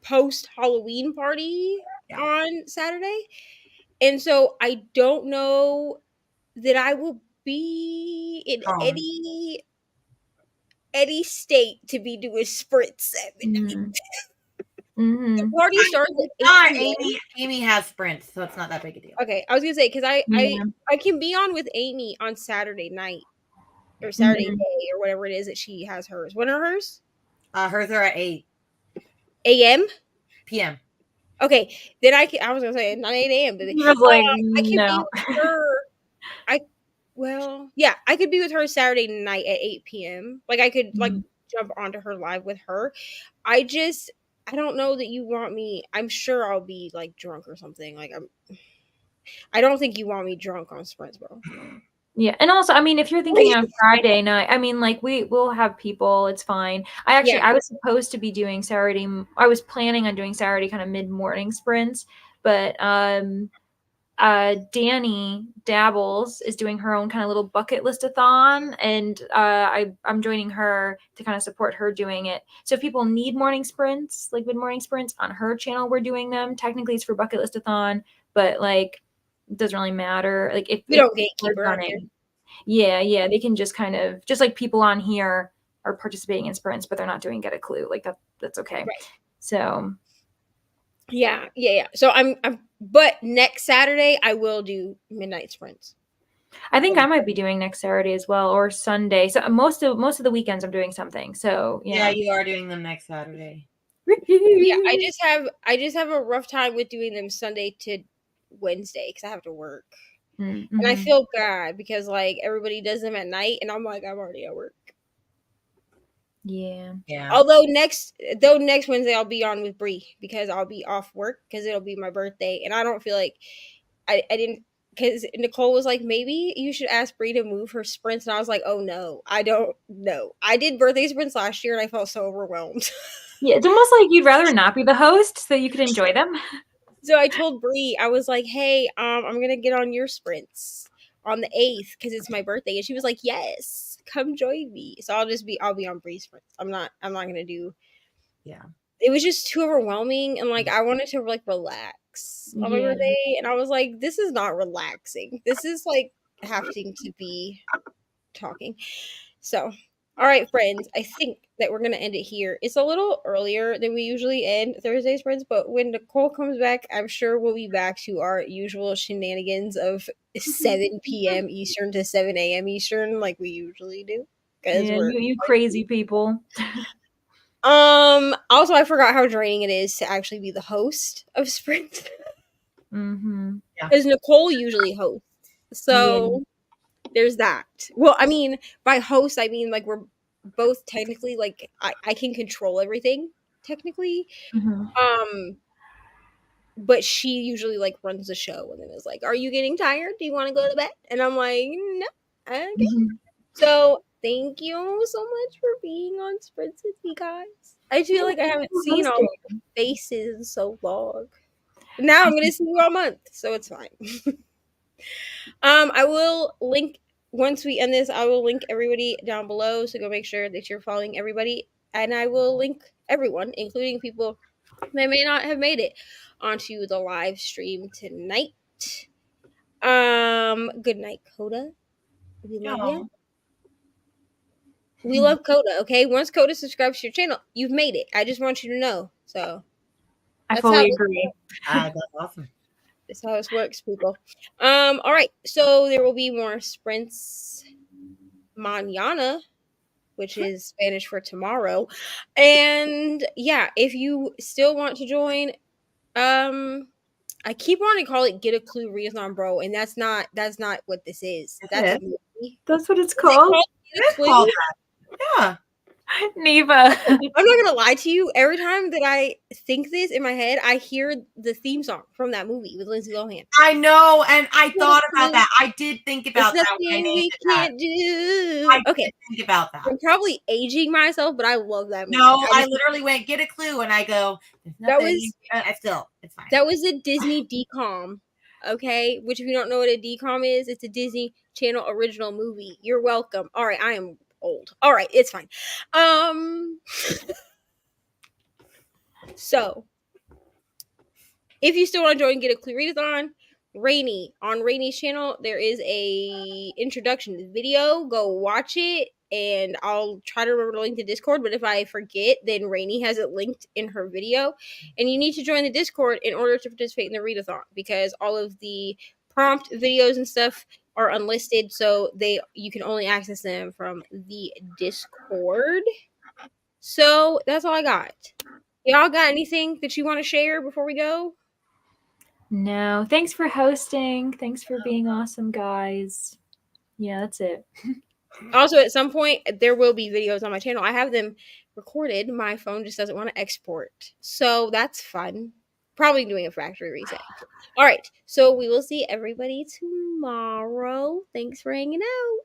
post Halloween party on Saturday. And so I don't know that I will be in any state to be doing sprints at midnight. The party starts at 8 p.m. Amy has sprints, so it's not that big a deal. Okay, I was gonna say because I can be on with Amy on Saturday night or Saturday day or whatever it is that she has hers. When are hers? Hers are at 8 a.m. p.m. Okay, then I was gonna say not 8 a.m. But I was like, I can no. be with her. I could be with her Saturday night at 8 p.m. Like I could like jump onto her live with her. I don't know that you want me. I'm sure I'll be like drunk or something. Like I don't think you want me drunk on sprints, bro. Yeah, and also, I mean, if you're thinking on Friday night, I mean, like we'll have people. It's fine. I was supposed to be doing Saturday. I was planning on doing Saturday kind of mid-morning sprints, but Danny Dabbles is doing her own kind of little bucket list-a-thon, and I'm joining her to kind of support her doing it. So if people need morning sprints, like mid-morning sprints on her channel, we're doing them. Technically, it's for bucket list-a-thon, but like it doesn't really matter. Like if we don't gatekeep around here. Yeah, they can just kind of just like people on here are participating in sprints, but they're not doing Get a Clue. Like that's okay. Right. So yeah. So I'm but next Saturday I will do midnight sprints. I think I might be doing next Saturday as well, or Sunday. So most of the weekends I'm doing something. So yeah, you are doing them next Saturday. Yeah, I just have a rough time with doing them Sunday to Wednesday because I have to work. Mm-hmm. And I feel bad because like everybody does them at night and I'm like I'm already at work. Yeah. Although next Wednesday I'll be on with Bree because I'll be off work because it'll be my birthday, and I don't feel like I didn't, because Nicole was like, maybe you should ask Bree to move her sprints, and I was like, oh no, I don't know. I did birthday sprints last year and I felt so overwhelmed. Yeah, it's almost like you'd rather not be the host so you could enjoy them. So I told Bree, I was like, hey, I'm gonna get on your sprints on the 8th because it's my birthday, and she was like, yes, come join me. So I'll be on Bree's sprints. I'm not gonna do. Yeah. It was just too overwhelming, and like I wanted to like relax on my birthday, and I was like, this is not relaxing. This is like having to be talking. So, all right, friends, I think that we're gonna end it here. It's a little earlier than we usually end Thursdays, friends, but when Nicole comes back, I'm sure we'll be back to our usual shenanigans of 7 p.m. Eastern to 7 a.m. Eastern, like we usually do. Yeah, you crazy people. Also, I forgot how draining it is to actually be the host of Sprint. Mm-hmm. Because Nicole usually hosts. So there's that. Well, I mean, by host, I mean like we're both technically like I can control everything technically. Mm-hmm. But she usually like runs the show and then is like, "Are you getting tired? Do you want to go to bed?" And I'm like, "No, okay." Mm-hmm. So thank you so much for being on Sprints with me, guys. I feel like I haven't seen all your faces in so long. Now I'm gonna see you all month, so it's fine. I will link once we end this. I will link everybody down below, so go make sure that you're following everybody, and I will link everyone, including people that may not have made it onto the live stream tonight. Good night, Coda. We love you. We love Coda. Okay, once Coda subscribes to your channel, you've made it. I just want you to know. So I fully agree. That's awesome. That's how this works, people. All right. So there will be more sprints mañana, which is Spanish for tomorrow. And yeah, if you still want to join, I keep wanting to call it Get a Clue Readathon, bro, and that's not what this is. That's a movie. That's what it's called. Get a Clue? Yeah. Neva. I'm not gonna lie to you. Every time that I think this in my head, I hear the theme song from that movie with Lindsay Lohan. I know, and I thought about that. I did think about It's that. nothing we can't do. I did think about that. I'm probably aging myself, but I love that movie. No, I literally went Get a Clue, and I go. That was. I still. It's fine. That was a Disney DCOM. Okay, which if you don't know what a DCOM is, it's a Disney Channel original movie. You're welcome. All right, I am old. All right, it's fine. So if you still want to join Get a Clue Readathon, Rainy on Rainy's channel, there is a introduction video. Go watch it, and I'll try to remember to link the Discord. But if I forget, then Rainy has it linked in her video, and you need to join the Discord in order to participate in the Readathon because all of the prompt videos and stuff are unlisted, so you can only access them from the Discord. So that's all I got. Y'all got anything that you want to share before we go? No, thanks for hosting. Thanks for being awesome, guys. Yeah, that's it. Also, at some point, there will be videos on my channel. I have them recorded. My phone just doesn't want to export. So that's fun. Probably doing a factory reset. All right. So we will see everybody tomorrow. Thanks for hanging out.